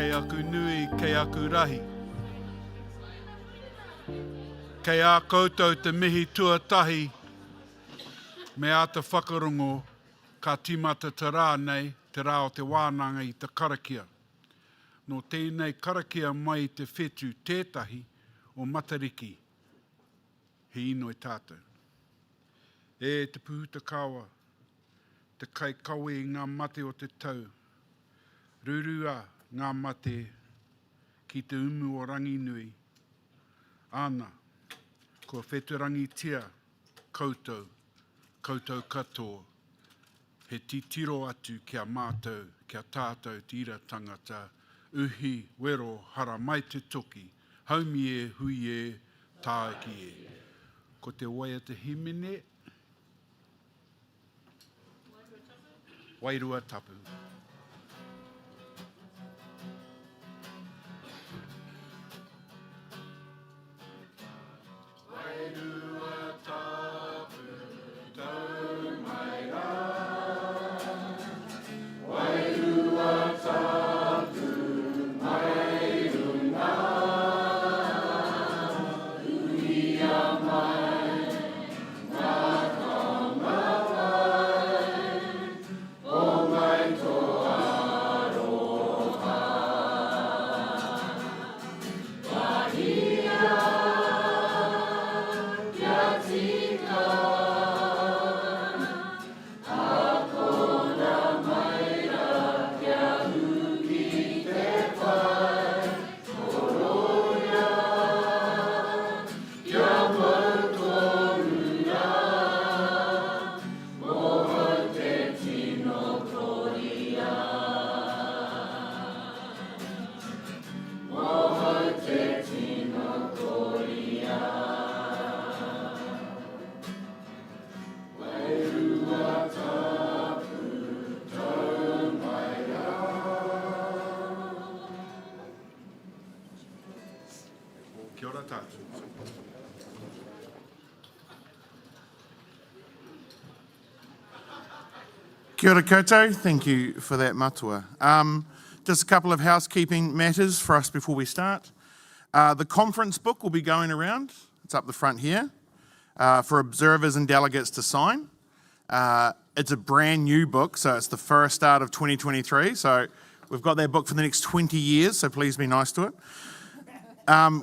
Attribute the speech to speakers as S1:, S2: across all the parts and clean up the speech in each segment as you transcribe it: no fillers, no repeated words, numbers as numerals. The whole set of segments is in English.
S1: kei aku nui, kei aku rahi. Kei a koutou te mihi tuatahi, me a te whakarongo, ka timata te rā nei, te rā o te wānanga i te karakia. No tēnei karakia mai te whetū tētahi o Matariki, he ino i tātou. E te puhuta kawa, te kai kawe i ngā mate o te tau, rurua ngā mate ki te umu o rangi nui. Ana, kua wheturangi tia koutou, koutou katoa, he titiro atu kia mātou, kia tātou tira tangata, uhi, wero, hara mai te toki, haumi e, hui e, tāki e. Ko te waia te himene, wairua tapu. Kia ora tātou.
S2: Kia ora koutou, thank you for that matua. Just a couple of housekeeping matters for us before we start. The conference book will be going around, it's up the front here, for observers and delegates to sign. It's a brand new book, so it's the first start of 2023, so we've got that book for the next 20 years, so please be nice to it.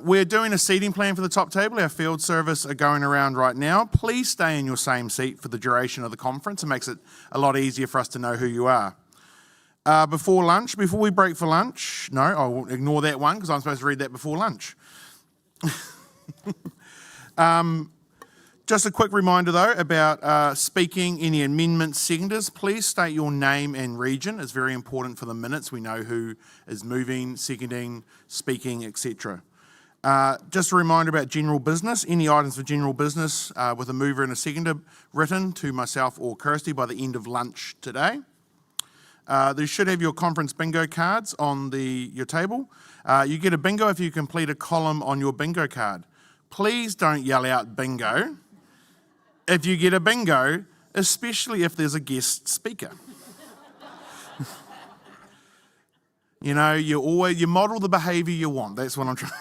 S2: We're doing a seating plan for the top table. Our field service are going around right now. Please stay in your same seat for the duration of the conference. It makes it a lot easier for us to know who you are. Before we break for lunch, no, I'll ignore that one because I'm supposed to read that before lunch. Just a quick reminder though about speaking, any amendments, seconders, please state your name and region. It's very important for the minutes. We know who is moving, seconding, speaking, etc. Just a reminder about general business. Any items for general business with a mover and a seconder written to myself or Kirsty by the end of lunch today. You should have your conference bingo cards on your table. You get a bingo if you complete a column on your bingo card. Please don't yell out bingo if you get a bingo, especially if there's a guest speaker. You know, you model the behaviour you want. That's what I'm trying.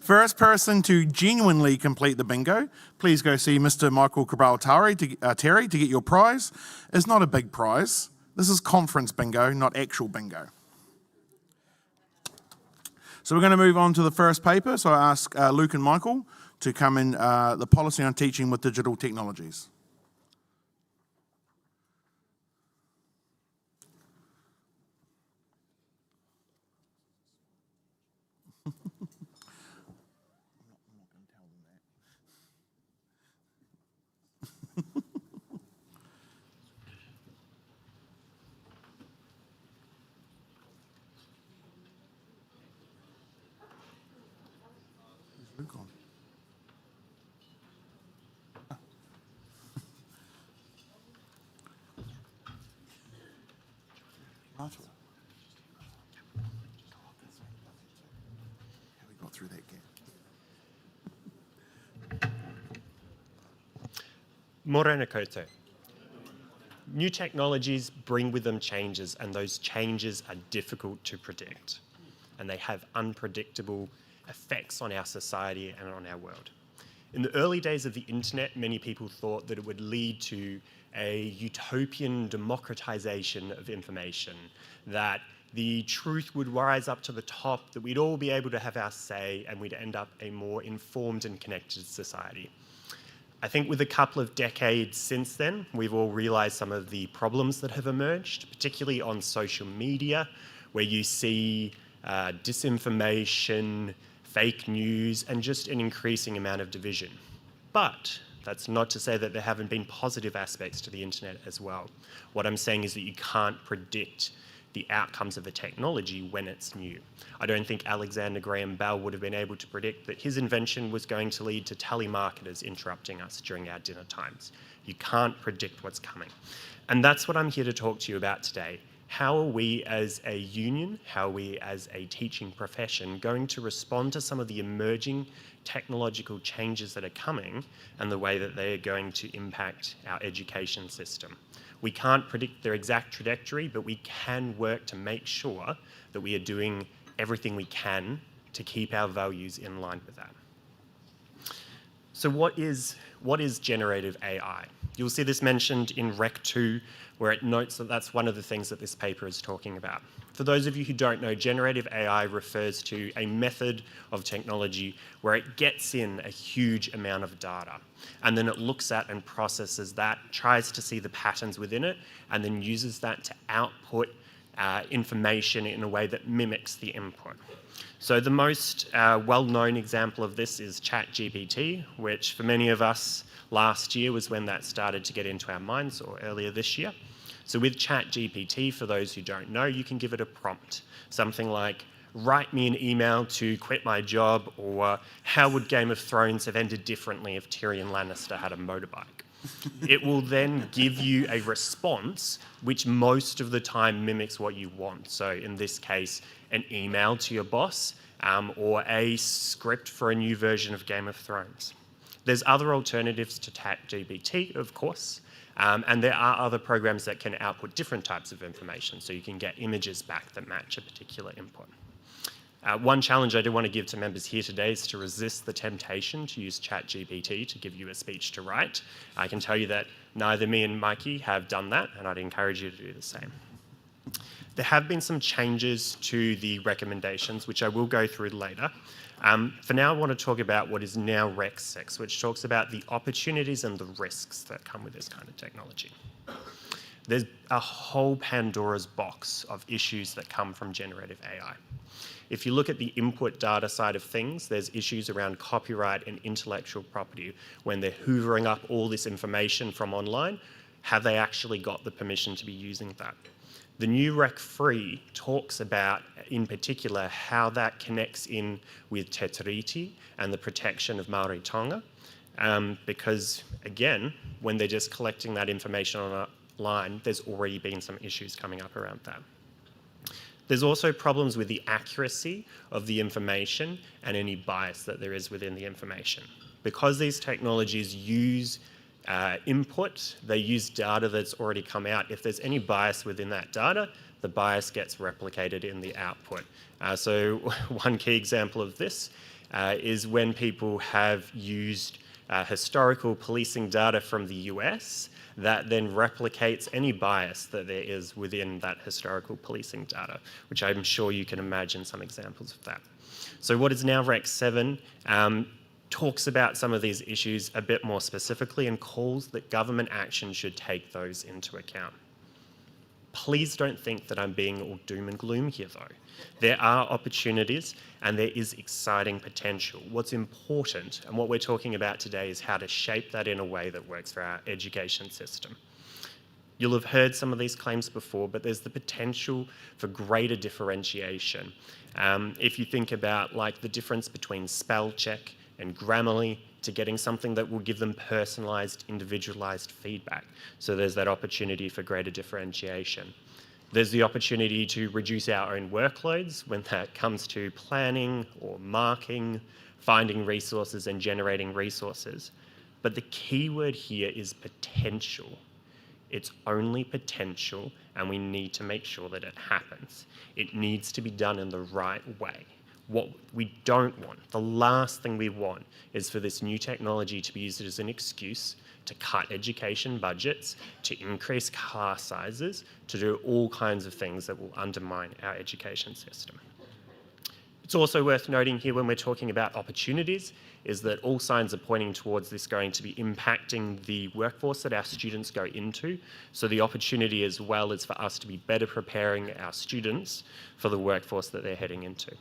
S2: First person to genuinely complete the bingo, please go see Mr. Michael Cabral-Terry to get your prize. It's not a big prize. This is conference bingo, not actual bingo. So we're going to move on to the first paper. So I ask Luke and Michael to come in, the policy on teaching with digital technologies. How we got through that gap.
S3: Morena koutou. New technologies bring with them changes, and those changes are difficult to predict. and they have unpredictable effects on our society and on our world. In the early days of the internet, many people thought that it would lead to a utopian democratization of information, that the truth would rise up to the top, that we'd all be able to have our say, and we'd end up a more informed and connected society. I think with a couple of decades since then, we've all realized some of the problems that have emerged, particularly on social media, where you see disinformation, fake news, and just an increasing amount of division. But that's not to say that there haven't been positive aspects to the internet as well. What I'm saying is that you can't predict the outcomes of a technology when it's new. I don't think Alexander Graham Bell would have been able to predict that his invention was going to lead to telemarketers interrupting us during our dinner times. You can't predict what's coming. And that's what I'm here to talk to you about today. How are we as a union, how are we as a teaching profession going to respond to some of the emerging technological changes that are coming and the way that they are going to impact our education system? We can't predict their exact trajectory, but we can work to make sure that we are doing everything we can to keep our values in line with that. So what is generative AI? You'll see this mentioned in Rec 2, where it notes that that's one of the things that this paper is talking about. For those of you who don't know, generative AI refers to a method of technology where it gets in a huge amount of data, and then it looks at and processes that, tries to see the patterns within it, and then uses that to output information in a way that mimics the input. So the most well-known example of this is ChatGPT, which for many of us last year was when that started to get into our minds, or earlier this year. So with ChatGPT, for those who don't know, you can give it a prompt, something like, write me an email to quit my job, or how would Game of Thrones have ended differently if Tyrion Lannister had a motorbike? It will then give you a response which most of the time mimics what you want. So in this case, an email to your boss, or a script for a new version of Game of Thrones. There's other alternatives to ChatGPT, of course, and there are other programs that can output different types of information, so you can get images back that match a particular input. One challenge I do want to give to members here today is to resist the temptation to use ChatGPT to give you a speech to write. I can tell you that neither me and Mikey have done that, and I'd encourage you to do the same. There have been some changes to the recommendations, which I will go through later. For now, I want to talk about what is now Rec 6, which talks about the opportunities and the risks that come with this kind of technology. There's a whole Pandora's box of issues that come from generative AI. If you look at the input data side of things, there's issues around copyright and intellectual property. When they're hoovering up all this information from online, have they actually got the permission to be using that? The new Rec 3 talks about, in particular, how that connects in with Te Tiriti and the protection of Māori Tonga. Because, again, when they're just collecting that information online, there's already been some issues coming up around that. There's also problems with the accuracy of the information and any bias that there is within the information. Because these technologies use input, they use data that's already come out. If there's any bias within that data, the bias gets replicated in the output. So one key example of this is when people have used historical policing data from the US that then replicates any bias that there is within that historical policing data, which I'm sure you can imagine some examples of that. So what is now Rec 7 talks about some of these issues a bit more specifically and calls that government action should take those into account. Please don't think that I'm being all doom and gloom here though. There are opportunities and there is exciting potential. What's important and what we're talking about today is how to shape that in a way that works for our education system. You'll have heard some of these claims before, but there's the potential for greater differentiation. If you think about like the difference between spell check and Grammarly to getting something that will give them personalised, individualised feedback. So there's that opportunity for greater differentiation. There's the opportunity to reduce our own workloads when that comes to planning or marking, finding resources and generating resources. But the key word here is potential. It's only potential, and we need to make sure that it happens. It needs to be done in the right way. What we don't want, the last thing we want, is for this new technology to be used as an excuse to cut education budgets, to increase class sizes, to do all kinds of things that will undermine our education system. It's also worth noting here when we're talking about opportunities is that all signs are pointing towards this going to be impacting the workforce that our students go into. So the opportunity as well is for us to be better preparing our students for the workforce that they're heading into.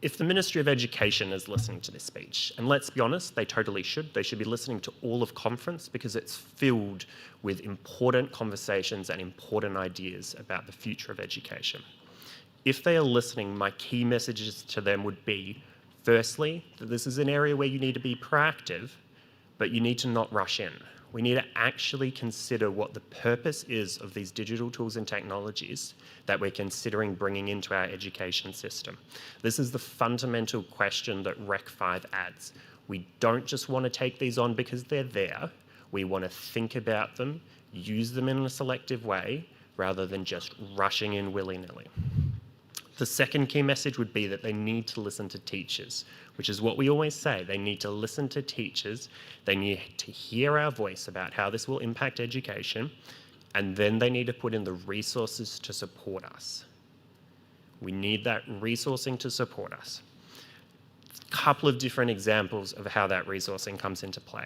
S3: If the Ministry of Education is listening to this speech, and let's be honest, they totally should. They should be listening to all of conference because it's filled with important conversations and important ideas about the future of education. If they are listening, my key messages to them would be, firstly, that this is an area where you need to be proactive, but you need to not rush in. We need to actually consider what the purpose is of these digital tools and technologies that we're considering bringing into our education system. This is the fundamental question that Rec 5 adds. We don't just want to take these on because they're there. We want to think about them, use them in a selective way, rather than just rushing in willy-nilly. The second key message would be that they need to listen to teachers, which is what we always say. They need to listen to teachers. They need to hear our voice about how this will impact education, and then they need to put in the resources to support us. We need that resourcing to support us. A couple of different examples of how that resourcing comes into play.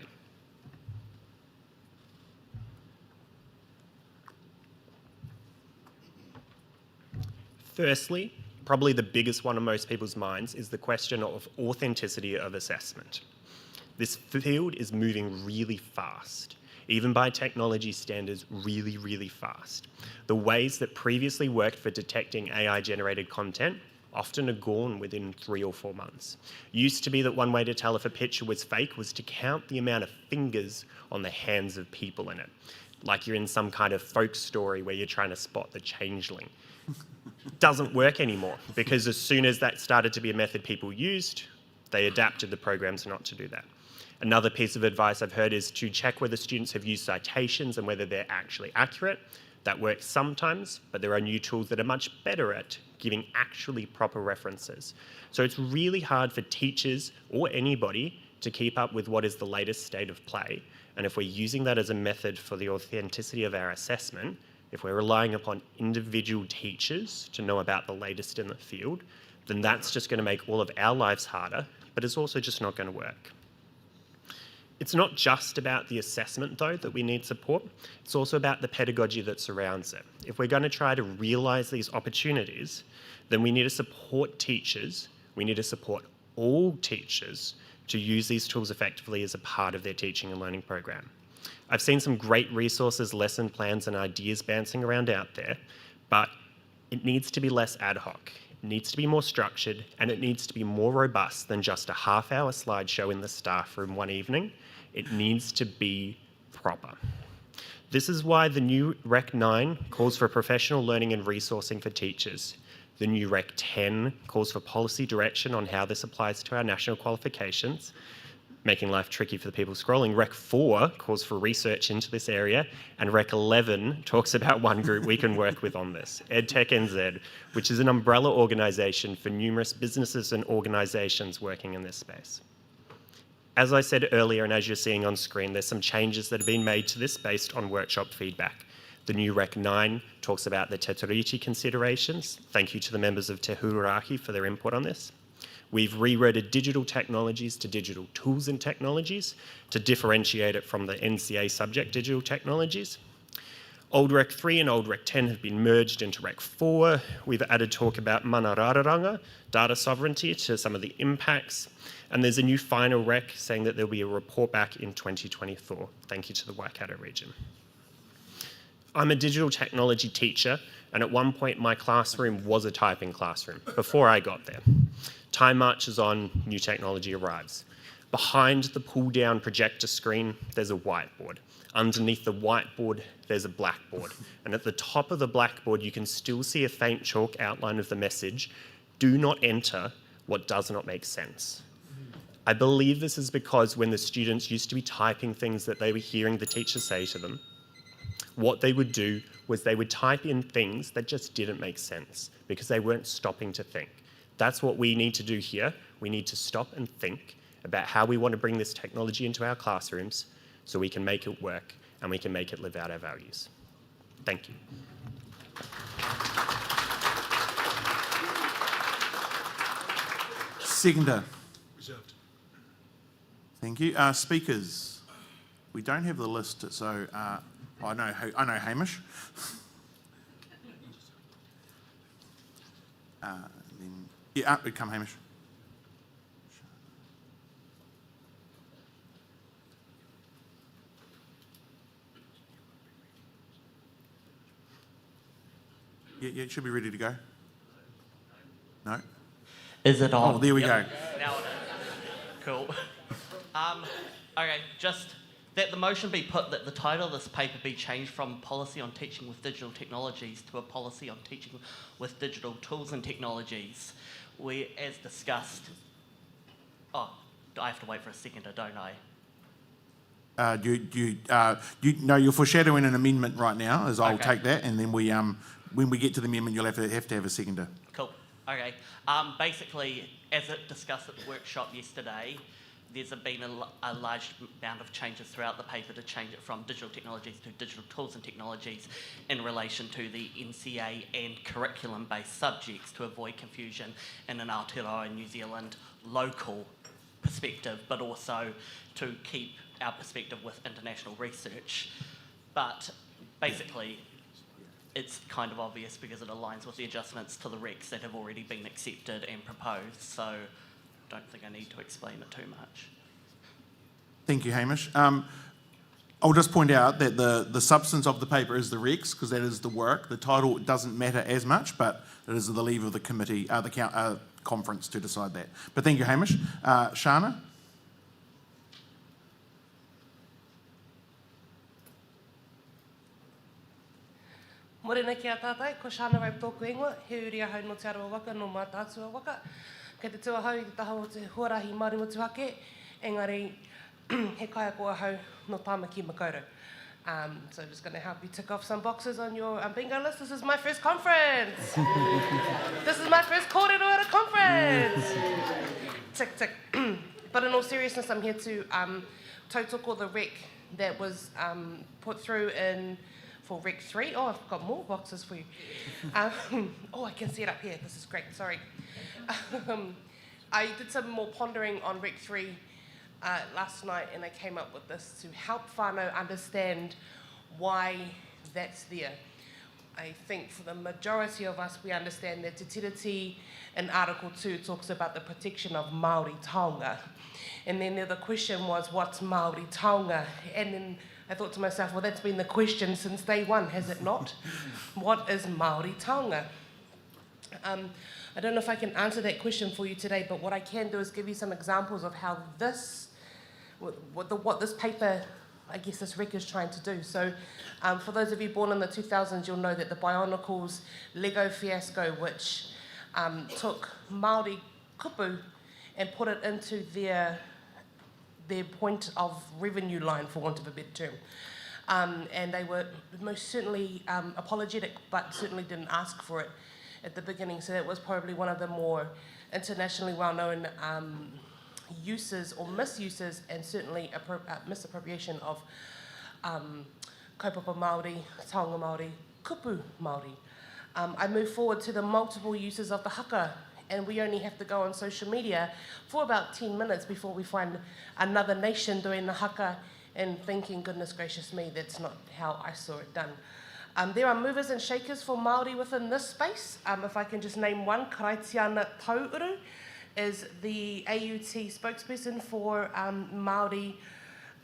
S3: Firstly, probably the biggest one on most people's minds is the question of authenticity of assessment. This field is moving really fast, even by technology standards, really, really fast. The ways that previously worked for detecting AI-generated content often are gone within 3 or 4 months. Used to be that one way to tell if a picture was fake was to count the amount of fingers on the hands of people in it, like you're in some kind of folk story where you're trying to spot the changeling. Doesn't work anymore because as soon as that started to be a method people used, they adapted the programs not to do that. Another piece of advice I've heard is to check whether students have used citations and whether they're actually accurate. That works sometimes, but there are new tools that are much better at giving actually proper references. So it's really hard for teachers or anybody to keep up with what is the latest state of play. And if we're using that as a method for the authenticity of our assessment, if we're relying upon individual teachers to know about the latest in the field, then that's just going to make all of our lives harder, but it's also just not going to work. It's not just about the assessment, though, that we need support. It's also about the pedagogy that surrounds it. If we're going to try to realise these opportunities, then we need to support teachers. We need to support all teachers to use these tools effectively as a part of their teaching and learning program. I've seen some great resources, lesson plans, and ideas bouncing around out there, but it needs to be less ad hoc. It needs to be more structured, and it needs to be more robust than just a half-hour slideshow in the staff room one evening. It needs to be proper. This is why the new Rec 9 calls for professional learning and resourcing for teachers. The new Rec 10 calls for policy direction on how this applies to our national qualifications, making life tricky for the people scrolling. Rec 4 calls for research into this area, and Rec 11 talks about one group we can work with on this, EdTech NZ, which is an umbrella organisation for numerous businesses and organisations working in this space. As I said earlier, and as you're seeing on screen, there's some changes that have been made to this based on workshop feedback. The new Rec 9 talks about the Te Tiriti considerations. Thank you to the members of Te Hururaki for their input on this. We've reworded digital technologies to digital tools and technologies to differentiate it from the NCA subject digital technologies. Old Rec 3 and Old Rec 10 have been merged into Rec 4. We've added talk about mana rararanga, data sovereignty, to some of the impacts. And there's a new final rec saying that there'll be a report back in 2024. Thank you to the Waikato region. I'm a digital technology teacher, and at one point my classroom was a typing classroom before I got there. Time marches on, new technology arrives. Behind the pull-down projector screen, there's a whiteboard. Underneath the whiteboard, there's a blackboard. And at the top of the blackboard, you can still see a faint chalk outline of the message, "Do not enter what does not make sense." I believe this is because when the students used to be typing things that they were hearing the teacher say to them, what they would do was they would type in things that just didn't make sense because they weren't stopping to think. That's what we need to do here. We need to stop and think about how we want to bring this technology into our classrooms so we can make it work and we can make it live out our values. Thank you.
S2: Seconder.
S1: Reserved.
S2: Thank you. Speakers. We don't have the list, so I know Hamish. Come Hamish. Yeah, it should be ready to go. No?
S4: Is it on?
S2: Oh, there we go.
S4: Now it is. Cool. Okay, just that the motion be put that the title of this paper be changed from Policy on Teaching with Digital Technologies to a Policy on Teaching with Digital Tools and Technologies. We, as discussed... Oh, I have to wait for a seconder, don't I?
S2: No, you're foreshadowing an amendment right now, as I'll
S4: Okay.
S2: take that, and then when we get to the amendment, you'll have to have a seconder.
S4: Cool. Okay. Basically, as it discussed at the workshop yesterday, there's been a large amount of changes throughout the paper to change it from digital technologies to digital tools and technologies in relation to the NCA and curriculum-based subjects to avoid confusion in an Aotearoa New Zealand local perspective, but also to keep our perspective with international research. But basically, it's kind of obvious because it aligns with the adjustments to the recs that have already been accepted and proposed, so I don't think I need to explain it too much.
S2: Thank you, Hamish. I'll just point out that the substance of the paper is the recs, because that is the work. The title doesn't matter as much, but it is the leave of the committee, the conference to decide that. But thank you, Hamish. Shana?
S5: Morena ki a tātai, ko Shana Rape tōku ingoa, he uri ahau no te aroa waka, no mā tātua waka. Kei te tuahau i te taha o te huarahi Māori motu hake, engari he kai ko ahau no tāmaki makaurau. So I'm just going to help you tick off some boxes on your bingo list. This is my first conference. This is my first kōrero at a conference. Tick, tick. But in all seriousness, I'm here to tautoko the rec that was put through for Rec 3. Oh, I've got more boxes for you. I can see it up here. This is great. Sorry. I did some more pondering on Rec 3 last night, and I came up with this to help whānau understand why that's there. I think for the majority of us, we understand that Te Tiriti in Article 2 talks about the protection of Māori taonga. And then the question was, what's Māori taonga? And then I thought to myself, well, that's been the question since day one, has it not? What is Māori taonga? I don't know if I can answer that question for you today, but what I can do is give you some examples of how what this paper, I guess this rec is trying to do. So for those of you born in the 2000s, you'll know that the Bionicles Lego fiasco, which took Māori kupu and put it into their point of revenue line, for want of a better term. And they were most certainly apologetic, but certainly didn't ask for it at the beginning. So that was probably one of the more internationally well-known uses or misuses, and certainly misappropriation of kaupapa Māori, taonga Māori, kupu Māori. I move forward to the multiple uses of the haka, and we only have to go on social media for about 10 minutes before we find another nation doing the haka and thinking, goodness gracious me, that's not how I saw it done. There are movers and shakers for Māori within this space. If I can just name one, Karaitiana Tauru is the AUT spokesperson for Māori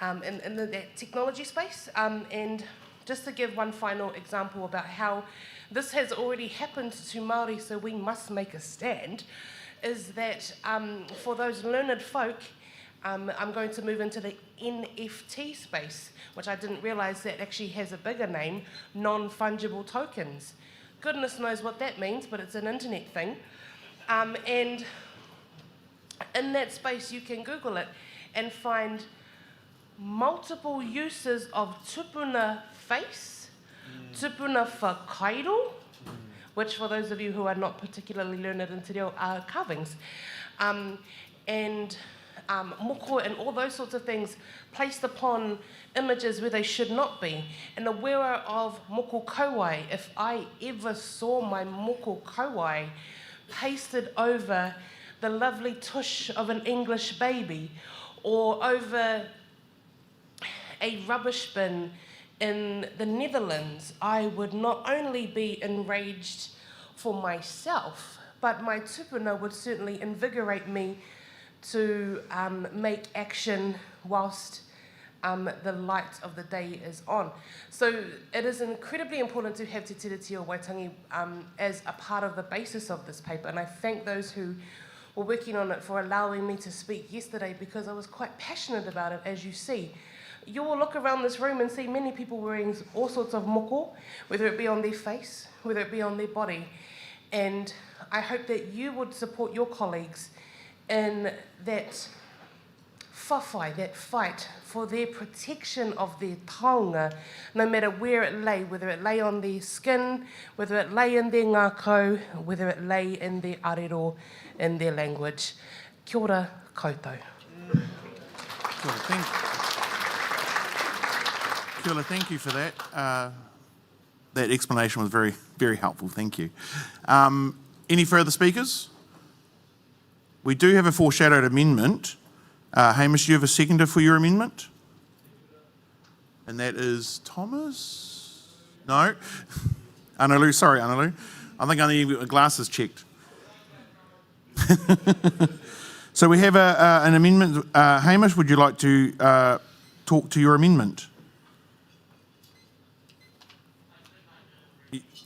S5: in the technology space. And just to give one final example about how this has already happened to Māori, so we must make a stand, is that for those learned folk, I'm going to move into the NFT space, which I didn't realise that actually has a bigger name, non-fungible tokens. Goodness knows what that means, but it's an internet thing. And in that space you can Google it and find multiple uses of tupuna face, tupuna whakairo, which for those of you who are not particularly learned in te reo are carvings, and moko and all those sorts of things placed upon images where they should not be. And the wearer of moko kauai, if I ever saw my moko kauai pasted over the lovely tush of an English baby or over a rubbish bin in the Netherlands, I would not only be enraged for myself, but my tupuna would certainly invigorate me to make action whilst the light of the day is on. So it is incredibly important to have Te Tiriti o Waitangi as a part of the basis of this paper, and I thank those who were working on it for allowing me to speak yesterday, because I was quite passionate about it, as you see. You will look around this room and see many people wearing all sorts of moko, whether it be on their face, whether it be on their body, and I hope that you would support your colleagues in that whawhai, that fight for their protection of their taonga, no matter where it lay, whether it lay on their skin, whether it lay in their ngākau, whether it lay in their arero, in their language. Kia ora koutou.
S2: Kia ora, Kia ora, thank you for that. That explanation was very, very helpful. Thank you. Any further speakers? We do have a foreshadowed amendment. Hamish, do you have a seconder for your amendment? And that is Thomas? No? Analu, sorry, Analu. I think I need to get my glasses checked. So we have an amendment. Hamish, would you like to talk to your amendment?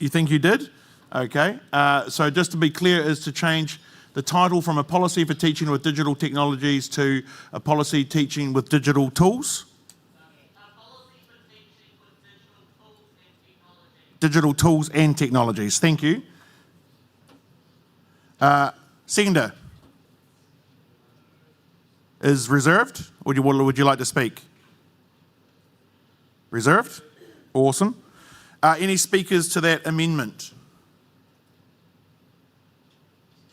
S2: You think you did? Okay. So just to be clear, is to change the title from a policy for teaching with digital technologies to a policy teaching with digital tools?
S4: A policy for teaching with digital tools and technologies.
S2: Digital tools and technologies. Thank you. Seconder is reserved. Would you like to speak? Reserved? Awesome. Any speakers to that amendment?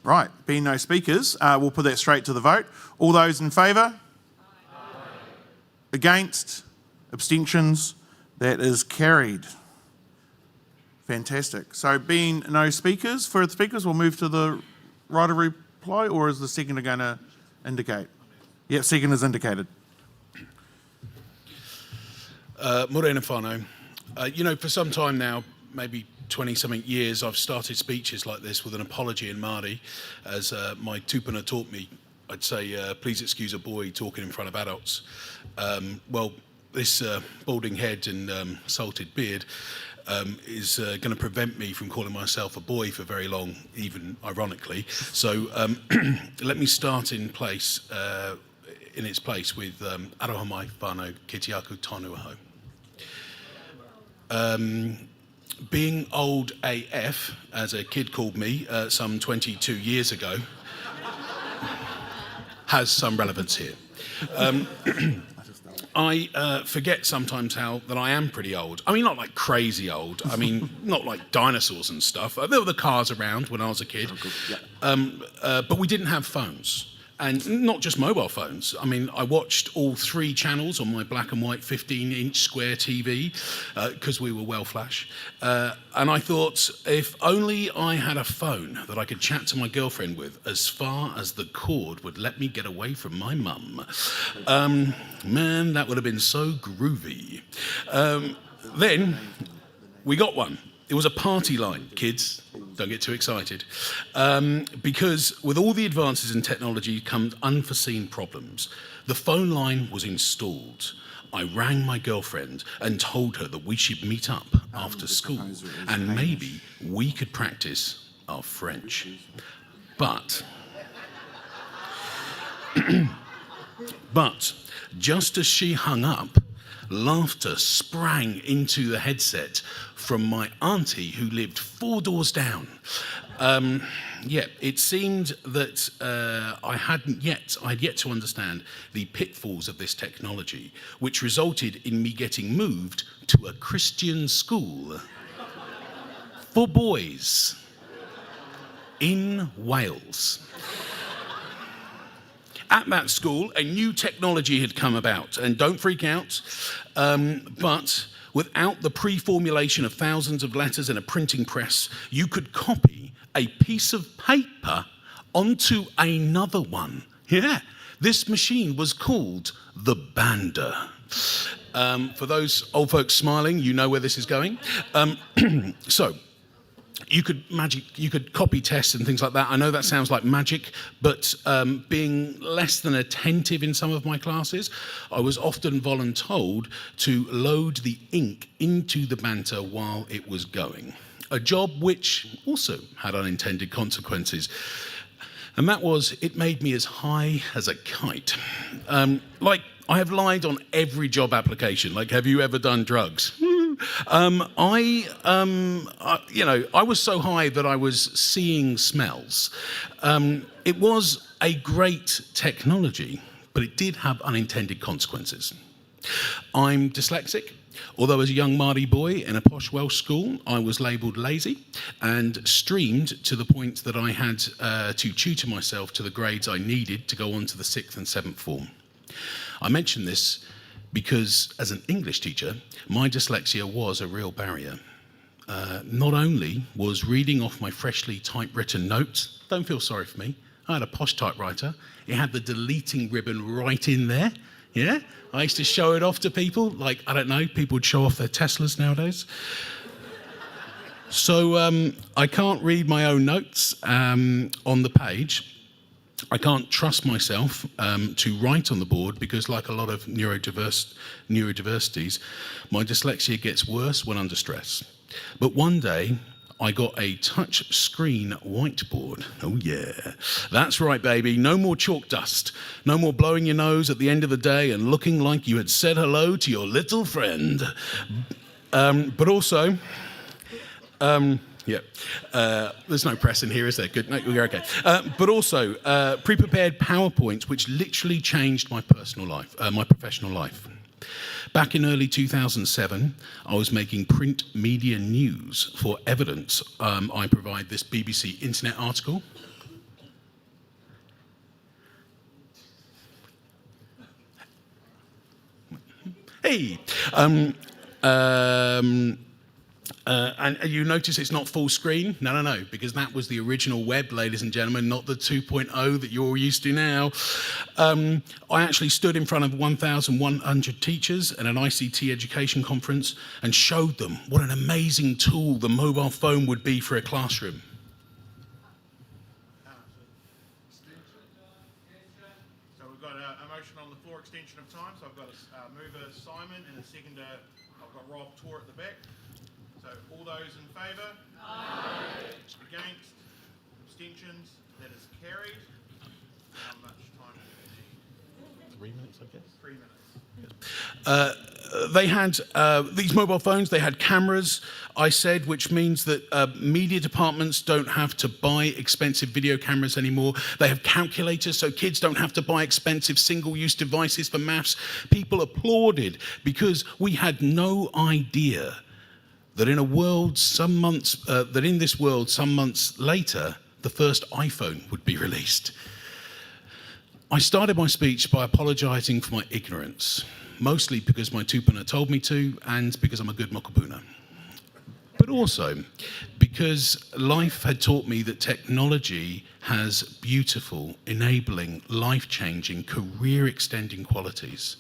S2: Right, being no speakers, we'll put that straight to the vote. All those in favour? Against? Abstentions? That is carried. Fantastic. So being no speakers, further speakers, we'll move to the right of reply, or is the seconder going to indicate? Yep, second is indicated.
S1: Morena whānau. You know, for some time now, maybe 20-something years, I've started speeches like this with an apology in Māori. As my tupuna taught me, I'd say, please excuse a boy talking in front of adults. Well, this balding head and salted beard is going to prevent me from calling myself a boy for very long, even ironically. So let me start in its place with aroha mai whānau ki te aku tonu aho. Being old AF, as a kid called me some 22 years ago, has some relevance here. I forget sometimes that I am pretty old. I mean, not like crazy old. I mean, not like dinosaurs and stuff. There were the cars around when I was a kid. But we didn't have phones. And not just mobile phones. I mean, I watched all 3 channels on my black and white 15-inch square TV because we were well flash. And I thought, if only I had a phone that I could chat to my girlfriend with as far as the cord would let me get away from my mum. Man, that would have been so groovy. Then we got one. It was a party line, kids. Don't get too excited. Because with all the advances in technology come unforeseen problems. The phone line was installed. I rang my girlfriend and told her that we should meet up after school and maybe we could practice our French. But just as she hung up,
S6: laughter sprang into the headset from my auntie who lived 4 doors down. Yeah, it seemed that I'd yet to understand the pitfalls of this technology, which resulted in me getting moved to a Christian school for boys in Wales. At that school, a new technology had come about, and don't freak out, but without the pre-formulation of thousands of letters and a printing press, you could copy a piece of paper onto another one. Yeah, this machine was called the Bander. For those old folks smiling, you know where this is going. So, you could copy tests and things like that. I know that sounds like magic, but being less than attentive in some of my classes, I was often voluntold to load the ink into the banter while it was going. A job which also had unintended consequences. And that was, it made me as high as a kite. Like, I have lied on every job application. Like, have you ever done drugs? I was so high that I was seeing smells. It was a great technology, but it did have unintended consequences. I'm dyslexic. Although as a young Māori boy in a posh Welsh school, I was labelled lazy and streamed to the point that I had to tutor myself to the grades I needed to go on to the 6th and 7th form. I mention this because as an English teacher, my dyslexia was a real barrier. Not only was reading off my freshly typewritten notes, don't feel sorry for me, I had a posh typewriter, it had the deleting ribbon right in there, yeah? I used to show it off to people, like, I don't know, people would show off their Teslas nowadays. So I can't read my own notes on the page. I can't trust myself to write on the board because, like a lot of neurodiversities, my dyslexia gets worse when under stress. But one day, I got a touch screen whiteboard. Oh yeah, that's right, baby. No more chalk dust. No more blowing your nose at the end of the day and looking like you had said hello to your little friend. But also, there's no press in here, is there? Good, no, we're okay. But also, pre-prepared PowerPoints, which literally changed my personal life, my professional life. Back in early 2007, I was making print media news for evidence. I provide this BBC Internet article. Hey! And you notice it's not full screen? No, because that was the original web, ladies and gentlemen, not the 2.0 that you're used to now. I actually stood in front of 1,100 teachers at an ICT education conference and showed them what an amazing tool the mobile phone would be for a classroom.
S2: So we've got a motion on the floor, extension of time. So I've got a mover, Simon, and a seconder, I've got Rob Tor at the back. So all those in favour? Aye. Against? Abstentions? That is carried. How much time do we need?
S6: 3 minutes, I guess.
S2: 3 minutes.
S6: They had these mobile phones, they had cameras, I said, which means that media departments don't have to buy expensive video cameras anymore. They have calculators, so kids don't have to buy expensive single-use devices for maths. People applauded because we had no idea that in this world, some months later, the first iPhone would be released. I started my speech by apologising for my ignorance, mostly because my tupuna told me to, and because I'm a good mokopuna. But also because life had taught me that technology has beautiful, enabling, life-changing, career-extending qualities,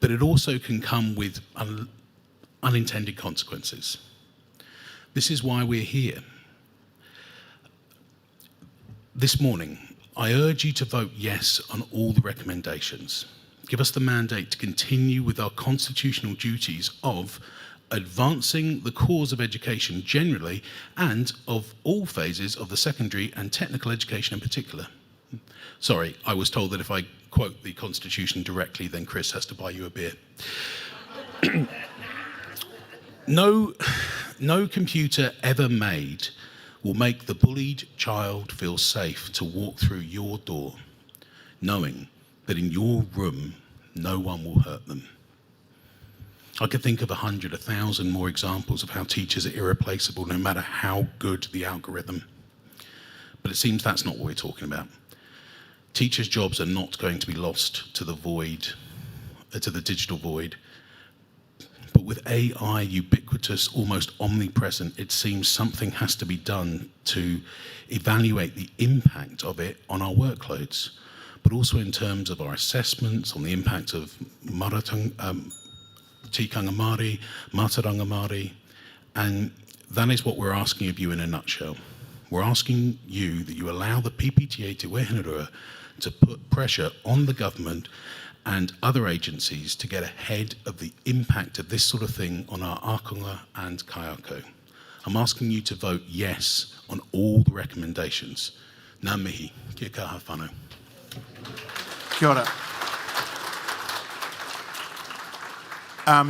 S6: but it also can come with unintended consequences. This is why we're here. This morning, I urge you to vote yes on all the recommendations. Give us the mandate to continue with our constitutional duties of advancing the cause of education generally and of all phases of the secondary and technical education in particular. Sorry, I was told that if I quote the Constitution directly, then Chris has to buy you a beer. No computer ever made will make the bullied child feel safe to walk through your door, knowing that in your room, no one will hurt them. I could think of 100, 1,000 more examples of how teachers are irreplaceable no matter how good the algorithm. But it seems that's not what we're talking about. Teachers' jobs are not going to be lost to the void, to the digital void. But with AI ubiquitous, almost omnipresent, it seems something has to be done to evaluate the impact of it on our workloads, but also in terms of our assessments, on the impact of tikanga Māori, mātauranga Māori, and that is what we're asking of you in a nutshell. We're asking you that you allow the PPTA Te Wehenurua to put pressure on the government and other agencies to get ahead of the impact of this sort of thing on our akonga and kaiako. I'm asking you to vote yes on all the recommendations. Ngā mihi, kia kaha whānau.
S2: Kia ora.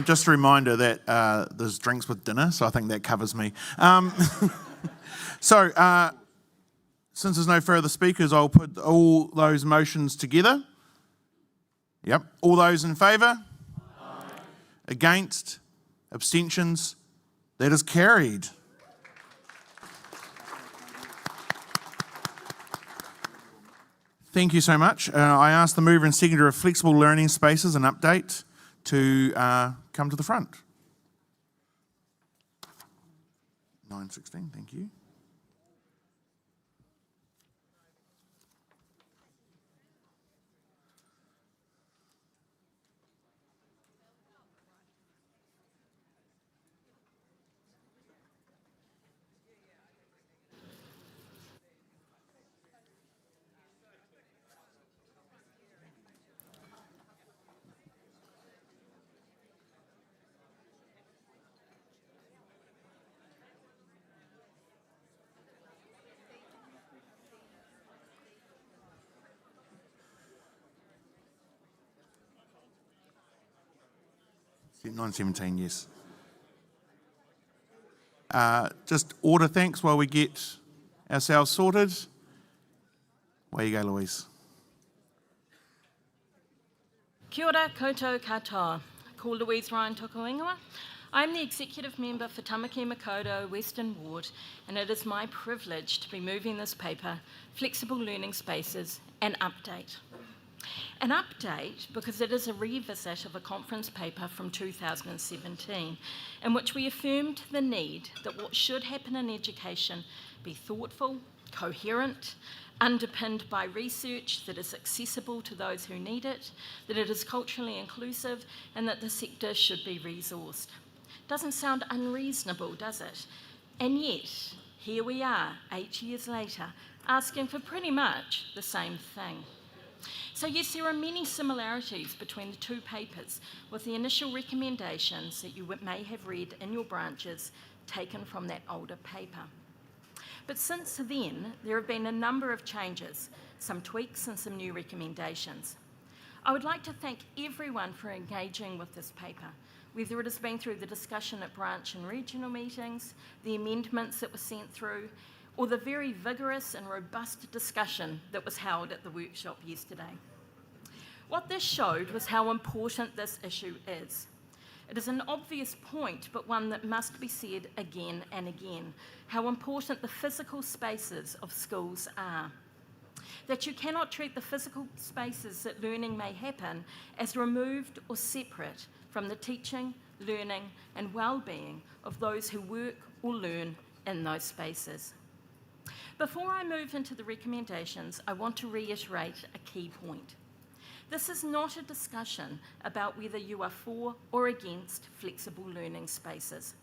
S2: Just a reminder that there's drinks with dinner, so I think that covers me. So, since there's no further speakers, I'll put all those motions together. Yep. All those in favour? Aye. Against? Abstentions? That is carried. Thank you so much. I ask the mover and seconder of Flexible Learning Spaces an update to come to the front. 9:16, thank you. Yeah, 9:17, yes. Just order thanks while we get ourselves sorted. Away you go, Louise.
S7: Kia ora koutou katoa. Ko Louise Ryan Tokoingawa. I'm the executive member for Tamaki Makaurau Western Ward, and it is my privilege to be moving this paper, Flexible Learning Spaces, an update. An update because it is a revisit of a conference paper from 2017 in which we affirmed the need that what should happen in education be thoughtful, coherent, underpinned by research that is accessible to those who need it, that it is culturally inclusive, and that the sector should be resourced. Doesn't sound unreasonable, does it? And yet, here we are, 8 years later, asking for pretty much the same thing. So yes, there are many similarities between the two papers, with the initial recommendations that you may have read in your branches taken from that older paper. But since then, there have been a number of changes, some tweaks and some new recommendations. I would like to thank everyone for engaging with this paper, whether it has been through the discussion at branch and regional meetings, the amendments that were sent through, or the very vigorous and robust discussion that was held at the workshop yesterday. What this showed was how important this issue is. It is an obvious point, but one that must be said again and again, how important the physical spaces of schools are. That you cannot treat the physical spaces that learning may happen as removed or separate from the teaching, learning, and well-being of those who work or learn in those spaces. Before I move into the recommendations, I want to reiterate a key point. This is not a discussion about whether you are for or against flexible learning spaces.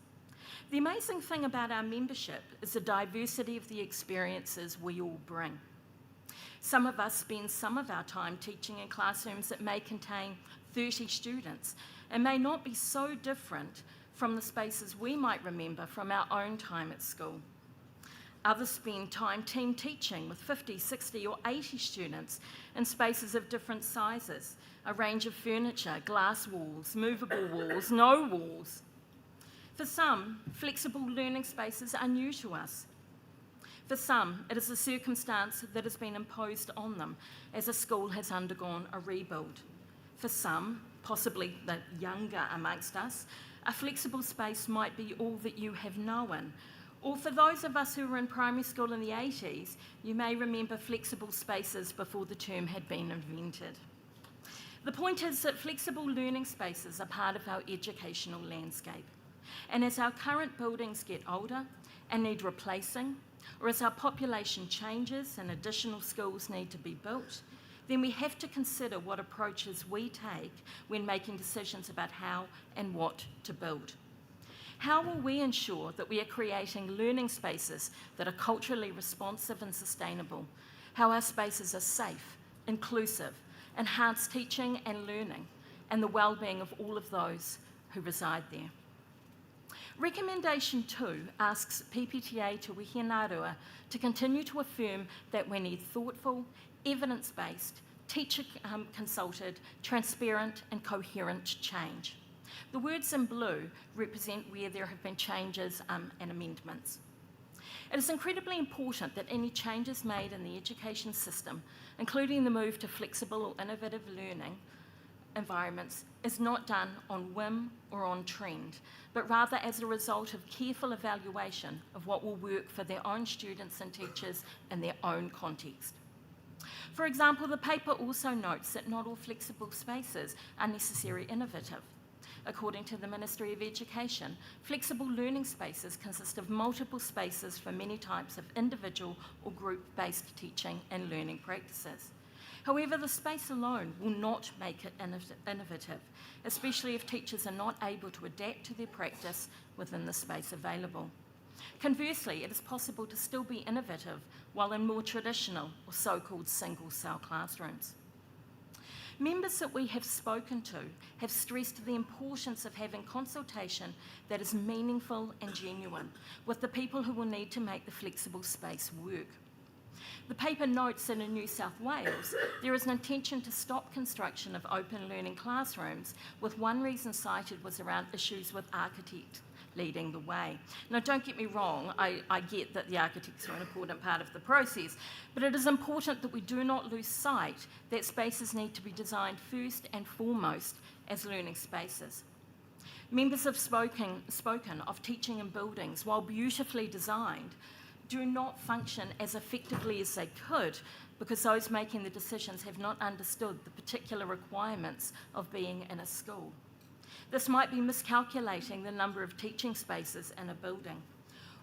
S7: The amazing thing about our membership is the diversity of the experiences we all bring. Some of us spend some of our time teaching in classrooms that may contain 30 students and may not be so different from the spaces we might remember from our own time at school. Others spend time team teaching with 50, 60 or 80 students in spaces of different sizes, a range of furniture, glass walls, movable walls, no walls. For some, flexible learning spaces are new to us. For some, it is a circumstance that has been imposed on them as a school has undergone a rebuild. For some, possibly the younger amongst us, a flexible space might be all that you have known. Or for those of us who were in primary school in the 80s, you may remember flexible spaces before the term had been invented. The point is that flexible learning spaces are part of our educational landscape. And as our current buildings get older and need replacing, or as our population changes and additional schools need to be built, then we have to consider what approaches we take when making decisions about how and what to build. How will we ensure that we are creating learning spaces that are culturally responsive and sustainable? How our spaces are safe, inclusive, enhance teaching and learning, and the well-being of all of those who reside there. Recommendation 2 asks PPTA Te Wihi Ngārua to continue to affirm that we need thoughtful, evidence-based, teacher-consulted, transparent and coherent change. The words in blue represent where there have been changes and amendments. It is incredibly important that any changes made in the education system, including the move to flexible or innovative learning environments, is not done on whim or on trend, but rather as a result of careful evaluation of what will work for their own students and teachers in their own context. For example, the paper also notes that not all flexible spaces are necessarily innovative. According to the Ministry of Education, flexible learning spaces consist of multiple spaces for many types of individual or group-based teaching and learning practices. However, the space alone will not make it innovative, especially if teachers are not able to adapt to their practice within the space available. Conversely, it is possible to still be innovative while in more traditional or so-called single-cell classrooms. Members that we have spoken to have stressed the importance of having consultation that is meaningful and genuine with the people who will need to make the flexible space work. The paper notes that in New South Wales, there is an intention to stop construction of open learning classrooms, with one reason cited was around issues with architects leading the way. Now, don't get me wrong, I get that the architects are an important part of the process, but it is important that we do not lose sight that spaces need to be designed first and foremost as learning spaces. Members have spoken of teaching in buildings, while beautifully designed, do not function as effectively as they could because those making the decisions have not understood the particular requirements of being in a school. This might be miscalculating the number of teaching spaces in a building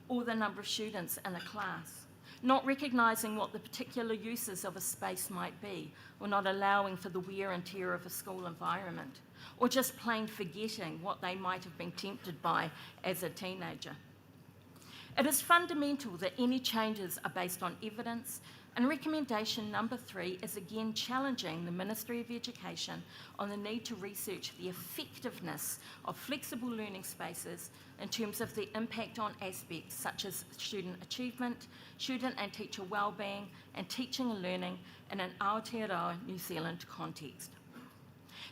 S7: or the number of students in a class, not recognising what the particular uses of a space might be, or not allowing for the wear and tear of a school environment, or just plain forgetting what they might have been tempted by as a teenager. It is fundamental that any changes are based on evidence, and recommendation number 3 is again challenging the Ministry of Education on the need to research the effectiveness of flexible learning spaces in terms of the impact on aspects such as student achievement, student and teacher wellbeing, and teaching and learning in an Aotearoa New Zealand context.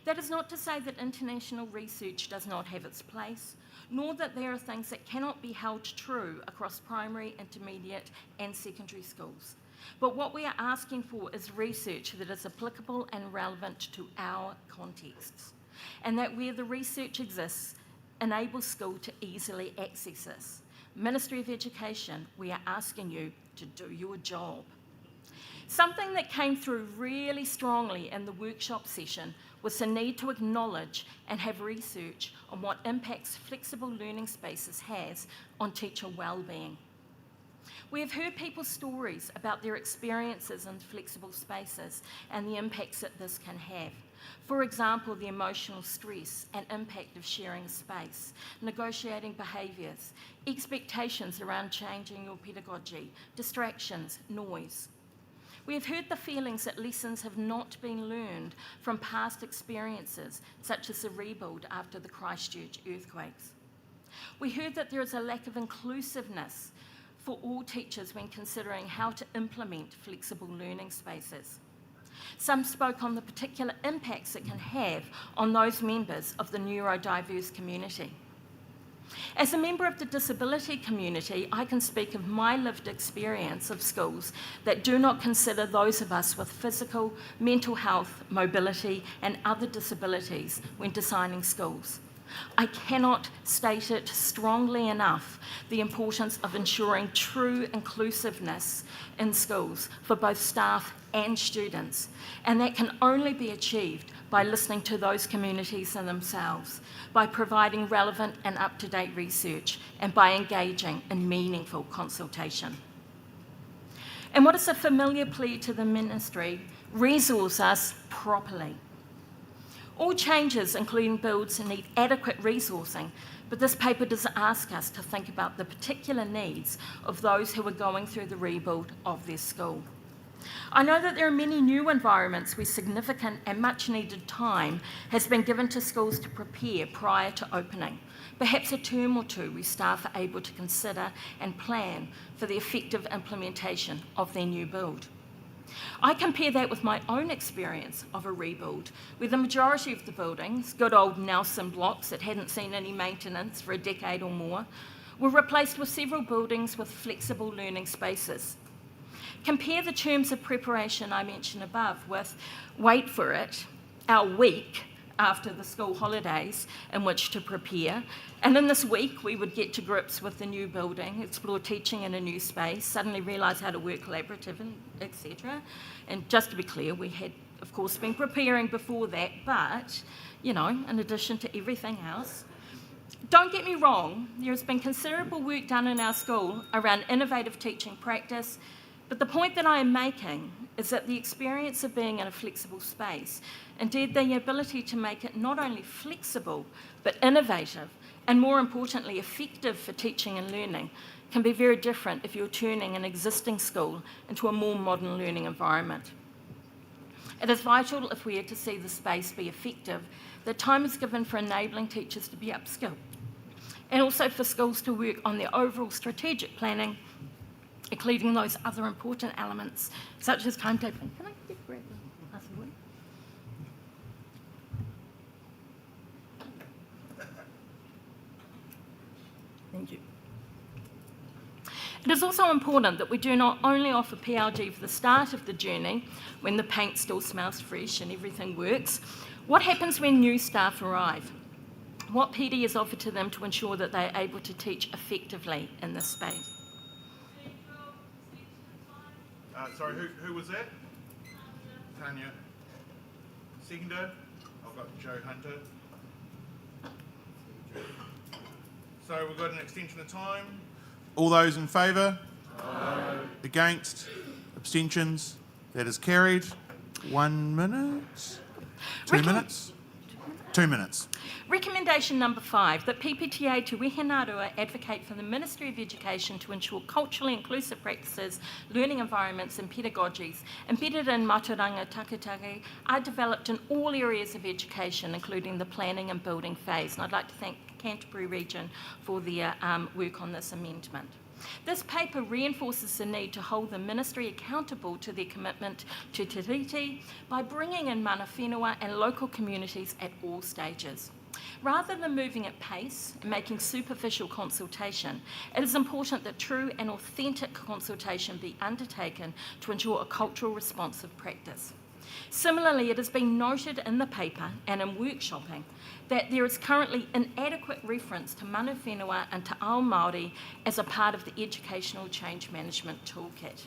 S7: That is not to say that international research does not have its place, nor that there are things that cannot be held true across primary, intermediate, and secondary schools. But what we are asking for is research that is applicable and relevant to our contexts, and that where the research exists, enables school to easily access this. Ministry of Education, we are asking you to do your job. Something that came through really strongly in the workshop session was the need to acknowledge and have research on what impacts flexible learning spaces has on teacher wellbeing. We have heard people's stories about their experiences in flexible spaces and the impacts that this can have. For example, the emotional stress and impact of sharing space, negotiating behaviours, expectations around changing your pedagogy, distractions, noise. We have heard the feelings that lessons have not been learned from past experiences, such as the rebuild after the Christchurch earthquakes. We heard that there is a lack of inclusiveness for all teachers when considering how to implement flexible learning spaces. Some spoke on the particular impacts it can have on those members of the neurodiverse community. As a member of the disability community, I can speak of my lived experience of schools that do not consider those of us with physical, mental health, mobility, and other disabilities when designing schools. I cannot state it strongly enough, the importance of ensuring true inclusiveness in schools for both staff and students, and that can only be achieved by listening to those communities and themselves, by providing relevant and up-to-date research, and by engaging in meaningful consultation. And what is a familiar plea to the ministry? Resource us properly. All changes, including builds, need adequate resourcing, but this paper does ask us to think about the particular needs of those who are going through the rebuild of their school. I know that there are many new environments where significant and much needed time has been given to schools to prepare prior to opening, perhaps a term or two where staff are able to consider and plan for the effective implementation of their new build. I compare that with my own experience of a rebuild, where the majority of the buildings, good old Nelson blocks that hadn't seen any maintenance for a decade or more, were replaced with several buildings with flexible learning spaces. Compare the terms of preparation I mentioned above with, wait for it, our week after the school holidays in which to prepare. And in this week, we would get to grips with the new building, explore teaching in a new space, suddenly realise how to work collaboratively, etc. And just to be clear, we had, of course, been preparing before that, but, you know, in addition to everything else. Don't get me wrong, there has been considerable work done in our school around innovative teaching practice, but the point that I am making is that the experience of being in a flexible space, indeed the ability to make it not only flexible, but innovative, and more importantly, effective for teaching and learning, can be very different if you're turning an existing school into a more modern learning environment. It is vital, if we are to see the space be effective, that time is given for enabling teachers to be upskilled, and also for schools to work on their overall strategic planning, including those other important elements, such as timetabling. Can I get grab a glass of water? Thank you. It is also important that we do not only offer PLG for the start of the journey, when the paint still smells fresh and everything works. What happens when new staff arrive? What PD is offered to them to ensure that they are able to teach effectively in this space?
S2: Sorry, who was that? Tanya. Seconder? I've got Joe Hunter. So we've got an extension of time. All those in favour? Aye. Against? Abstentions? That is carried. 1 minute? 2 minutes? 2 minutes.
S7: Recommendation number 5, that PPTA Te Wehenarua advocate for the Ministry of Education to ensure culturally inclusive practices, learning environments and pedagogies embedded in Maturanga Taketake are developed in all areas of education, including the planning and building phase. And I'd like to thank Canterbury Region for their work on this amendment. This paper reinforces the need to hold the Ministry accountable to their commitment to Te Riti by bringing in mana whenua and local communities at all stages. Rather than moving at pace and making superficial consultation, it is important that true and authentic consultation be undertaken to ensure a cultural responsive practice. Similarly, it has been noted in the paper and in workshopping that there is currently inadequate reference to mana whenua and te ao Māori as a part of the educational change management toolkit.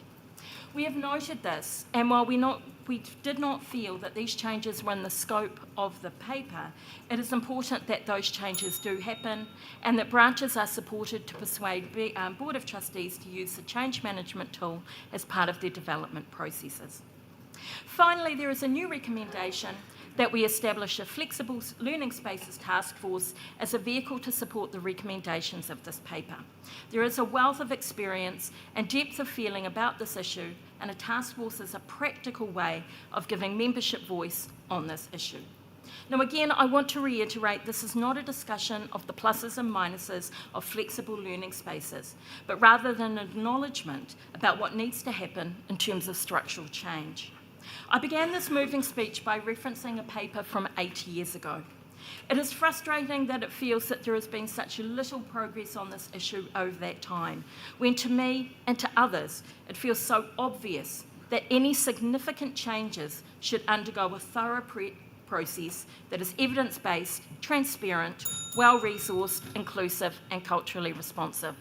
S7: We have noted this, and while we did not feel that these changes were in the scope of the paper, it is important that those changes do happen and that branches are supported to persuade Board of Trustees to use the change management tool as part of their development processes. Finally, there is a new recommendation that we establish a flexible learning spaces task force as a vehicle to support the recommendations of this paper. There is a wealth of experience and depth of feeling about this issue, and a task force is a practical way of giving membership voice on this issue. Now again, I want to reiterate this is not a discussion of the pluses and minuses of flexible learning spaces, but rather an acknowledgement about what needs to happen in terms of structural change. I began this moving speech by referencing a paper from 8 years ago. It is frustrating that it feels that there has been such little progress on this issue over that time, when to me and to others, it feels so obvious that any significant changes should undergo a thorough process that is evidence-based, transparent, well-resourced, inclusive and culturally responsive.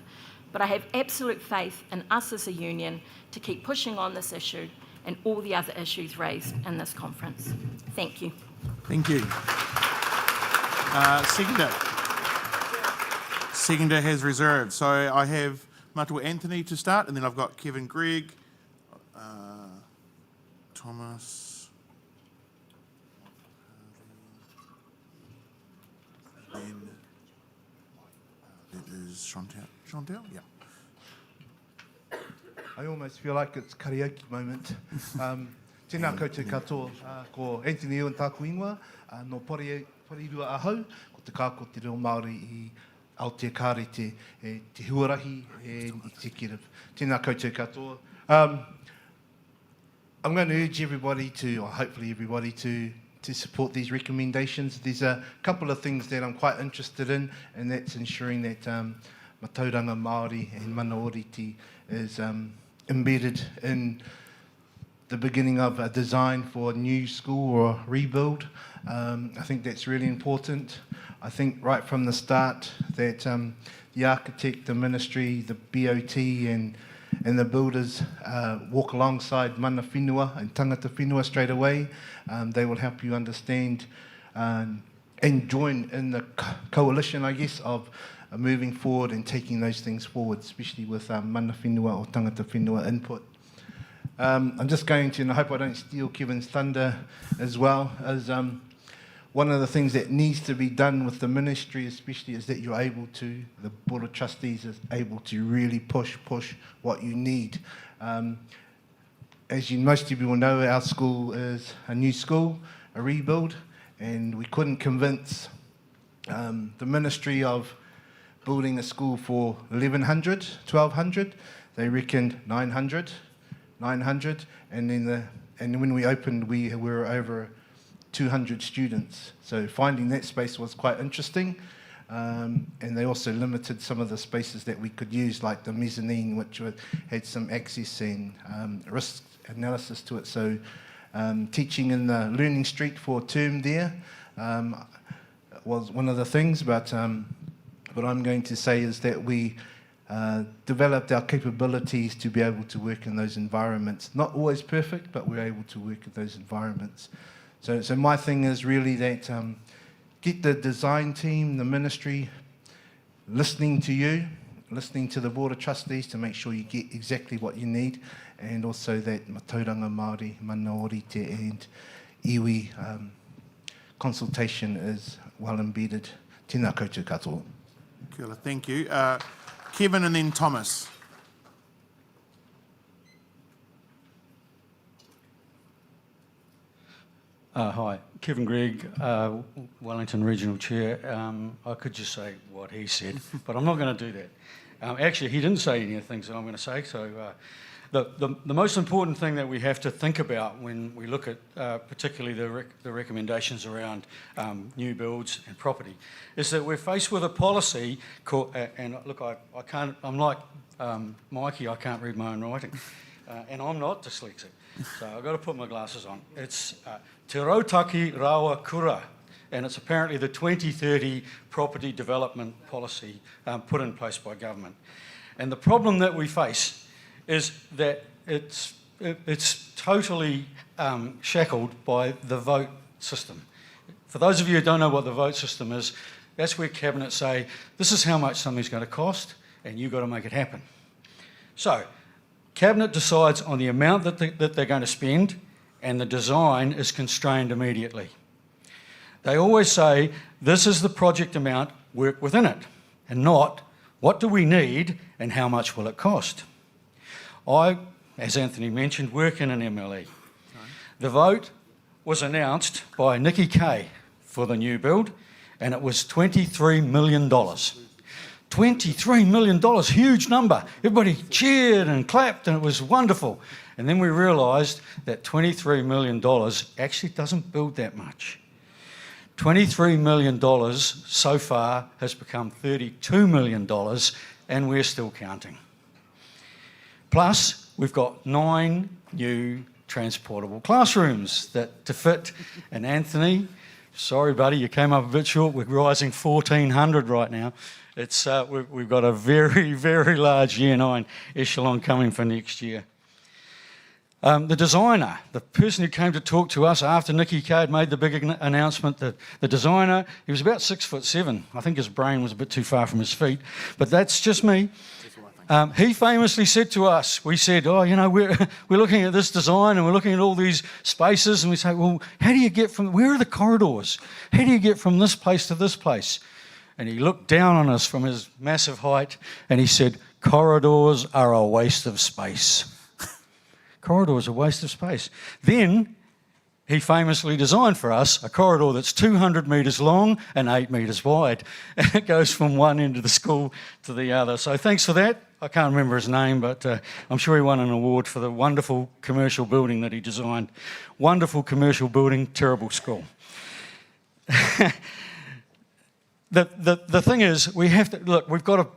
S7: But I have absolute faith in us as a union to keep pushing on this issue and all the other issues raised in this conference. Thank you.
S2: Thank you. Seconder. Seconder has reserved. So I have Matua Anthony to start, and then I've got Kevin Gregg, Thomas, then it is Chantal. Chantal? Yeah.
S8: I almost feel like it's karaoke moment. Tēnā koutou katoa, ko Anthony Ewan tāku ingoa, no Porirua ahau, ko te kā ko te reo Māori I Aoteakāre te huarahi and executive. Tēnā koutou katoa. I'm going to urge everybody to, or hopefully everybody to support these recommendations. There's a couple of things that I'm quite interested in, and that's ensuring that matauranga Māori and mana oriti is embedded in the beginning of a design for a new school or rebuild. I think that's really important. I think right from the start that the architect, the ministry, the BOT and the builders walk alongside mana whenua and tangata whenua straight away. They will help you understand and join in the coalition, I guess, of moving forward and taking those things forward, especially with mana whenua or tangata whenua input. I'm just going to, and I hope I don't steal Kevin's thunder as well, as one of the things that needs to be done with the ministry especially is that you're able to, the Board of Trustees is able to really push what you need. As most of you will know, our school is a new school, a rebuild, and we couldn't convince the ministry of building a school for 1,100, 1,200. They reckoned 900, and when we opened, we were over 200 students. So finding that space was quite interesting. And they also limited some of the spaces that we could use, like the mezzanine, which had some access and risk analysis to it. So teaching in the Learning Street for a term there was one of the things, but what I'm going to say is that we developed our capabilities to be able to work in those environments. Not always perfect, but we're able to work in those environments. So my thing is really that get the design team, the ministry, listening to you, listening to the Board of Trustees to make sure you get exactly what you need, and also that matauranga Māori, mana orite and iwi consultation is well embedded. Tēnā koutou katoa.
S2: Kia ora, thank you. Kevin and then Thomas.
S9: Hi, Kevin Gregg, Wellington Regional Chair. I could just say what he said, but I'm not going to do that. Actually, he didn't say any of the things that I'm going to say, so the most important thing that we have to think about when we look at particularly the recommendations around new builds and property is that we're faced with a policy called, and look, I can't, I'm like Mikey, I can't read my own writing, and I'm not dyslexic, so I've got to put my glasses on. It's Te Rautaki Rawa Kura, and it's apparently the 2030 property development policy put in place by government. And the problem that we face is that it's totally shackled by the vote system. For those of you who don't know what the vote system is, that's where Cabinet say, this is how much something's going to cost, and you've got to make it happen. So, Cabinet decides on the amount that they're going to spend, and the design is constrained immediately. They always say, this is the project amount, work within it, and not, what do we need and how much will it cost? I, as Anthony mentioned, work in an MLE. The vote was announced by Nikki Kay for the new build, and it was $23 million. $23 million, huge number. Everybody cheered and clapped, and it was wonderful. And then we realised that $23 million actually doesn't build that much. $23 million so far has become $32 million, and we're still counting. Plus, we've got 9 new transportable classrooms that to fit. And Anthony, sorry buddy, you came up a bit short. We're rising 1,400 right now. It's we've got a very, very large Year 9 echelon coming for next year. The designer, the person who came to talk to us after Nicky Kay had made the big announcement, the designer, he was about 6'7". I think his brain was a bit too far from his feet, but that's just me. He famously said to us, we said, oh, you know, we're looking at this design and we're looking at all these spaces, and we say, well, how do you get from, where are the corridors? How do you get from this place to this place? And he looked down on us from his massive height and he said, corridors are a waste of space. Corridors are a waste of space. Then he famously designed for us a corridor that's 200 metres long and 8 metres wide. And it goes from one end of the school to the other. So thanks for that. I can't remember his name, but I'm sure he won an award for the wonderful commercial building that he designed. Wonderful commercial building, terrible school. The thing is, we have to look.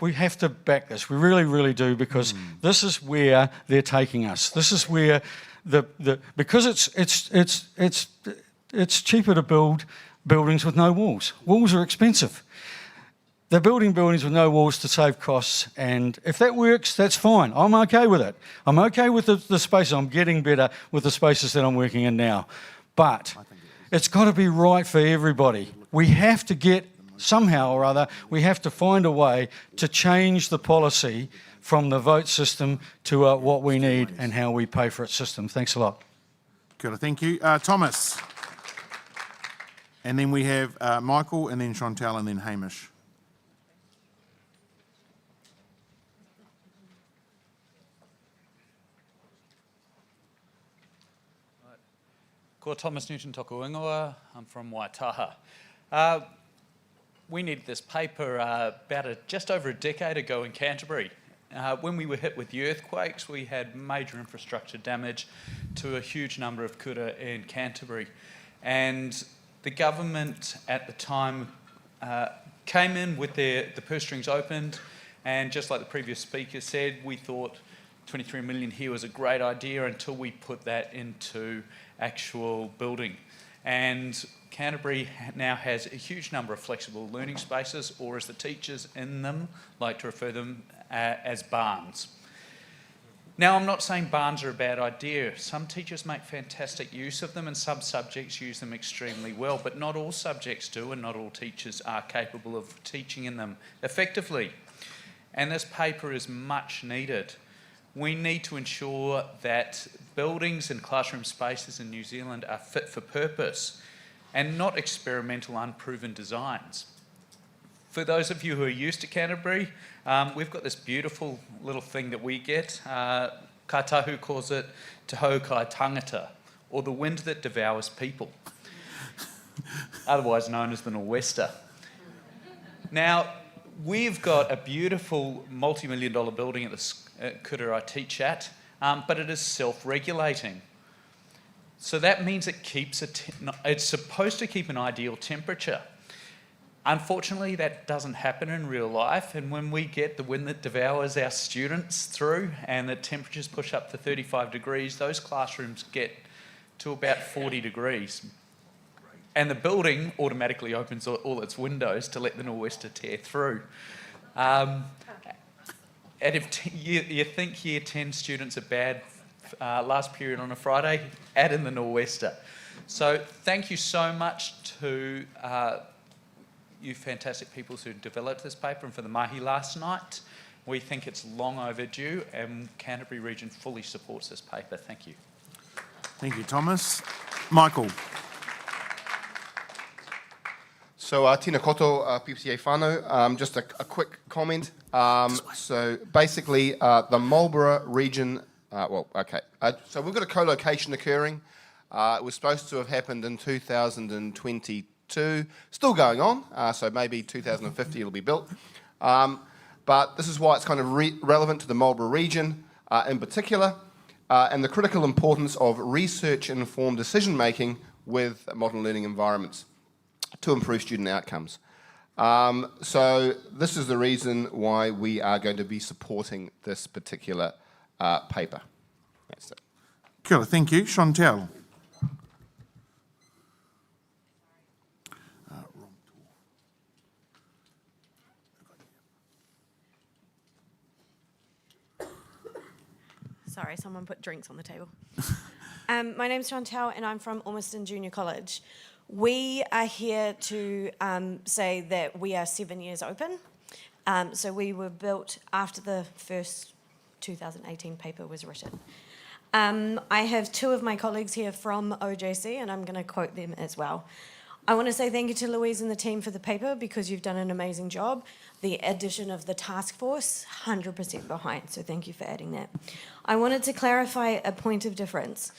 S9: We have to back this. We really, really do, because this is where they're taking us. This is where because it's cheaper to build buildings with no walls. Walls are expensive. They're building buildings with no walls to save costs, and if that works, that's fine. I'm okay with it. I'm okay with the spaces. I'm getting better with the spaces that I'm working in now. But it's got to be right for everybody. We have to get, somehow or other, we have to find a way to change the policy from the vote system to what we need and how we pay for its system. Thanks a lot.
S2: Good, thank you. Thomas. And then we have Michael, and then Chantal, and then Hamish.
S10: Ko Thomas Newton toku ingoa. I'm from Waitaha. We needed this paper just over a decade ago in Canterbury. When we were hit with the earthquakes, we had major infrastructure damage to a huge number of kura in Canterbury. And the government at the time came in with the purse strings opened, and just like the previous speaker said, we thought 23 million here was a great idea until we put that into actual building. And Canterbury now has a huge number of flexible learning spaces, or as the teachers in them like to refer them as barns. Now, I'm not saying barns are a bad idea. Some teachers make fantastic use of them, and some subjects use them extremely well, but not all subjects do, and not all teachers are capable of teaching in them effectively. And this paper is much needed. We need to ensure that buildings and classroom spaces in New Zealand are fit for purpose and not experimental, unproven designs. For those of you who are used to Canterbury, we've got this beautiful little thing that we get. Kaitahu calls it Te Hau Kai Tangata, or the wind that devours people, otherwise known as the nor'wester. Now, we've got a beautiful multi-million-dollar building at the kura I teach at, but it is self-regulating. So that means it keeps it's supposed to keep an ideal temperature. Unfortunately, that doesn't happen in real life, and when we get the wind that devours our students through and the temperatures push up to 35 degrees, those classrooms get to about 40 degrees. And the building automatically opens all its windows to let the nor'wester tear through. And if you think Year 10 students are bad last period on a Friday, add in the nor'wester. So thank you so much to you fantastic people who developed this paper and for the mahi last night. We think it's long overdue, and Canterbury region fully supports this paper. Thank you.
S2: Thank you, Thomas. Michael.
S11: So, tina koto, PPTA whānau. Just a quick comment. So, basically, the Marlborough region, so we've got a co-location occurring. It was supposed to have happened in 2022, 2, still going on, so maybe 2050 it'll be built. But this is why it's kind of relevant to the Marlborough region in particular, and the critical importance of research-informed decision-making with modern learning environments to improve student outcomes. So this is the reason why we are going to be supporting this particular paper. That's it.
S2: Cool, thank you. Chantal.
S12: Sorry, someone put drinks on the table. My name's Chantal and I'm from Ormiston Junior College. We are here to say that we are 7 years open. So we were built after the first 2018 paper was written. I have 2 of my colleagues here from OJC and I'm going to quote them as well. I want to say thank you to Louise and the team for the paper because you've done an amazing job. The addition of the task force, 100% behind, so thank you for adding that. I wanted to clarify a point of difference.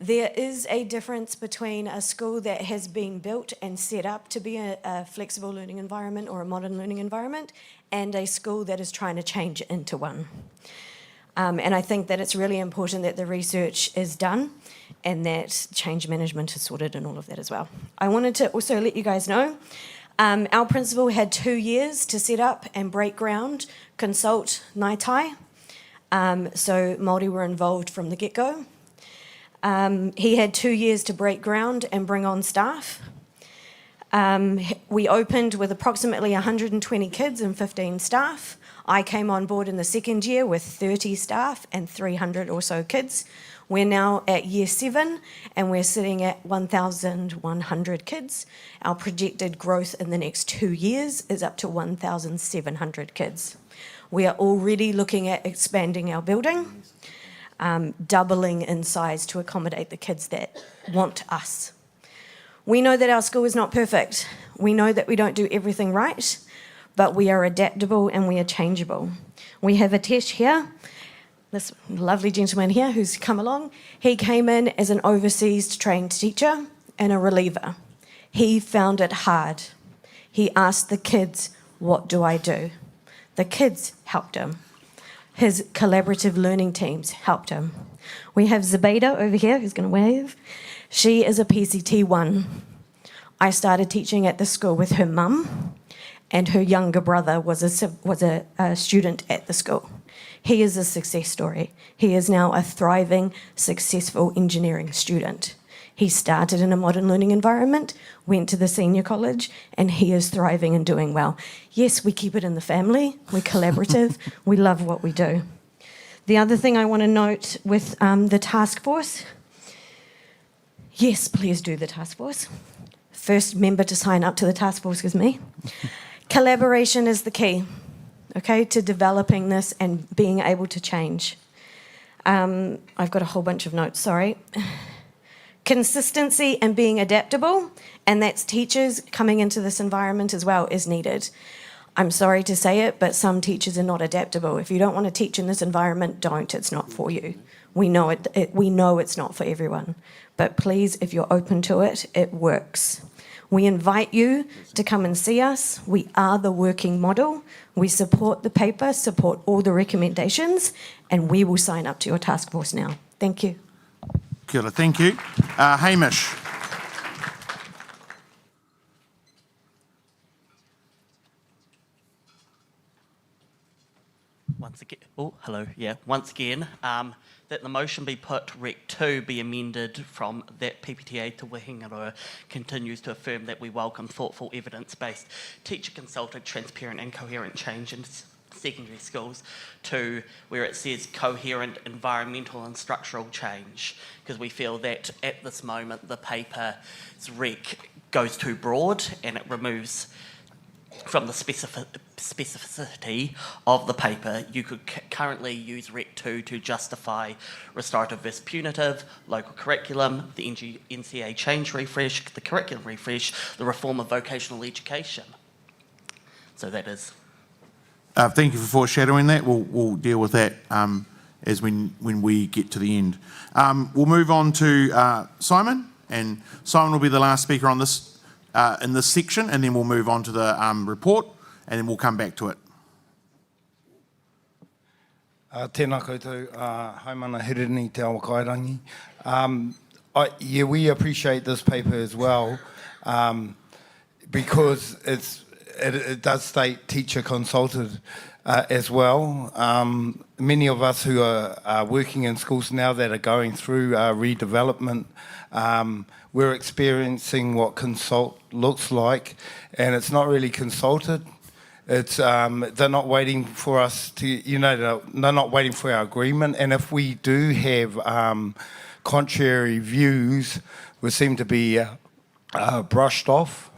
S12: There is a difference between a school that has been built and set up to be a flexible learning environment or a modern learning environment and a school that is trying to change into one. And I think that it's really important that the research is done and that change management is sorted and all of that as well. I wanted to also let you guys know, our principal had 2 years to set up and break ground, consult Ngāi Tai. So Māori were involved from the get-go. He had 2 years to break ground and bring on staff. We opened with approximately 120 kids and 15 staff. I came on board in the second year with 30 staff and 300 or so kids. We're now at year 7 and we're sitting at 1,100 kids. Our projected growth in the next 2 years is up to 1,700 kids. We are already looking at expanding our building, doubling in size to accommodate the kids that want us. We know that our school is not perfect. We know that we don't do everything right, but we are adaptable and we are changeable. We have Atesh here, this lovely gentleman here who's come along. He came in as an overseas trained teacher and a reliever. He found it hard. He asked the kids, what do I do? The kids helped him. His collaborative learning teams helped him. We have Zubaida over here who's going to wave. She is a PCT 1. I started teaching at the school with her mum, and her younger brother was a student at the school. He is a success story. He is now a thriving, successful engineering student. He started in a modern learning environment, went to the senior college, and he is thriving and doing well. Yes, we keep it in the family, we're collaborative, we love what we do. The other thing I want to note with the task force, yes, please do the task force. First member to sign up to the task force is me. Collaboration is the key, okay, to developing this and being able to change. I've got a whole bunch of notes, sorry. Consistency and being adaptable, and that's teachers coming into this environment as well, is needed. I'm sorry to say it, but some teachers are not adaptable. If you don't want to teach in this environment, don't. It's not for you. We know we know it's not for everyone. But please, if you're open to it, it works. We invite you to come and see us. We are the working model. We support the paper, support all the recommendations, and we will sign up to your task force now. Thank you.
S2: Kia ora, thank you. Hamish.
S4: Once again, that the motion be put, Rec 2 be amended from that PPTA to Wehingaroa continues to affirm that we welcome thoughtful, evidence-based, teacher-consulted, transparent and coherent change in secondary schools, to where it says coherent environmental and structural change, because we feel that at this moment the paper's rec goes too broad and it removes from the specificity of the paper. You could currently use Rec 2 to justify restorative versus punitive, local curriculum, the NCA change refresh, the curriculum refresh, the reform of vocational education. So that is.
S2: Thank you for foreshadowing that. We'll deal with that as when we get to the end. We'll move on to Simon, and Simon will be the last speaker on this in this section, and then we'll move on to the report, and then we'll come back to it.
S13: Tēnā koutou, haumana hirini te awa kairangi. Yeah, we appreciate this paper as well, because it does state teacher consulted as well. Many of us who are working in schools now that are going through redevelopment, we're experiencing what consult looks like, and it's not really consulted. It's they're not waiting for us to, they're not waiting for our agreement. And if we do have contrary views, we seem to be brushed off.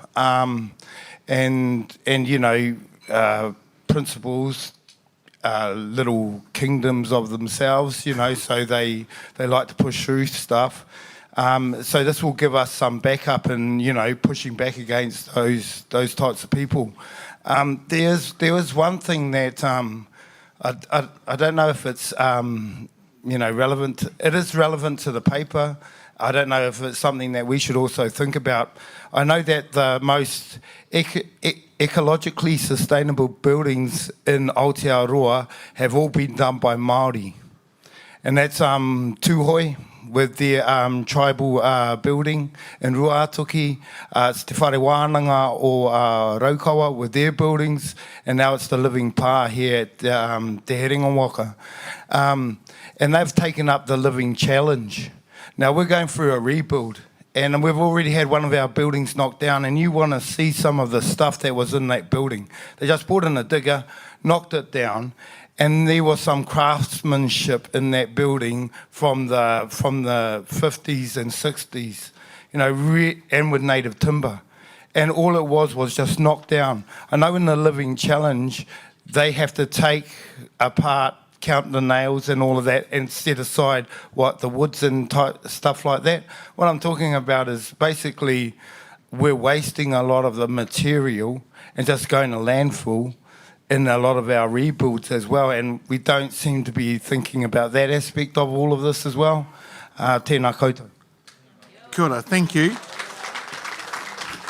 S13: Principals, little kingdoms of themselves, so they like to push through stuff. So this will give us some backup in, pushing back against those types of people. There was one thing that I don't know if it's relevant. It is relevant to the paper. I don't know if it's something that we should also think about. I know that the most ecologically sustainable buildings in Aotearoa have all been done by Māori, and that's Tūhoi with their tribal building, in Ruatoki, it's Te Whare Wānanga o Raukawa with their buildings, and now it's the Living Pā here at Te Herenga Waka. And they've taken up the Living Challenge. Now we're going through a rebuild, and we've already had one of our buildings knocked down, and you want to see some of the stuff that was in that building. They just brought in a digger, knocked it down, and there was some craftsmanship in that building from the 50s and 60s, and with native timber. And all it was just knocked down. I know in the Living Challenge, they have to take apart, count the nails and all of that, and set aside the woods and stuff like that. What I'm talking about is basically we're wasting a lot of the material and just going to landfill in a lot of our rebuilds as well, and we don't seem to be thinking about that aspect of all of this as well. Tēnā koutou.
S2: Kia ora, thank you.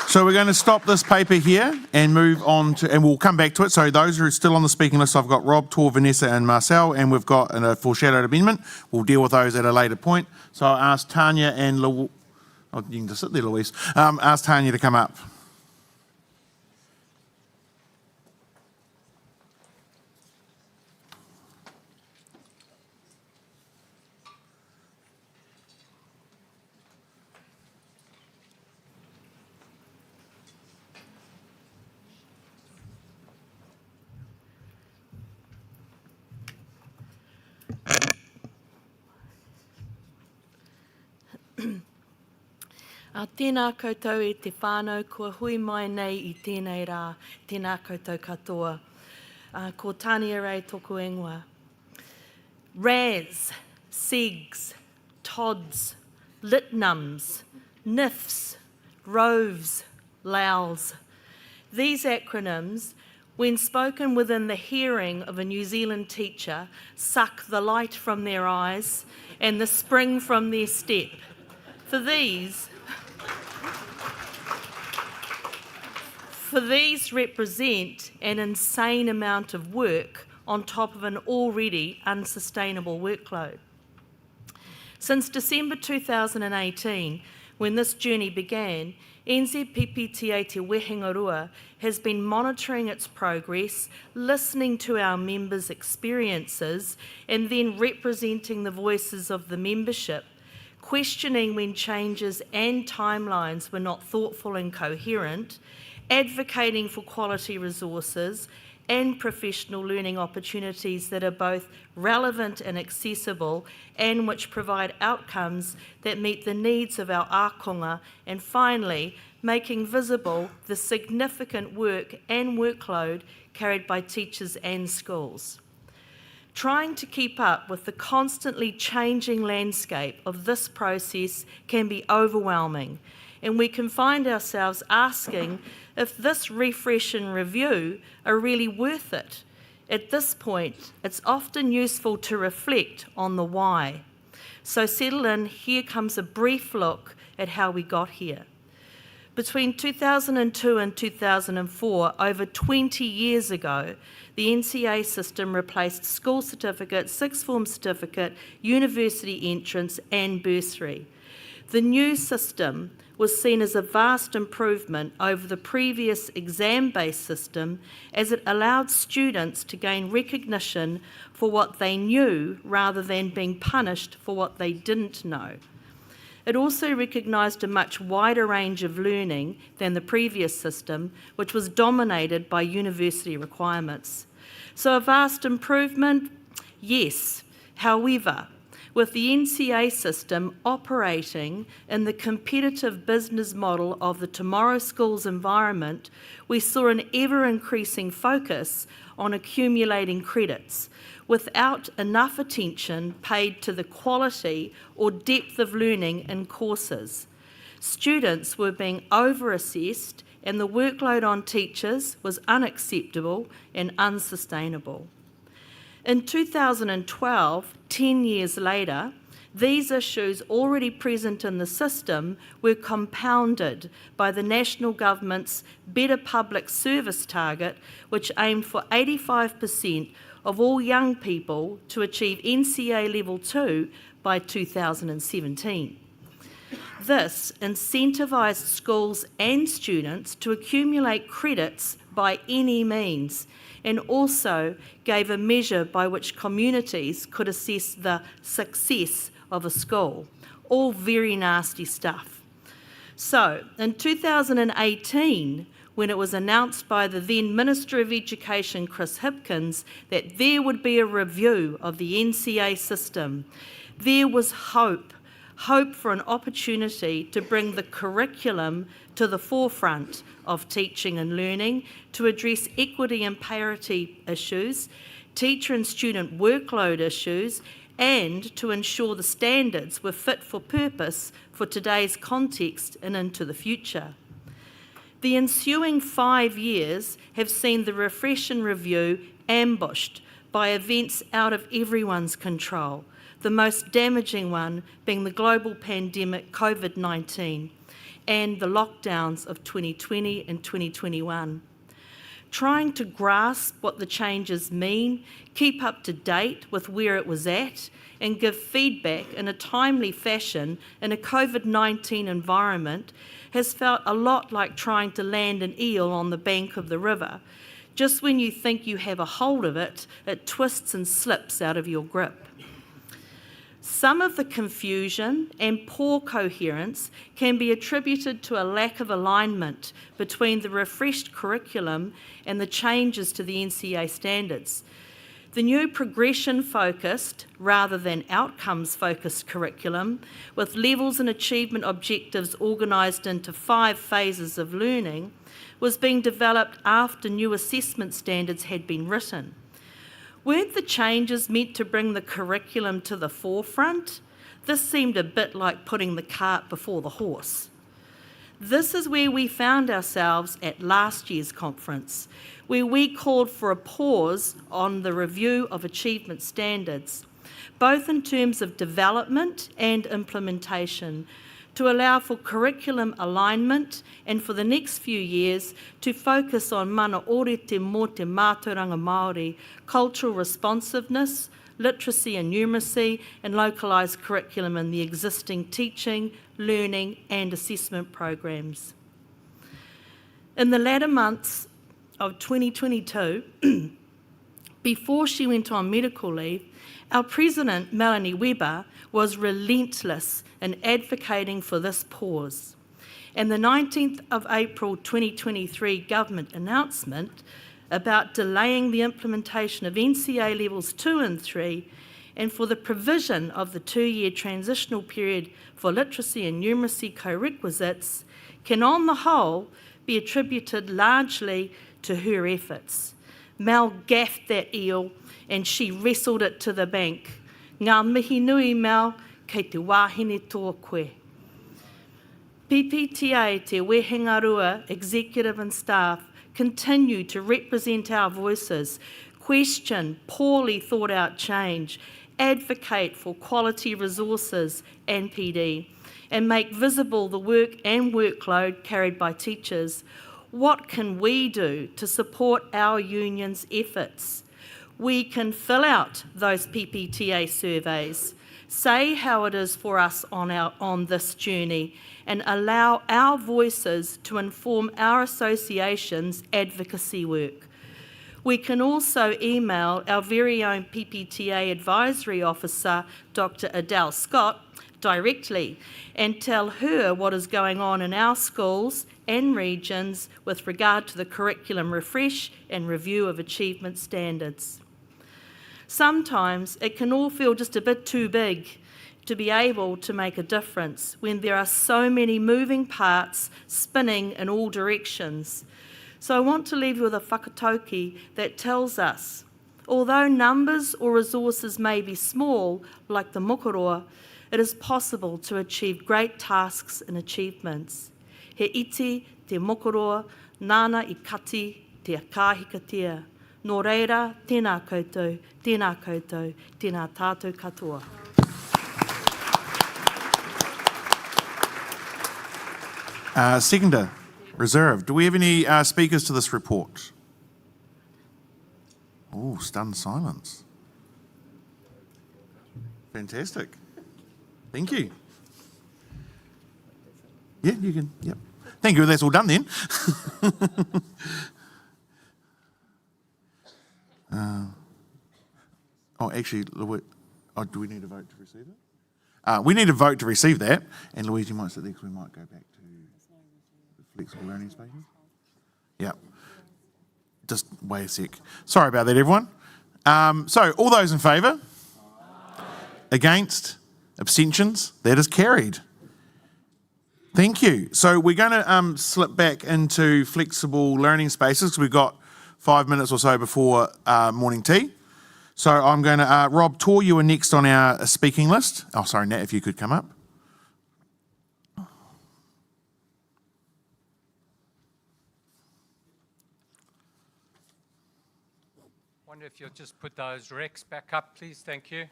S2: So we're going to stop this paper here and move on to, and we'll come back to it. So those who are still on the speaking list, I've got Rob, Tor, Vanessa and Marcel, and we've got a foreshadowed amendment. We'll deal with those at a later point. So I'll ask Tanya and you can just sit there, Louise. Ask Tanya to come up.
S14: Tēnā koutou e te whānau, kua hui mai nei I tēnei rā, tēnā koutou katoa. Ko Tania Ray tōku ingoa. RAS, SEGs, TODs, LITNUMs, NIFs, ROVs, LAOs. These acronyms, when spoken within the hearing of a New Zealand teacher, suck the light from their eyes and the spring from their step. For these represent an insane amount of work on top of an already unsustainable workload. Since December 2018, when this journey began, NZ PPTA Te Wehenga has been monitoring its progress, listening to our members' experiences, and then representing the voices of the membership, questioning when changes and timelines were not thoughtful and coherent, advocating for quality resources and professional learning opportunities that are both relevant and accessible and which provide outcomes that meet the needs of our ākonga, and finally, making visible the significant work and workload carried by teachers and schools. Trying to keep up with the constantly changing landscape of this process can be overwhelming, and we can find ourselves asking if this refresh and review are really worth it. At this point, it's often useful to reflect on the why. So settle in, here comes a brief look at how we got here. Between 2002 and 2004, over 20 years ago, the NCA system replaced school certificate, sixth form certificate, university entrance and bursary. The new system was seen as a vast improvement over the previous exam-based system, as it allowed students to gain recognition for what they knew rather than being punished for what they didn't know. It also recognised a much wider range of learning than the previous system, which was dominated by university requirements. So a vast improvement? Yes. However, with the NCA system operating in the competitive business model of the Tomorrow Schools environment, we saw an ever-increasing focus on accumulating credits, without enough attention paid to the quality or depth of learning in courses. Students were being over-assessed, and the workload on teachers was unacceptable and unsustainable. In 2012, 10 years later, these issues already present in the system were compounded by the national government's Better Public Service target, which aimed for 85% of all young people to achieve NCA Level 2 by 2017. This incentivised schools and students to accumulate credits by any means, and also gave a measure by which communities could assess the success of a school. All very nasty stuff. So, in 2018, when it was announced by the then Minister of Education, Chris Hipkins, that there would be a review of the NCA system, there was hope for an opportunity to bring the curriculum to the forefront of teaching and learning, to address equity and parity issues, teacher and student workload issues, and to ensure the standards were fit for purpose for today's context and into the future. The ensuing 5 years have seen the refresh and review ambushed by events out of everyone's control, the most damaging one being the global pandemic COVID-19 and the lockdowns of 2020 and 2021. Trying to grasp what the changes mean, keep up to date with where it was at, and give feedback in a timely fashion in a COVID-19 environment has felt a lot like trying to land an eel on the bank of the river. Just when you think you have a hold of it, it twists and slips out of your grip. Some of the confusion and poor coherence can be attributed to a lack of alignment between the refreshed curriculum and the changes to the NCA standards. The new progression-focused rather than outcomes-focused curriculum, with levels and achievement objectives organised into 5 phases of learning, was being developed after new assessment standards had been written. Weren't the changes meant to bring the curriculum to the forefront? This seemed a bit like putting the cart before the horse. This is where we found ourselves at last year's conference, where we called for a pause on the review of achievement standards, both in terms of development and implementation, to allow for curriculum alignment and for the next few years to focus on mana orete mō te mātauranga Māori, cultural responsiveness, literacy and numeracy, and localised curriculum in the existing teaching, learning and assessment programs. In the latter months of 2022, before she went on medical leave, our President, Melanie Webber, was relentless in advocating for this pause. And the 19th of April 2023 government announcement about delaying the implementation of NCA levels 2 and 3 and for the provision of the 2-year transitional period for literacy and numeracy co-requisites can on the whole be attributed largely to her efforts. Mel gaffed that eel and she wrestled it to the bank. Ngā mihi nui, Mel, kei te wāhine tō koe. PPTA, te Wehengarua executive and staff, continue to represent our voices, question poorly thought out change, advocate for quality resources and PD, and make visible the work and workload carried by teachers. What can we do to support our union's efforts? We can fill out those PPTA surveys, say how it is for us on this journey, and allow our voices to inform our association's advocacy work. We can also email our very own PPTA Advisory Officer, Dr. Adele Scott, directly and tell her what is going on in our schools and regions with regard to the curriculum refresh and review of achievement standards. Sometimes it can all feel just a bit too big to be able to make a difference when there are so many moving parts spinning in all directions. So I want to leave you with a whakatauki that tells us, although numbers or resources may be small, like the mokoroa, it is possible to achieve great tasks and achievements. He iti te mokoroa, nāna I kati te kāhikatia. Nō reira, tēnā koutou, tēnā tātou katoa.
S2: Seconder, reserve. Do we have any speakers to this report? Oh, stunned silence. Fantastic. Thank you. Yeah, you can, yep. Thank you, that's all done then. Actually, do we need a vote to receive it? We need a vote to receive that, and Louise, you might sit there because we might go back to the flexible learning spaces. Yeah. Just wait a sec. Sorry about that, everyone. So, all those in favour? Against? Abstentions? That is carried. Thank you. So we're going to slip back into flexible learning spaces because we've got 5 minutes or so before morning tea. So I'm going to, Rob Tor, you are next on our speaking list. Oh, sorry, Nat, if you could come up.
S15: Wonder if you'll just put those recs back up, please. Thank you.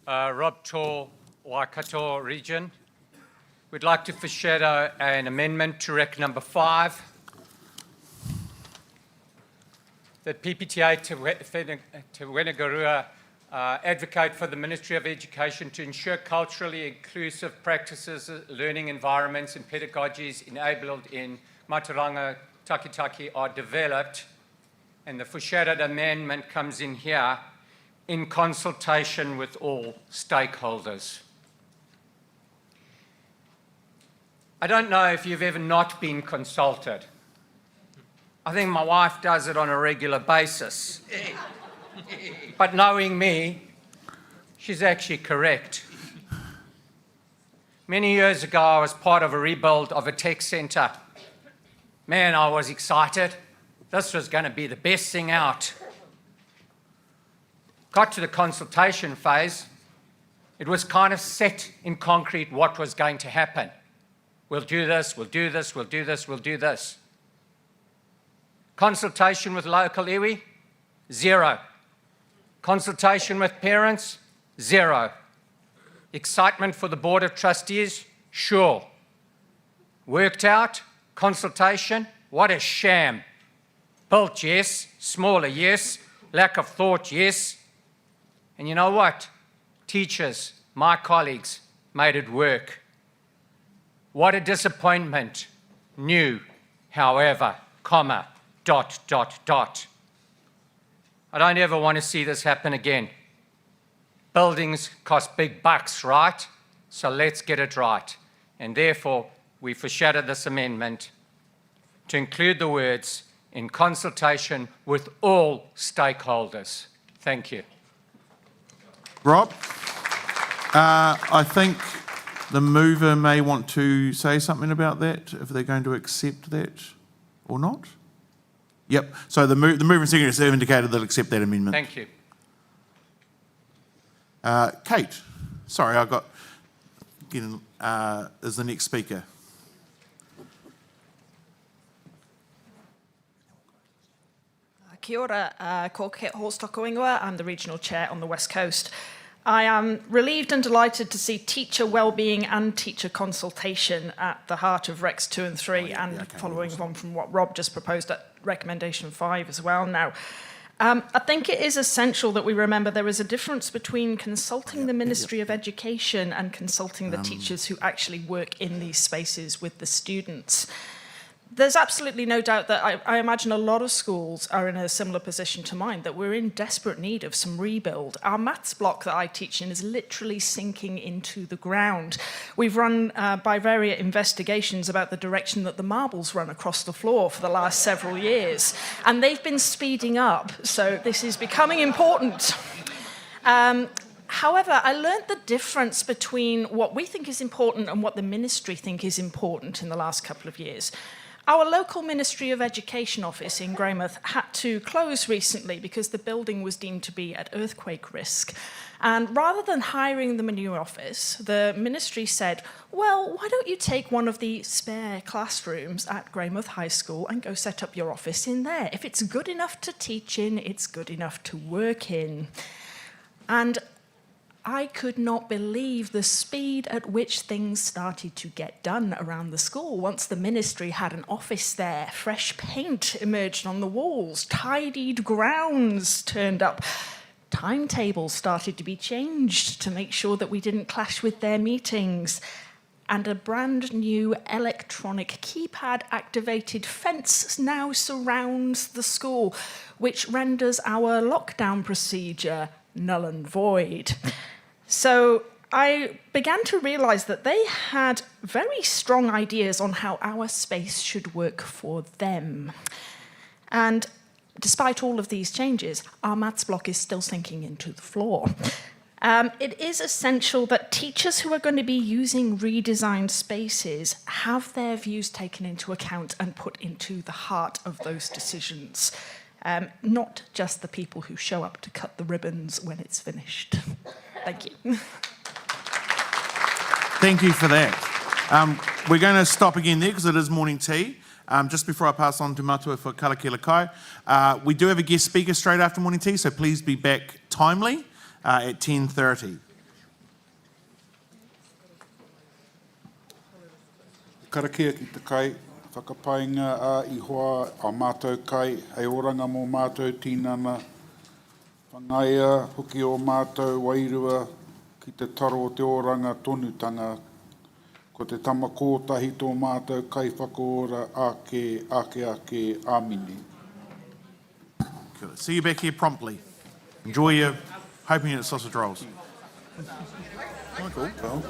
S15: Rob Tor, Waikato region. We'd like to foreshadow an amendment to rec number 5 that PPTA Te Wenegarua advocate for the Ministry of Education to ensure culturally inclusive practices, learning environments and pedagogies enabled in Mātauranga Takitaki are developed, and the foreshadowed amendment comes in here in consultation with all stakeholders. I don't know if you've ever not been consulted. I think my wife does it on a regular basis. But knowing me, she's actually correct. Many years ago, I was part of a rebuild of a tech centre. Man, I was excited. This was going to be the best thing out. Got to the consultation phase, it was kind of set in concrete what was going to happen. We'll do this, we'll do this, we'll do this, we'll do this. Consultation with local iwi? 0. Consultation with parents? 0. Excitement for the Board of Trustees? Sure. Worked out? Consultation? What a sham. Built, yes. Smaller, yes. Lack of thought, yes. And you know what? Teachers, my colleagues, made it work. What a disappointment. New, however, comma, ... I don't ever want to see this happen again. Buildings cost big bucks, right? So let's get it right. And therefore, we foreshadowed this amendment to include the words in consultation with all stakeholders. Thank you.
S2: Rob, I think the mover may want to say something about that, if they're going to accept that or not. Yep, so the mover and seconder have indicated they'll accept that amendment.
S15: Thank you.
S2: Kate, sorry, I got, is the next speaker.
S16: Kia ora, ko Kate Holstock-Oingua. I'm the regional chair on the West Coast. I am relieved and delighted to see teacher wellbeing and teacher consultation at the heart of Recs 2 and 3, following on from what Rob just proposed at recommendation 5 as well now. I think it is essential that we remember there is a difference between consulting the Ministry of Education and consulting the teachers who actually work in these spaces with the students. There's absolutely no doubt that I imagine a lot of schools are in a similar position to mine, that we're in desperate need of some rebuild. Our maths block that I teach in is literally sinking into the ground. We've run by various investigations about the direction that the marbles run across the floor for the last several years, and they've been speeding up, so this is becoming important. However, I learnt the difference between what we think is important and what the ministry think is important in the last couple of years. Our local Ministry of Education office in Greymouth had to close recently because the building was deemed to be at earthquake risk. And rather than hiring them a new office, the ministry said, well, why don't you take one of the spare classrooms at Greymouth High School and go set up your office in there? If it's good enough to teach in, it's good enough to work in. And I could not believe the speed at which things started to get done around the school once the ministry had an office there. Fresh paint emerged on the walls, tidied grounds turned up. Timetables started to be changed to make sure that we didn't clash with their meetings. And a brand new electronic keypad-activated fence now surrounds the school, which renders our lockdown procedure null and void. So I began to realise that they had very strong ideas on how our space should work for them. And despite all of these changes, our maths block is still sinking into the floor. It is essential that teachers who are going to be using redesigned spaces have their views taken into account and put into the heart of those decisions. Not just the people who show up to cut the ribbons when it's finished. Thank you.
S2: Thank you for that. We're going to stop again there because it is morning tea. Just before I pass on to Matua for Karakia Kai, we do have a guest speaker straight after morning tea, so please be back timely at 10:30.
S1: Karakia ki te kai, whakapainga a ihoa a mātou kai, hei oranga mō mātou tīnana, whangaia hoki o mātou wairua ki te taro o te oranga tonutanga, ko te tama kōtahi tō mātou kai whakaora ake āmini.
S2: Good. See you back here promptly. Enjoy your hoping it's sausage rolls.
S1: Michael, well.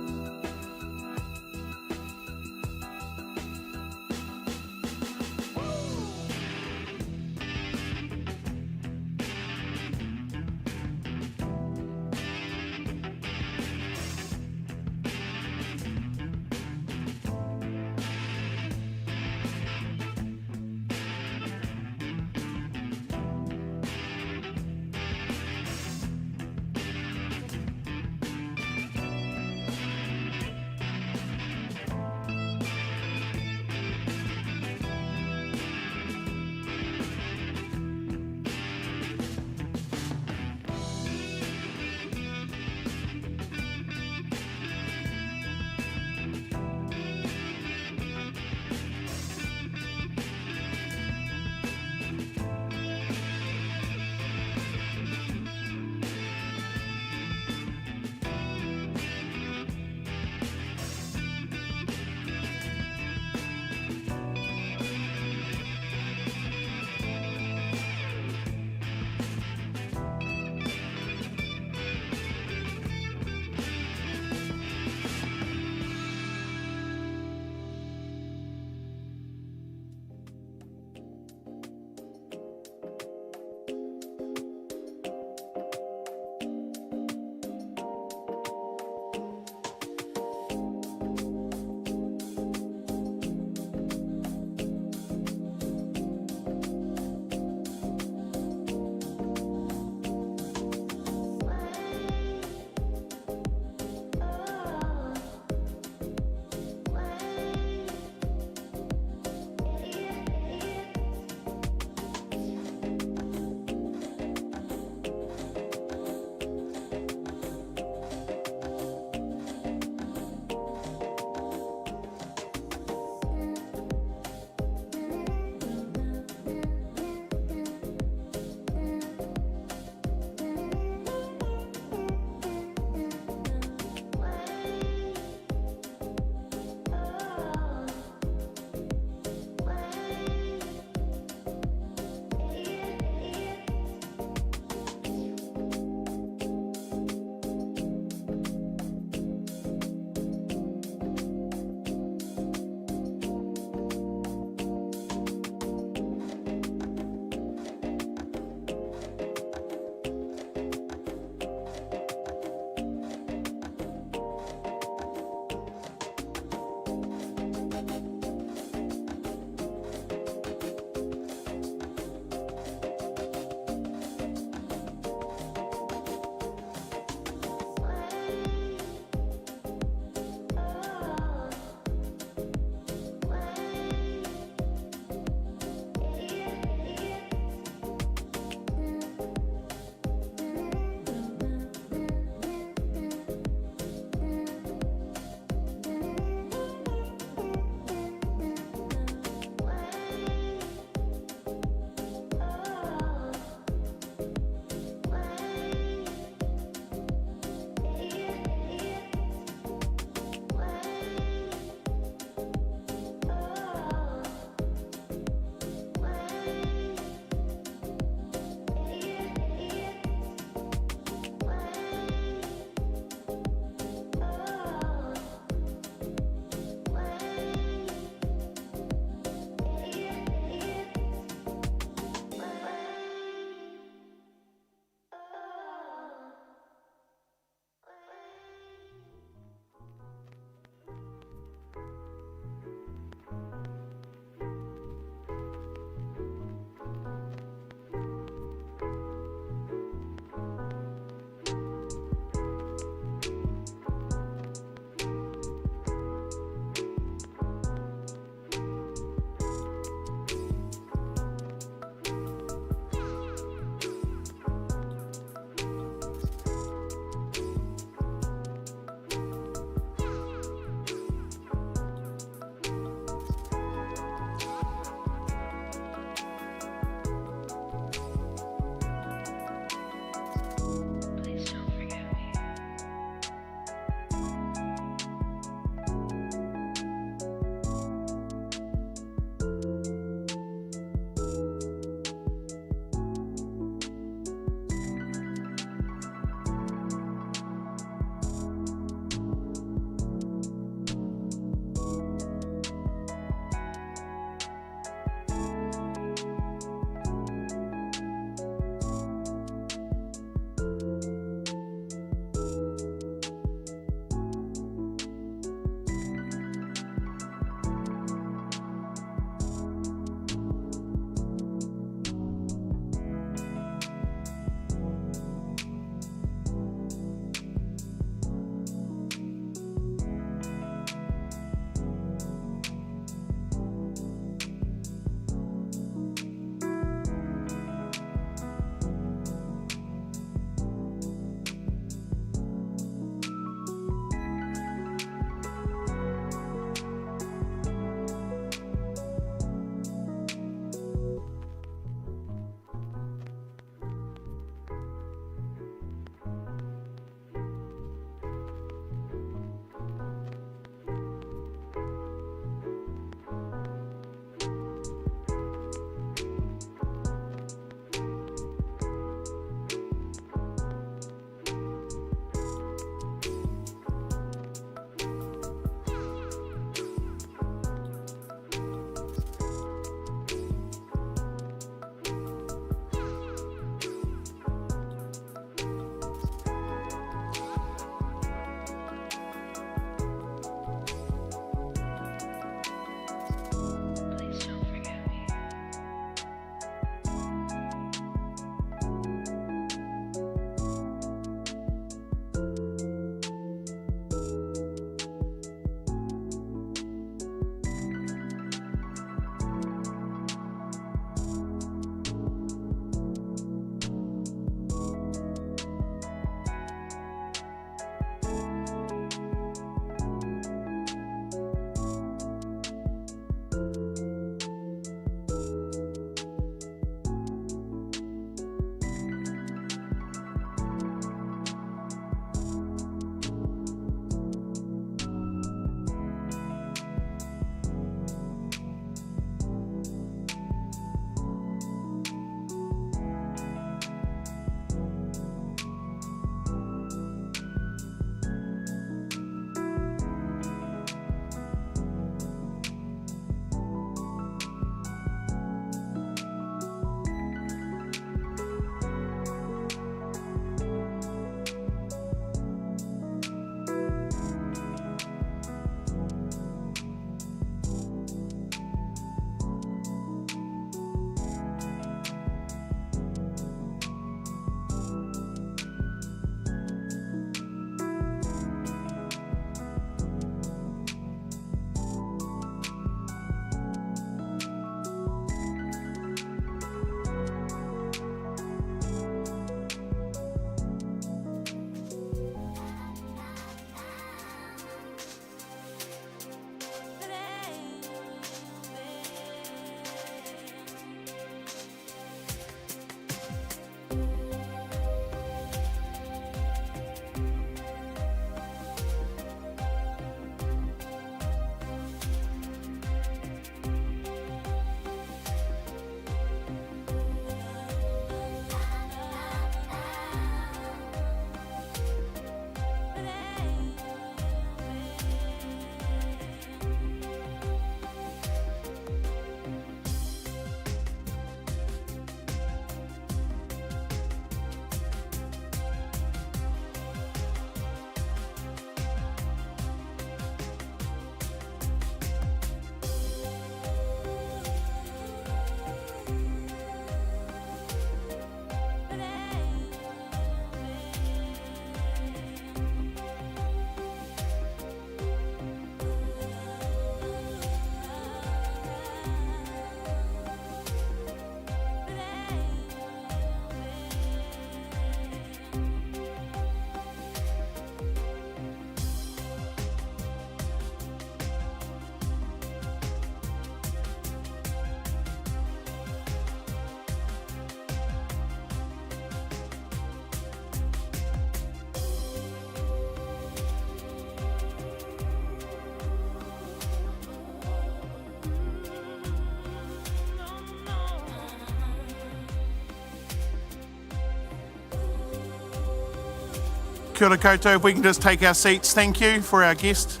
S2: Kia ora koutou, if we can just take our seats, thank you, for our guest.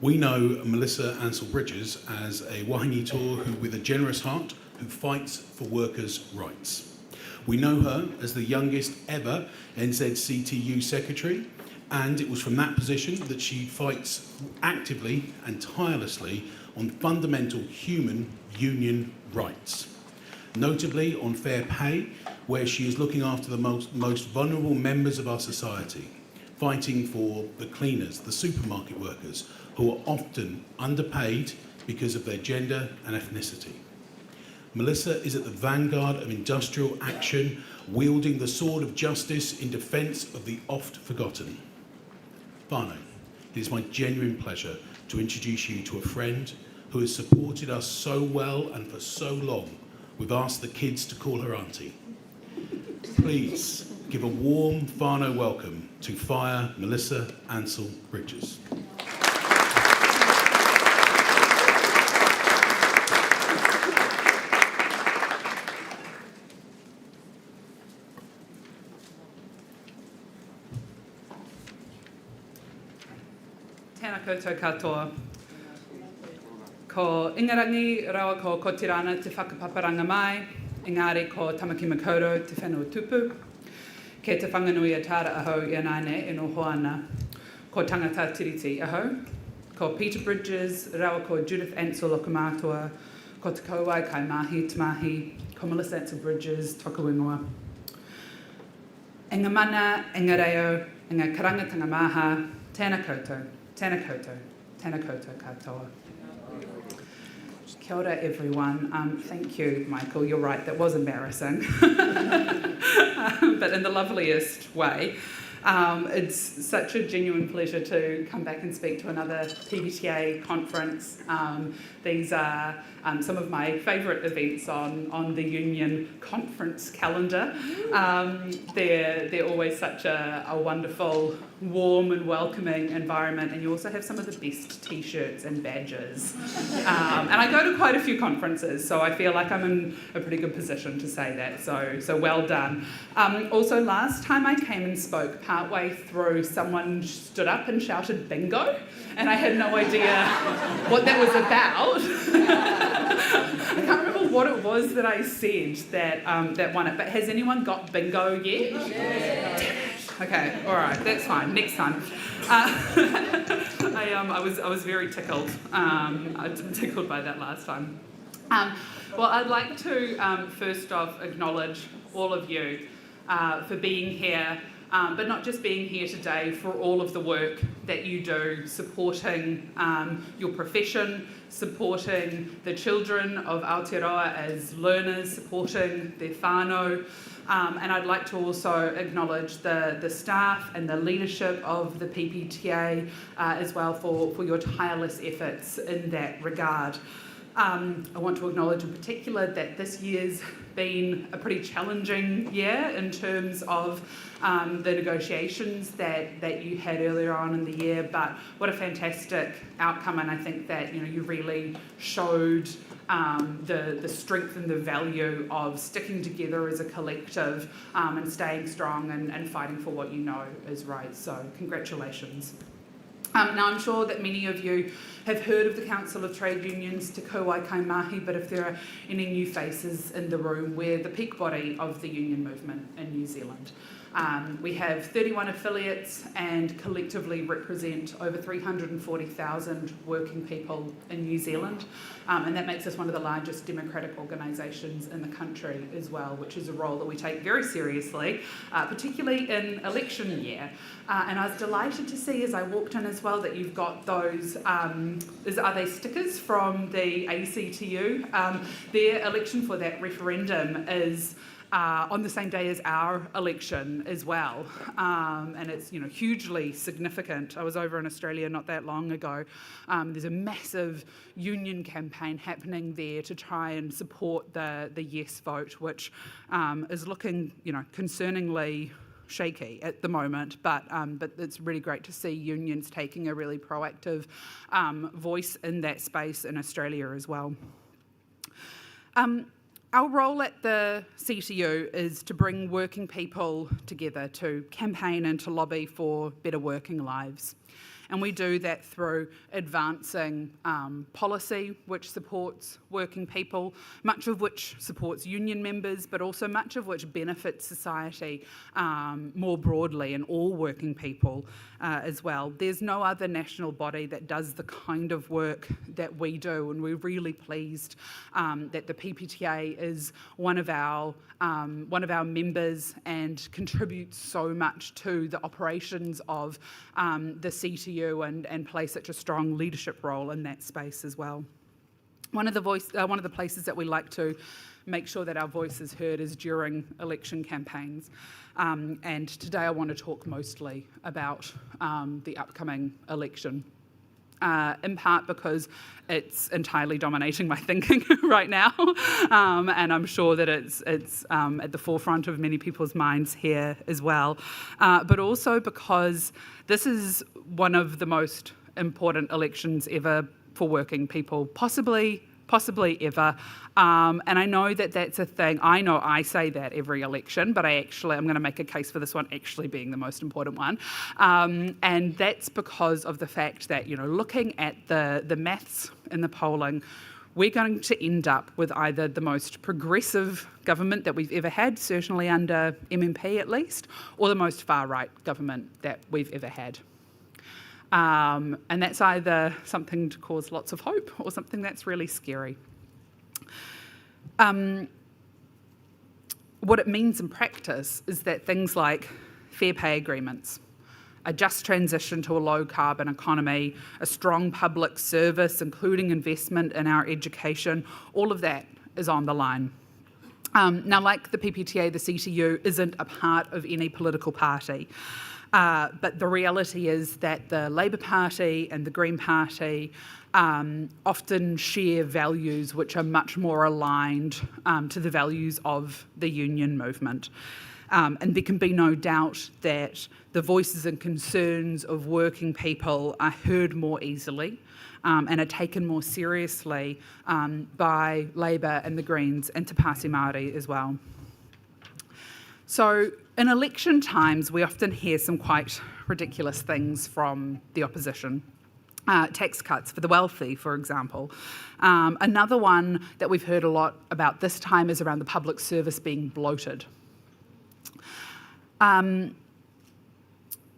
S6: We know Melissa Ansell-Bridges as a Wahine-toa who, with a generous heart, who fights for workers' rights. We know her as the youngest ever NZCTU secretary, and it was from that position that she fights actively and tirelessly on fundamental human union rights, notably on fair pay, where she is looking after the most vulnerable members of our society, fighting for the cleaners, the supermarket workers, who are often underpaid because of their gender and ethnicity. Melissa is at the vanguard of industrial action, wielding the sword of justice in defence of the oft-forgotten. Whānau, it is my genuine pleasure to introduce you to a friend who has supported us so well and for so long. We've asked the kids to call her auntie. Please give a warm whānau welcome to Fire Melissa Ansell-Bridges.
S17: Tēnā koutou katoa. Ko ingarangi rawa ko Kotirana te whakapaparanga mai, engari ko Tamaki Makaurau te whenua tupu, ke te whanganui a tāra ahau i anaine e no hoana, ko tangata tiriti ahau, ko Peter Bridges, rawa ko Judith Ansell-Okamātua, ko te kauai kai mahi te mahi, ko Melissa Ansell-Bridges, toka wingoa. E ngā mana, e ngā reo, e ngā karangatanga maha, tēnā koutou, tēnā koutou, tēnā koutou katoa. Kia Kia ora, everyone. Thank you, Michael. You're right, that was embarrassing. But in the loveliest way. It's such a genuine pleasure to come back and speak to another PPTA conference. These are some of my favourite events on the union conference calendar. They're always such a wonderful, warm and welcoming environment, and you also have some of the best t-shirts and badges. And I go to quite a few conferences, so I feel like I'm in a pretty good position to say that, so well done. Also, last time I came and spoke, partway through, someone stood up and shouted bingo, and I had no idea what that was about. I can't remember what it was that I said that won it, but has anyone got bingo yet? Yeah. Okay, all right, that's fine. Next time. I was very tickled. I was tickled by that last time. Well, I'd like to first off acknowledge all of you for being here, but not just being here today, for all of the work that you do supporting your profession, supporting the children of Aotearoa as learners, supporting their whānau. And I'd like to also acknowledge the staff and the leadership of the PPTA as well for your tireless efforts in that regard. I want to acknowledge in particular that this year's been a pretty challenging year in terms of the negotiations that you had earlier on in the year, but what a fantastic outcome, and I think that you really showed the strength and the value of sticking together as a collective and staying strong and fighting for what you know is right, so congratulations. Now, I'm sure that many of you have heard of the Council of Trade Unions, Te Kauai Kaimahi, but if there are any new faces in the room, we're the peak body of the union movement in New Zealand. We have 31 affiliates and collectively represent over 340,000 working people in New Zealand, and that makes us one of the largest democratic organisations in the country as well, which is a role that we take very seriously, particularly in election year. And I was delighted to see as I walked in as well that you've got those, are they stickers from the ACTU? Their election for that referendum is on the same day as our election as well, and it's hugely significant. I was over in Australia not that long ago. There's a massive union campaign happening there to try and support the yes vote, which is looking concerningly shaky at the moment, but it's really great to see unions taking a really proactive voice in that space in Australia as well. Our role at the CTU is to bring working people together to campaign and to lobby for better working lives. And we do that through advancing policy which supports working people, much of which supports union members, but also much of which benefits society more broadly and all working people as well. There's no other national body that does the kind of work that we do, and we're really pleased that the PPTA is one of our members and contributes so much to the operations of the CTU and play such a strong leadership role in that space as well. One of the places that we like to make sure that our voice is heard is during election campaigns. And today I want to talk mostly about the upcoming election. In part because it's entirely dominating my thinking right now, and I'm sure that it's at the forefront of many people's minds here as well, but also because this is one of the most important elections ever for working people, possibly ever. And I know that that's a thing. I know I say that every election, but I'm going to make a case for this one actually being the most important one. And that's because of the fact that, looking at the maths in the polling, we're going to end up with either the most progressive government that we've ever had, certainly under MMP at least, or the most far-right government that we've ever had. And that's either something to cause lots of hope or something that's really scary. What it means in practice is that things like fair pay agreements, a just transition to a low carbon economy, a strong public service, including investment in our education, all of that is on the line. Now, like the PPTA, the CTU isn't a part of any political party. But the reality is that the Labour Party and the Green Party often share values which are much more aligned to the values of the union movement. And there can be no doubt that the voices and concerns of working people are heard more easily and are taken more seriously by Labour and the Greens and Te Pāti Māori as well. So in election times, we often hear some quite ridiculous things from the opposition. Tax cuts for the wealthy, for example. Another one that we've heard a lot about this time is around the public service being bloated.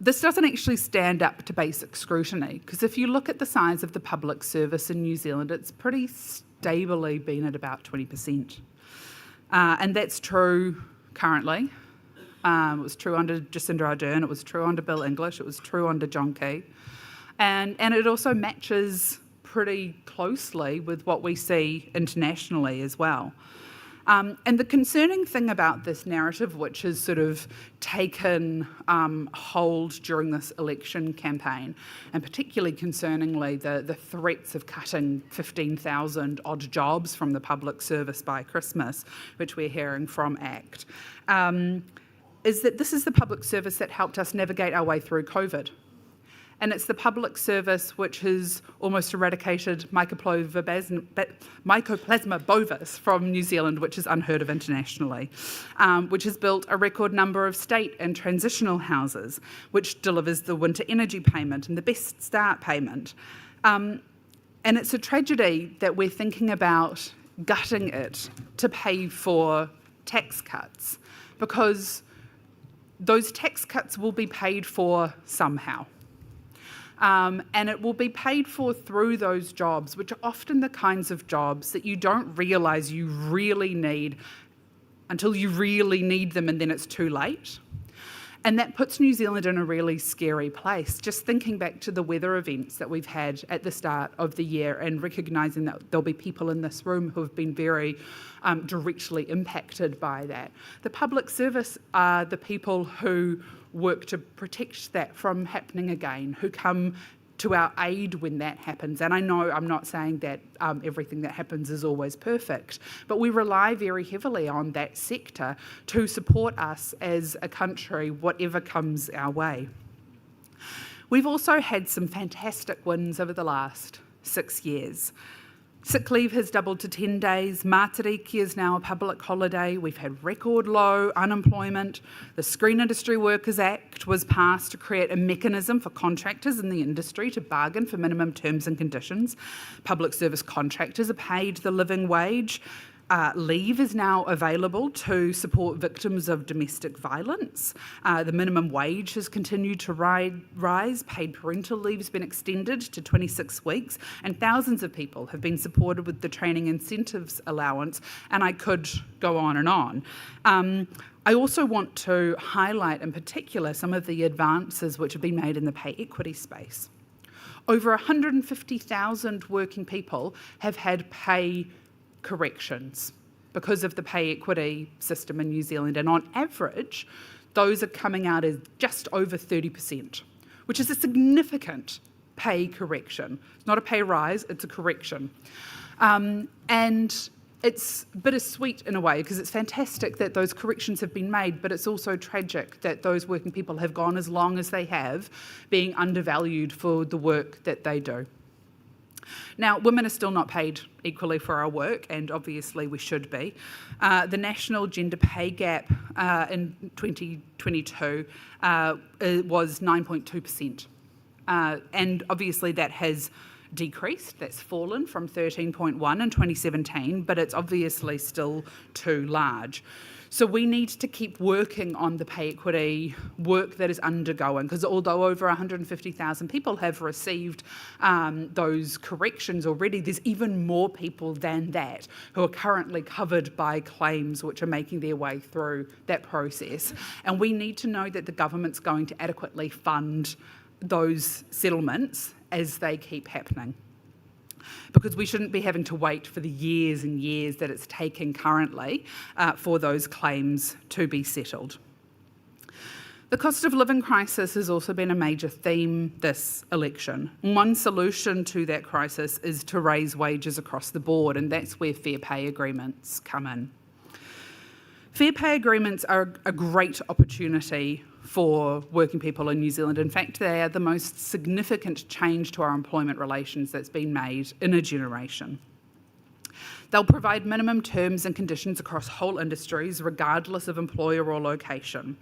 S17: This doesn't actually stand up to basic scrutiny, because if you look at the size of the public service in New Zealand, it's pretty stably been at about 20%. And that's true currently. It was true under Jacinda Ardern, it was true under Bill English, it was true under John Key. And it also matches pretty closely with what we see internationally as well. And the concerning thing about this narrative, which has sort of taken hold during this election campaign, and particularly concerningly the threats of cutting 15,000 odd jobs from the public service by Christmas, which we're hearing from ACT, is that this is the public service that helped us navigate our way through COVID. And it's the public service which has almost eradicated Mycoplasma bovis from New Zealand, which is unheard of internationally, which has built a record number of state and transitional houses, which delivers the winter energy payment and the Best Start payment. And it's a tragedy that we're thinking about gutting it to pay for tax cuts, because those tax cuts will be paid for somehow. And it will be paid for through those jobs, which are often the kinds of jobs that you don't realise you really need until you really need them, and then it's too late. And that puts New Zealand in a really scary place. Just thinking back to the weather events that we've had at the start of the year and recognising that there'll be people in this room who have been very directly impacted by that. The public service are the people who work to protect that from happening again, who come to our aid when that happens. And I know I'm not saying that everything that happens is always perfect, but we rely very heavily on that sector to support us as a country, whatever comes our way. We've also had some fantastic wins over the last 6 years. Sick leave has doubled to 10 days. Mātariki is now a public holiday. We've had record low unemployment. The Screen Industry Workers Act was passed to create a mechanism for contractors in the industry to bargain for minimum terms and conditions. Public service contractors are paid the living wage. Leave is now available to support victims of domestic violence. The minimum wage has continued to rise. Paid parental leave has been extended to 26 weeks, and thousands of people have been supported with the training incentives allowance, and I could go on and on. I also want to highlight in particular some of the advances which have been made in the pay equity space. Over 150,000 working people have had pay corrections because of the pay equity system in New Zealand, and on average those are coming out as just over 30%, which is a significant pay correction. It's not a pay rise, it's a correction. And it's bittersweet in a way, because it's fantastic that those corrections have been made, but it's also tragic that those working people have gone as long as they have, being undervalued for the work that they do. Now, women are still not paid equally for our work, and obviously we should be. The national gender pay gap in 2022 was 9.2%. And obviously that has decreased, that's fallen from 13.1 in 2017, but it's obviously still too large. So we need to keep working on the pay equity work that is undergoing, because although over 150,000 people have received those corrections already, there's even more people than that who are currently covered by claims which are making their way through that process. And we need to know that the government's going to adequately fund those settlements as they keep happening, because we shouldn't be having to wait for the years and years that it's taking currently for those claims to be settled. The cost of living crisis has also been a major theme this election. One solution to that crisis is to raise wages across the board, and that's where fair pay agreements come in. Fair pay agreements are a great opportunity for working people in New Zealand. In fact, they are the most significant change to our employment relations that's been made in a generation. They'll provide minimum terms and conditions across whole industries, regardless of employer or location.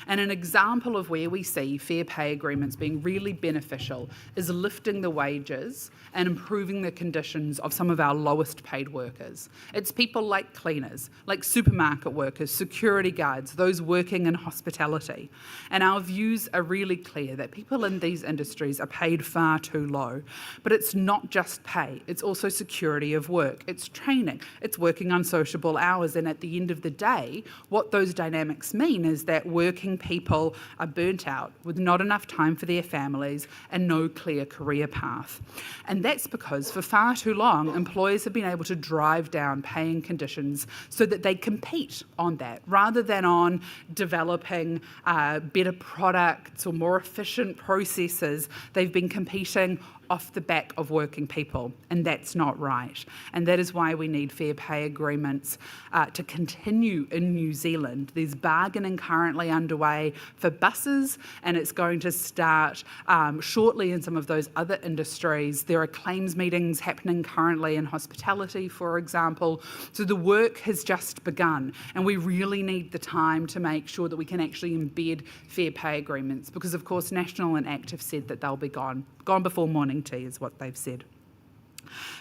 S17: And an example of where we see fair pay agreements being really beneficial is lifting the wages and improving the conditions of some of our lowest paid workers. It's people like cleaners, like supermarket workers, security guards, those working in hospitality. And our views are really clear that people in these industries are paid far too low. But it's not just pay, it's also security of work, it's training, it's working unsociable hours, and at the end of the day, what those dynamics mean is that working people are burnt out with not enough time for their families and no clear career path. And that's because for far too long, employers have been able to drive down paying conditions so that they compete on that, rather than on developing better products or more efficient processes. They've been competing off the back of working people, and that's not right. And that is why we need fair pay agreements to continue in New Zealand. There's bargaining currently underway for buses, and it's going to start shortly in some of those other industries. There are claims meetings happening currently in hospitality, for example. So the work has just begun, and we really need the time to make sure that we can actually embed fair pay agreements, because of course National and ACT have said that they'll be gone before morning tea is what they've said.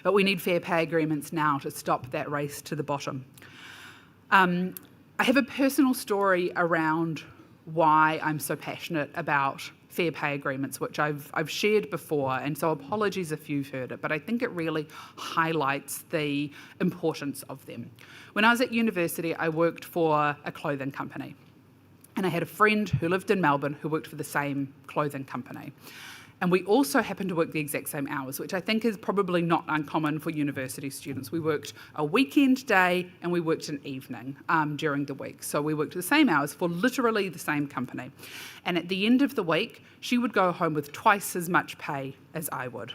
S17: But we need fair pay agreements now to stop that race to the bottom. I have a personal story around why I'm so passionate about fair pay agreements, which I've shared before, and so apologies if you've heard it, but I think it really highlights the importance of them. When I was at university, I worked for a clothing company, and I had a friend who lived in Melbourne who worked for the same clothing company. And we also happened to work the exact same hours, which I think is probably not uncommon for university students. We worked a weekend day and we worked an evening during the week. So we worked the same hours for literally the same company. And at the end of the week, she would go home with twice as much pay as I would.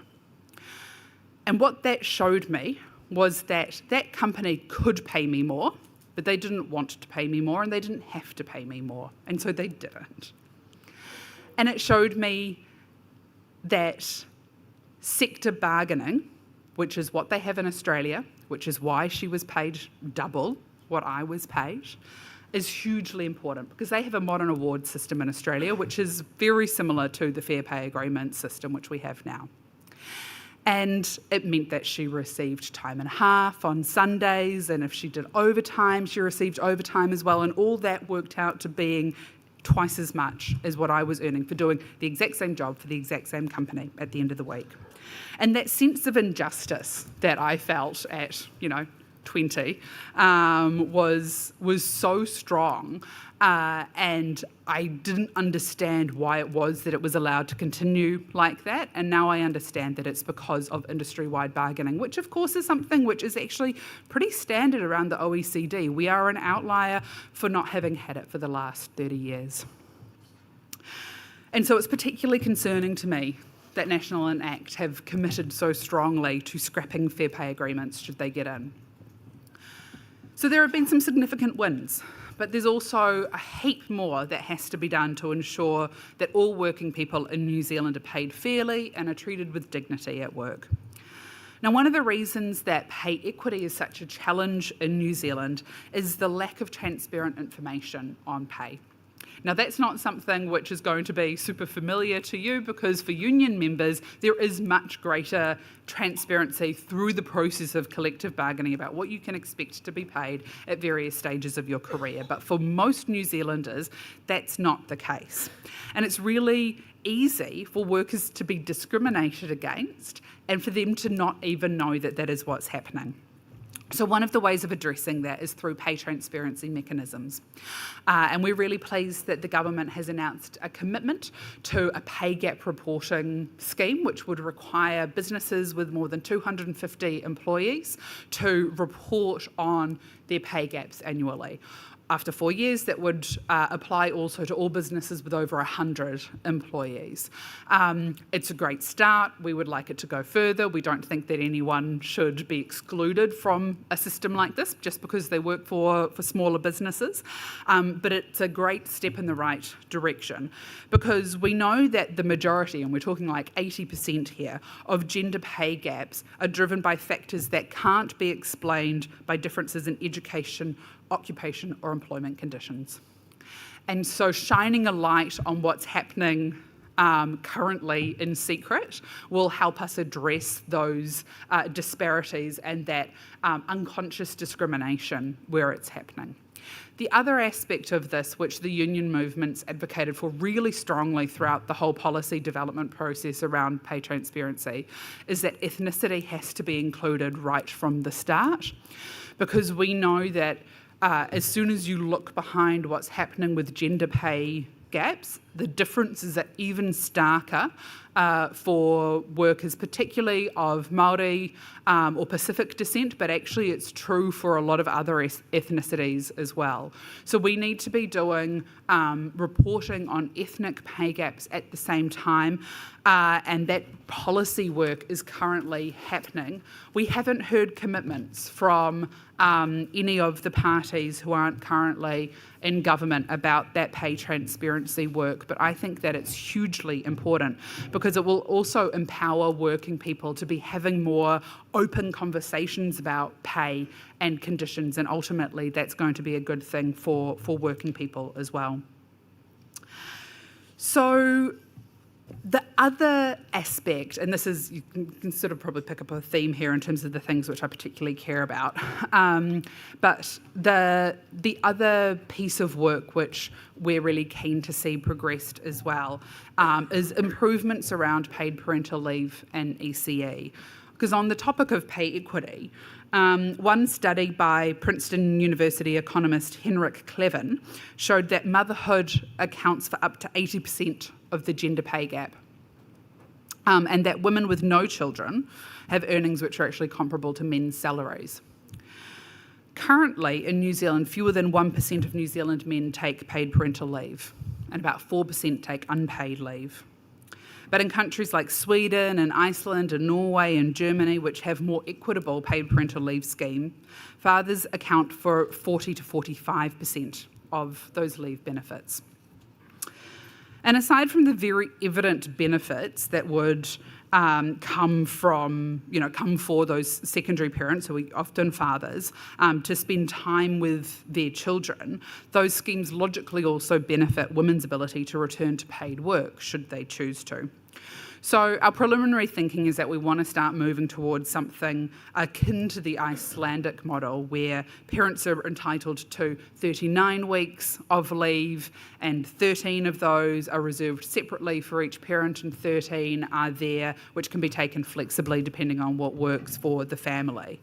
S17: And what that showed me was that that company could pay me more, but they didn't want to pay me more and they didn't have to pay me more. And so they didn't. And it showed me that sector bargaining, which is what they have in Australia, which is why she was paid double what I was paid, is hugely important, because they have a modern award system in Australia, which is very similar to the fair pay agreement system which we have now. And it meant that she received time and a half on Sundays, and if she did overtime, she received overtime as well, and all that worked out to being twice as much as what I was earning for doing the exact same job for the exact same company at the end of the week. And that sense of injustice that I felt at, 20 was so strong, and I didn't understand why it was that it was allowed to continue like that. And now I understand that it's because of industry-wide bargaining, which of course is something which is actually pretty standard around the OECD. We are an outlier for not having had it for the last 30 years. And so it's particularly concerning to me that National and ACT have committed so strongly to scrapping fair pay agreements should they get in. So there have been some significant wins, but there's also a heap more that has to be done to ensure that all working people in New Zealand are paid fairly and are treated with dignity at work. Now, one of the reasons that pay equity is such a challenge in New Zealand is the lack of transparent information on pay. Now, that's not something which is going to be super familiar to you, because for union members, there is much greater transparency through the process of collective bargaining about what you can expect to be paid at various stages of your career. But for most New Zealanders, that's not the case. And it's really easy for workers to be discriminated against and for them to not even know that that is what's happening. So one of the ways of addressing that is through pay transparency mechanisms. And we're really pleased that the government has announced a commitment to a pay gap reporting scheme, which would require businesses with more than 250 employees to report on their pay gaps annually. After 4 years, that would apply also to all businesses with over 100 employees. It's a great start. We would like it to go further. We don't think that anyone should be excluded from a system like this just because they work for smaller businesses. But it's a great step in the right direction, because we know that the majority, and we're talking like 80% here, of gender pay gaps are driven by factors that can't be explained by differences in education, occupation or employment conditions. And so shining a light on what's happening currently in secret will help us address those disparities and that unconscious discrimination where it's happening. The other aspect of this, which the union movement's advocated for really strongly throughout the whole policy development process around pay transparency, is that ethnicity has to be included right from the start, because we know that as soon as you look behind what's happening with gender pay gaps, the differences are even starker for workers, particularly of Māori or Pacific descent, but actually it's true for a lot of other ethnicities as well. So we need to be doing reporting on ethnic pay gaps at the same time, and that policy work is currently happening. We haven't heard commitments from any of the parties who aren't currently in government about that pay transparency work, but I think that it's hugely important because it will also empower working people to be having more open conversations about pay and conditions, and ultimately that's going to be a good thing for working people as well. So the other aspect, and this is, you can sort of probably pick up a theme here in terms of the things which I particularly care about, but the other piece of work which we're really keen to see progressed as well is improvements around paid parental leave and ECE. Because on the topic of pay equity, one study by Princeton University economist Henrik Klevin showed that motherhood accounts for up to 80% of the gender pay gap, and that women with no children have earnings which are actually comparable to men's salaries. Currently in New Zealand, fewer than 1% of New Zealand men take paid parental leave, and about 4% take unpaid leave. But in countries like Sweden and Iceland and Norway and Germany, which have more equitable paid parental leave scheme, fathers account for 40 to 45% of those leave benefits. And aside from the very evident benefits that would come for those secondary parents, who are often fathers, to spend time with their children, those schemes logically also benefit women's ability to return to paid work, should they choose to. So our preliminary thinking is that we want to start moving towards something akin to the Icelandic model, where parents are entitled to 39 weeks of leave, and 13 of those are reserved separately for each parent, and 13 are there, which can be taken flexibly depending on what works for the family.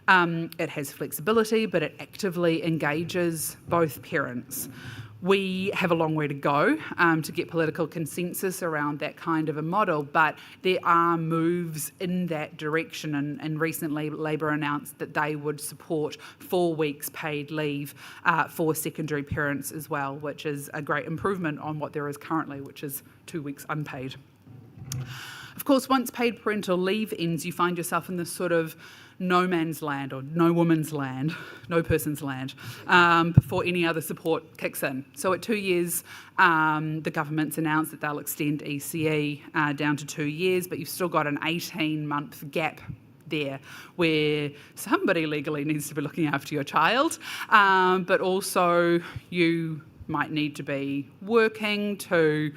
S17: It has flexibility, but it actively engages both parents. We have a long way to go to get political consensus around that kind of a model, but there are moves in that direction, and recently Labor announced that they would support 4 weeks paid leave for secondary parents as well, which is a great improvement on what there is currently, which is 2 weeks unpaid. Of course, once paid parental leave ends, you find yourself in this sort of no man's land, or no woman's land, no person's land, before any other support kicks in. So at 2 years, the government's announced that they'll extend ECE down to 2 years, but you've still got an 18-month gap there where somebody legally needs to be looking after your child, but also you might need to be working to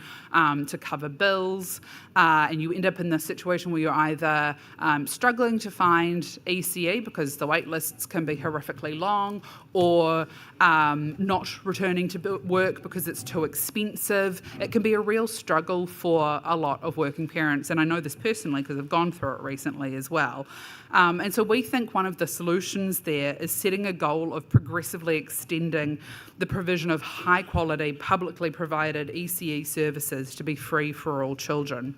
S17: cover bills, and you end up in this situation where you're either struggling to find ECE because the wait lists can be horrifically long, or not returning to work because it's too expensive. It can be a real struggle for a lot of working parents, and I know this personally because I've gone through it recently as well. And so we think one of the solutions there is setting a goal of progressively extending the provision of high quality, publicly provided ECE services to be free for all children.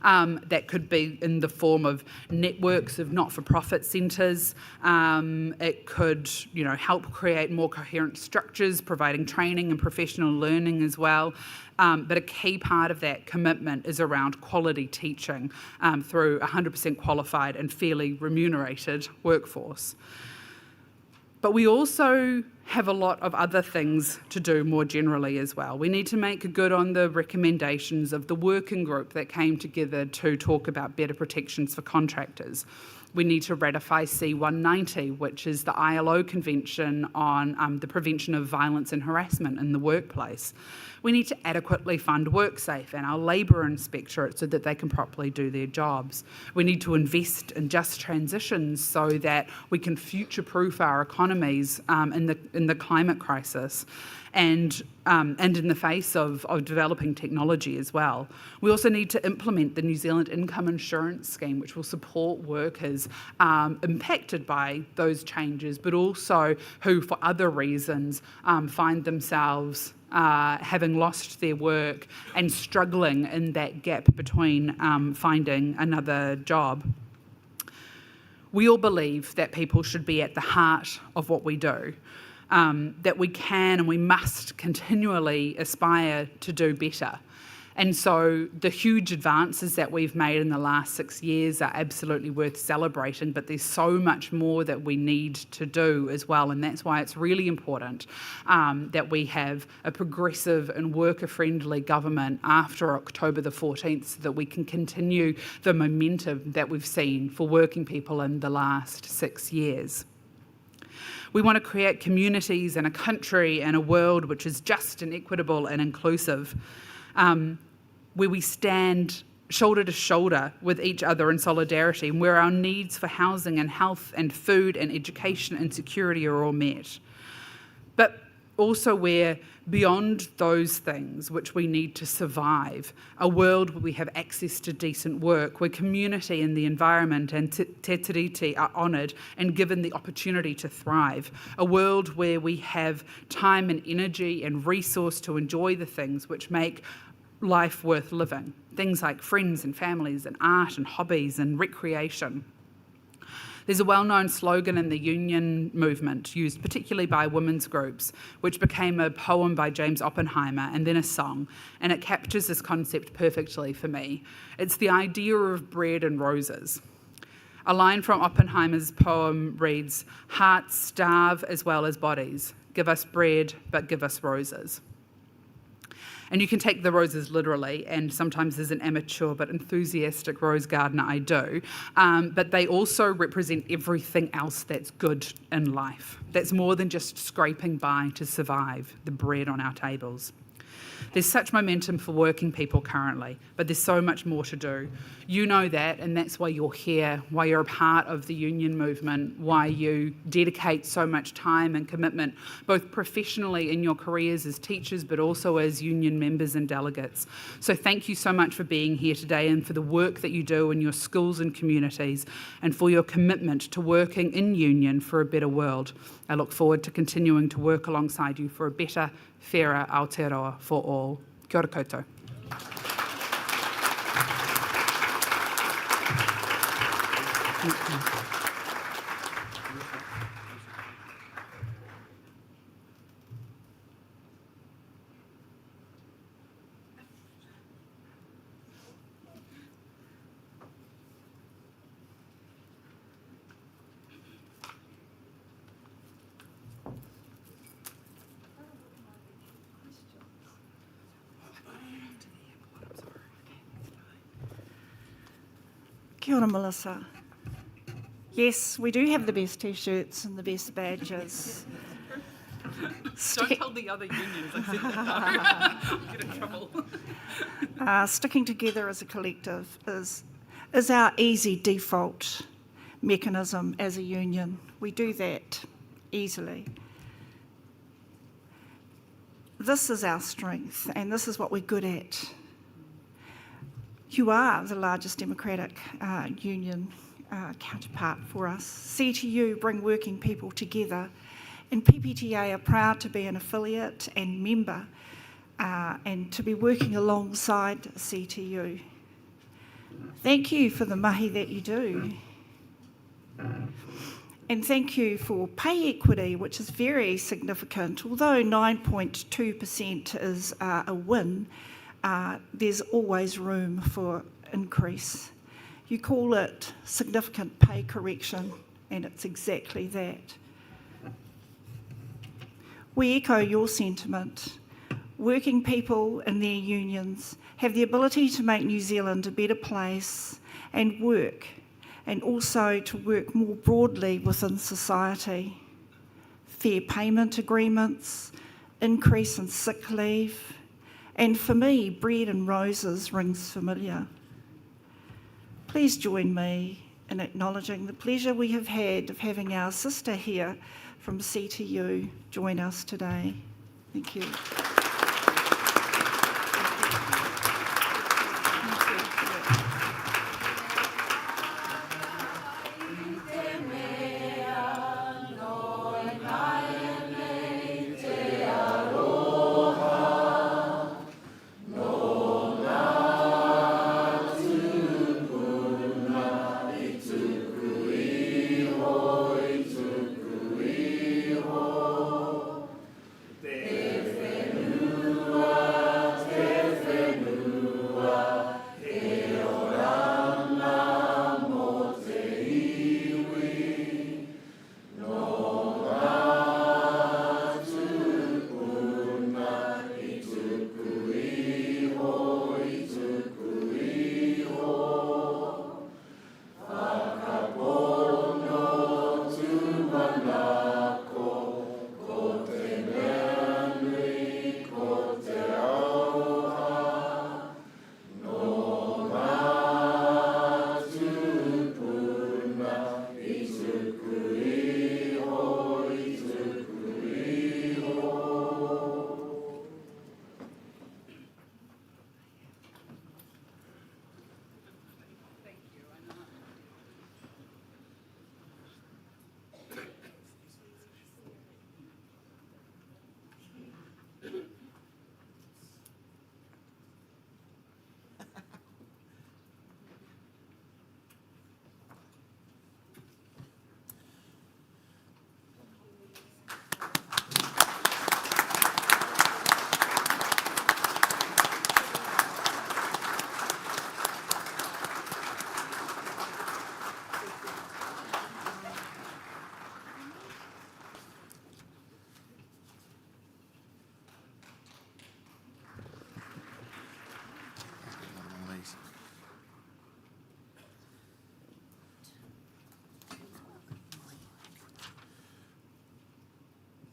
S17: That could be in the form of networks of not-for-profit centres. It could, help create more coherent structures, providing training and professional learning as well. But a key part of that commitment is around quality teaching through a 100% qualified and fairly remunerated workforce. But we also have a lot of other things to do more generally as well. We need to make good on the recommendations of the working group that came together to talk about better protections for contractors. We need to ratify C190, which is the ILO Convention on the prevention of violence and harassment in the workplace. We need to adequately fund WorkSafe and our labour inspectorate so that they can properly do their jobs. We need to invest in just transitions so that we can future-proof our economies in the climate crisis and in the face of developing technology as well. We also need to implement the New Zealand Income Insurance Scheme, which will support workers impacted by those changes, but also who, for other reasons, find themselves having lost their work and struggling in that gap between finding another job. We all believe that people should be at the heart of what we do, that we can and we must continually aspire to do better. And so the huge advances that we've made in the last 6 years are absolutely worth celebrating, but there's so much more that we need to do as well. And that's why it's really important that we have a progressive and worker-friendly government after October the 14th so that we can continue the momentum that we've seen for working people in the last 6 years. We want to create communities and a country and a world which is just and equitable and inclusive, where we stand shoulder to shoulder with each other in solidarity, and where our needs for housing and health and food and education and security are all met. But also where, beyond those things which we need to survive, a world where we have access to decent work, where community and the environment and te tiriti are honoured and given the opportunity to thrive, a world where we have time and energy and resource to enjoy the things which make life worth living, things like friends and families and art and hobbies and recreation. There's a well-known slogan in the union movement, used particularly by women's groups, which became a poem by James Oppenheimer and then a song, and it captures this concept perfectly for me. It's the idea of bread and roses. A line from Oppenheimer's poem reads, "Hearts starve as well as bodies. Give us bread, but give us roses." And you can take the roses literally, and sometimes as an amateur but enthusiastic rose gardener I do, but they also represent everything else that's good in life. That's more than just scraping by to survive, the bread on our tables. There's such momentum for working people currently, but there's so much more to do. You know that, and that's why you're here, why you're a part of the union movement, why you dedicate so much time and commitment, both professionally in your careers as teachers, but also as union members and delegates. So thank you so much for being here today and for the work that you do in your schools and communities, and for your commitment to working in union for a better world. I look forward to continuing to work alongside you for a better, fairer Aotearoa for all. Kia ora koutou.
S18: Kia ora, Melissa. Yes, we do have the best T-shirts and the best badges.
S17: Don't tell the other unions I said that. I'll get in trouble.
S18: Sticking together as a collective is our easy default mechanism as a union. We do that easily. This is our strength, and this is what we're good at. You are the largest democratic union counterpart for us. CTU bring working people together, and PPTA are proud to be an affiliate and member and to be working alongside CTU. Thank you for the mahi that you do. And thank you for pay equity, which is very significant. Although 9.2% is a win, there's always room for increase. You call it significant pay correction, and it's exactly that. We echo your sentiment. Working people in their unions have the ability to make New Zealand a better place and work, and also to work more broadly within society. Fair payment agreements, increase in sick leave, and for me, bread and roses rings familiar. Please join me in acknowledging the pleasure we have had of having our sister here from CTU join us today. Thank you.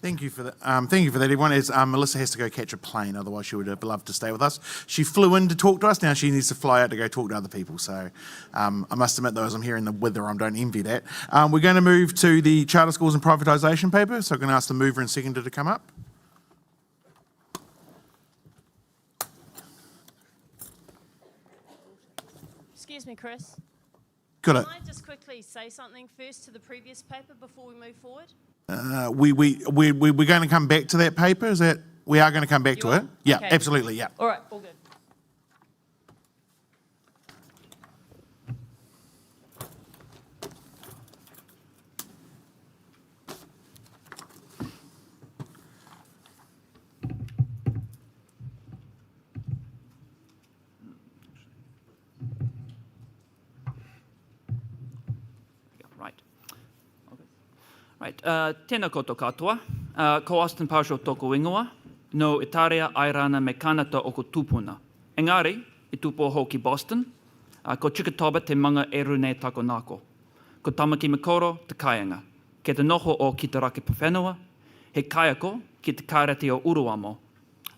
S2: Thank you for that. Thank you for that, everyone. As Melissa has to go catch a plane, otherwise she would have loved to stay with us. She flew in to talk to us. Now she needs to fly out to go talk to other people. So I must admit, though, as I'm hearing the weather, I don't envy that. We're going to move to the charter schools and privatisation paper. So I'm going to ask the mover and seconder to come up.
S19: Excuse me, Chris.
S2: Got it.
S19: Can I just quickly say something first to the previous paper before we move forward?
S2: We're going to come back to that paper. Is that we are going to come back to it? Yeah,
S19: Okay.
S2: absolutely. Yeah.
S19: All right, all good.
S20: Right, tēnā koutou katoa. Ko Austin Parshow tōku ingoa, no Itaria airana me kanata o ko tūpuna. Engari, I tūpo hoki Boston, ko Chikatoba te manga eru nei tako nāko. Ko Tamaki Makaurau te kaianga. Ke te noho o ki te rake pawhenua, he kaiako ki te kāreti o Uruamo.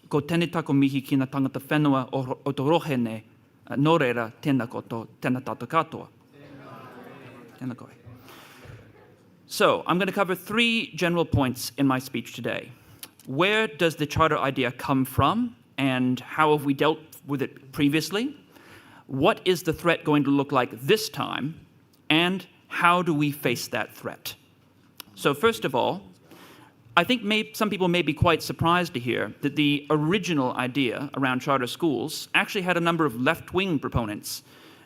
S20: Ko tēnei tako mihi ki ngā tangata whenua o te rohene, nō reira tēnā koto, tēnā tātou katoa. Tēnā koe. So, I'm going to cover 3 general points in my speech today. Where does the charter idea come from, and how have we dealt with it previously? What is the threat going to look like this time, and how do we face that threat? So first of all, I think some people may be quite surprised to hear that the original idea around charter schools actually had a number of left-wing proponents.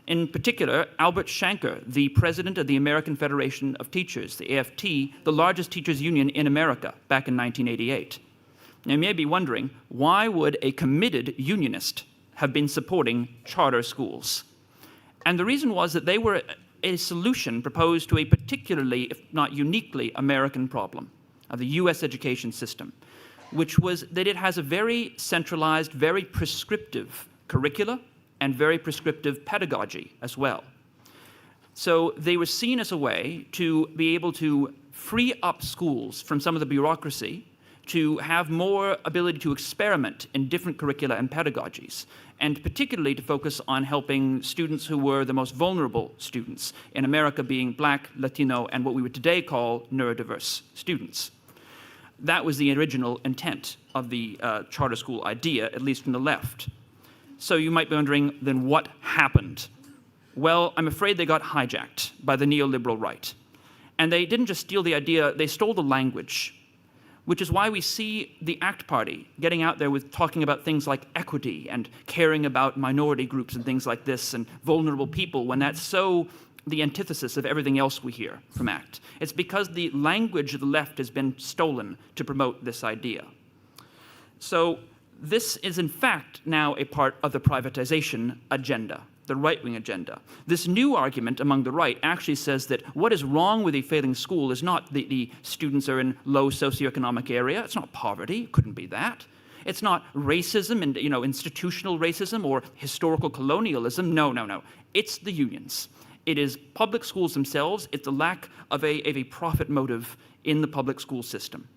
S20: In particular, Albert Shanker, the president of the American Federation of Teachers, the AFT, the largest teachers union in America back in 1988. Now, you may be wondering, why would a committed unionist have been supporting charter schools? And the reason was that they were a solution proposed to a particularly, if not uniquely, American problem of the US education system, which was that it has a very centralized, very prescriptive curricula and very prescriptive pedagogy as well. So they were seen as a way to be able to free up schools from some of the bureaucracy, to have more ability to experiment in different curricula and pedagogies, and particularly to focus on helping students who were the most vulnerable students, in America being Black, Latino, and what we would today call neurodiverse students. That was the original intent of the charter school idea, at least from the left. So you might be wondering, then what happened? Well, I'm afraid they got hijacked by the neoliberal right. And they didn't just steal the idea, they stole the language, which is why we see the ACT Party getting out there with talking about things like equity and caring about minority groups and things like this and vulnerable people, when that's so the antithesis of everything else we hear from ACT. It's because the language of the left has been stolen to promote this idea. So this is in fact now a part of the privatization agenda, the right-wing agenda. This new argument among the right actually says that what is wrong with a failing school is not the students are in low socioeconomic area. It's not poverty. It couldn't be that. It's not racism and institutional racism or historical colonialism. No, no, no. It's the unions. It is public schools themselves. It's the lack of a profit motive in the public school system.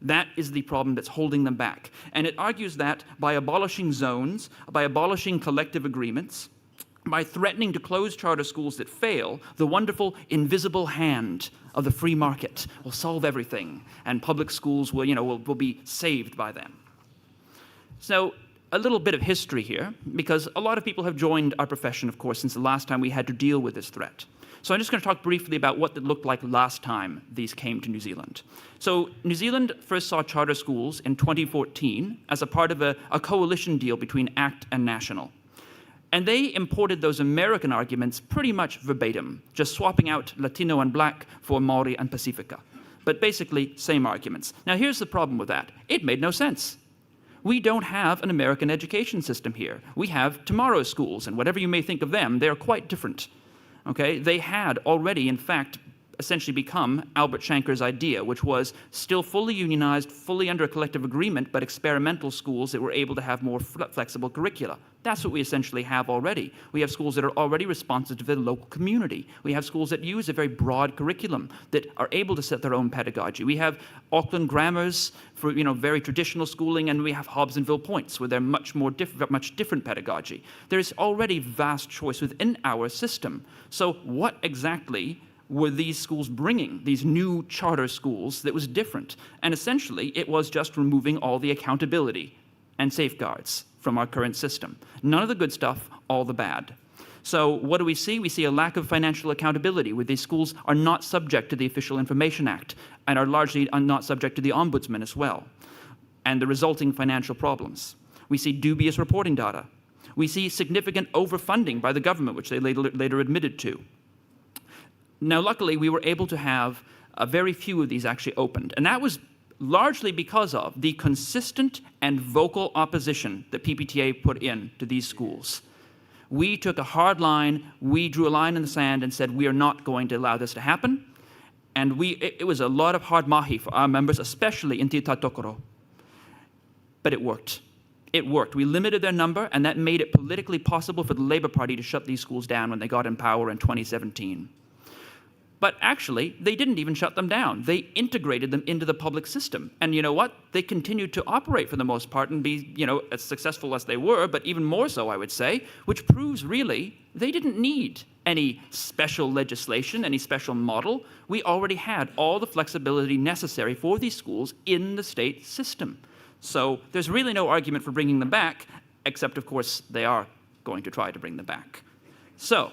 S20: That is the problem that's holding them back. And it argues that by abolishing zones, by abolishing collective agreements, by threatening to close charter schools that fail, the wonderful invisible hand of the free market will solve everything, and public schools will be saved by them. So a little bit of history here, because a lot of people have joined our profession, of course, since the last time we had to deal with this threat. So I'm just going to talk briefly about what it looked like last time these came to New Zealand. So New Zealand first saw charter schools in 2014 as a part of a coalition deal between ACT and National. And they imported those American arguments pretty much verbatim, just swapping out Latino and Black for Māori and Pacifica. But basically, same arguments. Now here's the problem with that. It made no sense. We don't have an American education system here. We have tomorrow's schools, and whatever you may think of them, they're quite different. Okay? They had already, in fact, essentially become Albert Shanker's idea, which was still fully unionized, fully under a collective agreement, but experimental schools that were able to have more flexible curricula. That's what we essentially have already. We have schools that are already responsive to the local community. We have schools that use a very broad curriculum that are able to set their own pedagogy. We have Auckland grammars for very traditional schooling, and we have Hobsonville points where they're much different pedagogy. There is already vast choice within our system. So what exactly were these schools bringing, these new charter schools, that was different? And essentially, it was just removing all the accountability and safeguards from our current system. None of the good stuff, all the bad. So what do we see? We see a lack of financial accountability, where these schools are not subject to the Official Information Act and are largely not subject to the Ombudsman as well, and the resulting financial problems. We see dubious reporting data. We see significant overfunding by the government, which they later admitted to. Now, luckily, we were able to have very few of these actually opened, and that was largely because of the consistent and vocal opposition that PPTA put in to these schools. We took a hard line, we drew a line in the sand and said, we are not going to allow this to happen. And it was a lot of hard mahi for our members, especially in Te Tautokoro. But it worked. It worked. We limited their number, and that made it politically possible for the Labour Party to shut these schools down when they got in power in 2017. But actually, they didn't even shut them down. They integrated them into the public system. And you know what? They continued to operate for the most part and be, as successful as they were, but even more so, I would say, which proves really they didn't need any special legislation, any special model. We already had all the flexibility necessary for these schools in the state system. So there's really no argument for bringing them back, except, of course, they are going to try to bring them back. So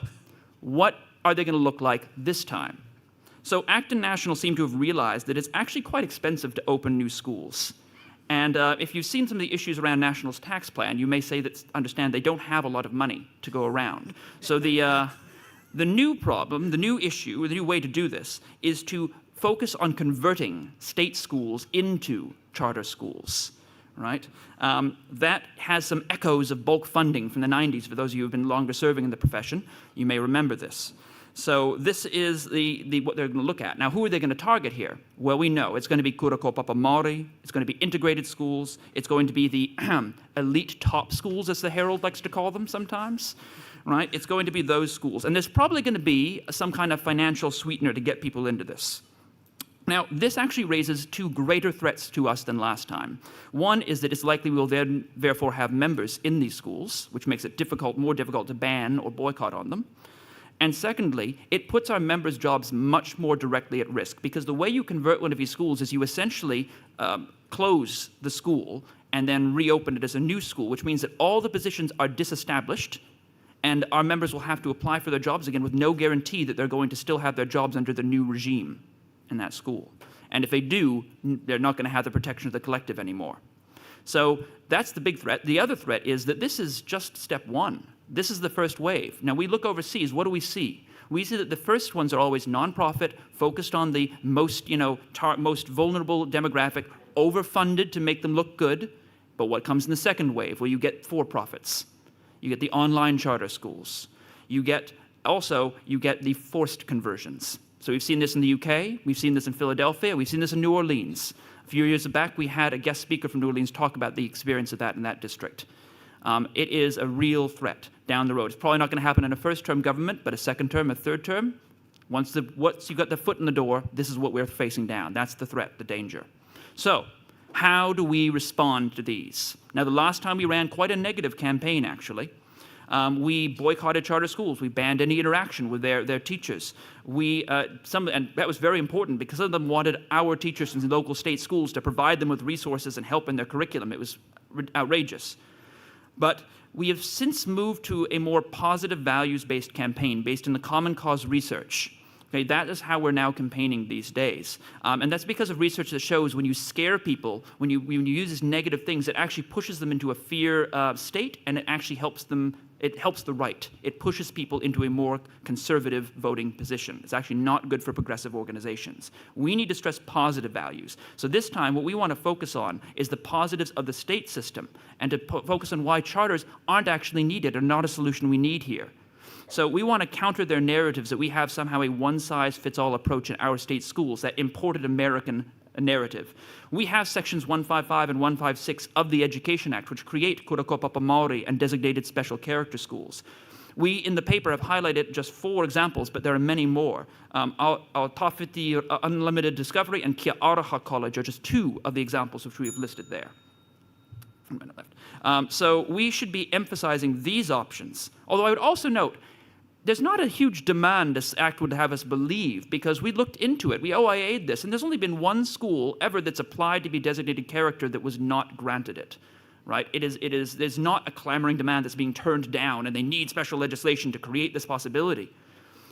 S20: what are they going to look like this time? So Acton National seem to have realized that it's actually quite expensive to open new schools. And if you've seen some of the issues around National's tax plan, you may say that, understand, they don't have a lot of money to go around. So the new problem, the new issue, the new way to do this is to focus on converting state schools into charter schools, right? That has some echoes of bulk funding from the 90s. For those of you who have been longer serving in the profession, you may remember this. So this is what they're going to look at. Now, who are they going to target here? Well, we know it's going to be kura kaupapa Māori, it's going to be integrated schools, it's going to be the elite top schools, as the Herald likes to call them sometimes, right? It's going to be those schools. And there's probably going to be some kind of financial sweetener to get people into this. Now, this actually raises two greater threats to us than last time. One is that it's likely we'll therefore have members in these schools, which makes it more difficult to ban or boycott on them. And secondly, it puts our members' jobs much more directly at risk, because the way you convert one of these schools is you essentially close the school and then reopen it as a new school, which means that all the positions are disestablished, and our members will have to apply for their jobs again with no guarantee that they're going to still have their jobs under the new regime in that school. And if they do, they're not going to have the protection of the collective anymore. So that's the big threat. The other threat is that this is just step one. This is the first wave. Now, we look overseas. What do we see? We see that the first ones are always nonprofit, focused on the most, most vulnerable demographic, overfunded to make them look good. But what comes in the second wave? Well, you get for-profits. You get the online charter schools. You get the forced conversions. So we've seen this in the UK, we've seen this in Philadelphia, we've seen this in New Orleans. A few years back, we had a guest speaker from New Orleans talk about the experience of that in that district. It is a real threat down the road. It's probably not going to happen in a first-term government, but a second term, a third term. Once you've got the foot in the door, this is what we're facing down. That's the threat, the danger. So how do we respond to these? Now, the last time we ran quite a negative campaign, actually. We boycotted charter schools. We banned any interaction with their teachers. And that was very important because some of them wanted our teachers in the local state schools to provide them with resources and help in their curriculum. It was outrageous. But we have since moved to a more positive values-based campaign based on the Common Cause research. Okay, that is how we're now campaigning these days. And that's because of research that shows when you scare people, when you use these negative things, it actually pushes them into a fear state, and it actually helps them. It helps the right. It pushes people into a more conservative voting position. It's actually not good for progressive organizations. We need to stress positive values. So this time, what we want to focus on is the positives of the state system and to focus on why charters aren't actually needed or not a solution we need here. So we want to counter their narratives that we have somehow a one-size-fits-all approach in our state schools, that imported American narrative. We have sections 155 and 156 of the Education Act, which create kura kaupapa Māori and designated special character schools. We, in the paper, have highlighted just 4 examples, but there are many more. Our Tawhiti Unlimited Discovery and Kia Araha College are just 2 of the examples which we have listed there. So we should be emphasizing these options. Although I would also note, there's not a huge demand this act would have us believe, because we looked into it. We OIA'd this, and there's only been 1 school ever that's applied to be designated character that was not granted it, right? There's not a clamoring demand that's being turned down, and they need special legislation to create this possibility.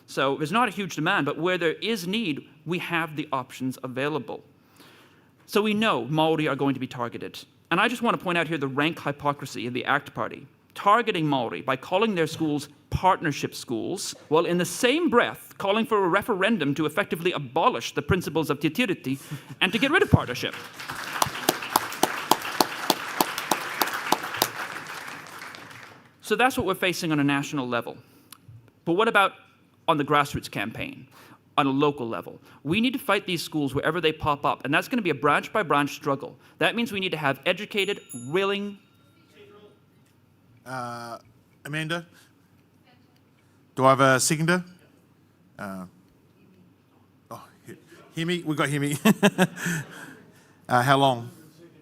S20: So there's not a huge demand, but where there is need, we have the options available. So we know Māori are going to be targeted. And I just want to point out here the rank hypocrisy of the ACT Party, targeting Māori by calling their schools partnership schools, while in the same breath calling for a referendum to effectively abolish the principles of Te Tiriti and to get rid of partnership. So that's what we're facing on a national level. But what about on the grassroots campaign, on a local level? We need to fight these schools wherever they pop up, and that's going to be a branch-by-branch struggle. That means we need to have educated, willing...
S2: Amanda? Do I have a seconder? Hear me? We've got hear me. How long?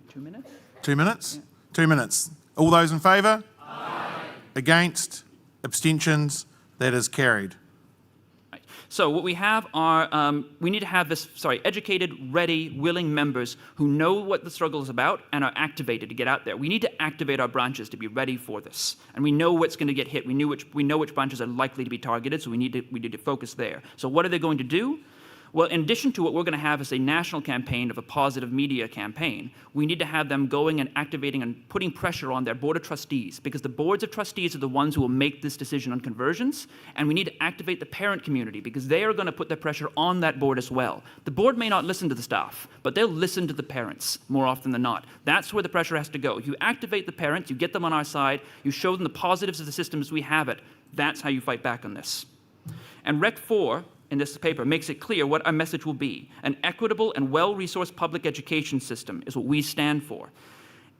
S20: 2 minutes.
S2: 2 minutes? Yeah. 2 minutes. All those in favour? Aye. Against? Abstentions? That is carried.
S20: So what we have are, we need to have educated, ready, willing members who know what the struggle is about and are activated to get out there. We need to activate our branches to be ready for this. And we know what's going to get hit. We know which branches are likely to be targeted, so we need to focus there. So what are they going to do? Well, in addition to what we're going to have as a national campaign of a positive media campaign, we need to have them going and activating and putting pressure on their board of trustees, because the boards of trustees are the ones who will make this decision on conversions, and we need to activate the parent community because they are going to put the pressure on that board as well. The board may not listen to the staff, but they'll listen to the parents more often than not. That's where the pressure has to go. You activate the parents, you get them on our side, you show them the positives of the system as we have it. That's how you fight back on this. And Rec 4 in this paper makes it clear what our message will be. An equitable and well-resourced public education system is what we stand for.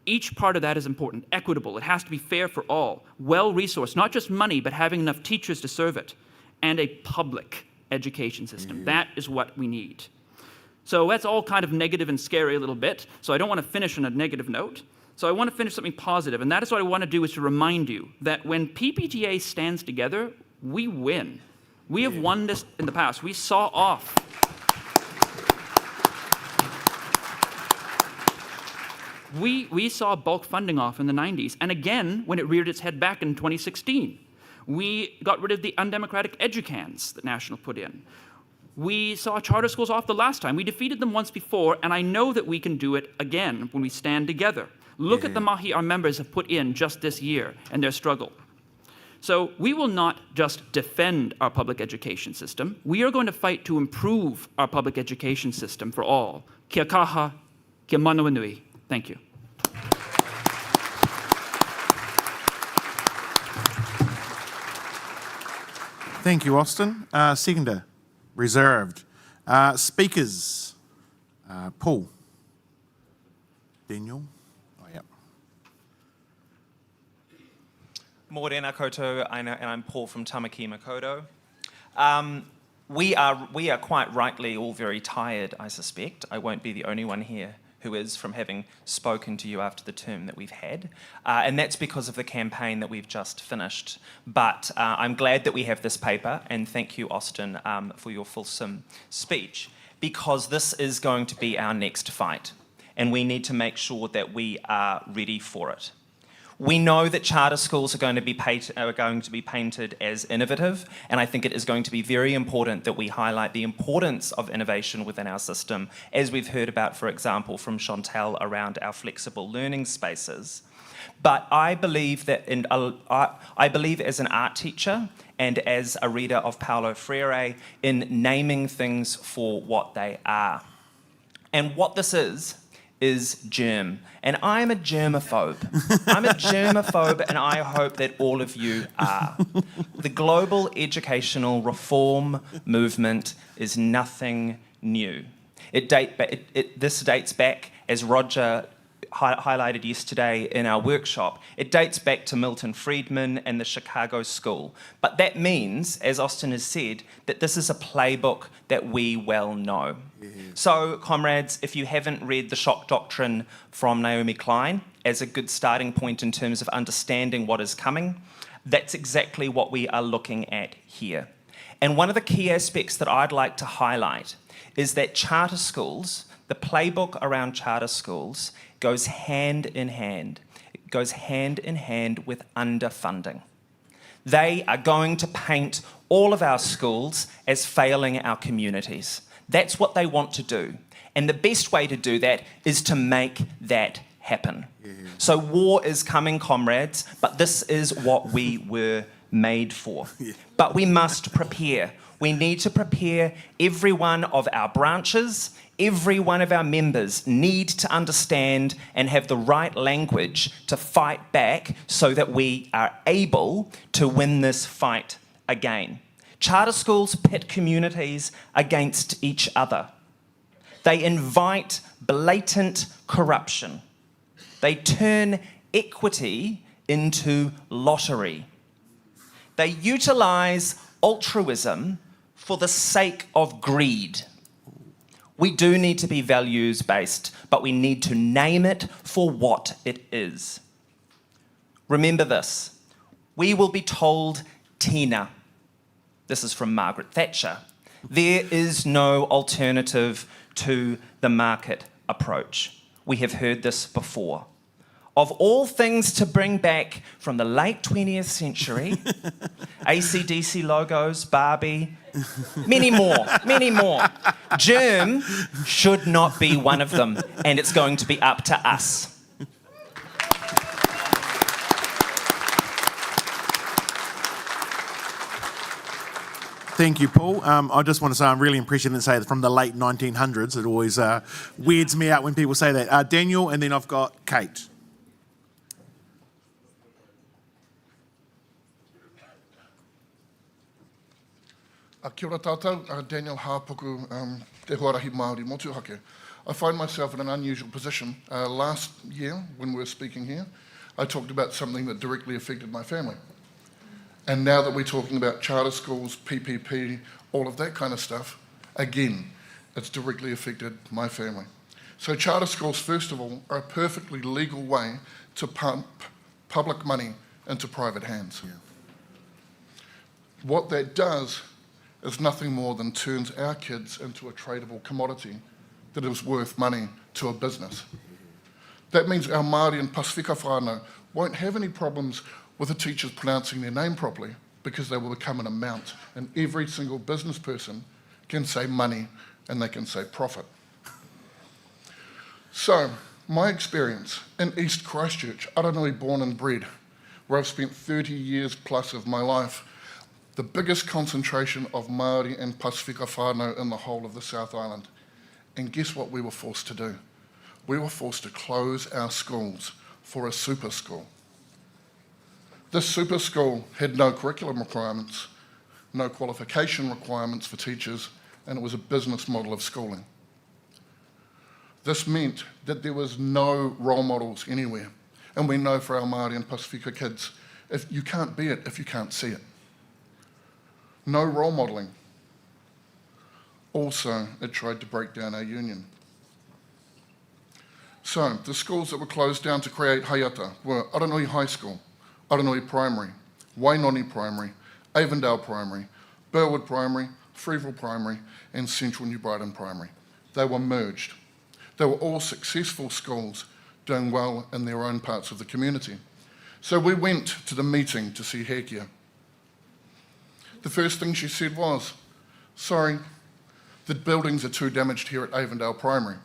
S20: Each part of that is important. Equitable, it has to be fair for all. Well-resourced, not just money, but having enough teachers to serve it. And a public education system. That is what we need. So that's all kind of negative and scary a little bit, so I don't want to finish on a negative note. So I want to finish something positive, and that is what I want to do, is to remind you that when PPTA stands together, we win. We have won this in the past. We saw off. We saw bulk funding off in the 90s, and again when it reared its head back in 2016. We got rid of the undemocratic educans that National put in. We saw charter schools off the last time. We defeated them once before, and I know that we can do it again when we stand together. Look at the mahi our members have put in just this year and their struggle. So we will not just defend our public education system. We are going to fight to improve our public education system for all. Kia kaha, kia manawa nui. Thank you.
S2: Thank you, Austin. Seconder, reserved. Speakers, Paul. Daniel.
S21: Morena koutou, and I'm Paul from Tamaki Makaurau. We are quite rightly all very tired, I suspect. I won't be the only one here who is, from having spoken to you after the term that we've had. And that's because of the campaign that we've just finished. But I'm glad that we have this paper, and thank you, Austin, for your fulsome speech, because this is going to be our next fight, and we need to make sure that we are ready for it. We know that charter schools are going to be painted as innovative, and I think it is going to be very important that we highlight the importance of innovation within our system, as we've heard about, for example, from Chantal around our flexible learning spaces. But I believe that, I believe as an art teacher and as a reader of Paulo Freire, in naming things for what they are. And what this is germ. And I'm a germaphobe. I'm a germaphobe, and I hope that all of you are. The global educational reform movement is nothing new. This dates back, as Roger highlighted yesterday in our workshop, it dates back to Milton Friedman and the Chicago School. But that means, as Austin has said, that this is a playbook that we well know. So, comrades, if you haven't read The Shock Doctrine from Naomi Klein as a good starting point in terms of understanding what is coming, that's exactly what we are looking at here. And one of the key aspects that I'd like to highlight is that charter schools, the playbook around charter schools, goes hand in hand. It goes hand in hand with underfunding. They are going to paint all of our schools as failing our communities. That's what they want to do. And the best way to do that is to make that happen. So war is coming, comrades, but this is what we were made for. But we must prepare. We need to prepare every one of our branches. Every one of our members need to understand and have the right language to fight back so that we are able to win this fight again. Charter schools pit communities against each other. They invite blatant corruption. They turn equity into lottery. They utilise altruism for the sake of greed. We do need to be values-based, but we need to name it for what it is. Remember this. We will be told, Tina. This is from Margaret Thatcher. There is no alternative to the market approach. We have heard this before. Of all things to bring back from the late 20th century, AC/DC logos, Barbie, many more. Germ should not be one of them, and it's going to be up to us.
S2: Thank you, Paul. I just want to say I'm really impressed you didn't say from the late 1900s. It always weirds me out when people say that. Daniel, and then I've got Kate.
S3: Kia ora tātou, Daniel Hāpuku, Te Huarahi Māori Motuhake. I find myself in an unusual position. Last year, when we were speaking here, I talked about something that directly affected my family. And now that we're talking about charter schools, PPP, all of that kind of stuff, again, it's directly affected my family. So charter schools, first of all, are a perfectly legal way to pump public money into private hands. Yeah. What that does is nothing more than turns our kids into a tradable commodity that is worth money to a business. That means our Māori and Pasifika whānau won't have any problems with the teachers pronouncing their name properly because they will become an amount, and every single business person can say money and they can say profit. So, my experience in East Christchurch, Aranui born and bred, where I've spent 30 years plus of my life, the biggest concentration of Māori and Pasifika whānau in the whole of the South Island. And guess what we were forced to do? We were forced to close our schools for a super school. This super school had no curriculum requirements, no qualification requirements for teachers, and it was a business model of schooling. This meant that there was no role models anywhere. And we know for our Māori and Pasifika kids, if you can't be it if you can't see it. No role modelling. Also, it tried to break down our union. So, the schools that were closed down to create Hayata were Aranui High School, Aranui Primary, Wainoni Primary, Avondale Primary, Burwood Primary, Freeville Primary, and Central New Brighton Primary. They were merged. They were all successful schools doing well in their own parts of the community. So we went to the meeting to see Hekia. The first thing she said was, sorry, the buildings are too damaged here at Avondale Primary.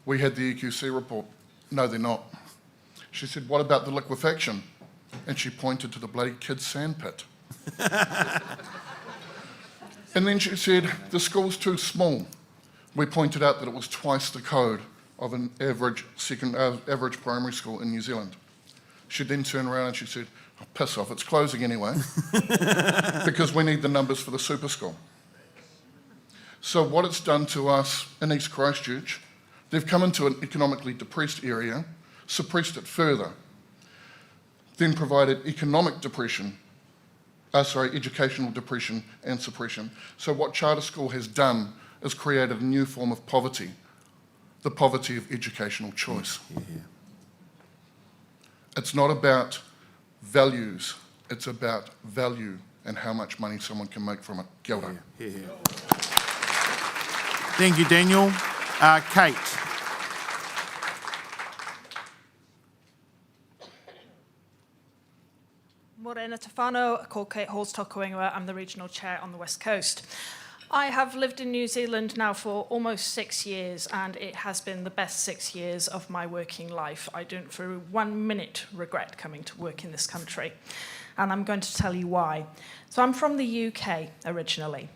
S3: We had the EQC report. No, they're not. She said, what about the liquefaction? And she pointed to the bloody kids' sandpit. And then she said, the school's too small. We pointed out that it was twice the code of an average primary school in New Zealand. She then turned around and she said, oh, piss off, it's closing anyway, because we need the numbers for the super school. So what it's done to us in East Christchurch, they've come into an economically depressed area, suppressed it further, then provided educational depression and suppression. So what charter school has done is created a new form of poverty, the poverty of educational choice. Yeah. It's not about values, it's about value and how much money someone can make from it. Kia ora.
S2: Yeah. Thank you, Daniel. Kate.
S16: Morena te whānau, ko Kate Halls tōku ingoa. I'm the regional chair on the West Coast. I have lived in New Zealand now for almost 6 years, and it has been the best 6 years of my working life. I don't for 1 minute regret coming to work in this country, and I'm going to tell you why. So I'm from the UK originally,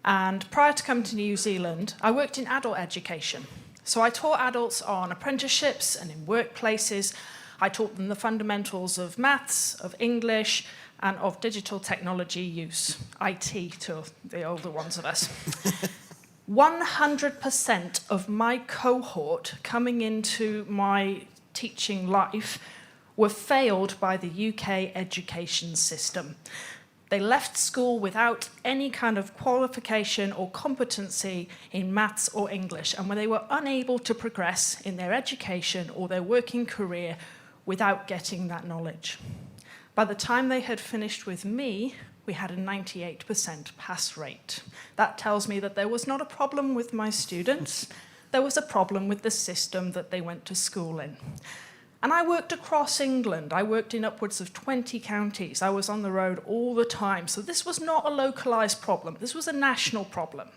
S16: and prior to coming to New Zealand, I worked in adult education. So I taught adults on apprenticeships and in workplaces. I taught them the fundamentals of maths, of English, and of digital technology use, IT to the older ones of us. 100% of my cohort coming into my teaching life were failed by the UK education system. They left school without any kind of qualification or competency in maths or English, and when they were unable to progress in their education or their working career without getting that knowledge. By the time they had finished with me, we had a 98% pass rate. That tells me that there was not a problem with my students, there was a problem with the system that they went to school in. And I worked across England. I worked in upwards of 20 counties. I was on the road all the time. So this was not a localised problem. This was a national problem.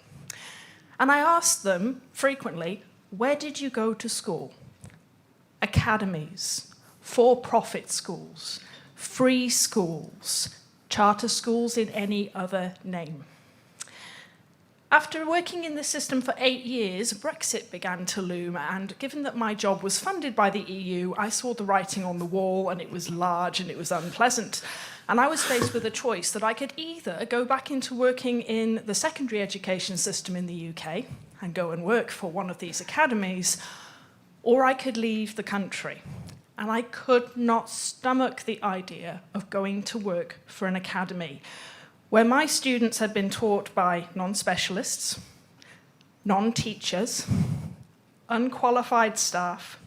S16: And I asked them frequently, where did you go to school? Academies, for-profit schools, free schools, charter schools in any other name. After working in this system for 8 years, Brexit began to loom, and given that my job was funded by the EU, I saw the writing on the wall, and it was large and it was unpleasant. And I was faced with a choice that I could either go back into working in the secondary education system in the UK and go and work for one of these academies, or I could leave the country. And I could not stomach the idea of going to work for an academy where my students had been taught by non-specialists, non-teachers, unqualified staff,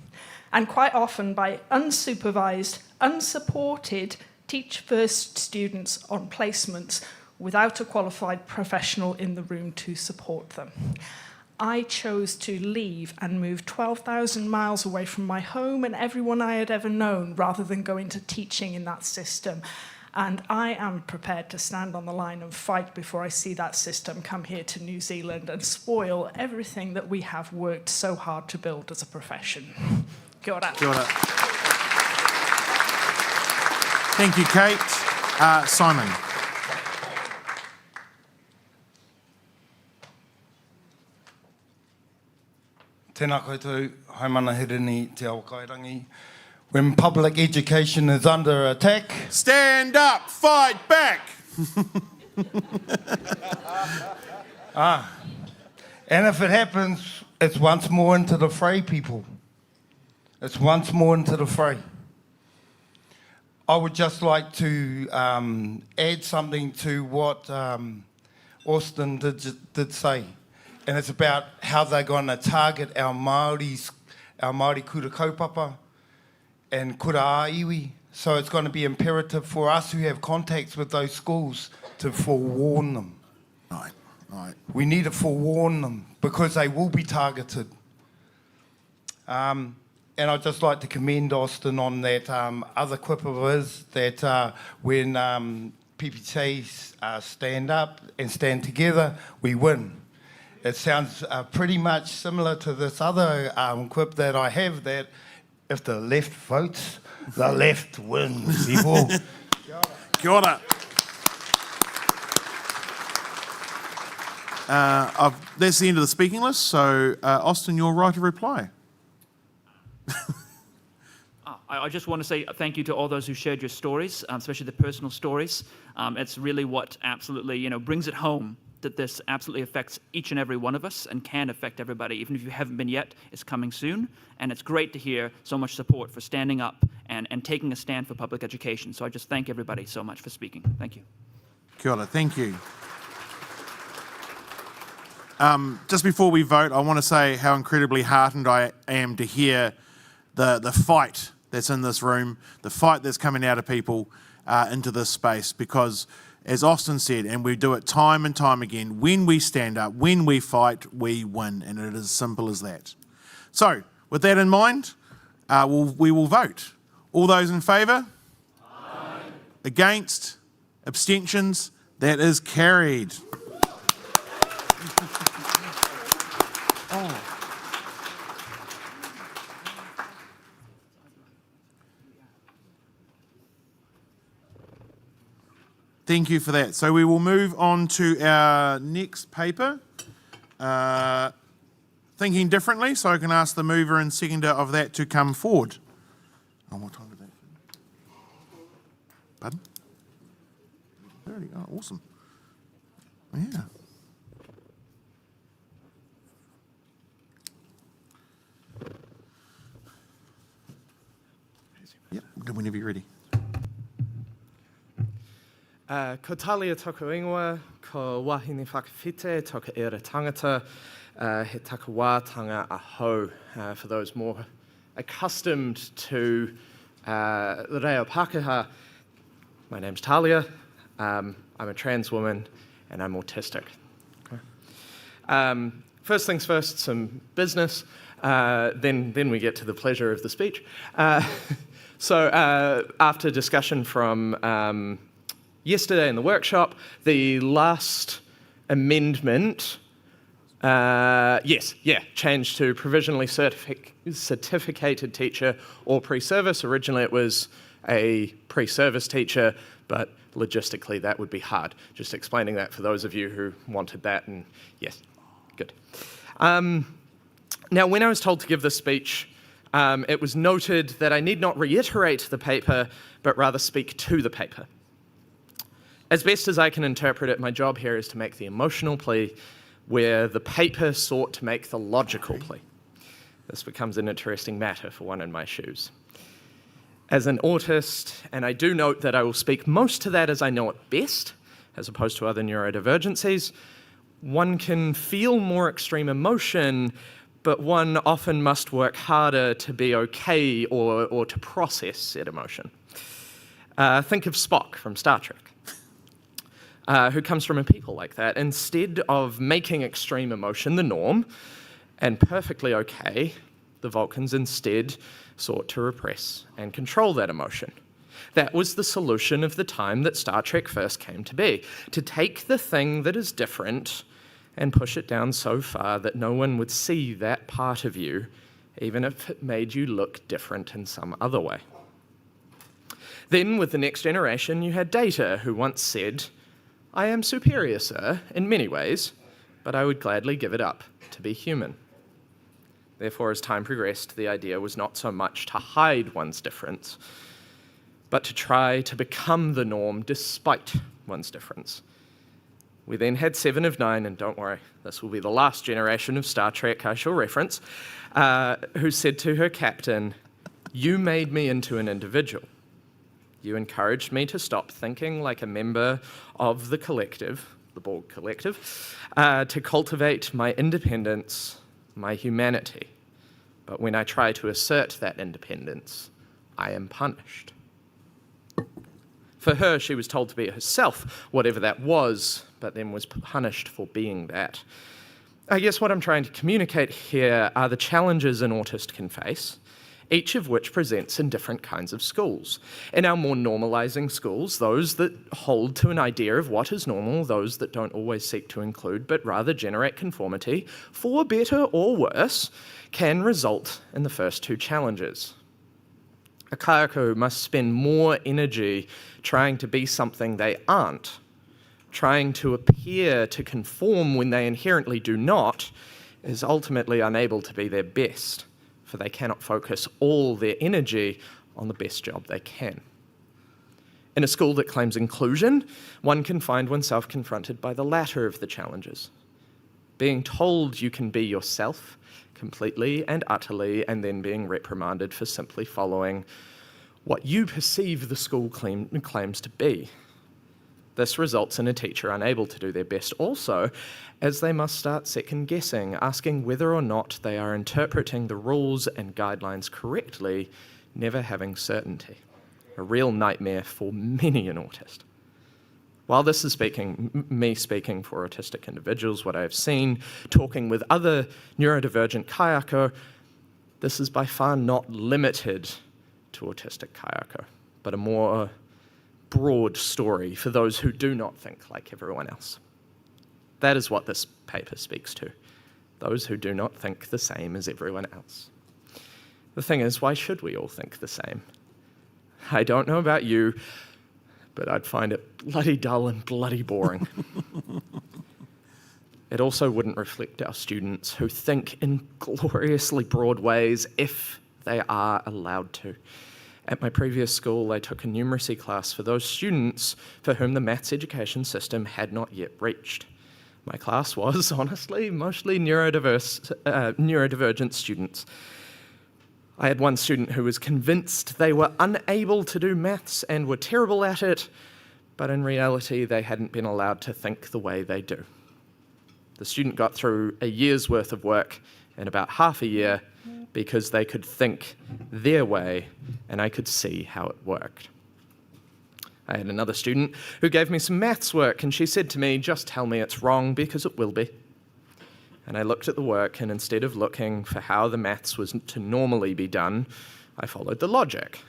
S16: and quite often by unsupervised, unsupported teach-first students on placements without a qualified professional in the room to support them. I chose to leave and move 12,000 miles away from my home and everyone I had ever known rather than go into teaching in that system. And I am prepared to stand on the line and fight before I see that system come here to New Zealand and spoil everything that we have worked so hard to build as a profession. Kia ora.
S2: Kia ora. Thank you, Kate. Simon.
S13: Tēnā koutou, haimana hirini te ao kairangi. When public education is under attack...
S2: Stand up, fight back!
S13: And if it happens, it's once more into the fray, people. It's once more into the fray. I would just like to add something to what Austin did say. And it's about how they're going to target our Māori kura kaupapa and kura iwi. So it's going to be imperative for us who have contacts with those schools to forewarn them.
S2: Right.
S13: We need to forewarn them because they will be targeted. And I'd just like to commend Austin on that other quip of his that when PPTA stand up and stand together, we win. It sounds pretty much similar to this other quip that I have that if the left votes, the left wins, people.
S2: Kia ora. That's the end of the speaking list, so Austin, your right of reply.
S20: I just want to say thank you to all those who shared your stories, especially the personal stories. It's really what absolutely, brings it home that this absolutely affects each and every one of us and can affect everybody. Even if you haven't been yet, it's coming soon. And it's great to hear so much support for standing up and taking a stand for public education. So I just thank everybody so much for speaking. Thank you.
S2: Kia ora, thank you. Just before we vote, I want to say how incredibly heartened I am to hear the fight that's in this room, the fight that's coming out of people into this space, because as Austin said, and we do it time and time again, when we stand up, when we fight, we win, and it is as simple as that. So, with that in mind, we will vote. All those in favour? Aye. Against? Abstentions? That is carried. Thank you for that. So we will move on to our next paper, Thinking Differently, so I can ask the mover and seconder of that to come forward. Oh, what time did that finish? Pardon? 30. Oh, awesome. Yeah. Yep, whenever you're ready.
S5: Ko talia toku ingoa, ko wahine whakawhite, toka era tangata, he takawātanga aho. For those more accustomed to the reo Pākehā, my name's Talia, I'm a trans woman, and I'm autistic. Okay. First things first, some business, then we get to the pleasure of the speech. So after discussion from yesterday in the workshop, the last amendment, changed to provisionally certificated teacher or pre-service. Originally it was a pre-service teacher, but logistically that would be hard. Just explaining that for those of you who wanted that, and yes, good. Now, when I was told to give this speech, it was noted that I need not reiterate the paper, but rather speak to the paper. As best as I can interpret it, my job here is to make the emotional plea where the paper sought to make the logical plea. This becomes an interesting matter for one in my shoes. As an autist, and I do note that I will speak most to that as I know it best, as opposed to other neurodivergencies, one can feel more extreme emotion, but one often must work harder to be okay or to process said emotion. Think of Spock from Star Trek. Who comes from a people like that. Instead of making extreme emotion the norm, and perfectly okay, the Vulcans instead sought to repress and control that emotion. That was the solution of the time that Star Trek first came to be, to take the thing that is different and push it down so far that no one would see that part of you, even if it made you look different in some other way. Then, with the next generation, you had Data, who once said, "I am superior, sir, in many ways, but I would gladly give it up to be human." Therefore, as time progressed, the idea was not so much to hide one's difference, but to try to become the norm despite one's difference. We then had 7 of 9, and don't worry, this will be the last generation of Star Trek I shall reference, who said to her captain, "You made me into an individual. You encouraged me to stop thinking like a member of the collective, the Borg collective, to cultivate my independence, my humanity. But when I try to assert that independence, I am punished." For her, she was told to be herself, whatever that was, but then was punished for being that. I guess what I'm trying to communicate here are the challenges an autist can face, each of which presents in different kinds of schools. In our more normalizing schools, those that hold to an idea of what is normal, those that don't always seek to include, but rather generate conformity, for better or worse, can result in the first 2 challenges. A kaiako must spend more energy trying to be something they aren't, trying to appear to conform when they inherently do not, is ultimately unable to be their best, for they cannot focus all their energy on the best job they can. In a school that claims inclusion, one can find oneself confronted by the latter of the challenges. Being told you can be yourself completely and utterly, and then being reprimanded for simply following what you perceive the school claims to be. This results in a teacher unable to do their best also, as they must start second-guessing, asking whether or not they are interpreting the rules and guidelines correctly, never having certainty. A real nightmare for many an autist. While this is me speaking for autistic individuals, what I have seen, talking with other neurodivergent kaiako, this is by far not limited to autistic kaiako, but a more broad story for those who do not think like everyone else. That is what this paper speaks to, those who do not think the same as everyone else. The thing is, why should we all think the same? I don't know about you, but I'd find it bloody dull and bloody boring. It also wouldn't reflect our students who think in gloriously broad ways if they are allowed to. At my previous school, I took a numeracy class for those students for whom the maths education system had not yet reached. My class was, honestly, mostly neurodivergent students. I had one student who was convinced they were unable to do maths and were terrible at it, but in reality, they hadn't been allowed to think the way they do. The student got through a year's worth of work in about half a year because they could think their way and I could see how it worked. I had another student who gave me some maths work and she said to me, just tell me it's wrong because it will be. And I looked at the work and instead of looking for how the maths was to normally be done, I followed the logic.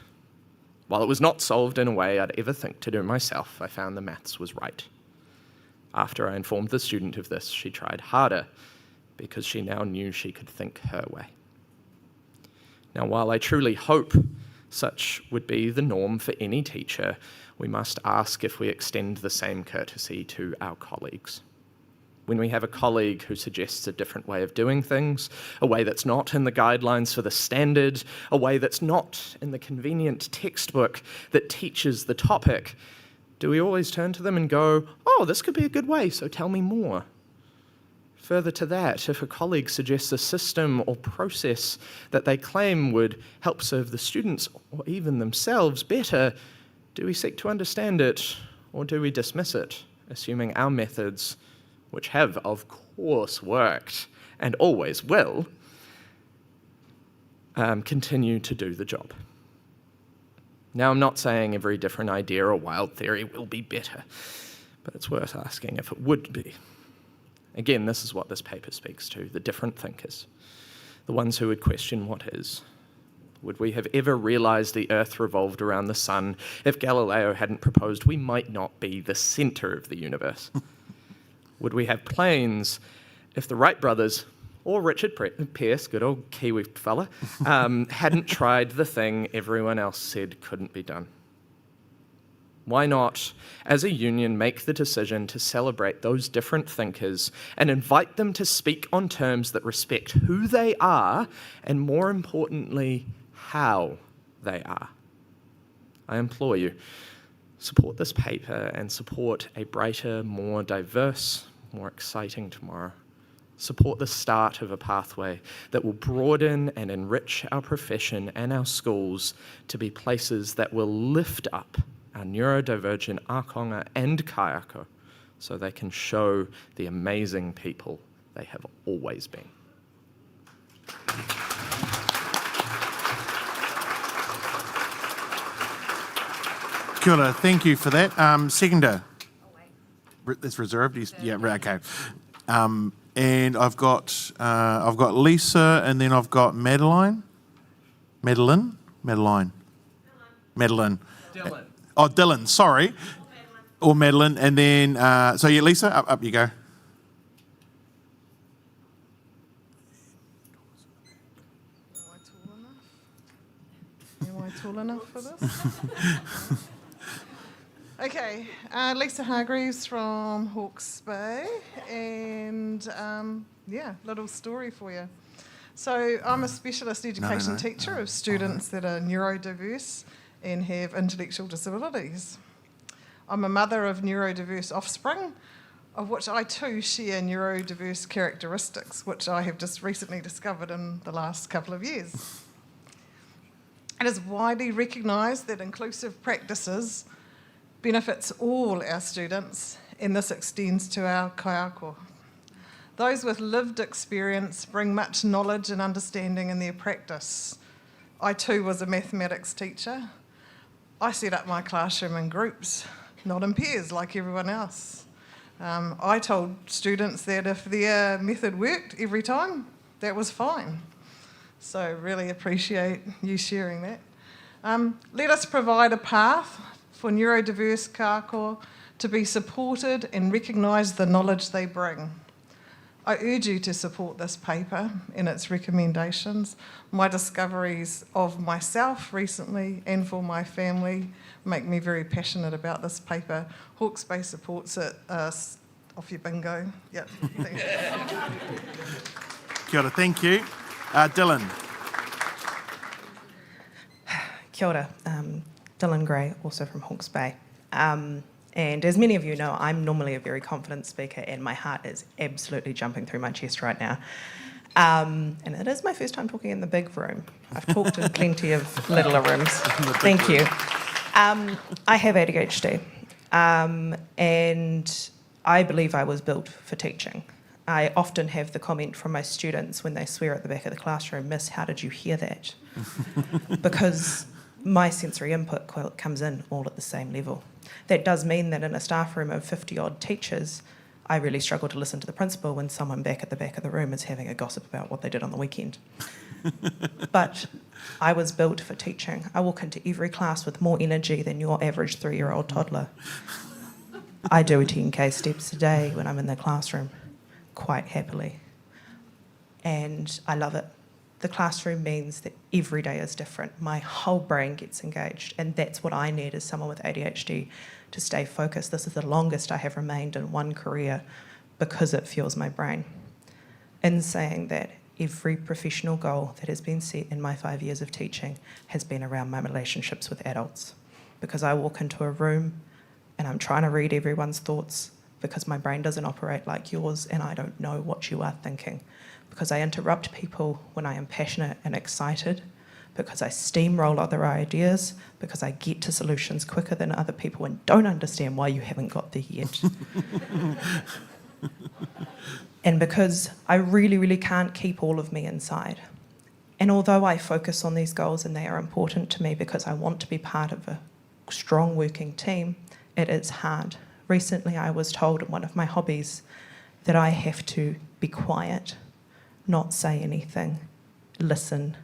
S5: While it was not solved in a way I'd ever think to do myself, I found the maths was right. After I informed the student of this, she tried harder because she now knew she could think her way. Now, while I truly hope such would be the norm for any teacher, we must ask if we extend the same courtesy to our colleagues. When we have a colleague who suggests a different way of doing things, a way that's not in the guidelines for the standard, a way that's not in the convenient textbook that teaches the topic, do we always turn to them and go, oh, this could be a good way, so tell me more? Further to that, if a colleague suggests a system or process that they claim would help serve the students or even themselves better, do we seek to understand it or do we dismiss it, assuming our methods, which have of course worked and always will, continue to do the job? Now, I'm not saying every different idea or wild theory will be better, but it's worth asking if it would be. Again, this is what this paper speaks to, the different thinkers, the ones who would question what is. Would we have ever realized the Earth revolved around the sun if Galileo hadn't proposed we might not be the center of the universe? Would we have planes if the Wright brothers, or Richard Pearce, good old Kiwi fella, hadn't tried the thing everyone else said couldn't be done? Why not, as a union, make the decision to celebrate those different thinkers and invite them to speak on terms that respect who they are and, more importantly, how they are? I implore you, support this paper and support a brighter, more diverse, more exciting tomorrow. Support the start of a pathway that will broaden and enrich our profession and our schools to be places that will lift up our neurodivergent ākonga and kaiako so they can show the amazing people they have always been.
S2: Kia ora, thank you for that. Seconder. That's reserved. Yeah, okay. And I've got Lisa, and then I've got Madeline. Dylan. Oh, Dylan, sorry. Or Madeline. And then, so yeah, Lisa, up you go.
S7: Am I tall enough for this? Okay, Lisa Hargreaves from Hawke's Bay, and yeah, little story for you. So I'm a specialist education teacher of students that are neurodiverse and have intellectual disabilities. I'm a mother of neurodiverse offspring, of which I too share neurodiverse characteristics, which I have just recently discovered in the last couple of years. It is widely recognised that inclusive practices benefits all our students, and this extends to our kaiako. Those with lived experience bring much knowledge and understanding in their practice. I too was a mathematics teacher. I set up my classroom in groups, not in pairs like everyone else. I told students that if their method worked every time, that was fine. So really appreciate you sharing that. Let us provide a path for neurodiverse kaiako to be supported and recognise the knowledge they bring. I urge you to support this paper and its recommendations. My discoveries of myself recently and for my family make me very passionate about this paper. Hawke's Bay supports it. Off your bingo. Yep.
S2: Kia ora, thank you. Dylan.
S22: Kia ora. Dylan Gray, also from Hawke's Bay. And as many of you know, I'm normally a very confident speaker and my heart is absolutely jumping through my chest right now. And it is my first time talking in the big room. I've talked in plenty of littler rooms. Thank you. I have ADHD. And I believe I was built for teaching. I often have the comment from my students when they swear at the back of the classroom, "Miss, how did you hear that?" Because my sensory input comes in all at the same level. That does mean that in a staff room of 50-odd teachers, I really struggle to listen to the principal when someone back at the back of the room is having a gossip about what they did on the weekend. But I was built for teaching. I walk into every class with more energy than your average 3-year-old toddler. I do 10K steps a day when I'm in the classroom, quite happily. And I love it. The classroom means that every day is different. My whole brain gets engaged, and that's what I need as someone with ADHD to stay focused. This is the longest I have remained in one career because it fuels my brain. In saying that, every professional goal that has been set in my 5 years of teaching has been around my relationships with adults. Because I walk into a room and I'm trying to read everyone's thoughts because my brain doesn't operate like yours and I don't know what you are thinking. Because I interrupt people when I am passionate and excited, because I steamroll other ideas, because I get to solutions quicker than other people and don't understand why you haven't got there yet. And because I really, really can't keep all of me inside. And although I focus on these goals and they are important to me because I want to be part of a strong working team, it is hard. Recently I was told in one of my hobbies that I have to be quiet, not say anything, listen,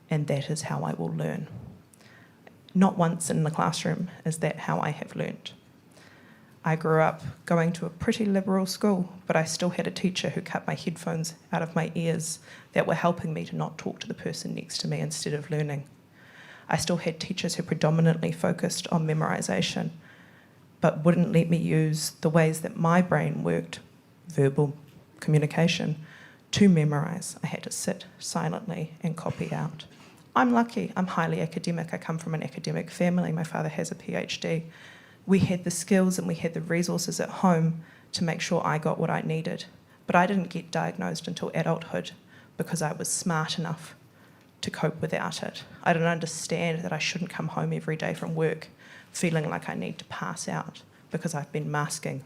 S22: and that is how I will learn. Not once in the classroom is that how I have learnt. I grew up going to a pretty liberal school, but I still had a teacher who cut my headphones out of my ears that were helping me to not talk to the person next to me instead of learning. I still had teachers who predominantly focused on memorisation, but wouldn't let me use the ways that my brain worked, verbal communication, to memorise. I had to sit silently and copy out. I'm lucky, I'm highly academic. I come from an academic family. My father has a PhD. We had the skills and we had the resources at home to make sure I got what I needed. But I didn't get diagnosed until adulthood because I was smart enough to cope without it. I didn't understand that I shouldn't come home every day from work feeling like I need to pass out because I've been masking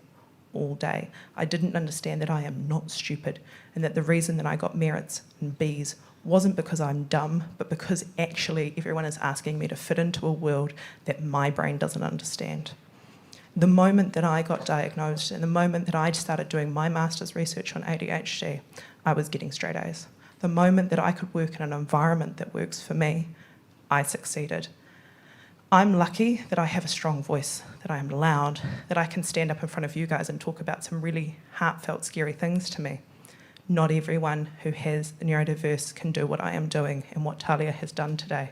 S22: all day. I didn't understand that I am not stupid and that the reason that I got merits and Bs wasn't because I'm dumb, but because actually everyone is asking me to fit into a world that my brain doesn't understand. The moment that I got diagnosed and the moment that I started doing my master's research on ADHD, I was getting straight A's. The moment that I could work in an environment that works for me, I succeeded. I'm lucky that I have a strong voice, that I am loud, that I can stand up in front of you guys and talk about some really heartfelt, scary things to me. Not everyone who has neurodiverse can do what I am doing and what Talia has done today.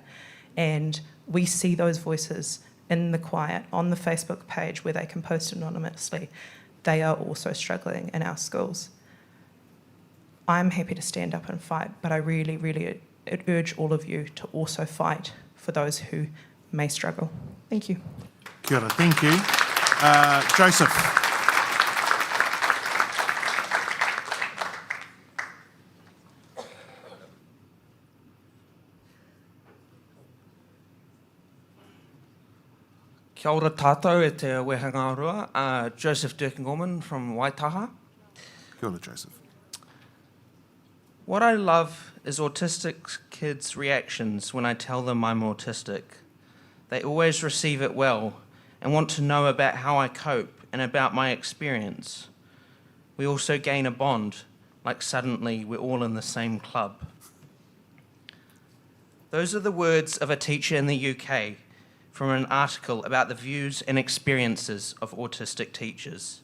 S22: And we see those voices in the quiet, on the Facebook page where they can post anonymously. They are also struggling in our schools. I'm happy to stand up and fight, but I really, really urge all of you to also fight for those who may struggle. Thank you.
S2: Kia ora, thank you. Joseph.
S8: Kia ora tātou e te wehanga arua. Joseph Durkin-Gorman from Waitaha.
S2: Kia ora, Joseph.
S8: What I love is autistic kids' reactions when I tell them I'm autistic. They always receive it well and want to know about how I cope and about my experience. We also gain a bond, like suddenly we're all in the same club. Those are the words of a teacher in the UK from an article about the views and experiences of autistic teachers.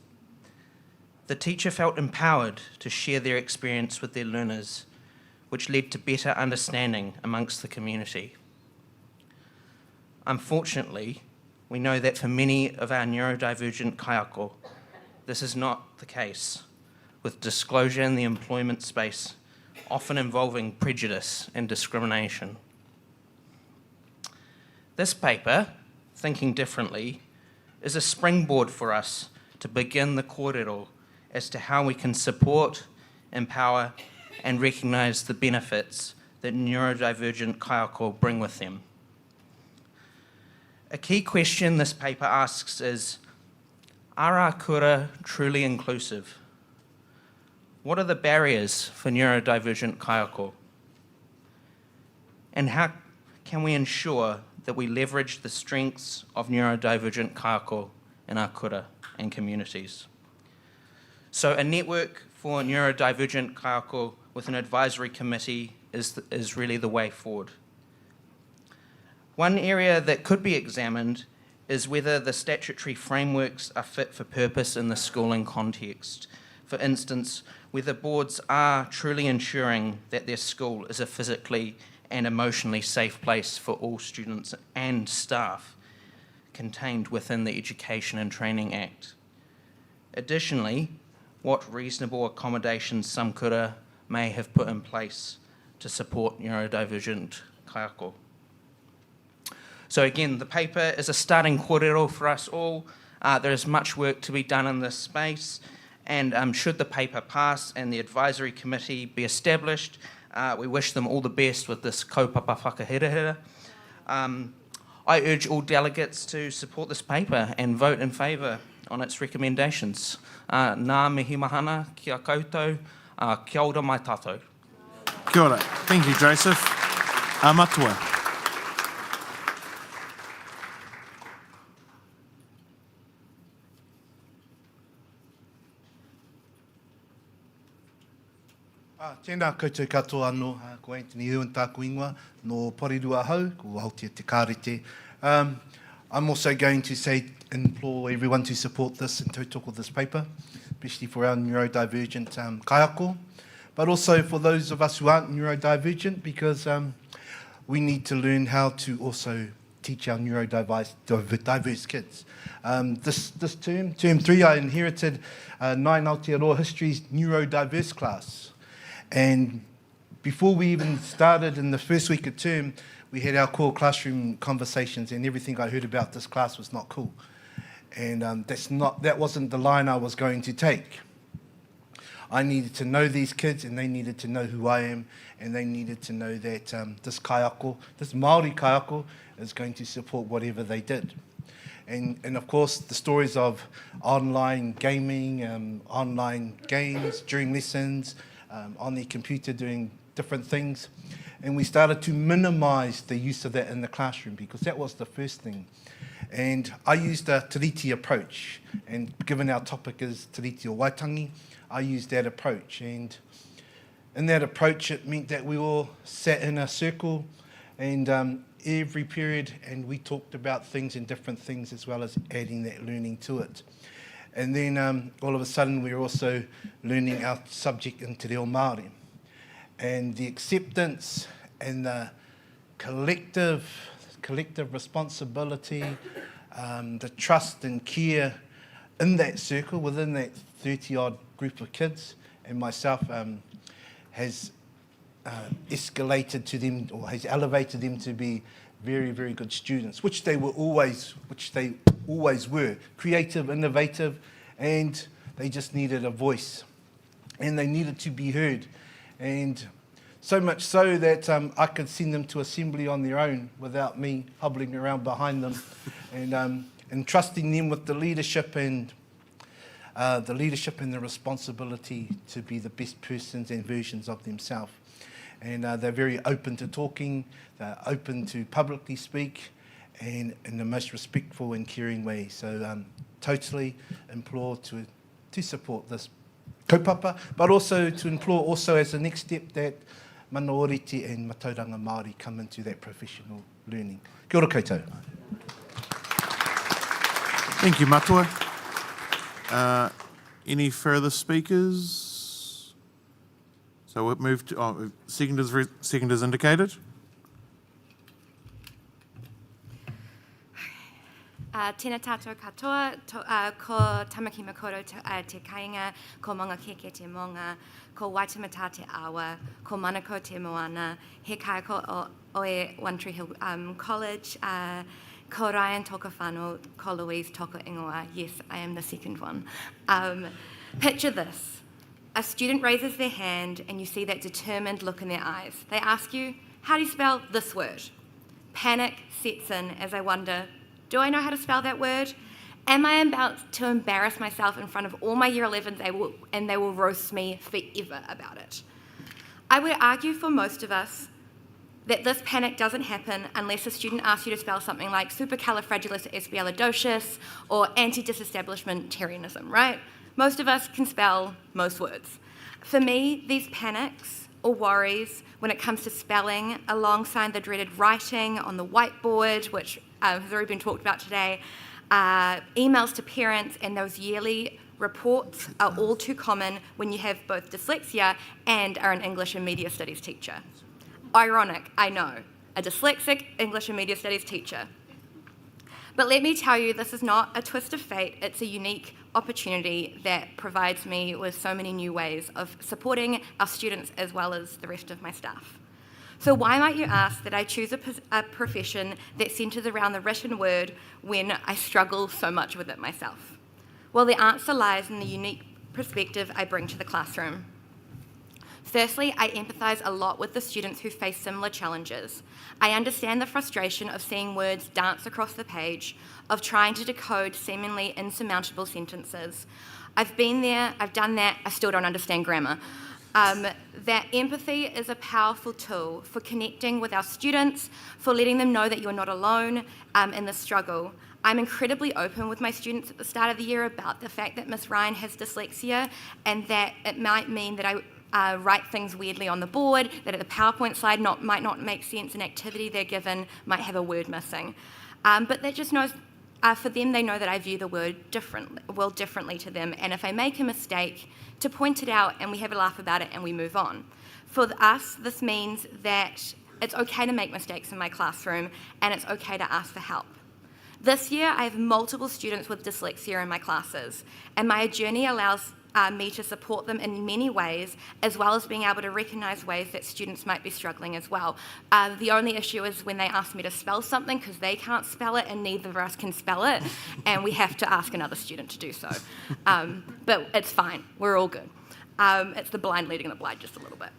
S8: The teacher felt empowered to share their experience with their learners, which led to better understanding amongst the community. Unfortunately, we know that for many of our neurodivergent kaiako, this is not the case, with disclosure in the employment space often involving prejudice and discrimination. This paper, Thinking Differently, is a springboard for us to begin the kōrero as to how we can support, empower, and recognise the benefits that neurodivergent kaiako bring with them. A key question this paper asks is, Are our kura truly inclusive? What are the barriers for neurodivergent kaiako? And how can we ensure that we leverage the strengths of neurodivergent kaiako in our kura and communities? So a network for neurodivergent kaiako with an advisory committee is really the way forward. One area that could be examined is whether the statutory frameworks are fit for purpose in the schooling context. For instance, whether boards are truly ensuring that their school is a physically and emotionally safe place for all students and staff contained within the Education and Training Act. Additionally, what reasonable accommodations some kura may have put in place to support neurodivergent kaiako. So again, the paper is a starting kōrero for us all. There is much work to be done in this space, and should the paper pass and the advisory committee be established, we wish them all the best with this kaupapa whakahirahira. I urge all delegates to support this paper and vote in favour on its recommendations. Nā mihi mahana kia koutou, kia ora mai tātou.
S2: Kia ora. Thank you, Joseph. Matua.
S9: Tēnā koutou katoa anō, ko Anthony Ewan tāku ingoa, no Porirua Hau, ko Aotea Te Kārete. I'm also going to implore everyone to support this and tautoko this paper, especially for our neurodivergent kaiako, but also for those of us who aren't neurodivergent, because we need to learn how to also teach our neurodiverse kids. This term 3, I inherited 9 Aotearoa History's neurodiverse class. And before we even started in the first week of term, we had our core classroom conversations, and everything I heard about this class was not cool. And that wasn't the line I was going to take. I needed to know these kids, and they needed to know who I am, and they needed to know that this kaiako, this Māori kaiako, is going to support whatever they did. And of course, the stories of online gaming, online games during lessons, on the computer doing different things. And we started to minimise the use of that in the classroom, because that was the first thing. And I used a tiriti approach, and given our topic is tiriti o Waitangi, I used that approach. And in that approach, it meant that we all sat in a circle, and every period, and we talked about things and different things, as well as adding that learning to it. And then all of a sudden, we're also learning our subject in Te Reo Māori. And the acceptance and the collective responsibility, the trust and care in that circle, within that 30-odd group of kids, and myself, has escalated to them, or has elevated them to be very, very good students, which they always were, creative, innovative, and they just needed a voice, and they needed to be heard. And so much so that I could send them to assembly on their own without me hobbling around behind them, and trusting them with the leadership and the responsibility to be the best persons and versions of themselves. And they're very open to talking, they're open to publicly speak, and in the most respectful and caring way. So totally implore to support this kaupapa, but also to implore also as the next step that mana oriti and matauranga Māori come into that professional learning. Kia ora koutou.
S2: Thank you, Matua. Any further speakers? So we'll move to seconders indicated.
S10: Tēnā tātou katoa, ko Tamaki Makaurau te kainga, ko Maunga Keke te Maunga, ko Waitemata te Awa, ko Manako te Moana, he kaiako o e One Tree Hill College, ko Ryan toka whānau, ko Louise toka ingoa. Yes, I am the second one. Picture this. A student raises their hand and you see that determined look in their eyes. They ask you, how do you spell this word? Panic sets in as I wonder, do I know how to spell that word? Am I about to embarrass myself in front of all my Year 11s and they will roast me forever about it? I would argue for most of us that this panic doesn't happen unless a student asks you to spell something like supercalifragilisticexpialidocious or anti-disestablishmentarianism, right? Most of us can spell most words. For me, these panics or worries when it comes to spelling, alongside the dreaded writing on the whiteboard, which has already been talked about today, emails to parents and those yearly reports are all too common when you have both dyslexia and are an English and Media Studies teacher. Ironic, I know, a dyslexic English and Media Studies teacher. But let me tell you, this is not a twist of fate, it's a unique opportunity that provides me with so many new ways of supporting our students as well as the rest of my staff. So why might you ask that I choose a profession that centres around the written word when I struggle so much with it myself? Well, the answer lies in the unique perspective I bring to the classroom. Firstly, I empathise a lot with the students who face similar challenges. I understand the frustration of seeing words dance across the page, of trying to decode seemingly insurmountable sentences. I've been there, I've done that, I still don't understand grammar. That empathy is a powerful tool for connecting with our students, for letting them know that you're not alone in the struggle. I'm incredibly open with my students at the start of the year about the fact that Miss Ryan has dyslexia and that it might mean that I write things weirdly on the board, that at the PowerPoint slide might not make sense, an activity they're given might have a word missing. But that just knows, for them, they know that I view the word differently to them, and if I make a mistake, to point it out and we have a laugh about it and we move on. For us, this means that it's okay to make mistakes in my classroom and it's okay to ask for help. This year, I have multiple students with dyslexia in my classes, and my journey allows me to support them in many ways, as well as being able to recognise ways that students might be struggling as well. The only issue is when they ask me to spell something because they can't spell it and neither of us can spell it, and we have to ask another student to do so. But it's fine, we're all good. It's the blind leading the blind just a little bit.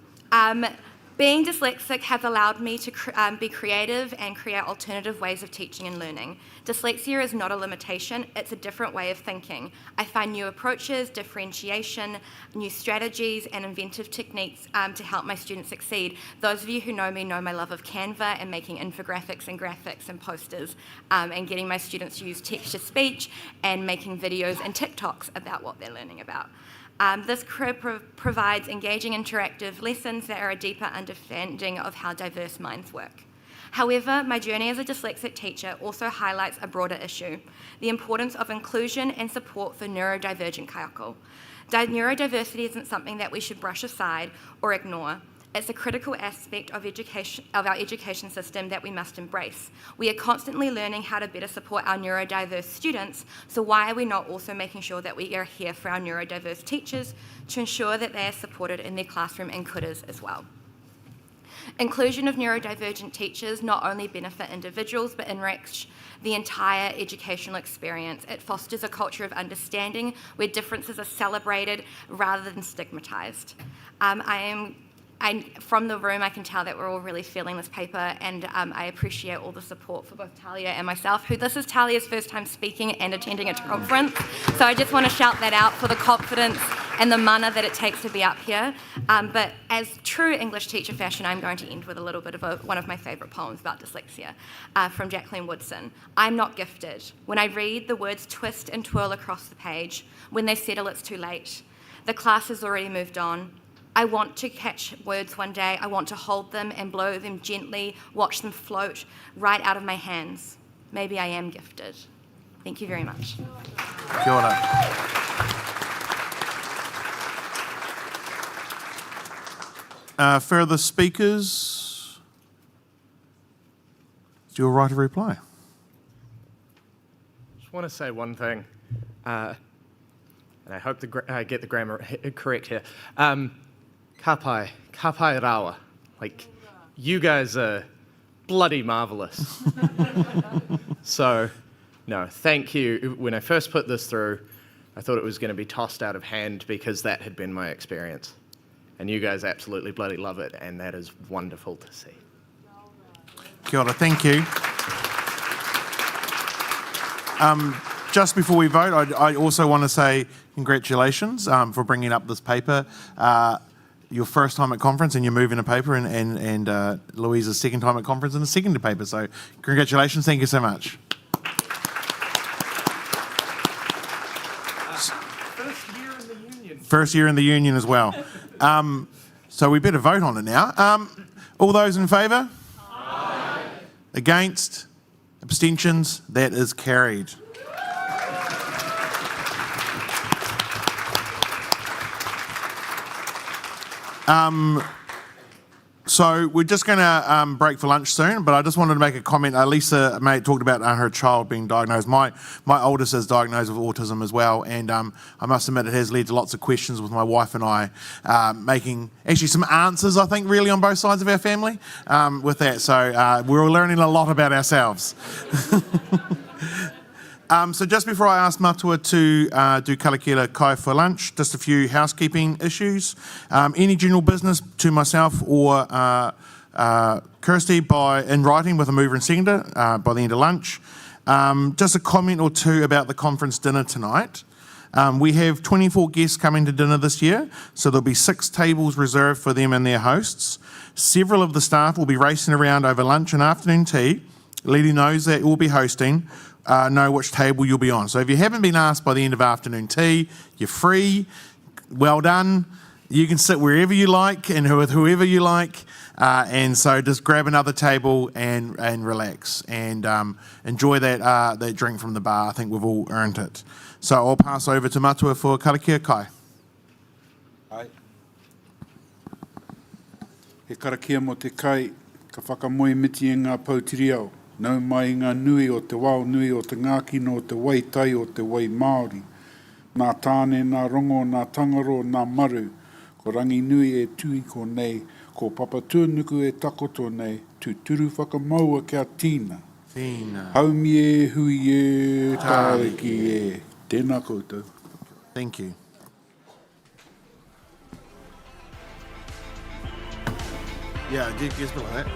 S10: Being dyslexic has allowed me to be creative and create alternative ways of teaching and learning. Dyslexia is not a limitation, it's a different way of thinking. I find new approaches, differentiation, new strategies and inventive techniques to help my students succeed. Those of you who know me know my love of Canva and making infographics and graphics and posters and getting my students to use text-to-speech and making videos and TikToks about what they're learning about. This provides engaging interactive lessons that are a deeper understanding of how diverse minds work. However, my journey as a dyslexic teacher also highlights a broader issue, the importance of inclusion and support for neurodivergent kaiako. Neurodiversity isn't something that we should brush aside or ignore. It's a critical aspect of our education system that we must embrace. We are constantly learning how to better support our neurodiverse students, so why are we not also making sure that we are here for our neurodiverse teachers to ensure that they are supported in their classroom and kutas as well? Inclusion of neurodivergent teachers not only benefit individuals but enrich the entire educational experience. It fosters a culture of understanding where differences are celebrated rather than stigmatised. From the room, I can tell that we're all really feeling this paper, and I appreciate all the support for both Talia and myself, who this is Talia's first time speaking and attending a conference. So I just want to shout that out for the confidence and the mana that it takes to be up here. But as true English teacher fashion, I'm going to end with a little bit of one of my favourite poems about dyslexia from Jacqueline Woodson. I'm not gifted. When I read, the words twist and twirl across the page. When they settle, it's too late. The class has already moved on. I want to catch words one day. I want to hold them and blow them gently, watch them float right out of my hands. Maybe I am gifted. Thank you very much.
S2: Kia ora. Further speakers? It's your right of reply.
S5: Just want to say one thing, and I hope I get the grammar correct here. Kapai rawa. Like, you guys are bloody marvellous. So, no, thank you. When I first put this through, I thought it was going to be tossed out of hand because that had been my experience. And you guys absolutely bloody love it, and that is wonderful to see. Kia ora,
S2: thank you. just before we vote, I also want to say congratulations for bringing up this paper. Your first time at conference and you're moving a paper, and Louise's second time at conference and the second paper. So congratulations. Thank you so much. First year in the union as well. So we better vote on it now. All those in favour? Aye. Against? Abstentions? That is carried. So we're just going to break for lunch soon, but I just wanted to make a comment. Lisa talked about her child being diagnosed. My oldest is diagnosed with autism as well, and I must admit it has led to lots of questions with my wife and I, making actually some answers, I think, really on both sides of our family with that. So we're all learning a lot about ourselves. So just before I ask Matua to do karakia kai for lunch, just a few housekeeping issues. Any general business to myself or Kirsty in writing with a mover and seconder by the end of lunch. Just a comment or two about the conference dinner tonight. We have 24 guests coming to dinner this year, so there'll be 6 tables reserved for them and their hosts. Several of the staff will be racing around over lunch and afternoon tea, letting those that will be hosting know which table you'll be on. So if you haven't been asked by the end of afternoon tea, you're free. Well done. You can sit wherever you like and with whoever you like. And so just grab another table and relax and enjoy that drink from the bar. I think we've all earned it. So I'll pass over to Matua for karakia kai.
S1: Ai. He karakia mo te kai, ka whakamoe miti e ngā pautiri au. Nau mai ngā nui o te wao nui o te ngākino o te wai tai o te wai Māori. Nā tāne, nā rongo, nā tangaro, nā maru. Ko rangi nui e tui ko nei, ko papatua nuku e takoto nei, tu turu whakamaua kia tīna.
S2: Tīna.
S1: Haumi e, hui e, tāriki e. Tēnā koutou.
S2: Thank you. Yeah, I did guess like that.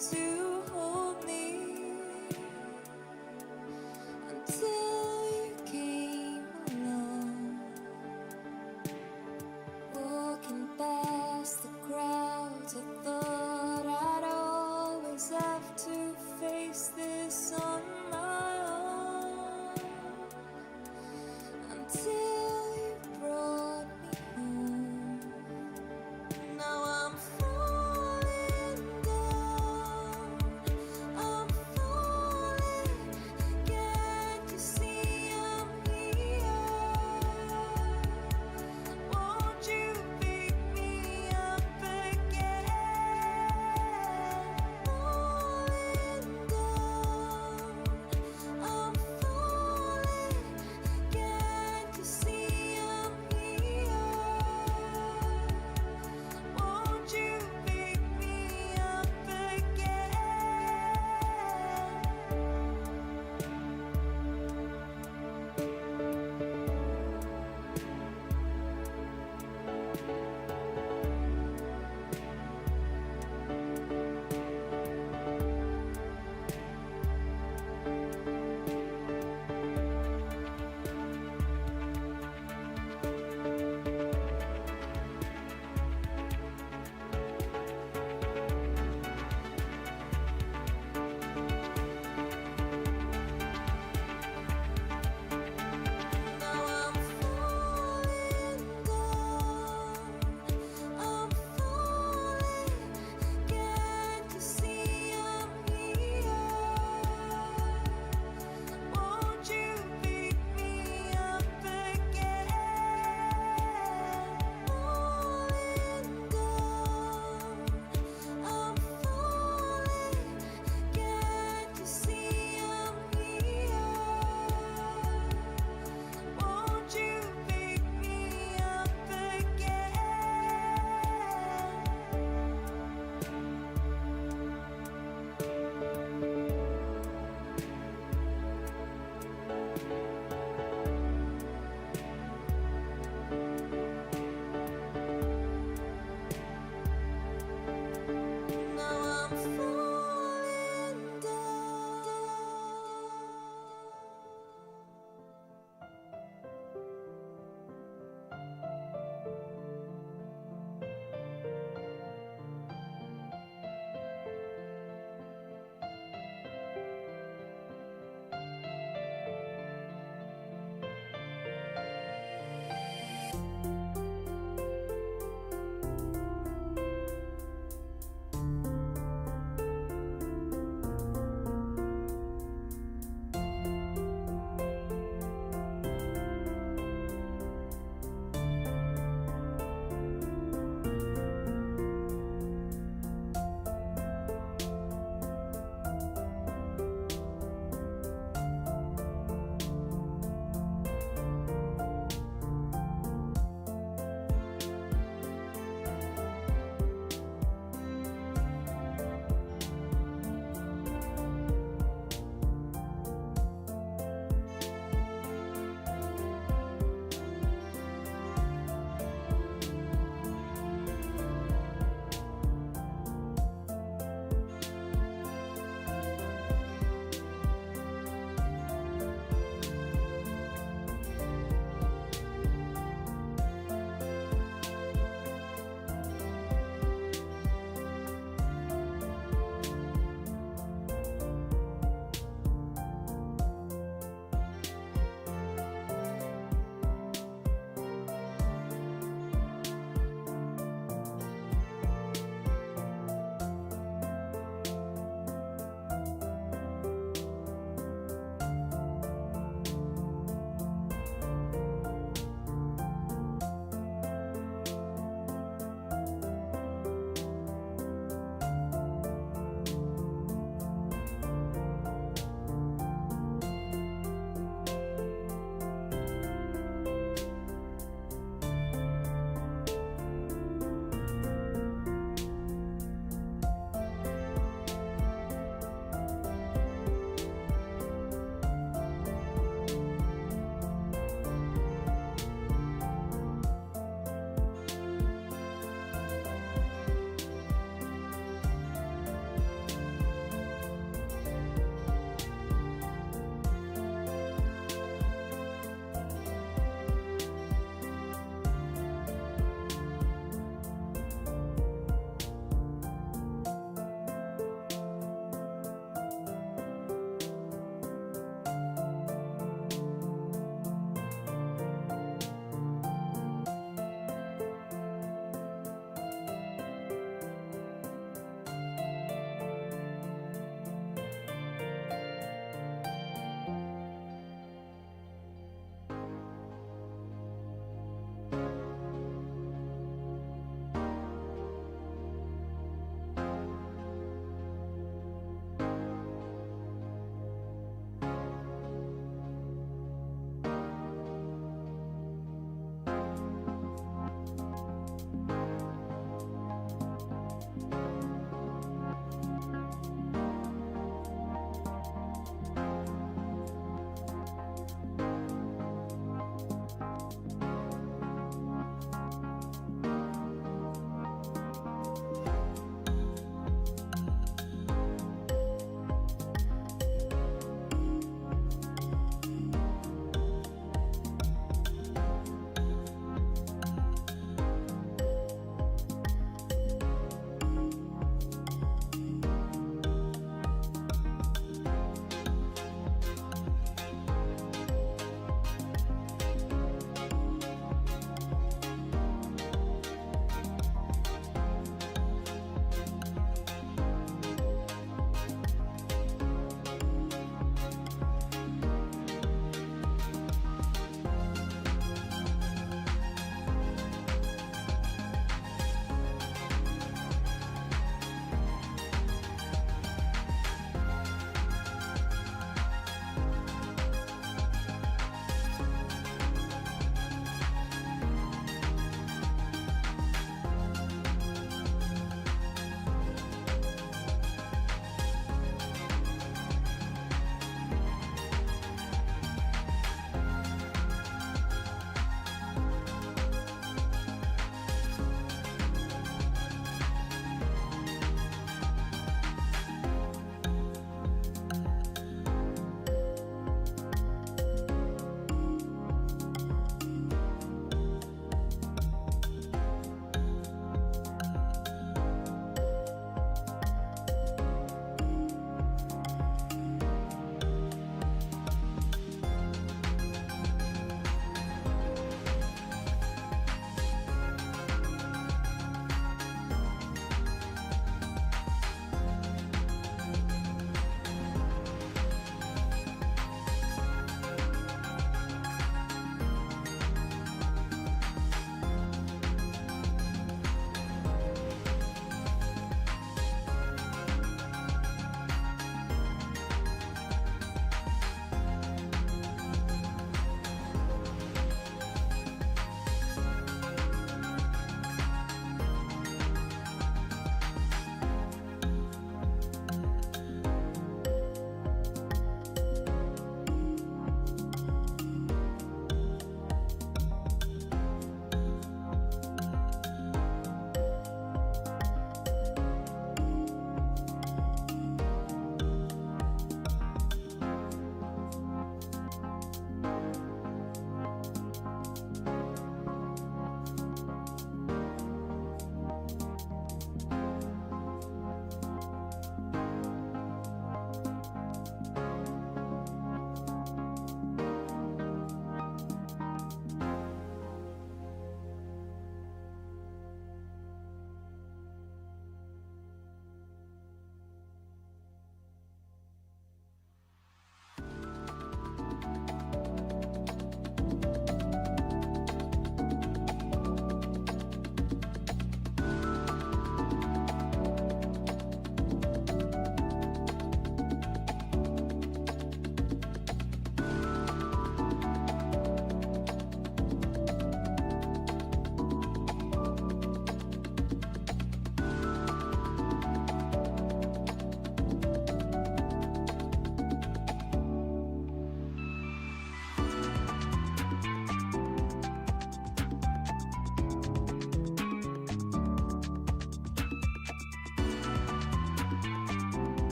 S11: to hold me until you came along, walking past the crowds. I thought I'd always have to face this on my own until you brought me home. Now I'm falling down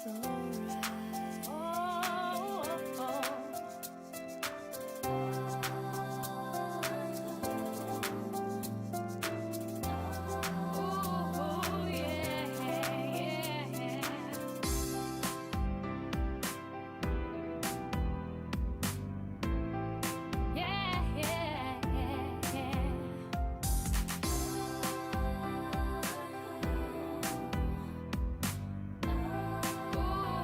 S11: alright. Oh, oh, oh, yeah, yeah. Yeah, yeah, yeah, yeah. Ooh.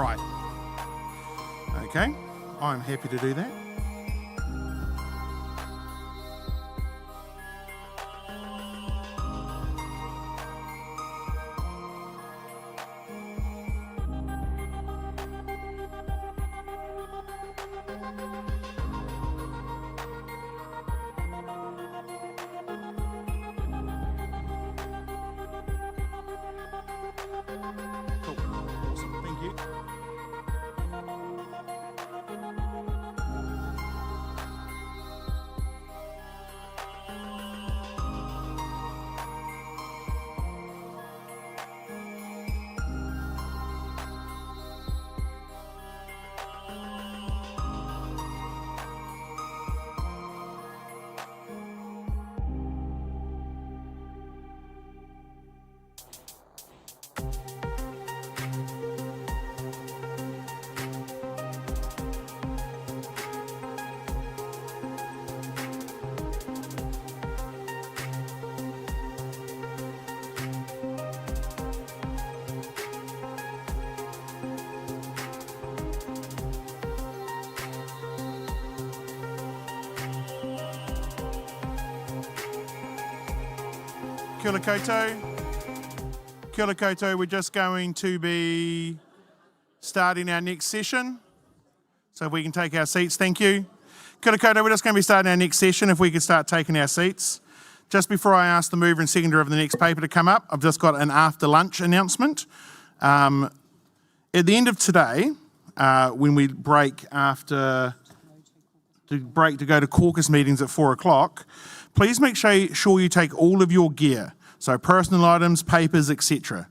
S2: Right. Okay, I'm happy to do that. Cool. Awesome. Thank you. Kia ora koutou. Kia ora koutou. We're just going to be starting our next session. So if we can take our seats, thank you. Kia ora koutou, we're just going to be starting our next session. If we could start taking our seats. Just before I ask the mover and seconder of the next paper to come up, I've just got an after lunch announcement. At the end of today, when we break to go to caucus meetings at 4 o'clock, please make sure you take all of your gear, so personal items, papers, etc.,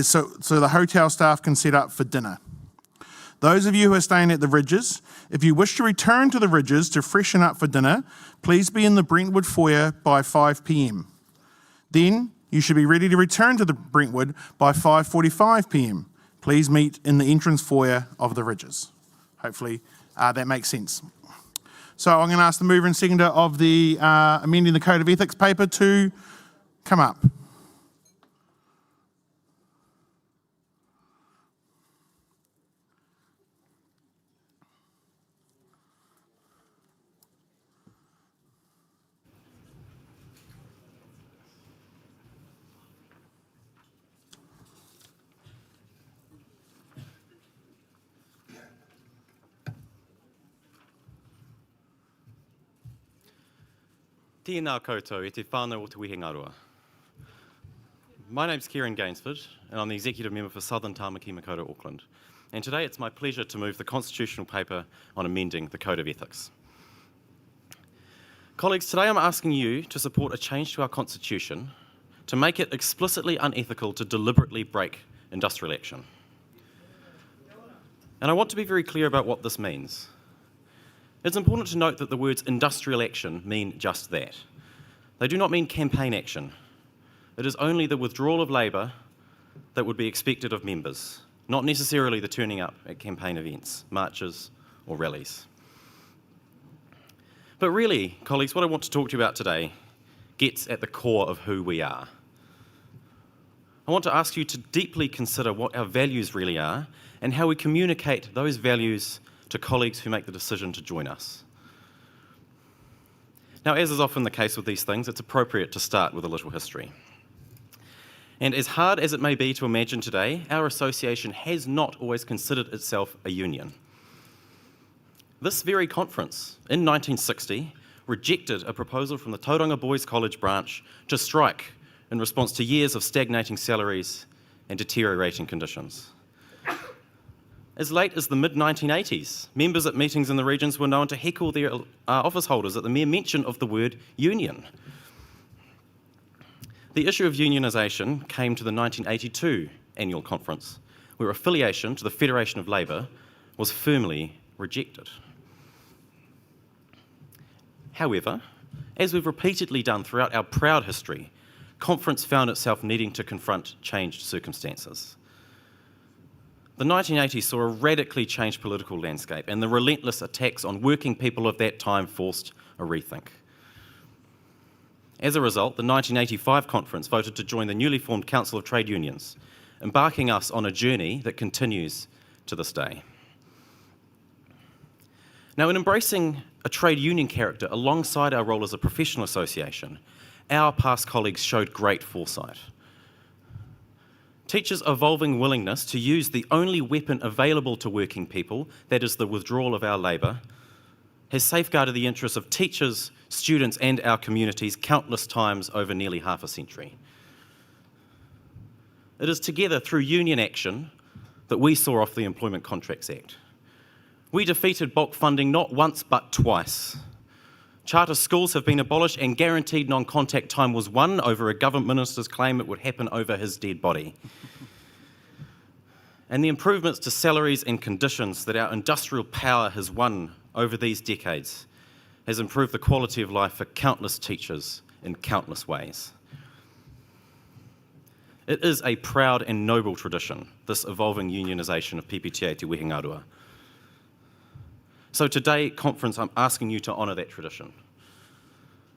S2: so the hotel staff can set up for dinner. Those of you who are staying at the Ridges, if you wish to return to the Ridges to freshen up for dinner, please be in the Brentwood foyer by 5 p.m. Then you should be ready to return to the Brentwood by 5:45 p.m. Please meet in the entrance foyer of the Ridges. Hopefully that makes sense. So I'm going to ask the mover and seconder of the amending the Code of Ethics paper to come up.
S4: Tēnā koutou e te whānau o te Wehengarua. My name's Kieran Gainsford, and I'm the Executive Member for Southern Tāmaki Makaurau, Auckland. And today it's my pleasure to move the constitutional paper on amending the Code of Ethics. Colleagues, today I'm asking you to support a change to our constitution to make it explicitly unethical to deliberately break industrial action. And I want to be very clear about what this means. It's important to note that the words industrial action mean just that. They do not mean campaign action. It is only the withdrawal of labour that would be expected of members, not necessarily the turning up at campaign events, marches or rallies. But really, colleagues, what I want to talk to you about today gets at the core of who we are. I want to ask you to deeply consider what our values really are and how we communicate those values to colleagues who make the decision to join us. Now, as is often the case with these things, it's appropriate to start with a little history. And as hard as it may be to imagine today, our association has not always considered itself a union. This very conference, in 1960, rejected a proposal from the Tauranga Boys College branch to strike in response to years of stagnating salaries and deteriorating conditions. As late as the mid-1980s, members at meetings in the regions were known to heckle their office holders at the mere mention of the word union. The issue of unionisation came to the 1982 annual conference, where affiliation to the Federation of Labour was firmly rejected. However, as we've repeatedly done throughout our proud history, conference found itself needing to confront changed circumstances. The 1980s saw a radically changed political landscape, and the relentless attacks on working people of that time forced a rethink. As a result, the 1985 conference voted to join the newly formed Council of Trade Unions, embarking us on a journey that continues to this day. Now, in embracing a trade union character alongside our role as a professional association, our past colleagues showed great foresight. Teachers' evolving willingness to use the only weapon available to working people, that is the withdrawal of our labour, has safeguarded the interests of teachers, students and our communities countless times over nearly half a century. It is together through union action that we saw off the Employment Contracts Act. We defeated bulk funding not once but twice. Charter schools have been abolished and guaranteed non-contact time was won over a government minister's claim it would happen over his dead body. And the improvements to salaries and conditions that our industrial power has won over these decades has improved the quality of life for countless teachers in countless ways. It is a proud and noble tradition, this evolving unionisation of PPTA Te Wehengarua. So today, conference, I'm asking you to honour that tradition.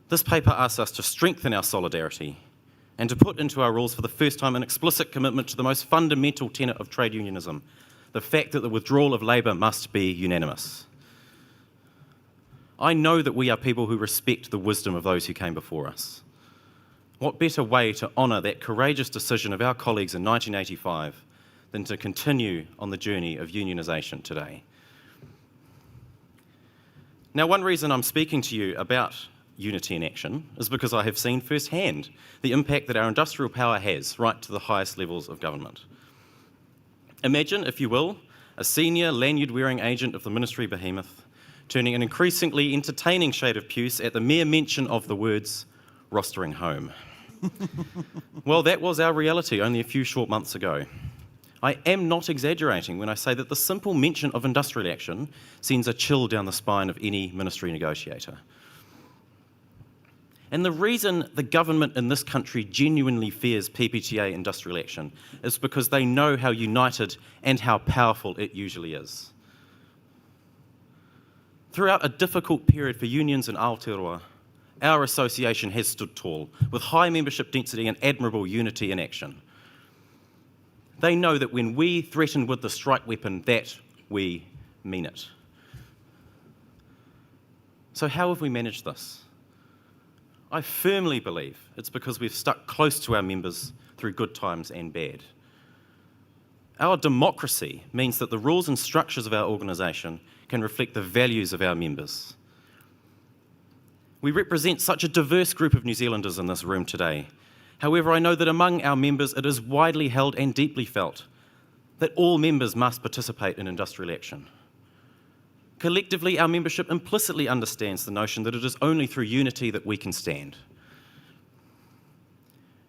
S4: This paper asks us to strengthen our solidarity and to put into our rules for the first time an explicit commitment to the most fundamental tenet of trade unionism, the fact that the withdrawal of labour must be unanimous. I know that we are people who respect the wisdom of those who came before us. What better way to honour that courageous decision of our colleagues in 1985 than to continue on the journey of unionisation today? Now, one reason I'm speaking to you about unity in action is because I have seen firsthand the impact that our industrial power has right to the highest levels of government. Imagine, if you will, a senior lanyard-wearing agent of the ministry behemoth turning an increasingly entertaining shade of puce at the mere mention of the words rostering home. Well, that was our reality only a few short months ago. I am not exaggerating when I say that the simple mention of industrial action sends a chill down the spine of any ministry negotiator. And the reason the government in this country genuinely fears PPTA industrial action is because they know how united and how powerful it usually is. Throughout a difficult period for unions in Aotearoa, our association has stood tall, with high membership density and admirable unity in action. They know that when we threaten with the strike weapon, that we mean it. So how have we managed this? I firmly believe it's because we've stuck close to our members through good times and bad. Our democracy means that the rules and structures of our organisation can reflect the values of our members. We represent such a diverse group of New Zealanders in this room today. However, I know that among our members it is widely held and deeply felt that all members must participate in industrial action. Collectively, our membership implicitly understands the notion that it is only through unity that we can stand.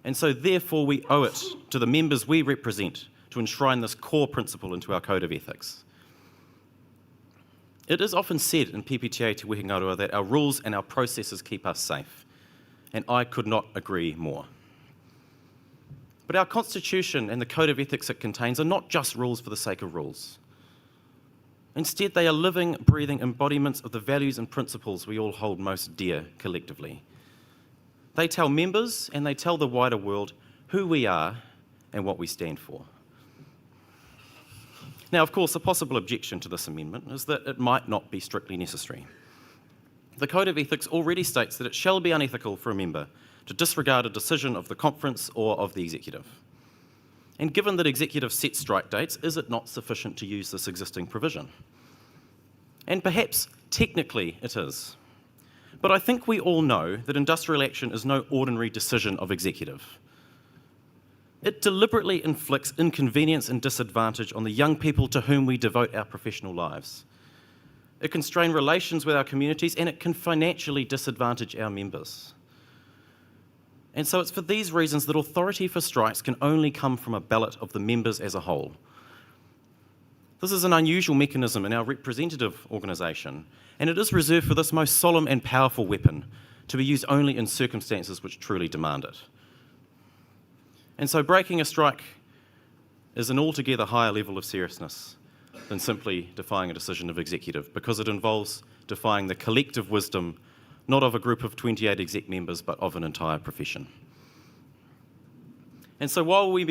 S4: And so therefore we owe it to the members we represent to enshrine this core principle into our code of ethics. It is often said in PPTA Te Wehengarua that our rules and our processes keep us safe, and I could not agree more. But our constitution and the code of ethics it contains are not just rules for the sake of rules. Instead, they are living, breathing embodiments of the values and principles we all hold most dear collectively. They tell members and they tell the wider world who we are and what we stand for. Now, of course, a possible objection to this amendment is that it might not be strictly necessary. The Code of Ethics already states that it shall be unethical for a member to disregard a decision of the conference or of the executive. And given that executive set strike dates, is it not sufficient to use this existing provision? And perhaps technically it is. But I think we all know that industrial action is no ordinary decision of executive. It deliberately inflicts inconvenience and disadvantage on the young people to whom we devote our professional lives. It can strain relations with our communities and it can financially disadvantage our members. And so it's for these reasons that authority for strikes can only come from a ballot of the members as a whole. This is an unusual mechanism in our representative organisation, and it is reserved for this most solemn and powerful weapon to be used only in circumstances which truly demand it. And so breaking a strike is an altogether higher level of seriousness than simply defying a decision of executive, because it involves defying the collective wisdom not of a group of 28 exec members, but of an entire profession. And so while we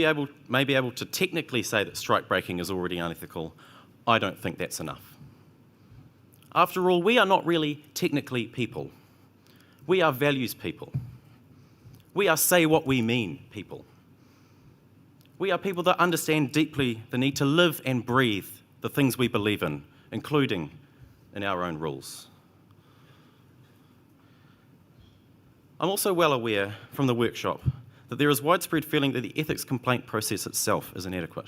S4: may be able to technically say that strike breaking is already unethical, I don't think that's enough. After all, we are not really technically people. We are values people. We are say what we mean people. We are people that understand deeply the need to live and breathe the things we believe in, including in our own rules. I'm also well aware from the workshop that there is widespread feeling that the ethics complaint process itself is inadequate.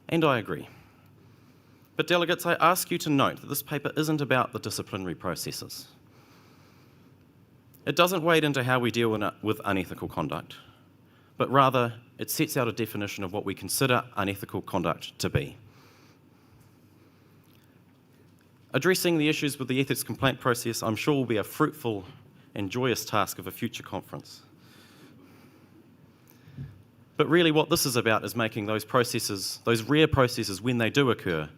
S4: And I agree. But delegates, I ask you to note that this paper isn't about the disciplinary processes. It doesn't wade into how we deal with unethical conduct, but rather it sets out a definition of what we consider unethical conduct to be. Addressing the issues with the ethics complaint process, I'm sure, will be a fruitful and joyous task of a future conference. But really what this is about is making those processes, those rare processes when they do occur,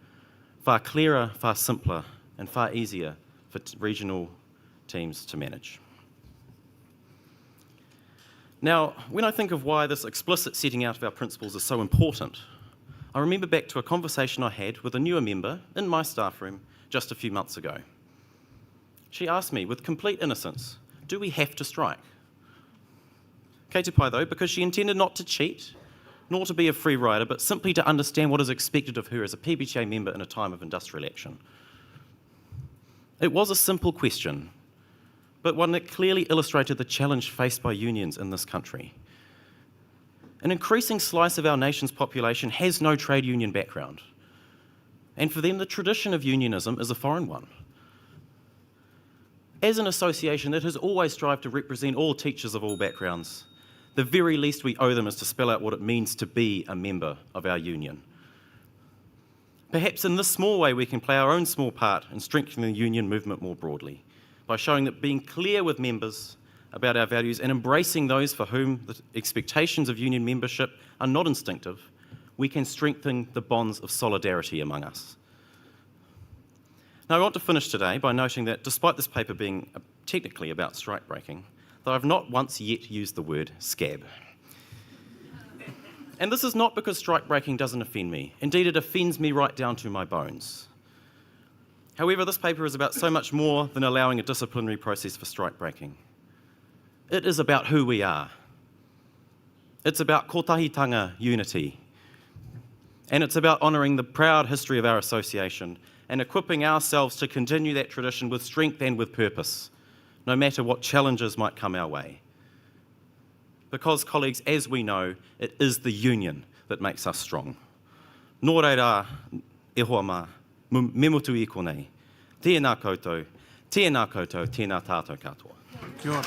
S4: far clearer, far simpler, and far easier for regional teams to manage. Now, when I think of why this explicit setting out of our principles is so important, I remember back to a conversation I had with a newer member in my staff room just a few months ago. She asked me with complete innocence, do we have to strike? Kei te pai though, because she intended not to cheat, nor to be a free rider, but simply to understand what is expected of her as a PPTA member in a time of industrial action. It was a simple question, but one that clearly illustrated the challenge faced by unions in this country. An increasing slice of our nation's population has no trade union background, and for them the tradition of unionism is a foreign one. As an association that has always strived to represent all teachers of all backgrounds, the very least we owe them is to spell out what it means to be a member of our union. Perhaps in this small way we can play our own small part in strengthening the union movement more broadly, by showing that being clear with members about our values and embracing those for whom the expectations of union membership are not instinctive, we can strengthen the bonds of solidarity among us. Now, I want to finish today by noting that despite this paper being technically about strike breaking, that I've not once yet used the word scab. And this is not because strike breaking doesn't offend me. Indeed, it offends me right down to my bones. However, this paper is about so much more than allowing a disciplinary process for strike breaking. It is about who we are. It's about kotahitanga unity. And it's about honouring the proud history of our association and equipping ourselves to continue that tradition with strength and with purpose, no matter what challenges might come our way. Because, colleagues, as we know, it is the union that makes us strong. Nō reira, e hoa mā, me mutu I konei. Tēnā koutou, tēnā koutou, tēnā tātou katoa.
S2: Kia ora.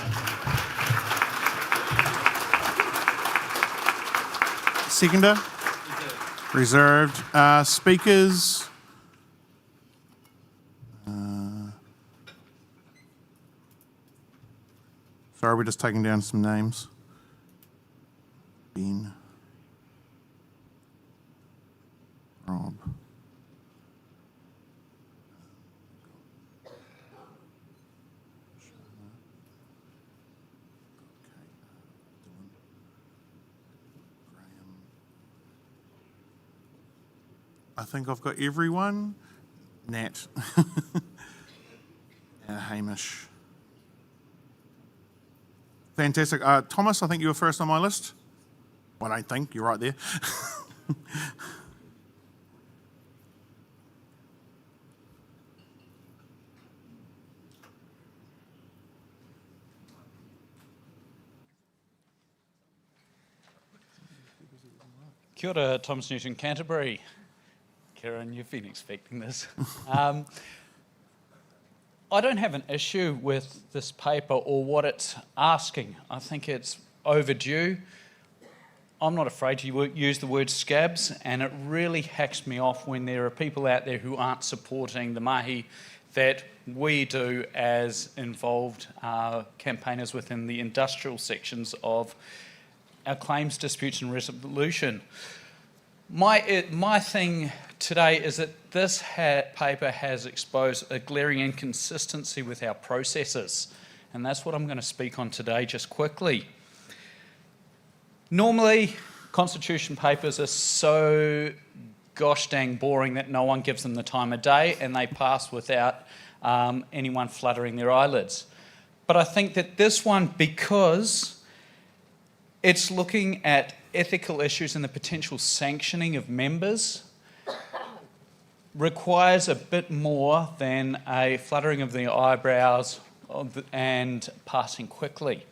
S2: Seconder? Reserved. Speakers? Sorry, we're just taking down some names. Ben. Rob. I think I've got everyone. Nat. Hamish. Fantastic. Thomas, I think you were first on my list. Well, I don't think, you're right there.
S12: Kia ora, Thomas Newton, Canterbury. Karen, you've been expecting this. I don't have an issue with this paper or what it's asking. I think it's overdue. I'm not afraid to use the word scabs, and it really hacks me off when there are people out there who aren't supporting the mahi that we do as involved campaigners within the industrial sections of our claims disputes and resolution. My thing today is that this paper has exposed a glaring inconsistency with our processes, and that's what I'm going to speak on today just quickly. Normally, constitution papers are so gosh dang boring that no one gives them the time of day and they pass without anyone fluttering their eyelids. But I think that this one, because it's looking at ethical issues and the potential sanctioning of members, requires a bit more than a fluttering of the eyebrows and passing quickly.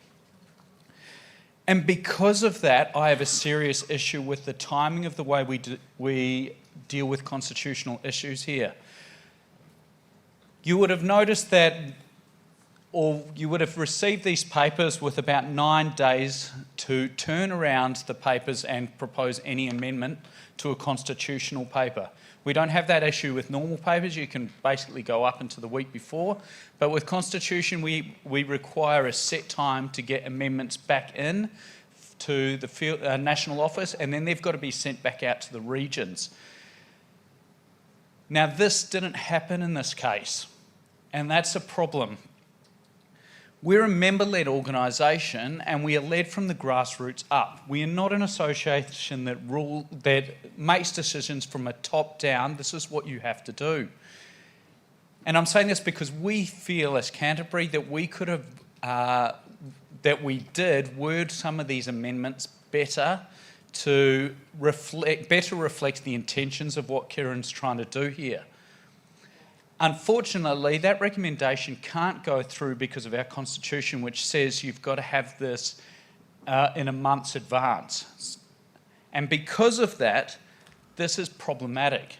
S12: And because of that, I have a serious issue with the timing of the way we deal with constitutional issues here. You would have noticed that, or you would have received these papers with about 9 days to turn around the papers and propose any amendment to a constitutional paper. We don't have that issue with normal papers. You can basically go up into the week before. But with Constitution, we require a set time to get amendments back in to the national office, and then they've got to be sent back out to the regions. Now, this didn't happen in this case, and that's a problem. We're a member-led organisation and we are led from the grassroots up. We are not an association that makes decisions from a top down. This is what you have to do. And I'm saying this because we feel as Canterbury that we could have, that we did word some of these amendments better to better reflect the intentions of what Kieran's trying to do here. Unfortunately, that recommendation can't go through because of our constitution, which says you've got to have this in a month's advance. And because of that, this is problematic.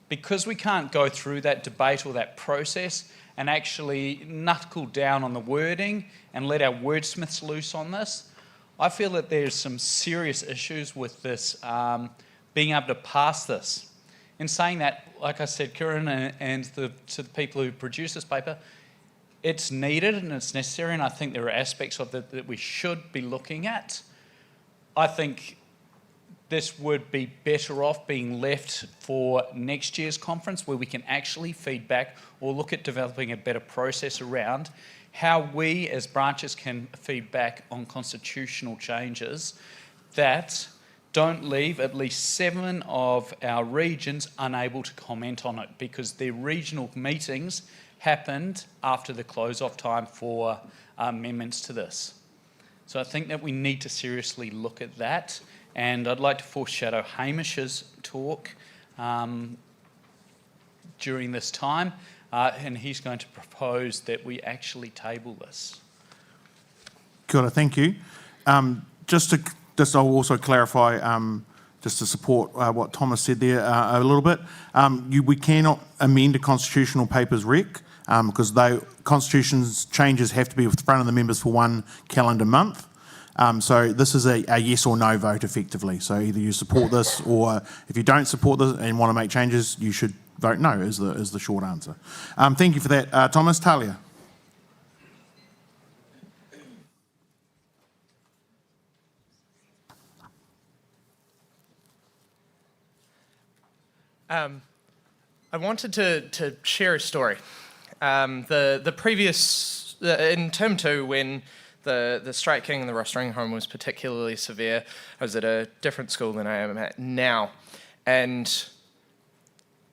S12: Because we can't go through that debate or that process and actually knuckle down on the wording and let our wordsmiths loose on this, I feel that there's some serious issues with this, being able to pass this. In saying that, like I said, Kieran and to the people who produce this paper, it's needed and it's necessary, and I think there are aspects of it that we should be looking at. I think this would be better off being left for next year's conference where we can actually feed back or look at developing a better process around how we as branches can feed back on constitutional changes that don't leave at least 7 of our regions unable to comment on it because their regional meetings happened after the close-off time for amendments to this. So I think that we need to seriously look at that, and I'd like to foreshadow Hamish's talk during this time, and he's going to propose that we actually table this.
S2: Kia ora, thank you. Just I'll also clarify, just to support what Thomas said there a little bit. We cannot amend a constitutional papers rec because constitutions changes have to be with front of the members for 1 calendar month. So this is a yes or no vote effectively. So either you support this, or if you don't support this and want to make changes, you should vote no is the short answer. Thank you for that, Thomas. Talia.
S5: I wanted to share a story. The previous, in term 2, when the striking in the rostering home was particularly severe, I was at a different school than I am at now. And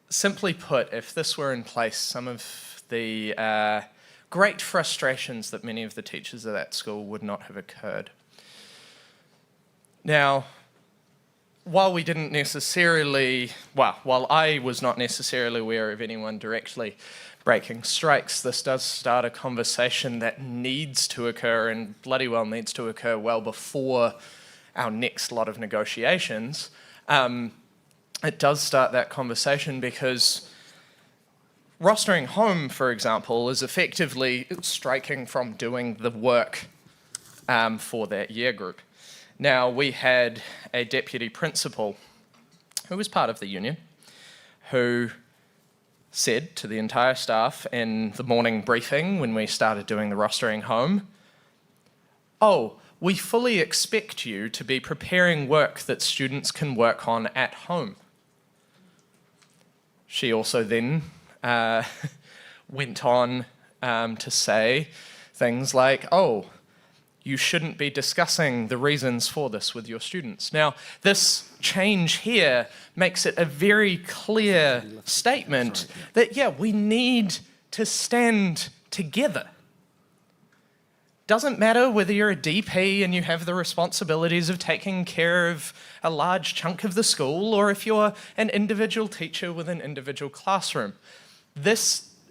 S5: simply put, if this were in place, some of the great frustrations that many of the teachers at that school would not have occurred. Now, while I was not necessarily aware of anyone directly breaking strikes, this does start a conversation that needs to occur and bloody well needs to occur well before our next lot of negotiations. It does start that conversation because rostering home, for example, is effectively striking from doing the work for that year group. Now, we had a deputy principal who was part of the union who said to the entire staff in the morning briefing when we started doing the rostering home, "Oh, we fully expect you to be preparing work that students can work on at home." She also then went on to say things like, "Oh, you shouldn't be discussing the reasons for this with your students. Now, this change here makes it a very clear statement that, yeah, we need to stand together. Doesn't matter whether you're a DP and you have the responsibilities of taking care of a large chunk of the school, or if you're an individual teacher with an individual classroom.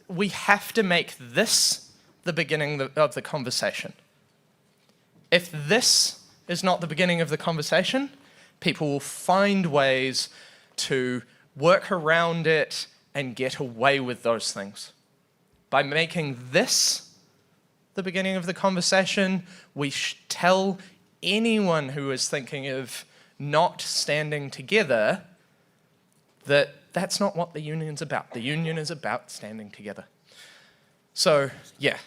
S5: We have to make this the beginning of the conversation. If this is not the beginning of the conversation, people will find ways to work around it and get away with those things. By making this the beginning of the conversation, we tell anyone who is thinking of not standing together that that's not what the union's about. The union is about standing together. So, yeah,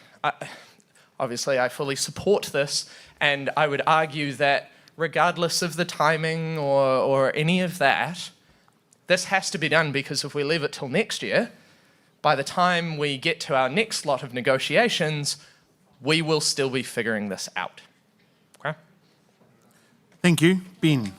S5: obviously I fully support this, and I would argue that regardless of the timing or any of that, this has to be done, because if we leave it till next year, by the time we get to our next lot of negotiations, we will still be figuring this out. Okay?
S2: Thank you. Ben.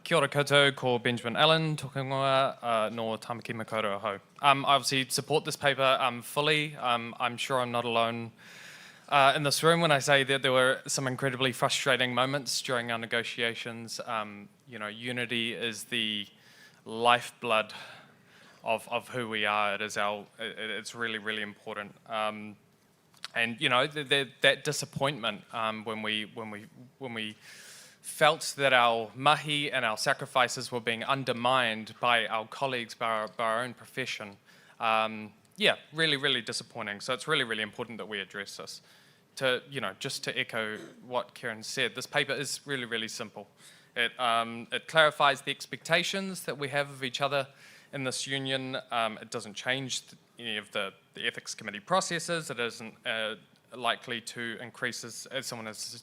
S14: Kia ora koutou, ko Benjamin Allen, tokingoa no Tamaki Makaurau Ahau. I obviously support this paper fully. I'm sure I'm not alone in this room when I say that there were some incredibly frustrating moments during our negotiations. Unity is the lifeblood of who we are. It's really, really important. And that disappointment when we felt that our mahi and our sacrifices were being undermined by our colleagues, by our own profession. Really, really disappointing. So it's really, really important that we address this. Just to echo what Karen said, this paper is really, really simple. It clarifies the expectations that we have of each other in this union. It doesn't change any of the ethics committee processes. It isn't likely to increase, as someone has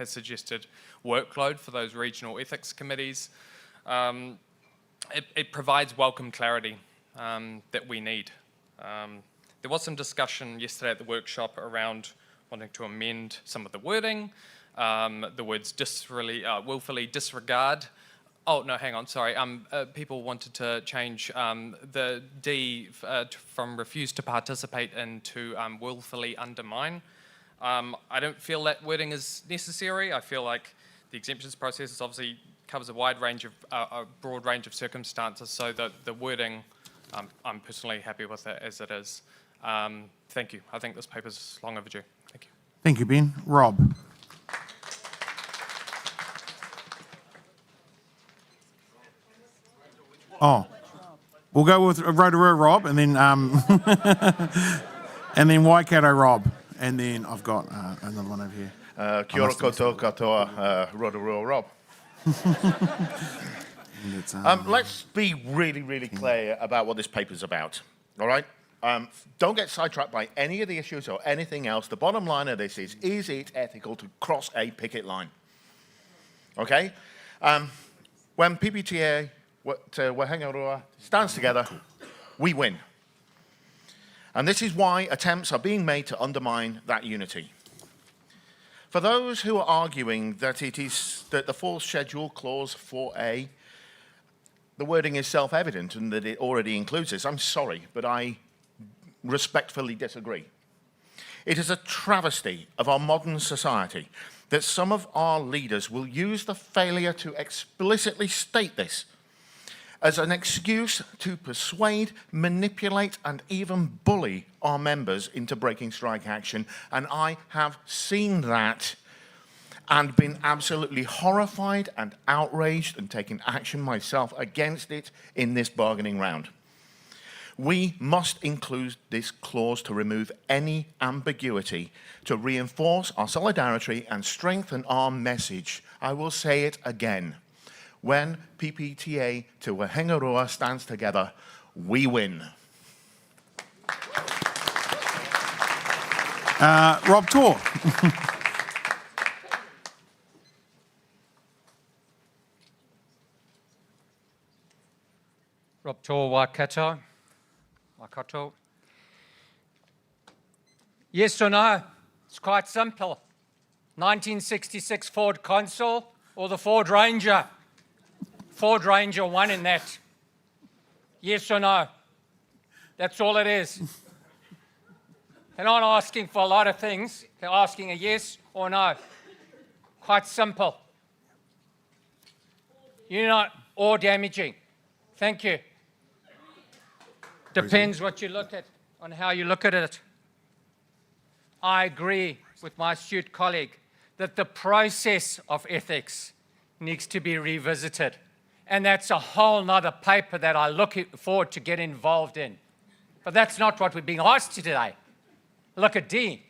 S14: suggested, workload for those regional ethics committees. It provides welcome clarity that we need. There was some discussion yesterday at the workshop around wanting to amend some of the wording. The words willfully disregard. Oh, no, hang on, sorry. People wanted to change the D from refuse to participate into willfully undermine. I don't feel that wording is necessary. I feel like the exemptions process obviously covers a broad range of circumstances, so the wording, I'm personally happy with it as it is. Thank you. I think this paper's long overdue. Thank you.
S2: Thank you, Ben. Rob. Oh, we'll go with Rotorua Rob, and then and then Waikato Rob, and then I've got another one over here.
S15: Kia ora koutou katoa, Rotorua Rob. Let's be really, really clear about what this paper's about, all right? Don't get sidetracked by any of the issues or anything else. The bottom line of this is it ethical to cross a picket line? Okay? When PPTA, Wahanga stands together, we win. And this is why attempts are being made to undermine that unity. For those who are arguing that the fourth schedule clause 4A, the wording is self-evident and that it already includes this, I'm sorry, but I respectfully disagree. It is a travesty of our modern society that some of our leaders will use the failure to explicitly state this as an excuse to persuade, manipulate, and even bully our members into breaking strike action. And I have seen that and been absolutely horrified and outraged and taken action myself against it in this bargaining round. We must include this clause to remove any ambiguity, to reinforce our solidarity and strengthen our message. I will say it again. When PPTA to Wahangaroa stands together, we win.
S2: Rob Tor.
S23: Rob Tor, Waikato.
S6: Yes or no? It's quite simple. 1966 Ford Consul or the Ford Ranger? Ford Ranger won in that. Yes or no? That's all it is. They're not asking for a lot of things. They're asking a yes or no. Quite simple. You're not or damaging. Thank you. Depends what you look at, on how you look at it. I agree with my astute colleague that the process of ethics needs to be revisited. And that's a whole nother paper that I look forward to get involved in. But that's not what we're being asked to today. Look at D,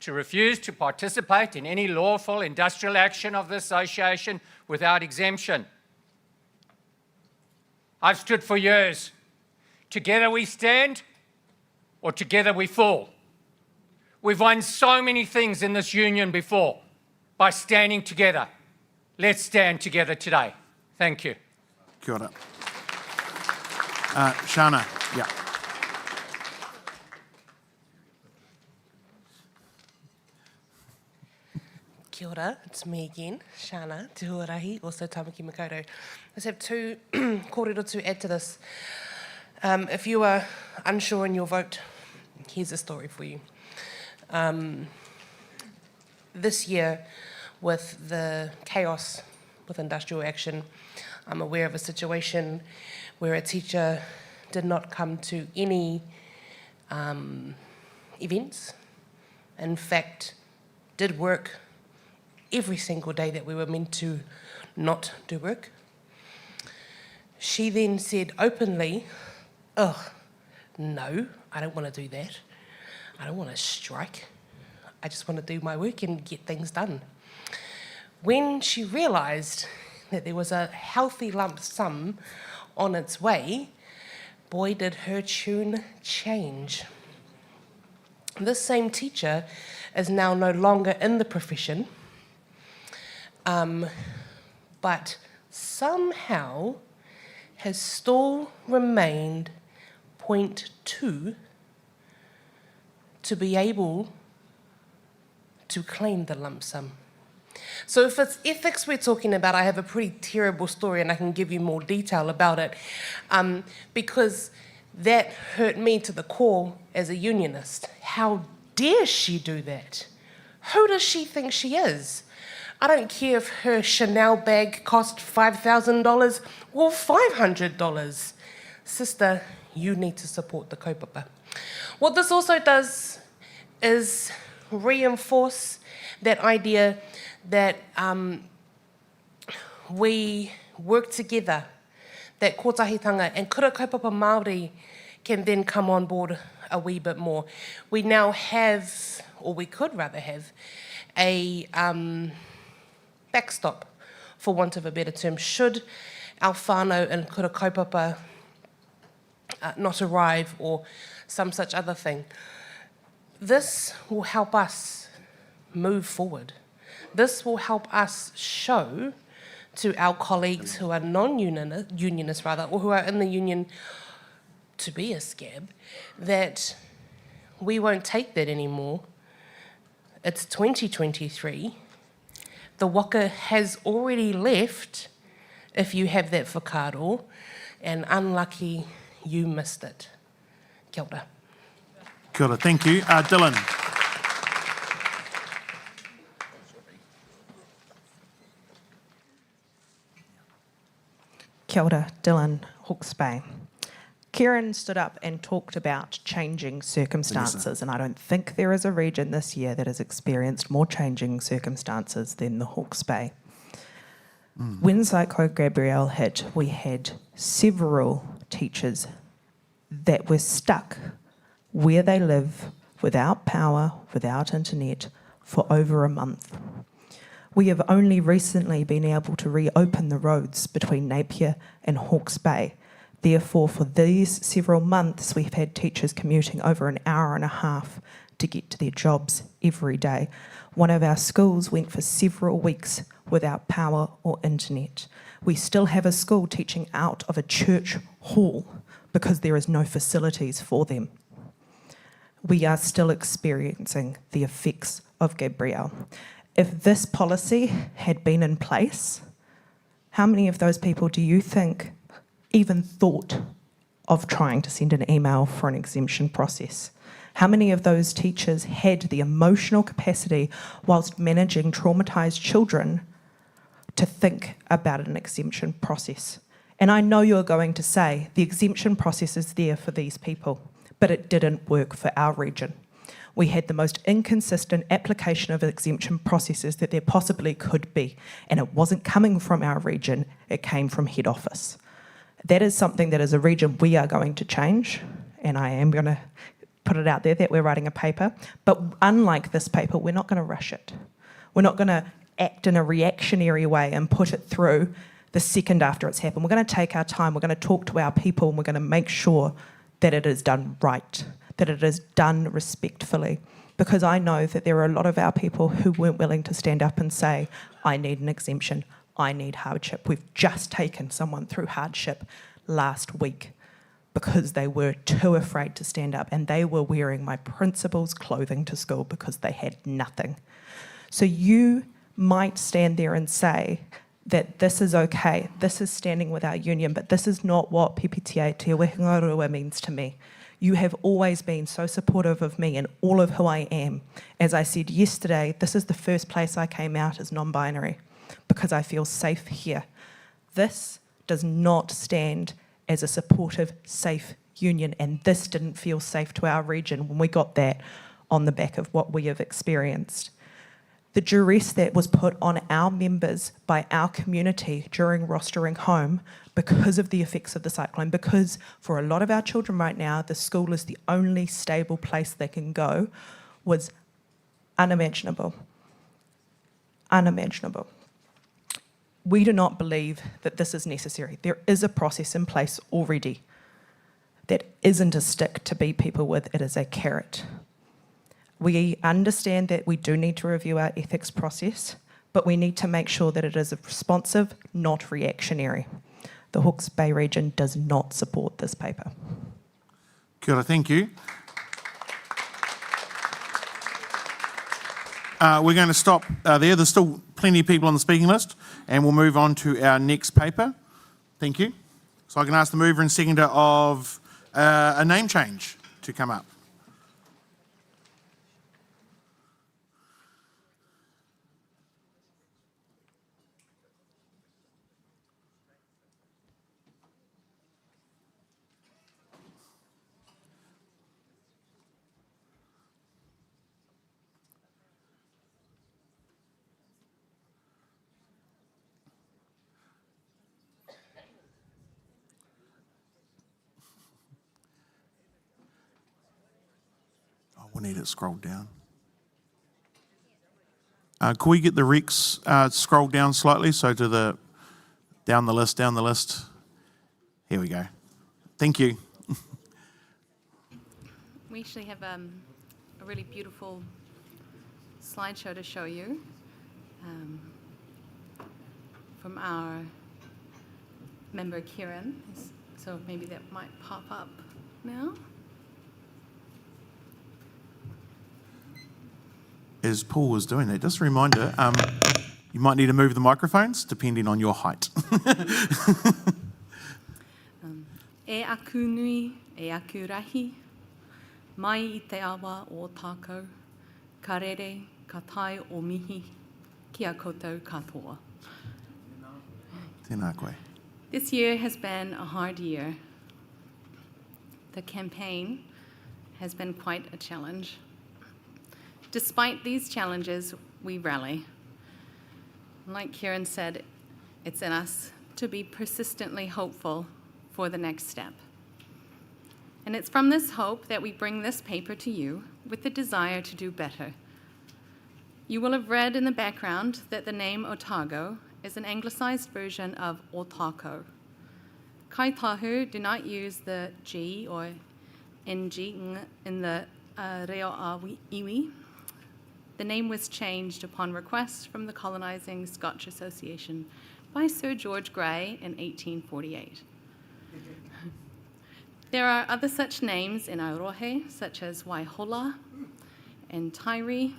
S6: to refuse to participate in any lawful industrial action of the association without exemption. I've stood for years. Together we stand, or together we fall. We've won so many things in this union before by standing together. Let's stand together today. Thank you.
S2: Kia ora. Shana, yeah.
S17: Kia ora, it's me again, Shana, Te Huarahi, also Tamaki Makaurau. I just have two kōrero to add to this. If you are unsure in your vote, here's a story for you. This year, with the chaos with industrial action, I'm aware of a situation where a teacher did not come to any events. In fact, did work every single day that we were meant to not do work. She then said openly, "Oh, no, I don't want to do that. I don't want to strike. I just want to do my work and get things done." When she realised that there was a healthy lump sum on its way, boy, did her tune change. This same teacher is now no longer in the profession, but somehow has still remained 0.2 to be able to claim the lump sum. So if it's ethics we're talking about, I have a pretty terrible story and I can give you more detail about it, because that hurt me to the core as a unionist. How dare she do that? Who does she think she is? I don't care if her Chanel bag cost $5,000 or $500. Sister, you need to support the kaupapa. What this also does is reinforce that idea that we work together, that kotahitanga and kura kaupapa Māori can then come on board a wee bit more. We now have, or we could rather have, a backstop, for want of a better term, should our whānau and kura kaupapa not arrive or some such other thing. This will help us move forward. This will help us show to our colleagues who are non-unionists, or who are in the union to be a scab, that we won't take that anymore. It's 2023. The waka has already left, if you have that whakaaro, and unlucky you missed it. Kia ora.
S2: Kia ora, thank you. Dylan.
S22: Kia ora, Dylan, Hawke's Bay. Kieran stood up and talked about changing circumstances, and I don't think there is a region this year that has experienced more changing circumstances than the Hawke's Bay. When Cyclone Gabrielle hit, we had several teachers that were stuck where they live, without power, without internet, for over a month. We have only recently been able to reopen the roads between Napier and Hawke's Bay. Therefore, for these several months, we've had teachers commuting over an hour and a half to get to their jobs every day. One of our schools went for several weeks without power or internet. We still have a school teaching out of a church hall because there is no facilities for them. we are still experiencing the effects of Gabrielle. If this policy had been in place, how many of those people do you think even thought of trying to send an email for an exemption process? How many of those teachers had the emotional capacity whilst managing traumatised children to think about an exemption process? And I know you're going to say the exemption process is there for these people, but it didn't work for our region. We had the most inconsistent application of exemption processes that there possibly could be, and it wasn't coming from our region, it came from head office. That is something that as a region we are going to change, and I am going to put it out there that we're writing a paper, but unlike this paper, we're not going to rush it. We're not going to act in a reactionary way and put it through the second after it's happened. We're going to take our time, we're going to talk to our people, and we're going to make sure that it is done right, that it is done respectfully, because I know that there are a lot of our people who weren't willing to stand up and say, I need an exemption, I need hardship. We've just taken someone through hardship last week because they were too afraid to stand up, and they were wearing my principal's clothing to school because they had nothing. So you might stand there and say that this is okay, this is standing with our union, but this is not what PPTA Te Wehingarua means to me. You have always been so supportive of me and all of who I am. As I said yesterday, this is the first place I came out as non-binary because I feel safe here. This does not stand as a supportive, safe union, and this didn't feel safe to our region when we got that on the back of what we have experienced. The duress that was put on our members by our community during rostering home because of the effects of the cyclone, because for a lot of our children right now, the school is the only stable place they can go, was unimaginable. Unimaginable. We do not believe that this is necessary. There is a process in place already that isn't a stick to beat people with, it is a carrot. We understand that we do need to review our ethics process, but we need to make sure that it is responsive, not reactionary. The Hawke's Bay region does not support this paper.
S2: Kia ora, thank you. We're going to stop there. There's still plenty of people on the speaking list, and we'll move on to our next paper. Thank you. So I can ask the mover and seconder of a name change to come up. We'll need it scrolled down. Can we get the Rex scrolled down slightly, so to the, down the list. Here we go. Thank you.
S18: We actually have a really beautiful slideshow to show you from our member Kieran. So maybe that might pop up now.
S2: As Paul was doing that, just a reminder, you might need to move the microphones depending on your height.
S18: E aku nui, e aku rahi, mai I te awa o tākou, ka rere, ka tai o mihi, kia koutou katoa.
S2: Tēnā koe.
S18: This year has been a hard year. The campaign has been quite a challenge. Despite these challenges, we rally. Like Kieran said, it's in us to be persistently hopeful for the next step. And it's from this hope that we bring this paper to you with the desire to do better. You will have read in the background that the name Otago is an anglicized version of Otako. Kai Tahu do not use the G or NG in the reo a iwi. The name was changed upon request from the Colonising Scotch Association by Sir George Grey in 1848. There are other such names in Airohe, such as Waihola and Tairi,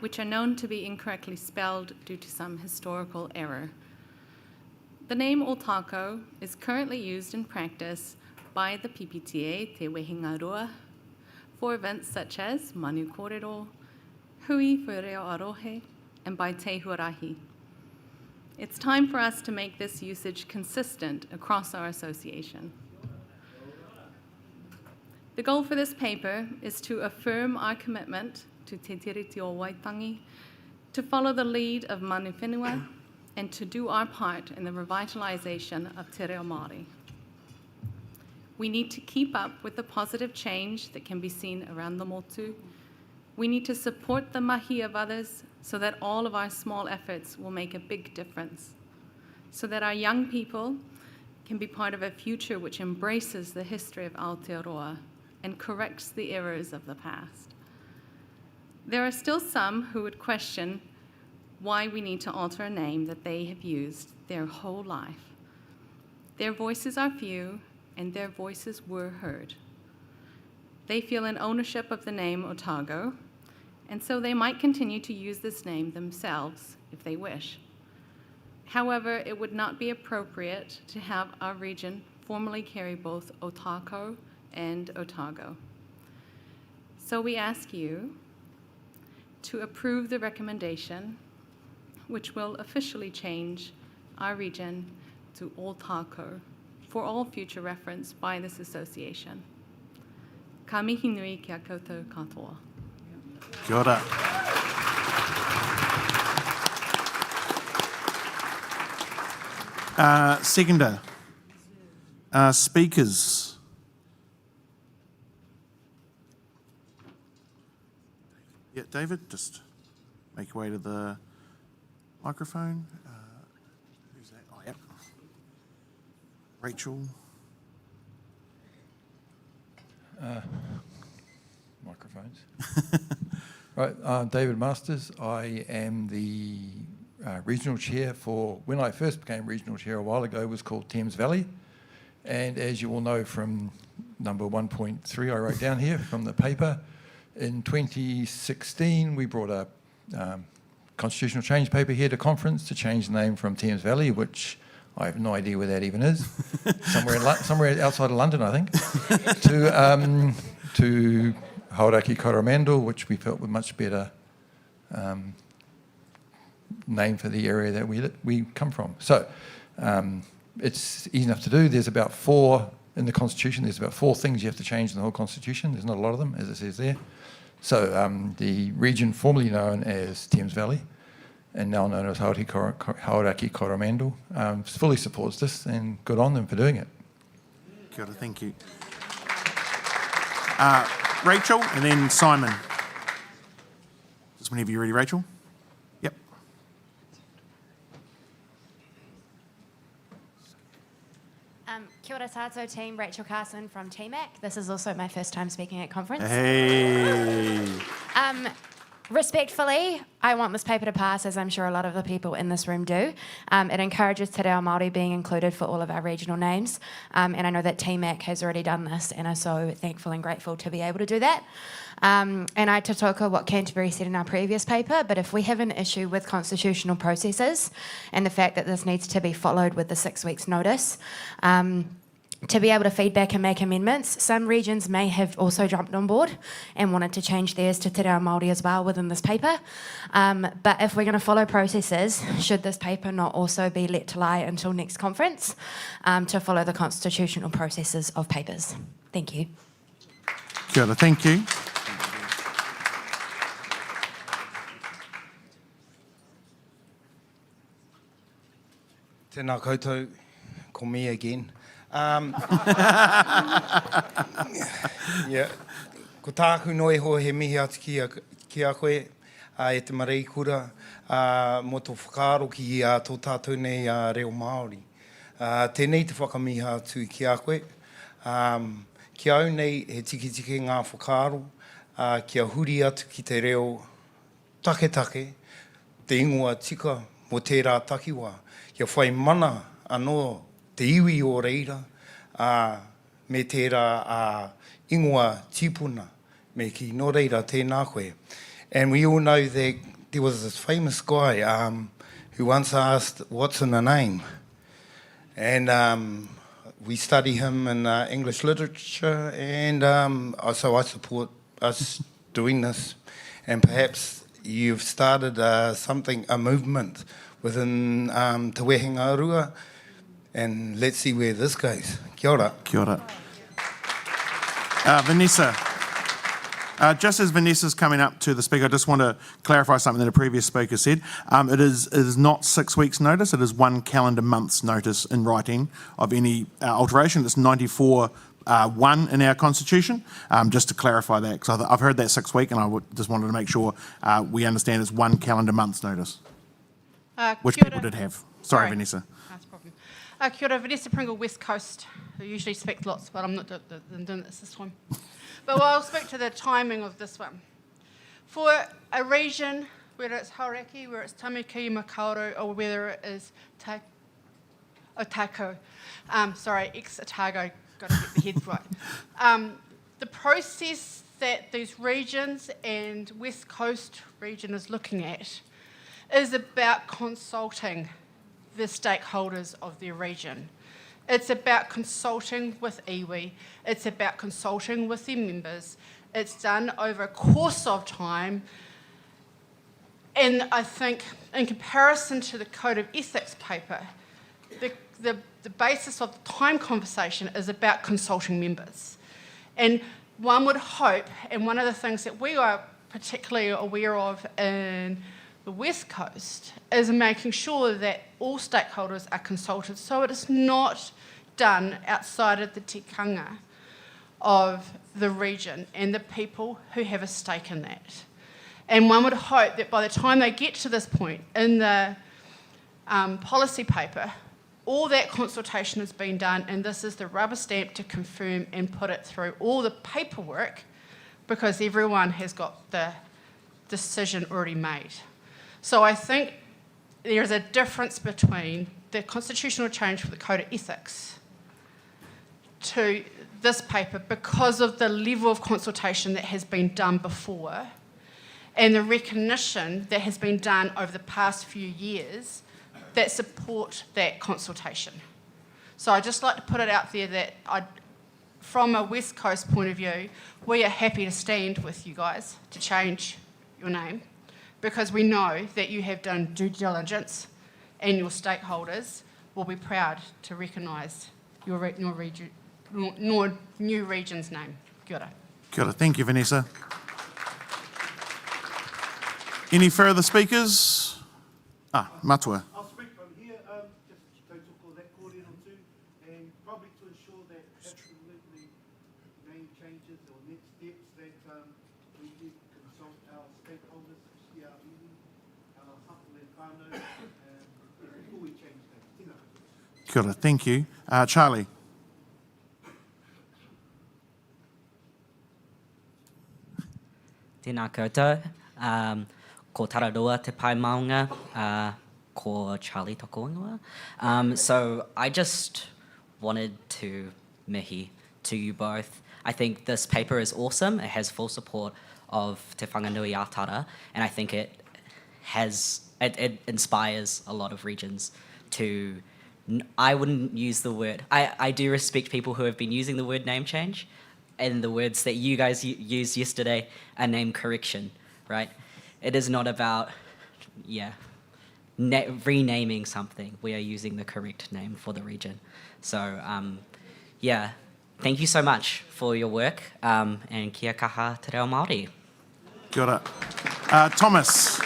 S18: which are known to be incorrectly spelled due to some historical error. The name Otako is currently used in practice by the PPTA Te Wehinga for events such as Manu Kōrero, Hui for Reo Arohe, and by Te Huarahi. It's time for us to make this usage consistent across our association. The goal for this paper is to affirm our commitment to Te Tiriti o Waitangi, to follow the lead of Manu Whenua, and to do our part in the revitalization of Te Reo Māori. We need to keep up with the positive change that can be seen around the motu. We need to support the mahi of others so that all of our small efforts will make a big difference, so that our young people can be part of a future which embraces the history of Aotearoa and corrects the errors of the past. There are still some who would question why we need to alter a name that they have used their whole life. Their voices are few, and their voices were heard. They feel an ownership of the name Otago, and so they might continue to use this name themselves if they wish. However, it would not be appropriate to have our region formally carry both Otako and Otago. So we ask you to approve the recommendation, which will officially change our region to Otako for all future reference by this association. Ka mihi nui kia koutou katoa.
S2: Kia ora. Seconder. Speakers. Yeah, David, just make your way to the microphone. Who's that? Oh, yep. Rachel.
S19: Microphones. Right, I'm David Masters. I am the regional chair for, when I first became regional chair a while ago, it was called Thames Valley. And as you all know from number 1.3 I wrote down here from the paper, in 2016 we brought a constitutional change paper here to conference to change the name from Thames Valley, which I have no idea where that even is, somewhere outside of London, I think, to Hauraki Coromandel, which we felt was much better name for the area that we come from. So it's easy enough to do. There's about 4 in the Constitution. There's about 4 things you have to change in the whole Constitution. There's not a lot of them, as it says there. So the region formerly known as Thames Valley and now known as Hauraki Coromandel fully supports this, and good on them for doing it.
S2: Kia ora, thank you. Rachel, and then Simon. Just whenever you're ready, Rachel. Yep.
S21: Kia ora tātou team, Rachel Carson from TMAC. This is also my first time speaking at conference.
S2: Hey.
S21: Respectfully, I want this paper to pass, as I'm sure a lot of the people in this room do. It encourages Te Reo Māori being included for all of our regional names, and I know that TMAC has already done this, and I'm so thankful and grateful to be able to do that. And I tautoko what Canterbury said in our previous paper, but if we have an issue with constitutional processes and the fact that this needs to be followed with the 6 weeks notice, to be able to feedback and make amendments. Some regions may have also jumped on board and wanted to change theirs to Te Reo Māori as well within this paper. But if we're going to follow processes, should this paper not also be let to lie until next conference to follow the constitutional processes of papers? Thank you.
S2: Kia ora, thank you.
S13: Tēnā koutou, ko me again. Yeah, ko tāku noi ho he mihi atu ki a koe, e te marei kura, mo tō whakaaro ki a tō tātou nei reo Māori. Tēnei te whakamihi atu ki a koe. Ki au nei he tiki ngā whakaaro, kia huri atu ki te reo take, te ingoa tika mo tērā takiwa. Kia whai mana anō te iwi o reira, me tērā ingoa tipuna, me ki no reira tēnā koe. And we all know that there was this famous guy who once asked, what's in a name? And we study him in English literature, and so I support us doing this. And perhaps you've started a movement within Te Wehenga Arua, and let's see where this goes. Kia ora.
S2: Kia ora. Vanessa. Just as Vanessa's coming up to the speaker, I just want to clarify something that a previous speaker said. It is not 6 weeks' notice, it is 1 calendar month's notice in writing of any alteration. It's 94(1) in our constitution, just to clarify that, because I've heard that 6 week, and I just wanted to make sure we understand it's 1 calendar month's notice, which people did have. Sorry, Vanessa.
S3: That's a problem. Kia ora, Vanessa Pringle, West Coast, who usually speaks lots, but I'm not doing this time. But I'll speak to the timing of this one. For a region, whether it's Hauraki, whether it's Tamaki, Makaurau, or whether it is Otago, ex-Otago, got to get the heads right. The process that these regions and West Coast region is looking at is about consulting the stakeholders of their region. It's about consulting with iwi. It's about consulting with their members. It's done over a course of time. And I think in comparison to the Code of Ethics paper, the basis of the time conversation is about consulting members. And one would hope, and one of the things that we are particularly aware of in the West Coast is making sure that all stakeholders are consulted, so it is not done outside of the tikanga of the region and the people who have a stake in that. And one would hope that by the time they get to this point in the policy paper, all that consultation has been done, and this is the rubber stamp to confirm and put it through all the paperwork, because everyone has got the decision already made. So I think there's a difference between the constitutional change for the Code of Ethics to this paper because of the level of consultation that has been done before and the recognition that has been done over the past few years that support that consultation. So I'd just like to put it out there that from a West Coast point of view, we are happy to stand with you guys to change your name, because we know that you have done due diligence and your stakeholders will be proud to recognise your new region's name. Kia ora.
S2: Kia ora. Thank you, Vanessa. Any further speakers? Matua.
S9: I'll speak from here, just to talk that kōrero too, and probably to ensure that absolutely name changes or next steps that we do consult our stakeholders, our iwi, our hapu and whānau, before we change things. Tēnā.
S2: Kia ora. Thank you. Charlie.
S16: Tēnā koutou. Ko Tararua te pai maunga, ko Charlie toko ingoa. So I just wanted to mihi to you both. I think this paper is awesome. It has full support of Te Whanganui Atara, and I think it inspires a lot of regions to, I wouldn't use the word, I do respect people who have been using the word name change, and the words that you guys used yesterday are name correction, right? It is not about, renaming something. We are using the correct name for the region. So, thank you so much for your work, and kia kaha te reo Māori.
S2: Kia ora. Thomas.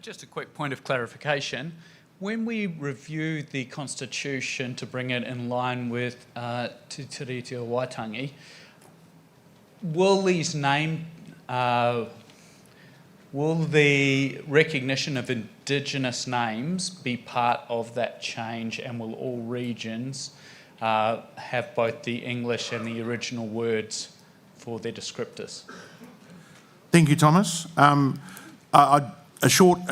S12: Just a quick point of clarification. When we review the Constitution to bring it in line with Te Tiriti o Waitangi, will the recognition of Indigenous names be part of that change, and will all regions have both the English and the original words for their descriptors.
S2: Thank you, Thomas. A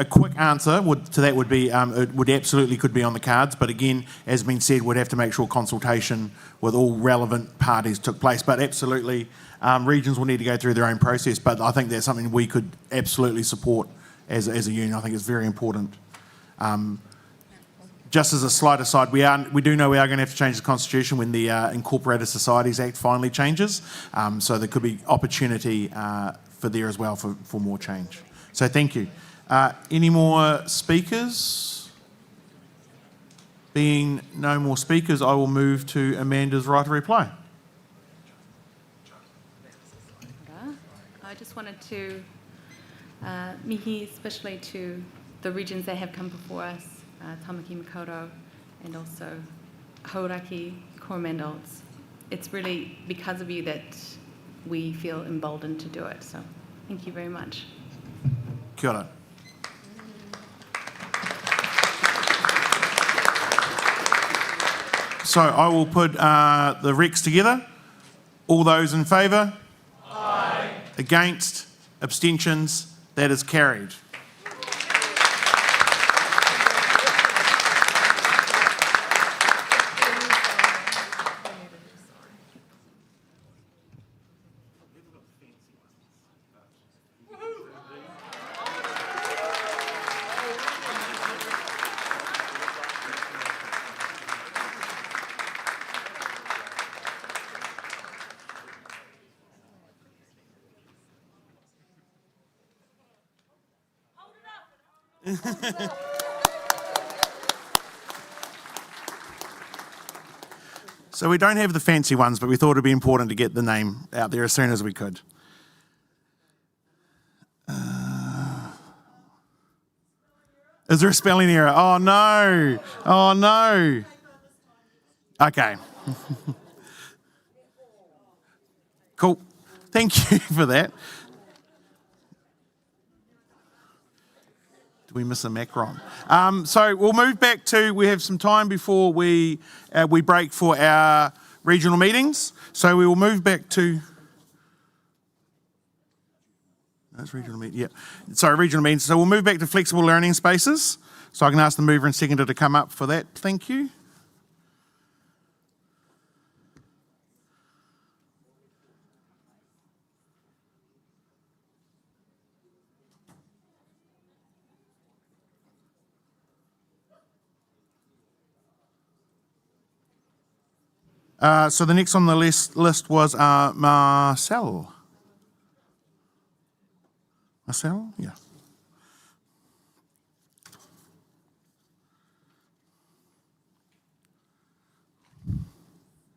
S2: quick answer to that would be it would absolutely could be on the cards, but again, as been said, we'd have to make sure consultation with all relevant parties took place. But absolutely, regions will need to go through their own process, but I think that's something we could absolutely support as a union. I think it's very important. Just as a slight aside, we do know we are going to have to change the constitution when the Incorporated Societies Act finally changes, so there could be opportunity for there as well for more change. So thank you. Any more speakers? Being no more speakers, I will move to Amanda's right to reply.
S18: I just wanted to mihi especially to the regions that have come before us, Tamaki Makaurau and also Hauraki Coromandels. It's really because of you that we feel emboldened to do it. So thank you very much.
S2: Kia ora. So I will put the recs together. All those in favour? Aye. Against? Abstentions? That is carried. So we don't have the fancy ones, but we thought it'd be important to get the name out there as soon as we could. Is there a spelling error? Oh no! Oh no! Okay. Cool. Thank you for that. Did we miss a macron? So we'll move back to, we have some time before we break for our regional meetings. So we will move back to, that's regional meeting, yeah. Sorry, regional meetings. So we'll move back to flexible learning spaces. So I can ask the mover and seconder to come up for that. Thank you. So the next on the list was Marcel. Marcel? Yeah.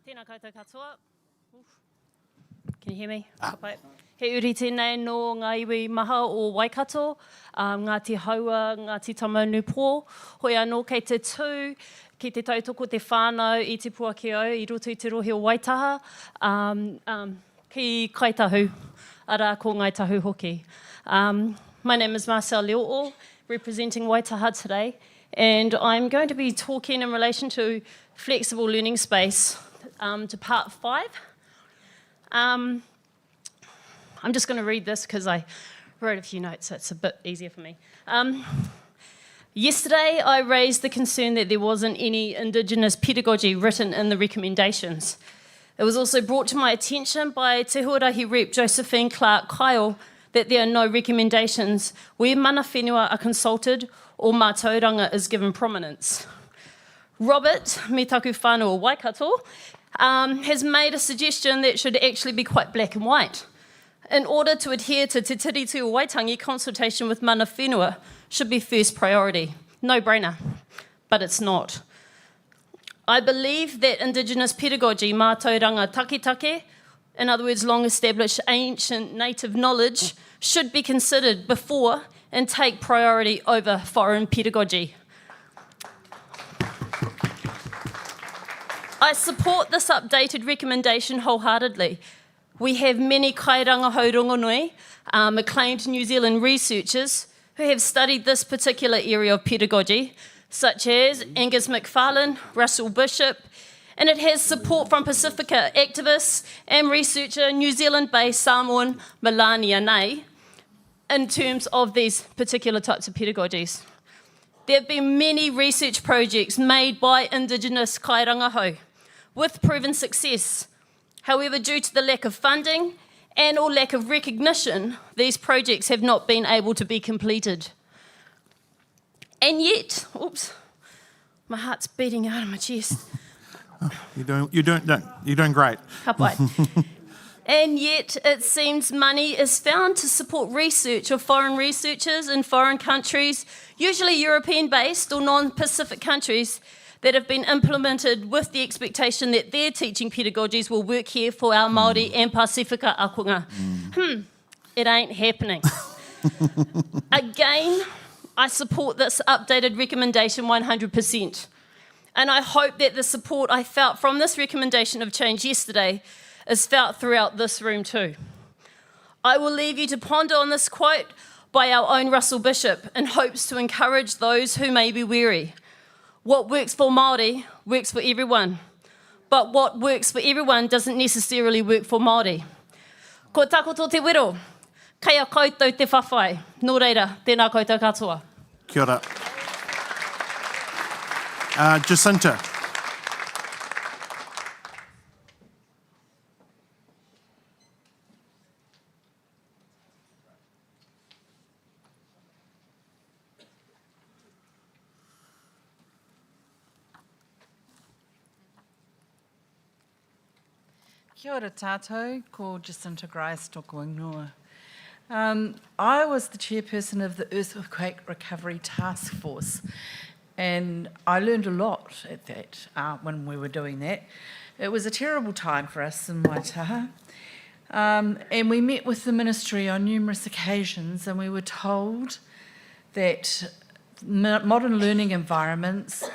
S7: Tēnā koutou katoa. Can you hear me? He uri tēnei no ngā iwi maha o Waikato, Ngāti Haua, Ngāti Tamanupō, hoi anō kei te tū, ki te tautoko te whānau i te puakeo i roto i te rohe o Waitaha, ki Kaitahu, ara ko Ngaitahu hoki. My name is Marcel Leo'o, representing Waitaha today, and I'm going to be talking in relation to flexible learning space to part 5. I'm just going to read this because I wrote a few notes, so it's a bit easier for me. Yesterday, I raised the concern that there wasn't any Indigenous pedagogy written in the recommendations. It was also brought to my attention by Te Huarahi Rep Josephine Clark-Kyle that there are no recommendations where mana whenua are consulted or mātauranga is given prominence. Robert, me taku whānau o Waikato, has made a suggestion that should actually be quite black and white. In order to adhere to Te Tiriti o Waitangi, consultation with mana whenua should be first priority. No-brainer, but it's not. I believe that Indigenous pedagogy, mātauranga taketake, in other words, long-established ancient native knowledge, should be considered before and take priority over foreign pedagogy. I support this updated recommendation wholeheartedly. We have many kairanga haurongonui, acclaimed New Zealand researchers who have studied this particular area of pedagogy, such as Angus McFarlane, Russell Bishop, and it has support from Pacifica activists and researcher New Zealand-based Samoan Melania Nei in terms of these particular types of pedagogies. There have been many research projects made by Indigenous kairangahau with proven success. However, due to the lack of funding and or lack of recognition, these projects have not been able to be completed. And yet, oops, my heart's beating out of my chest.
S2: You're doing great.
S7: Ka pai. And yet, it seems money is found to support research of foreign researchers in foreign countries, usually European-based or non-Pacific countries, that have been implemented with the expectation that their teaching pedagogies will work here for our Māori and Pasifika akunga. It ain't happening. Again, I support this updated recommendation 100%. And I hope that the support I felt from this recommendation of change yesterday is felt throughout this room too. I will leave you to ponder on this quote by our own Russell Bishop in hopes to encourage those who may be weary. What works for Māori works for everyone, but what works for everyone doesn't necessarily work for Māori. Ko takoto te wero, kei a koutou te whawhai. Nō reira, tēnā koutou katoa.
S2: Kia ora. Jacinta.
S8: Kia ora tātou, ko Jacinta Grice tōku ingoa. I was the chairperson of the Earthquake Recovery Task Force, and I learned a lot at that when we were doing that. It was a terrible time for us in Waitaha, and we met with the ministry on numerous occasions, and we were told that modern learning environments,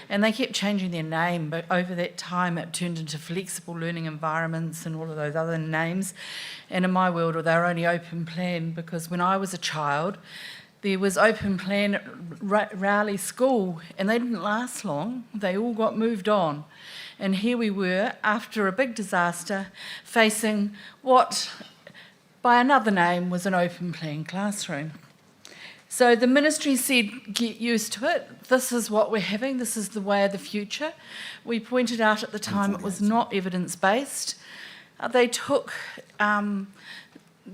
S8: and they kept changing their name, but over that time it turned into flexible learning environments and all of those other names. And in my world, they were only open plan because when I was a child, there was open plan at Rowley School, and they didn't last long. They all got moved on. And here we were, after a big disaster, facing what, by another name, was an open plan classroom. So the ministry said, get used to it. This is what we're having. This is the way of the future. We pointed out at the time it was not evidence-based. They took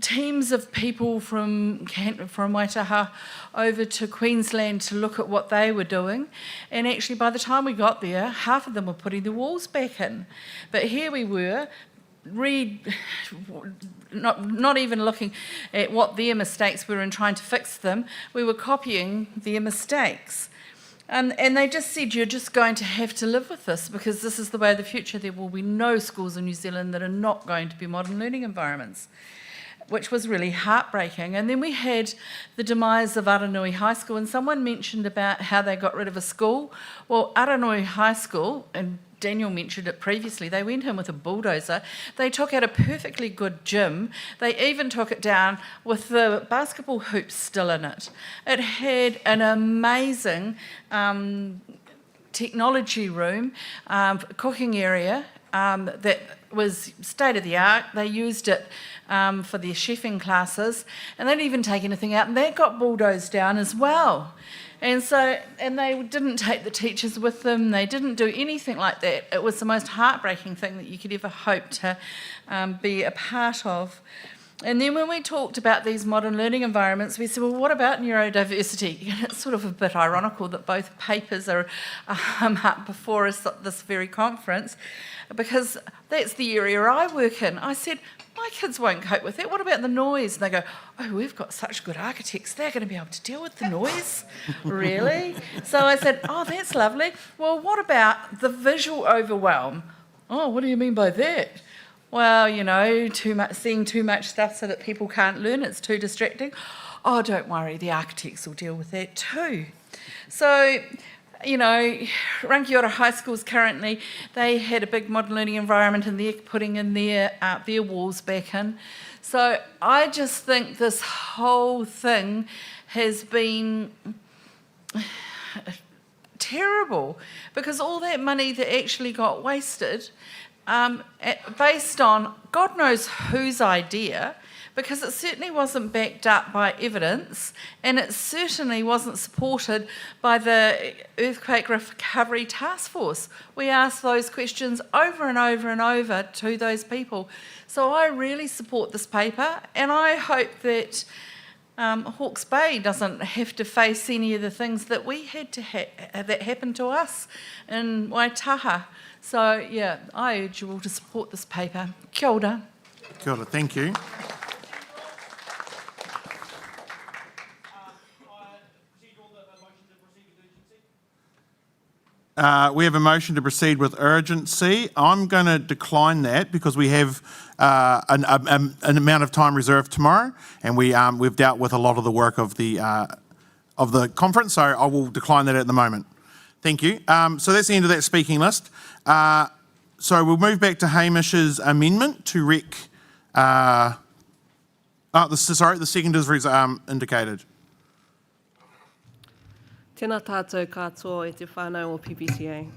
S8: teams of people from Waitaha over to Queensland to look at what they were doing. And actually, by the time we got there, half of them were putting the walls back in. But here we were, not even looking at what their mistakes were and trying to fix them. We were copying their mistakes. And they just said, you're just going to have to live with this because this is the way of the future. There will be no schools in New Zealand that are not going to be modern learning environments, which was really heartbreaking. And then we had the demise of Aranui High School, and someone mentioned about how they got rid of a school. Well, Aranui High School, and Daniel mentioned it previously, they went in with a bulldozer. They took out a perfectly good gym. They even took it down with the basketball hoops still in it. It had an amazing technology room, cooking area that was state of the art. They used it for their chefing classes, and they didn't even take anything out, and that got bulldozed down as well. And they didn't take the teachers with them. They didn't do anything like that. It was the most heartbreaking thing that you could ever hope to be a part of. And then when we talked about these modern learning environments, we said, well, what about neurodiversity? And it's sort of a bit ironical that both papers are up before us at this very conference, because that's the area I work in. I said, my kids won't cope with that. What about the noise? And they go, oh, we've got such good architects. They're going to be able to deal with the noise. Really? So I said, oh, that's lovely. Well, what about the visual overwhelm? Oh, what do you mean by that? Well, you know, seeing too much stuff so that people can't learn. It's too distracting. Oh, don't worry. The architects will deal with that too. So, you know, Rangiora High Schools currently, they had a big modern learning environment and they're putting in their walls back in. So I just think this whole thing has been terrible, because all that money that actually got wasted, based on God knows whose idea, because it certainly wasn't backed up by evidence, and it certainly wasn't supported by the Earthquake Recovery Task Force. We asked those questions over and over and over to those people. So I really support this paper, and I hope that Hawke's Bay doesn't have to face any of the things that we had to that happened to us in Waitaha. So yeah, I urge you all to support this paper. Kia ora.
S2: Kia ora, thank you. We have a motion to proceed with urgency. I'm going to decline that because we have an amount of time reserved tomorrow, and we've dealt with a lot of the work of the conference, so I will decline that at the moment. Thank you. So that's the end of that speaking list. So we'll move back to Hamish's amendment to the second is indicated.
S10: Tēnā tātou katoa e te whānau o PPTA.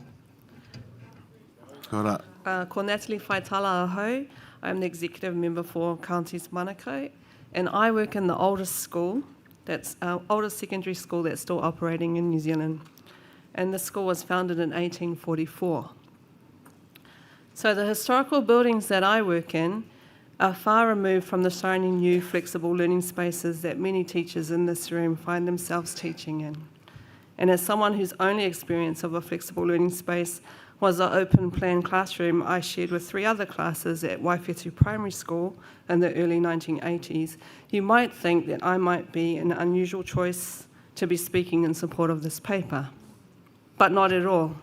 S10: Ko Natalie Faitala ahau. I'm the executive member for Counties Manukau, and I work in the oldest school, that's our oldest secondary school that's still operating in New Zealand. And the school was founded in 1844. So the historical buildings that I work in are far removed from the shiny new flexible learning spaces that many teachers in this room find themselves teaching in. And as someone whose only experience of a flexible learning space was an open plan classroom I shared with 3 other classes at Waifetu Primary School in the early 1980s, you might think that I might be an unusual choice to be speaking in support of this paper. But not at all,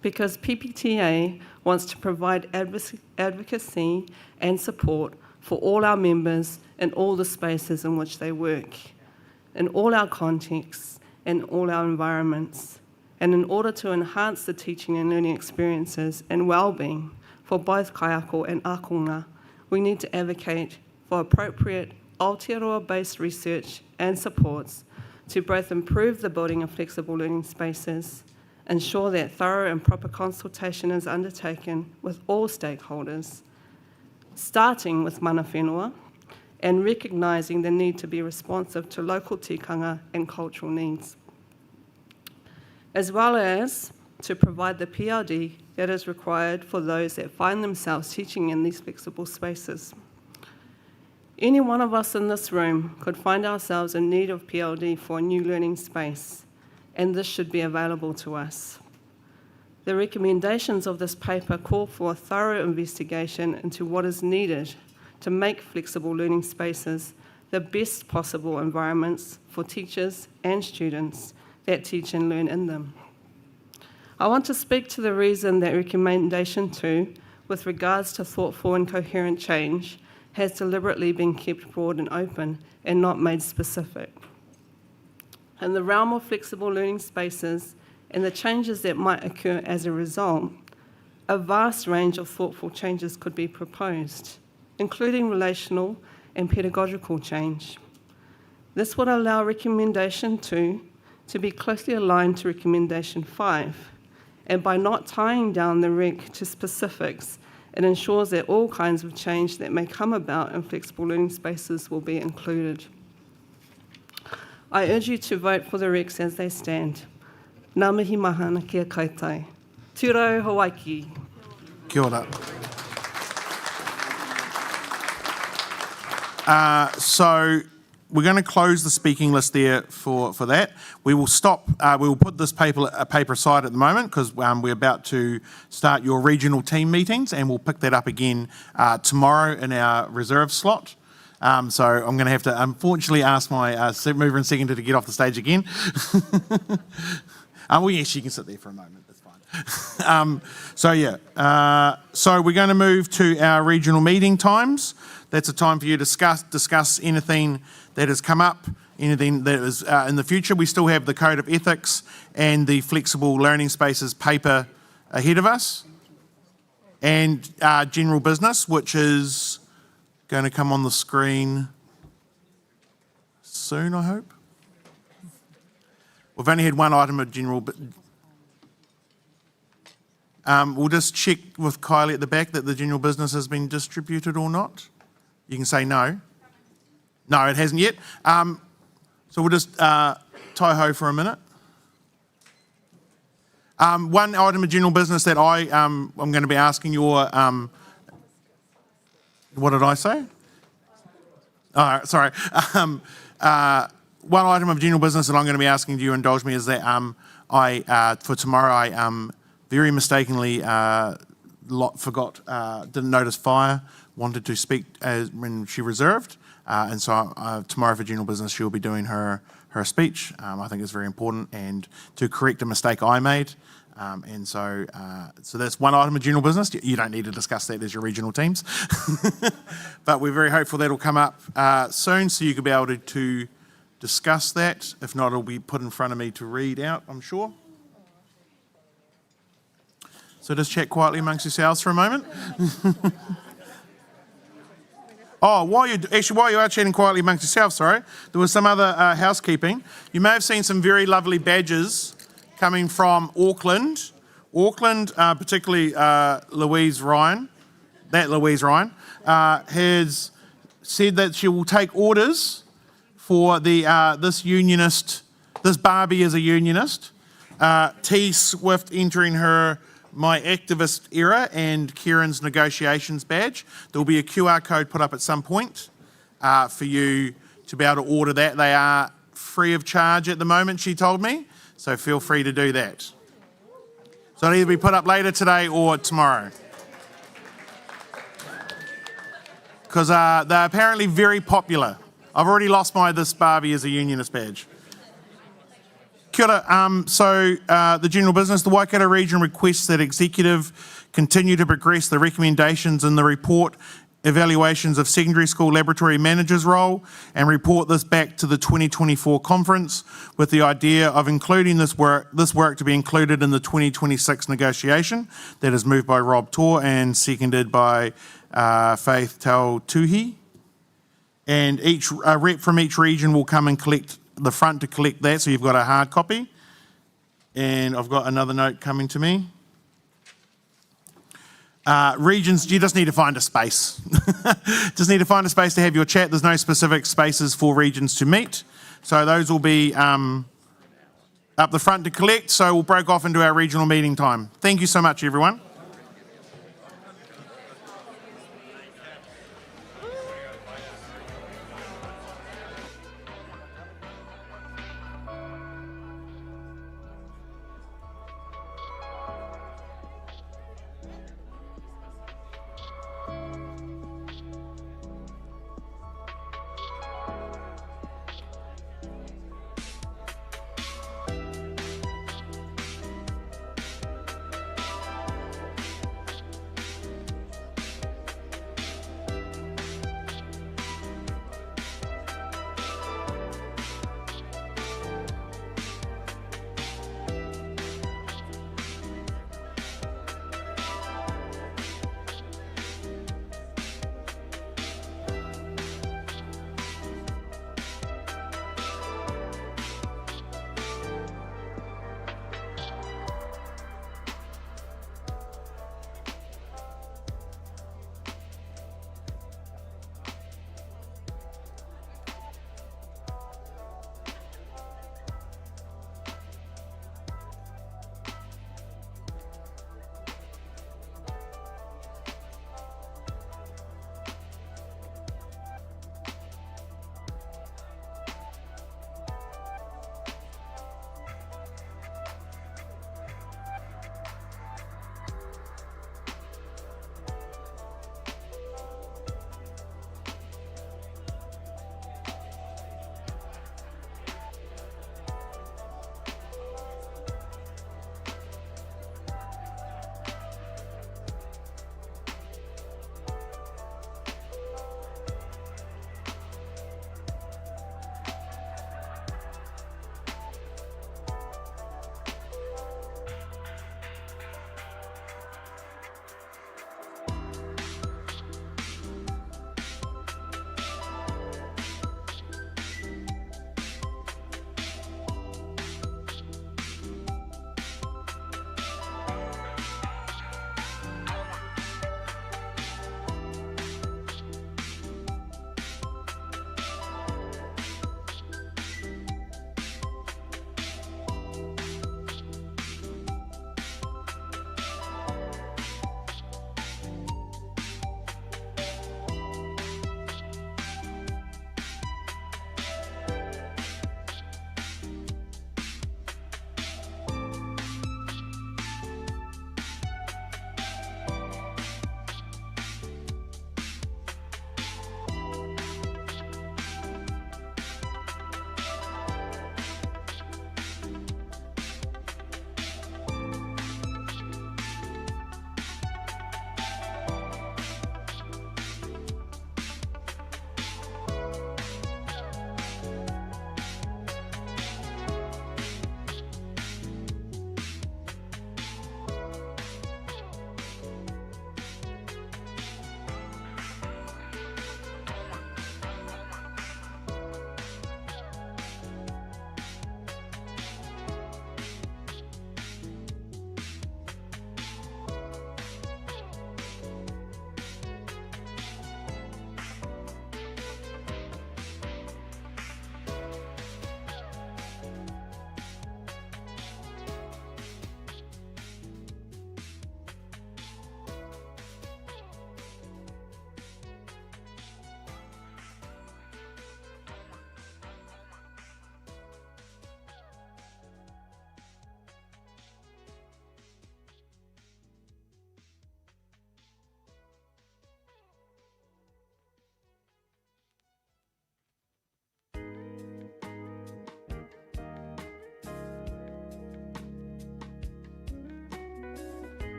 S10: because PPTA wants to provide advocacy and support for all our members in all the spaces in which they work, in all our contexts, in all our environments. And in order to enhance the teaching and learning experiences and well-being for both kaiako and akonga, we need to advocate for appropriate Aotearoa-based research and supports to both improve the building of flexible learning spaces, ensure that thorough and proper consultation is undertaken with all stakeholders, starting with mana whenua, and recognising the need to be responsive to local tikanga and cultural needs, as well as to provide the PLD that is required for those that find themselves teaching in these flexible spaces. Any one of us in this room could find ourselves in need of PLD for a new learning space, and this should be available to us. The recommendations of this paper call for a thorough investigation into what is needed to make flexible learning spaces the best possible environments for teachers and students that teach and learn in them. I want to speak to the reason that recommendation 2, with regards to thoughtful and coherent change, has deliberately been kept broad and open and not made specific. In the realm of flexible learning spaces and the changes that might occur as a result, a vast range of thoughtful changes could be proposed, including relational and pedagogical change. This would allow recommendation 2 to be closely aligned to recommendation 5, and by not tying down the rec to specifics, it ensures that all kinds of change that may come about in flexible learning spaces will be included. I urge you to vote for the recs as they stand. Ngā mihi maha na kia kaitai. Tūrau Hawaii.
S2: Kia ora. So we're going to close the speaking list there for that. We will stop. We will put this paper aside at the moment because we're about to start your regional team meetings, and we'll pick that up again tomorrow in our reserve slot. So I'm going to have to unfortunately ask my mover and seconder to get off the stage again. Well, yes, you can sit there for a moment. That's fine. So we're going to move to our regional meeting times. That's a time for you to discuss anything that has come up, anything that is in the future. We still have the Code of Ethics and the Flexible Learning Spaces paper ahead of us. And general business, which is going to come on the screen soon, I hope. We've only had one item of general We'll just check with Kylie at the back that the general business has been distributed or not. You can say no. No, it hasn't yet. So we'll just tie-ho for a minute. One item of general business that I'm going to be asking your... what did I say? Oh, sorry. One item of general business that I'm going to be asking you to indulge me is that for tomorrow I very mistakenly forgot, didn't notice Fire wanted to speak when she reserved, and so tomorrow for general business she'll be doing her speech. I think it's very important and to correct a mistake I made. And so that's one item of general business. You don't need to discuss that as your regional teams. But we're very hopeful that'll come up soon, so you could be able to discuss that. If not, it'll be put in front of me to read out, I'm sure. So just chat quietly amongst yourselves for a moment. Oh, while you are chatting quietly amongst yourselves, sorry, there was some other housekeeping. You may have seen some very lovely badges coming from Auckland. Auckland, particularly Louise Ryan, has said that she will take orders for this unionist, this Barbie is a unionist. T Swift entering her My Activist Era and Kieran's Negotiations badge. There will be a QR code put up at some point for you to be able to order that. They are free of charge at the moment, she told me, so feel free to do that. So it'll either be put up later today or tomorrow. Because they're apparently very popular. I've already lost my This Barbie is a Unionist badge. Kia ora. The general business, the Waikato region requests that executive continue to progress the recommendations in the report evaluations of secondary school laboratory managers role and report this back to the 2024 conference with the idea of including this work to be included in the 2026 negotiation. That is moved by Rob Tor and seconded by Faith Tautuhi. And each rep from each region will come and collect the front to collect that, so you've got a hard copy. And I've got another note coming to me. Regions, you just need to find a space. Just need to find a space to have your chat. There's no specific spaces for regions to meet. So those will be up the front to collect. So we'll break off into our regional meeting time. Thank you so much, everyone.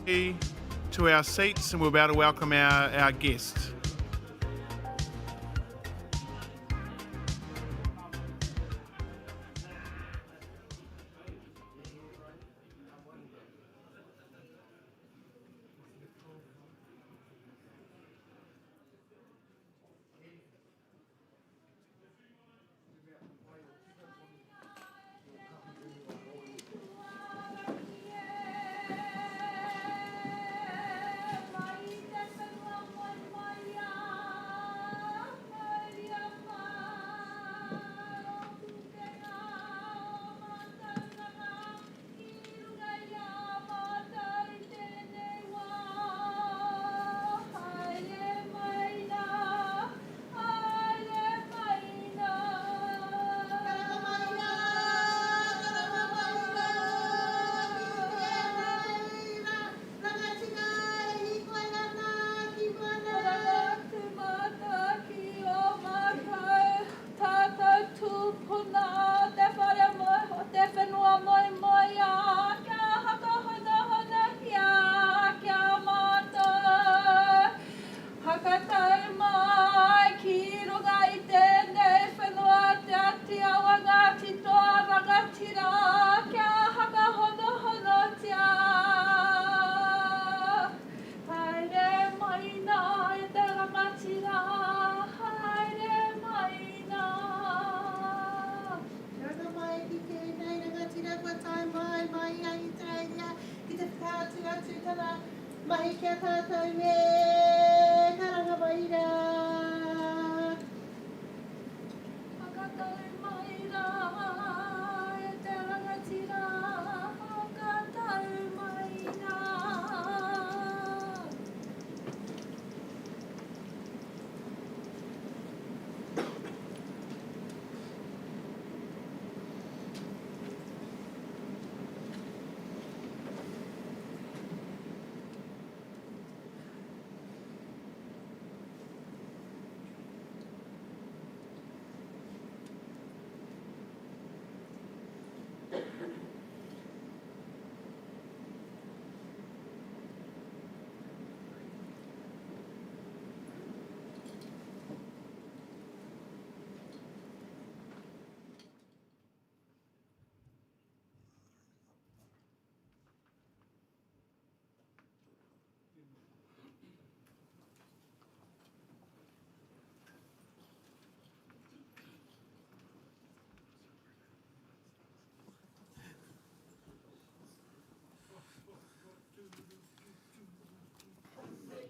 S2: To our seats, and we're about to welcome our guest.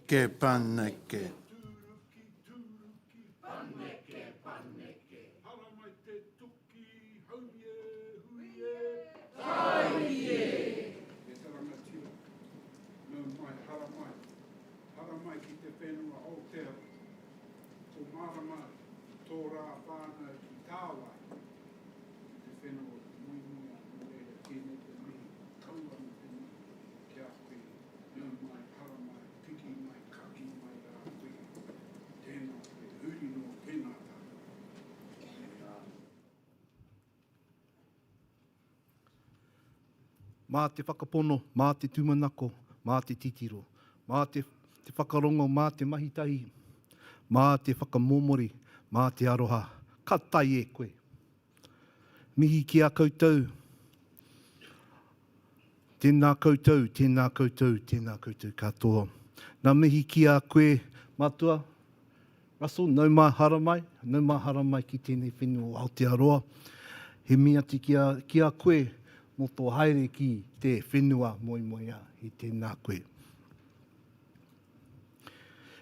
S2: Ke paneke.
S9: Mā te whakapono, mā te tūmanako, mā te titiro, mā te whakarongo, mā te mahitahi, mā te whakamomori, mā te aroha, ka tai e koe. Mihi ki a koutou, tēnā koutou, tēnā koutou, tēnā koutou katoa. Nā mihi ki a koe, matua, Russell, nau mai haramai ki tēnei whenua o Aotearoa. He mea te ki a koe, mō tō haere ki te whenua moimoia i tēnā koe.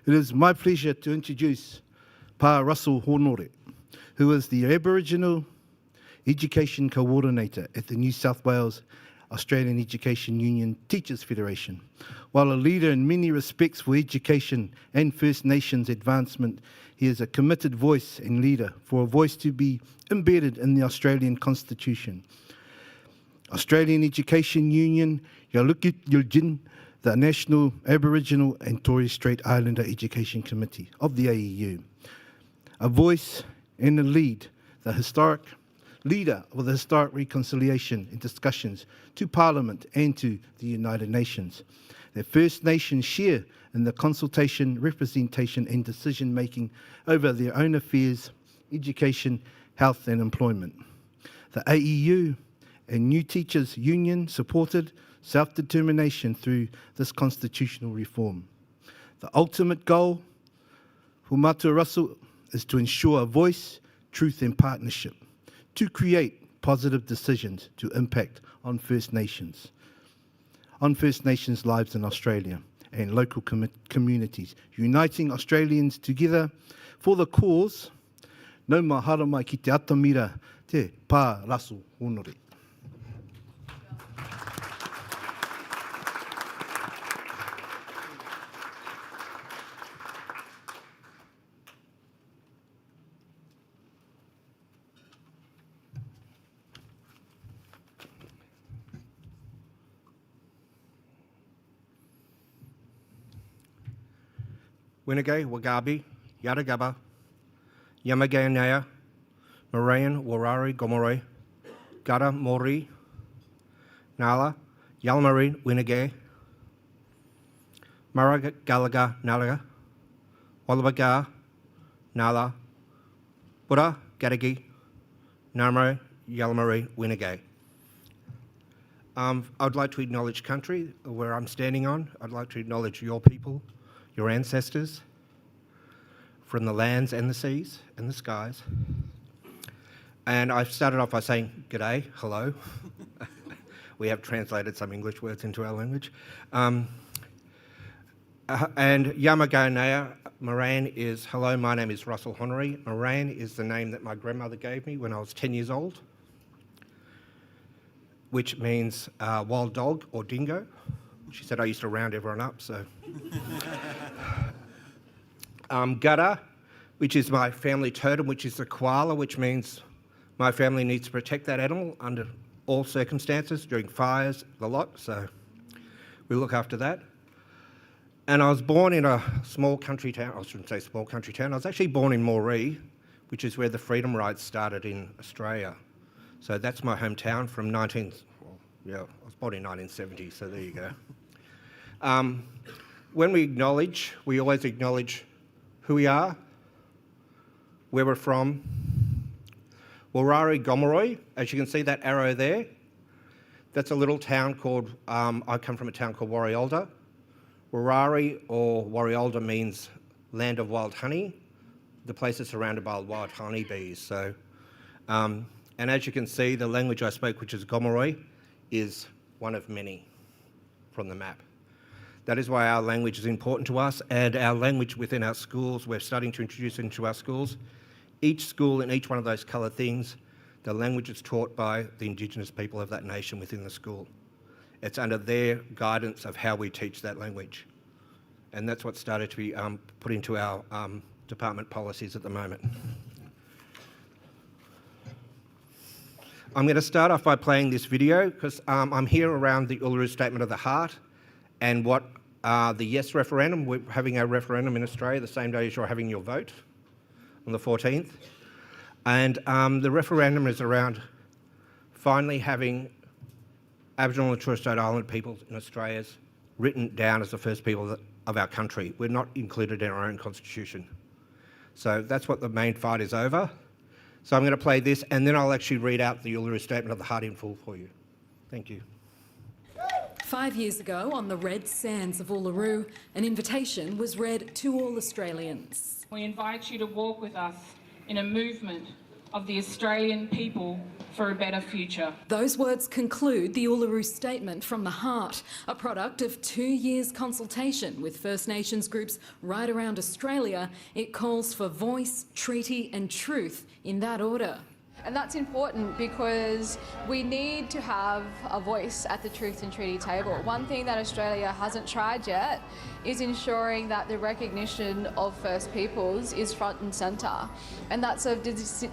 S9: It is my pleasure to introduce Pa Russell Honore, who is the Aboriginal Education Coordinator at the New South Wales Australian Education Union Teachers Federation. While a leader in many respects for education and First Nations advancement, he is a committed voice and leader for a voice to be embedded in the Australian Constitution. Australian Education Union, Yalukit Yuljin, the National Aboriginal and Torres Strait Islander Education Committee of the AEU. A voice and a leader of the historic reconciliation and discussions to Parliament and to the United Nations. that First Nations share in the consultation, representation and decision making over their own affairs, education, health and employment. The AEU and New Teachers Union supported self-determination through this constitutional reform. The ultimate goal for Matua Russell is to ensure a voice, truth and partnership, to create positive decisions to impact on First Nations lives in Australia and local communities, uniting Australians together for the cause. Nau mahara mai ki te atamira te pā Russell Honore.
S1: Winagay, Wagabi, Yadagaba, Yamagayanaya, Morayan, Warari, Gomore, Gada, Mori, Nala, Yalmarin, Winagay, Maraga, Galaga, Nalaga, Wallabaga, Nala, Buddha, Gadagi, Namare, Yalmari, Winagay. I'd like to acknowledge country where I'm standing on. I'd like to acknowledge your people, your ancestors, from the lands and the seas and the skies. And I've started off by saying g'day, hello. We have translated some English words into our language. And Yamaganaya, Moran is hello, my name is Russell Honore. Moran is the name that my grandmother gave me when I was 10 years old, which means wild dog or dingo. She said I used to round everyone up, so. Gada, which is my family totem, which is the koala, which means my family needs to protect that animal under all circumstances, during fires, the lot, so we look after that. And I was born in a small country town, I shouldn't say small country town, I was actually born in Moree, which is where the freedom rides started in Australia. So that's my hometown from I was born in 1970, so there you go. When we always acknowledge who we are, where we're from. Warari Gomeroi, as you can see that arrow there, that's a little town called, I come from a town called Warialda. Warari or Warialda means land of wild honey. The place is surrounded by wild honeybees. So, and as you can see, the language I spoke, which is Gomeroi, is one of many from the map. That is why our language is important to us, and our language within our schools, we're starting to introduce into our schools. Each school in each one of those coloured things, the language is taught by the Indigenous people of that nation within the school. It's under their guidance of how we teach that language. And that's what started to be put into our department policies at the moment. I'm going to start off by playing this video because I'm here around the Uluru Statement of the Heart and what the yes referendum. We're having our referendum in Australia the same day as you're having your vote on the 14th. And the referendum is around finally having Aboriginal and Torres Strait Islander peoples in Australia written down as the first people of our country. We're not included in our own constitution. So that's what the main fight is over. So I'm going to play this and then I'll actually read out the Uluru Statement of the Heart in full for you. Thank you.
S20: 5 years ago, on the red sands of Uluru, an invitation was read to all Australians.
S23: We invite you to walk with us in a movement of the Australian people for a better future.
S20: Those words conclude the Uluru Statement from the Heart, a product of 2 years' consultation with First Nations groups right around Australia. It calls for voice, treaty and truth in that order.
S24: And that's important because we need to have a voice at the Truth and Treaty table. One thing that Australia hasn't tried yet is ensuring that the recognition of First Peoples is front and centre, and that's the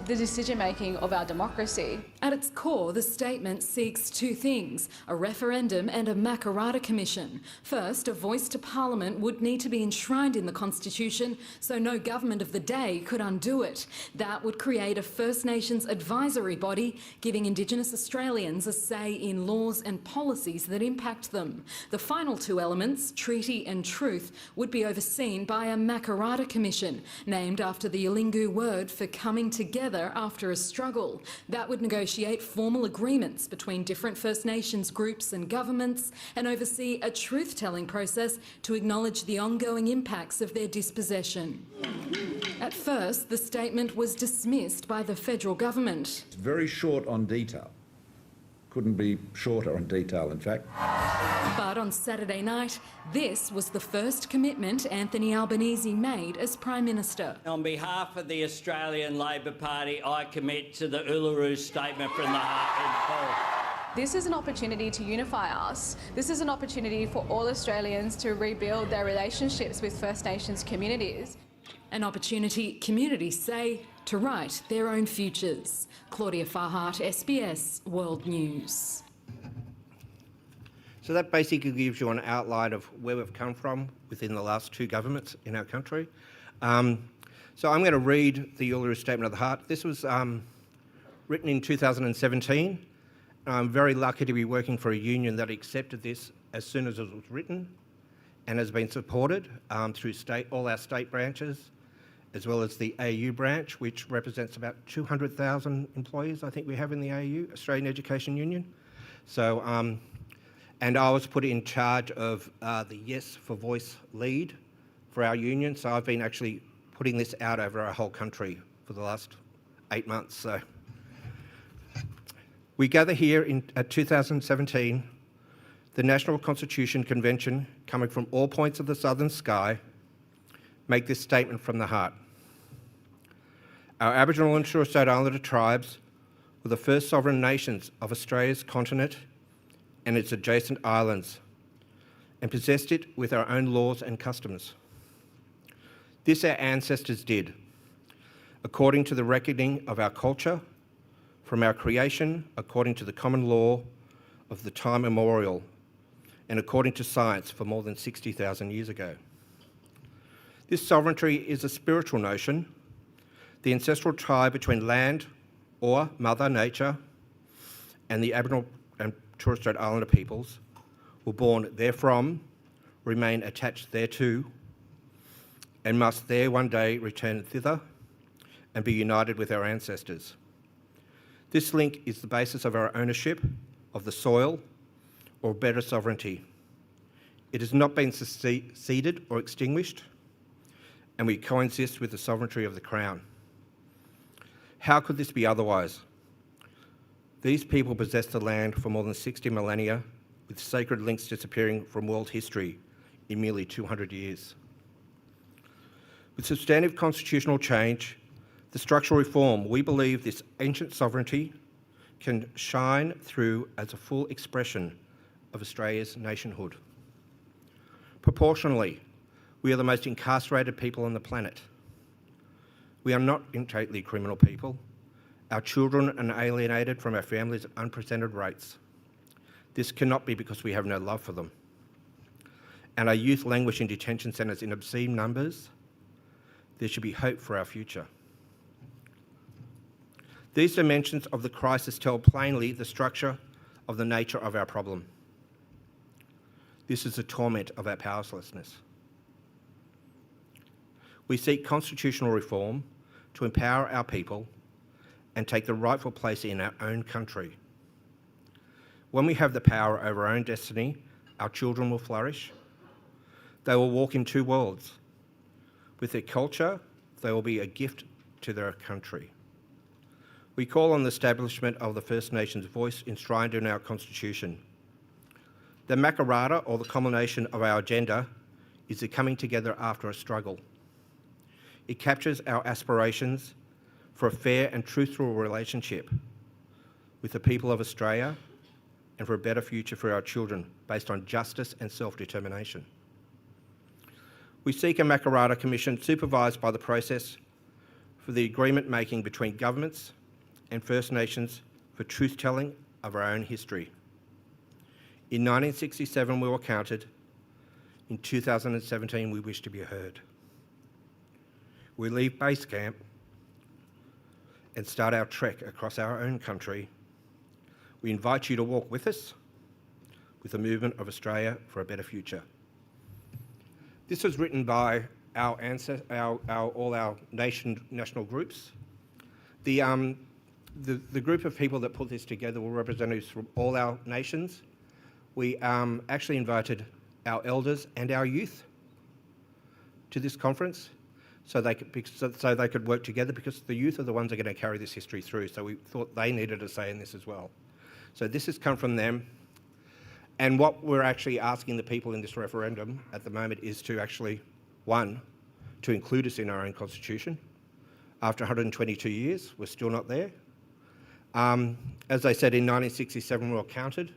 S24: decision-making of our democracy.
S20: At its core, the statement seeks two things: a referendum and a Makarrata Commission. First, a voice to Parliament would need to be enshrined in the Constitution so no government of the day could undo it. That would create a First Nations advisory body, giving Indigenous Australians a say in laws and policies that impact them. The final two elements, treaty and truth, would be overseen by a Makarrata Commission, named after the Yolngu word for coming together after a struggle. That would negotiate formal agreements between different First Nations groups and governments and oversee a truth-telling process to acknowledge the ongoing impacts of their dispossession. At first, the statement was dismissed by the federal government.
S4: It's very short on detail. Couldn't be shorter on detail, in fact.
S20: But on Saturday night, this was the first commitment Anthony Albanese made as Prime Minister.
S5: On behalf of the Australian Labor Party, I commit to the Uluru Statement from the Heart in full.
S24: This is an opportunity to unify us. This is an opportunity for all Australians to rebuild their relationships with First Nations communities.
S20: An opportunity, communities say, to write their own futures. Claudia Farhart, SBS World News.
S1: So that basically gives you an outline of where we've come from within the last two governments in our country. So I'm going to read the Uluru Statement of the Heart. This was written in 2017. I'm very lucky to be working for a union that accepted this as soon as it was written and has been supported through all our state branches, as well as the AU branch, which represents about 200,000 employees, I think we have in the AU, Australian Education Union. So, and I was put in charge of the Yes for Voice lead for our union. So I've been actually putting this out over our whole country for the last 8 months. So we gather here at 2017, the National Constitution Convention, coming from all points of the southern sky, make this statement from the heart. Our Aboriginal and Torres Strait Islander tribes were the first sovereign nations of Australia's continent and its adjacent islands, and possessed it with our own laws and customs. This our ancestors did, according to the reckoning of our culture, from our creation, according to the common law of the time immemorial, and according to science for more than 60,000 years ago. This sovereignty is a spiritual notion. The ancestral tie between land, or Mother Nature, and the Aboriginal and Torres Strait Islander peoples were born therefrom, remain attached thereto, and must there one day return thither and be united with our ancestors. This link is the basis of our ownership of the soil, or better, sovereignty. It has not been ceded or extinguished, and we coexist with the sovereignty of the Crown. How could this be otherwise? These people possessed the land for more than 60 millennia, with sacred links disappearing from world history in merely 200 years. With substantive constitutional change, the structural reform, we believe this ancient sovereignty can shine through as a full expression of Australia's nationhood. Proportionally, we are the most incarcerated people on the planet. We are not innately criminal people. Our children are alienated from our families at unprecedented rates. This cannot be because we have no love for them. And our youth languish in detention centres in obscene numbers. There should be hope for our future. These dimensions of the crisis tell plainly the structure of the nature of our problem. This is the torment of our powerlessness. We seek constitutional reform to empower our people and take the rightful place in our own country. When we have the power over our own destiny, our children will flourish. They will walk in two worlds. With their culture, they will be a gift to their country. We call on the establishment of the First Nations voice enshrined in our Constitution. The Makarrata, or the culmination of our agenda, is the coming together after a struggle. It captures our aspirations for a fair and truthful relationship with the people of Australia and for a better future for our children based on justice and self-determination. We seek a Makarrata Commission supervised by the process for the agreement making between governments and First Nations for truth-telling of our own history. In 1967 we were counted. In 2017 we wish to be heard. We leave base camp and start our trek across our own country, we invite you to walk with us with the movement of Australia for a better future. This was written by all our national groups. The group of people that put this together were representatives from all our nations. We actually invited our elders and our youth to this conference so they could work together, because the youth are the ones that are going to carry this history through. So we thought they needed a say in this as well. So this has come from them. And what we're actually asking the people in this referendum at the moment is to actually, one, to include us in our own constitution. After 122 years, we're still not there. As I said, in 1967 we were counted.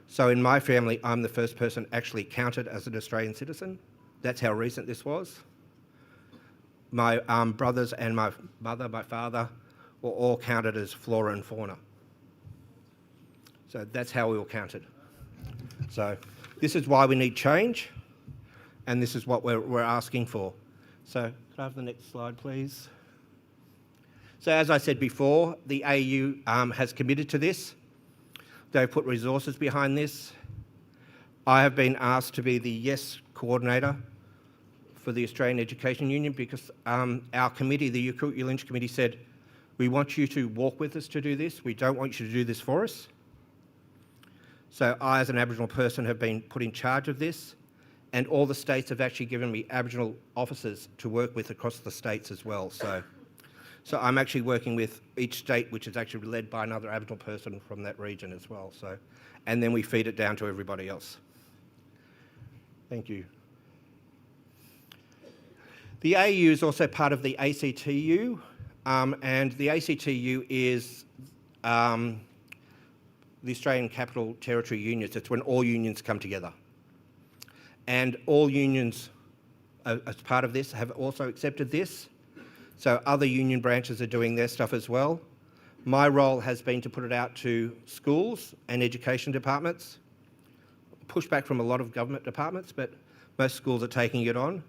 S1: So in my family, I'm the first person actually counted as an Australian citizen. That's how recent this was. My brothers and my mother, my father, were all counted as flora and fauna. So that's how we were counted. So this is why we need change, and this is what we're asking for. So can I have the next slide, please? So as I said before, the AU has committed to this. They've put resources behind this. I have been asked to be the Yes coordinator for the Australian Education Union, because our committee, the Yakult Lynch Committee, said, we want you to walk with us to do this. We don't want you to do this for us. So I, as an Aboriginal person, have been put in charge of this, and all the states have actually given me Aboriginal officers to work with across the states as well. So I'm actually working with each state, which is actually led by another Aboriginal person from that region as well. So, and then we feed it down to everybody else. Thank you. The AU is also part of the ACTU, and the ACTU is the Australian Capital Territory Unions. It's when all unions come together. And all unions, as part of this, have also accepted this. So other union branches are doing their stuff as well. My role has been to put it out to schools and education departments. Pushback from a lot of government departments, but most schools are taking it on.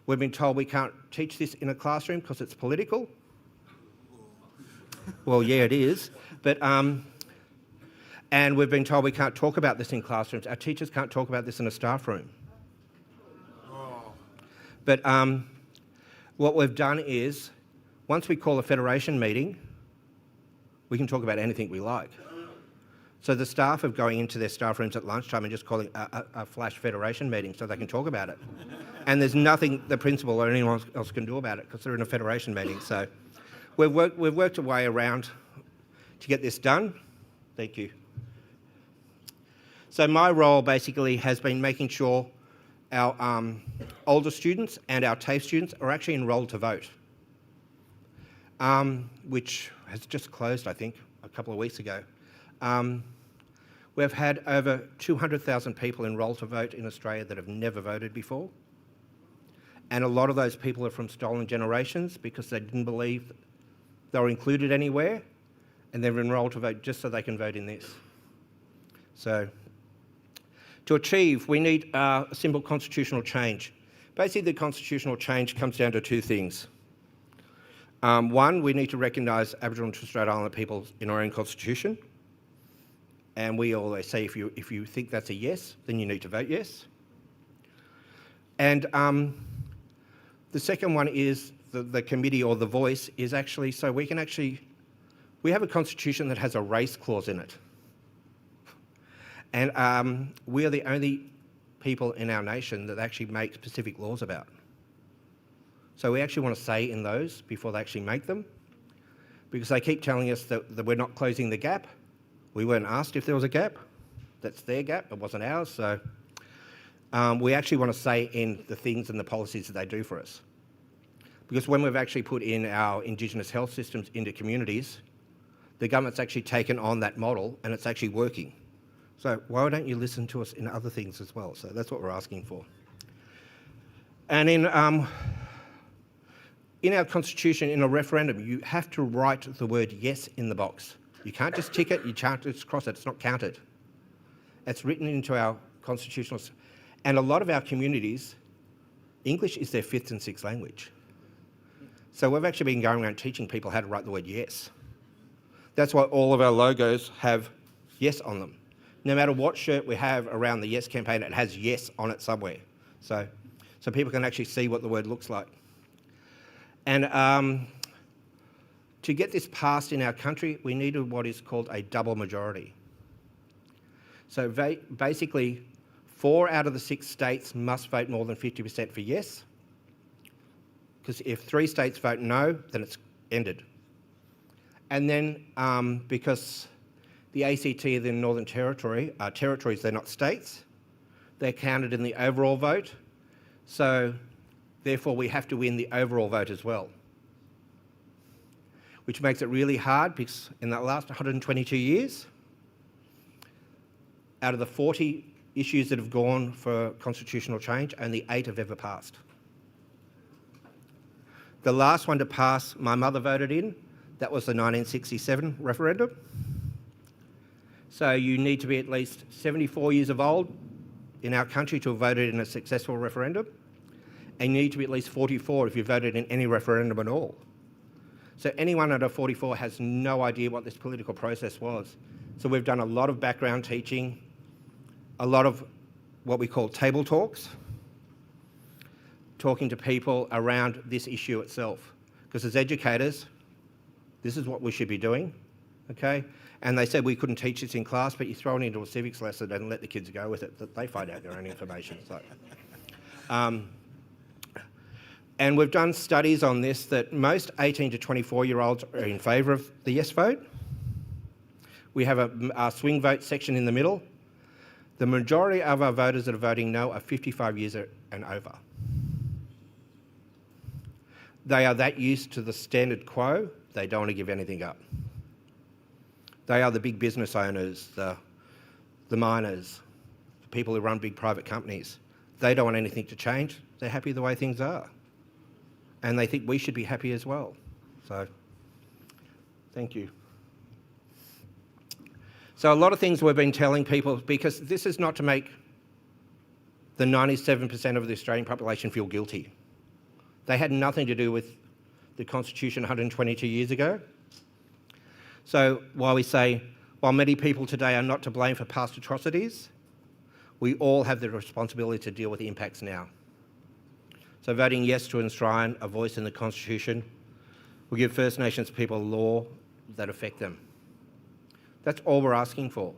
S1: We've been told we can't teach this in a classroom because it's political. Well, yeah, it is. But, and we've been told we can't talk about this in classrooms. Our teachers can't talk about this in a staff room. But what we've done is, once we call a federation meeting, we can talk about anything we like. So the staff are going into their staff rooms at lunchtime and just calling a flash federation meeting so they can talk about it. And there's nothing the principal or anyone else can do about it because they're in a federation meeting. So we've worked a way around to get this done. Thank you. So my role basically has been making sure our older students and our TAFE students are actually enrolled to vote, which has just closed, I think, a couple of weeks ago. We've had over 200,000 people enrolled to vote in Australia that have never voted before. And a lot of those people are from stolen generations because they didn't believe they were included anywhere, and they're enrolled to vote just so they can vote in this. So to achieve, we need a simple constitutional change. Basically, the constitutional change comes down to two things. One, we need to recognise Aboriginal and Torres Strait Islander peoples in our own constitution. And we always say if you think that's a yes, then you need to vote yes. And the second one is the committee or the voice is actually so we have a constitution that has a race clause in it. And we are the only people in our nation that actually make specific laws about. So we actually want to say in those before they actually make them, because they keep telling us that we're not closing the gap. We weren't asked if there was a gap. That's their gap, it wasn't ours. So we actually want to say in the things and the policies that they do for us. Because when we've actually put in our Indigenous health systems into communities, the government's actually taken on that model and it's actually working. So why don't you listen to us in other things as well? So that's what we're asking for. And in our constitution, in a referendum, you have to write the word yes in the box. You can't just tick it, you can't just cross it, it's not counted. It's written into our constitutional... And a lot of our communities, English is their fifth and sixth language. So we've actually been going around teaching people how to write the word yes. That's why all of our logos have yes on them. No matter what shirt we have around the yes campaign, it has yes on it somewhere. So people can actually see what the word looks like. And to get this passed in our country, we needed what is called a double majority. So basically, 4 out of the 6 states must vote more than 50% for yes, because if 3 states vote no, then it's ended. And then because the ACT are the Northern Territory, territories, they're not states, they're counted in the overall vote, so therefore we have to win the overall vote as well, which makes it really hard because in the last 122 years, out of the 40 issues that have gone for constitutional change, only 8 have ever passed. The last one to pass, my mother voted in, that was the 1967 referendum. So you need to be at least 74 years of old in our country to have voted in a successful referendum, and you need to be at least 44 if you voted in any referendum at all. So anyone under 44 has no idea what this political process was. So we've done a lot of background teaching, a lot of what we call table talks, talking to people around this issue itself. Because as educators, this is what we should be doing, okay? And they said we couldn't teach this in class, but you throw it into a civics lesson and let the kids go with it, that they find out their own information. So, and we've done studies on this that most 18 to 24-year-olds are in favour of the yes vote. We have a swing vote section in the middle. The majority of our voters that are voting no are 55 years and over. They are that used to the standard quo, they don't want to give anything up. They are the big business owners, the miners, the people who run big private companies. They don't want anything to change. They're happy the way things are. And they think we should be happy as well. So, thank you. So a lot of things we've been telling people, because this is not to make the 97% of the Australian population feel guilty. They had nothing to do with the Constitution 122 years ago. So while we say, while many people today are not to blame for past atrocities, we all have the responsibility to deal with the impacts now. So voting yes to enshrine a voice in the Constitution will give First Nations people a law that affect them. That's all we're asking for.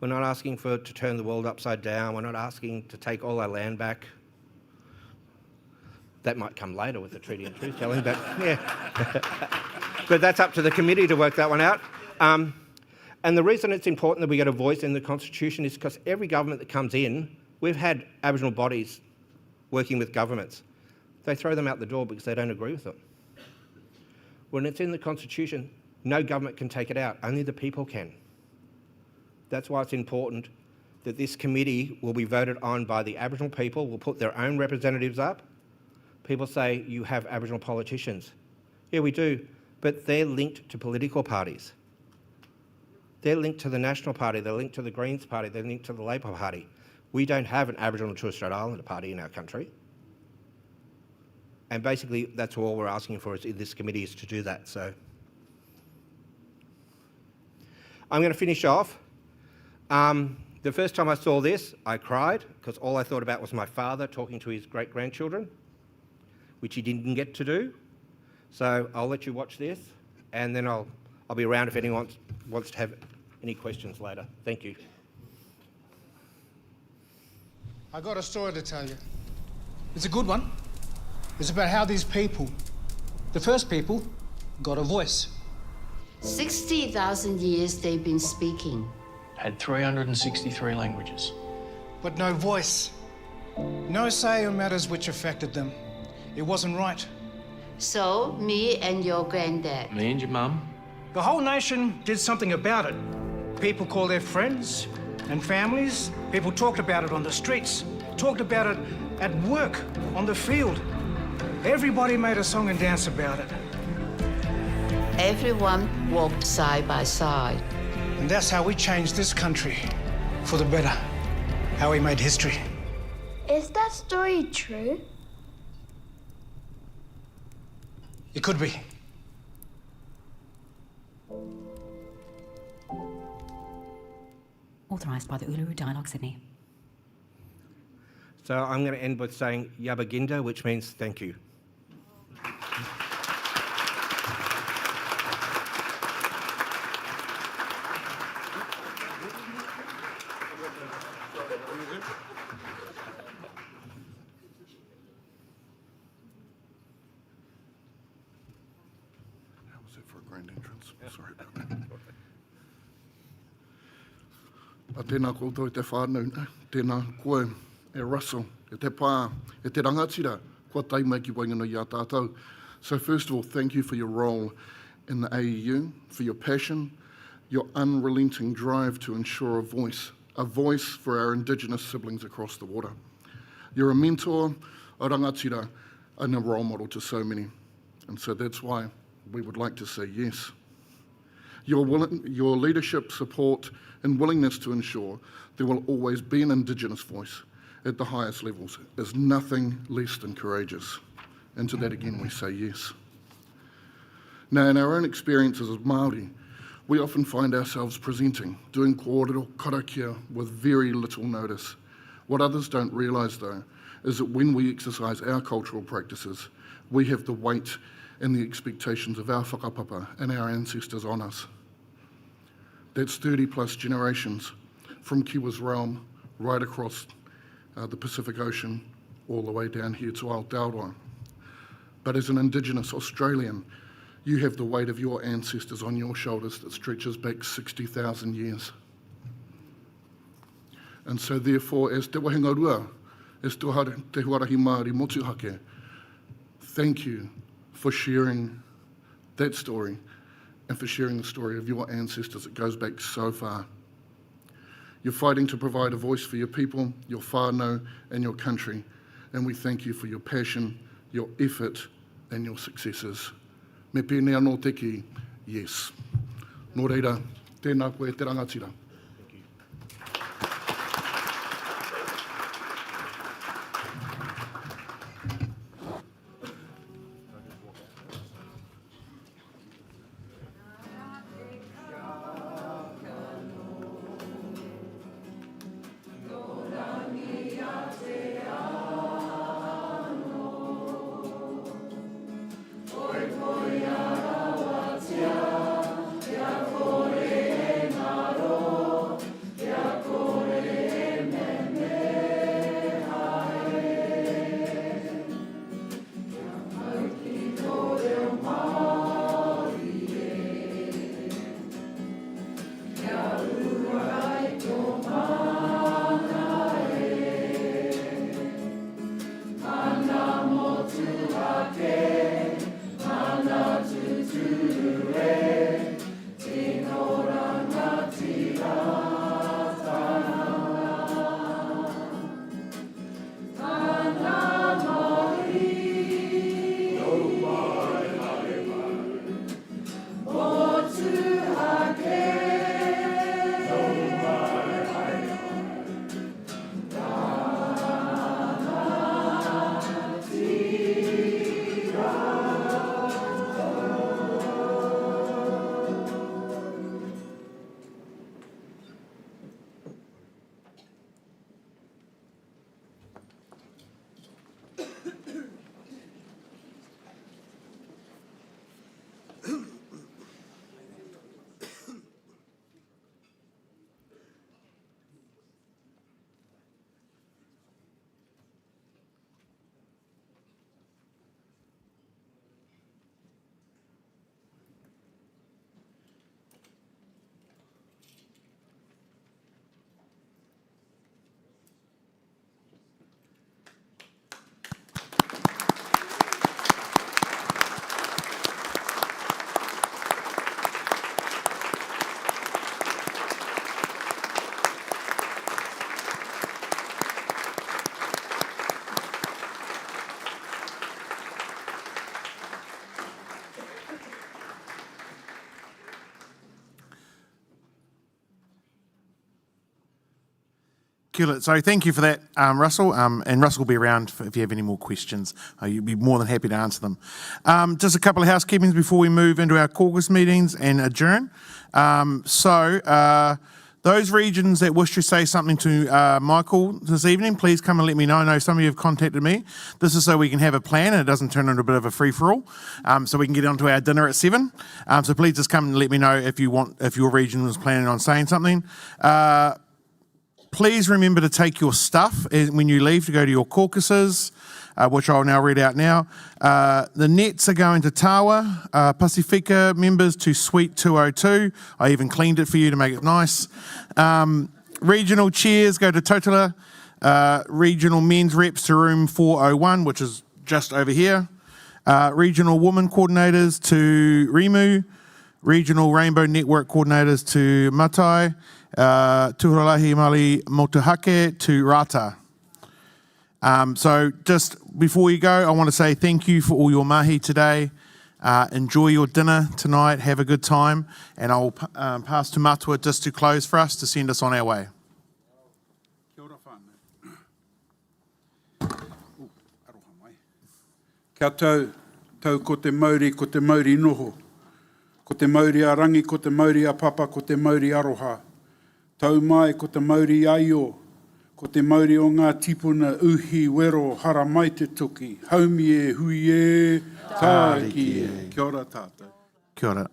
S1: We're not asking to turn the world upside down. We're not asking to take all our land back. That might come later with the Treaty and Truth Telling, but yeah. But that's up to the committee to work that one out. And the reason it's important that we get a voice in the Constitution is because every government that comes in, we've had Aboriginal bodies working with governments. They throw them out the door because they don't agree with them. When it's in the Constitution, no government can take it out, only the people can. That's why it's important that this committee will be voted on by the Aboriginal people, will put their own representatives up. People say, you have Aboriginal politicians. Yeah, we do, but they're linked to political parties. They're linked to the National Party, they're linked to the Greens Party, they're linked to the Labor Party. We don't have an Aboriginal and Torres Strait Islander party in our country. And basically, that's all we're asking for in this committee is to do that. So I'm going to finish off. The first time I saw this, I cried because all I thought about was my father talking to his great-grandchildren, which he didn't get to do. So I'll let you watch this, and then I'll be around if anyone wants to have any questions later. Thank you.
S6: I got a story to tell you. It's a good one. It's about how these people, the first people, got a voice.
S11: 60,000 years they've been speaking.
S14: Had 363 languages.
S6: But no voice. No say on matters which affected them. It wasn't right.
S11: So, me and your granddad.
S14: Me and your mum.
S6: The whole nation did something about it. People called their friends and families. People talked about it on the streets, talked about it at work, on the field. Everybody made a song and dance about it.
S11: Everyone walked side by side.
S6: And that's how we changed this country for the better. How we made history.
S15: Is that story true?
S6: It could be.
S15: Authorised by the Uluru Dialogue Sydney.
S1: So I'm going to end with saying Yabaginda, which means thank you.
S2: How was that for a grand entrance? Sorry about that. A tēnā koutou e te whānau, tēnā koe e Russell, e te pā, e te rangatira, kua taimai ki waingana i a tātou. So first of all, thank you for your role in the AEU, for your passion, your unrelenting drive to ensure a voice for our Indigenous siblings across the water. You're a mentor, a rangatira, and a role model to so many. And so that's why we would like to say yes. Your leadership, support, and willingness to ensure there will always be an Indigenous voice at the highest levels is nothing less than courageous. And to that again we say yes. Now, in our own experiences as Māori, we often find ourselves presenting, doing kōrero karakia with very little notice. What others don't realise though is that when we exercise our cultural practices, we have the weight and the expectations of our whakapapa and our ancestors on us. That's 30 plus generations from Kiwa's realm right across the Pacific Ocean all the way down here to Aotearoa. But as an Indigenous Australian, you have the weight of your ancestors on your shoulders that stretches back 60,000 years. And so therefore, as Te Wahinga Rua, as Te Huarahi Māori Motuhake, thank you for sharing that story and for sharing the story of your ancestors that goes back so far. You're fighting to provide a voice for your people, your whānau, and your country, and we thank you for your passion, your effort, and your successes. Me pēnea no te ki, yes. Nō reira, tēnā koe te rangatira.
S17: Oi, oi, ara, watia, ia kore e ngaro.
S2: Kia. So thank you for that, Russell. And Russell will be around if you have any more questions. You'd be more than happy to answer them. Just a couple of housekeepings before we move into our caucus meetings and adjourn. Those regions that wish to say something to Michael this evening, please come and let me know. I know some of you have contacted me. This is so we can have a plan and it doesn't turn into a bit of a free-for-all, so we can get onto our dinner at 7. So please just come and let me know if your region was planning on saying something. Please remember to take your stuff when you leave to go to your caucuses, which I'll now read out now. The nets are going to Tawa, Pacifica members to Suite 202. I even cleaned it for you to make it nice. Regional chairs go to Totala. Regional men's reps to room 401, which is just over here. Regional women coordinators to Rimu. Regional Rainbow Network coordinators to Matai. Tuhuralahi Mali Motuhake to Rata. So just before you go, I want to say thank you for all your mahi today. Enjoy your dinner tonight. Have a good time. And I'll pass to Matua just to close for us to send us on our way.
S17: Kia tau ko te Māori noho. Ko te Māori a rangi, ko te Māori a papa, ko te Māori aroha. Tau mai ko te Māori aio, ko te Māori o ngā tipuna uhi wero hara mai te tuki. Haumi e hui e, tā ki e. Kia ora tātou.
S2: Kia ora.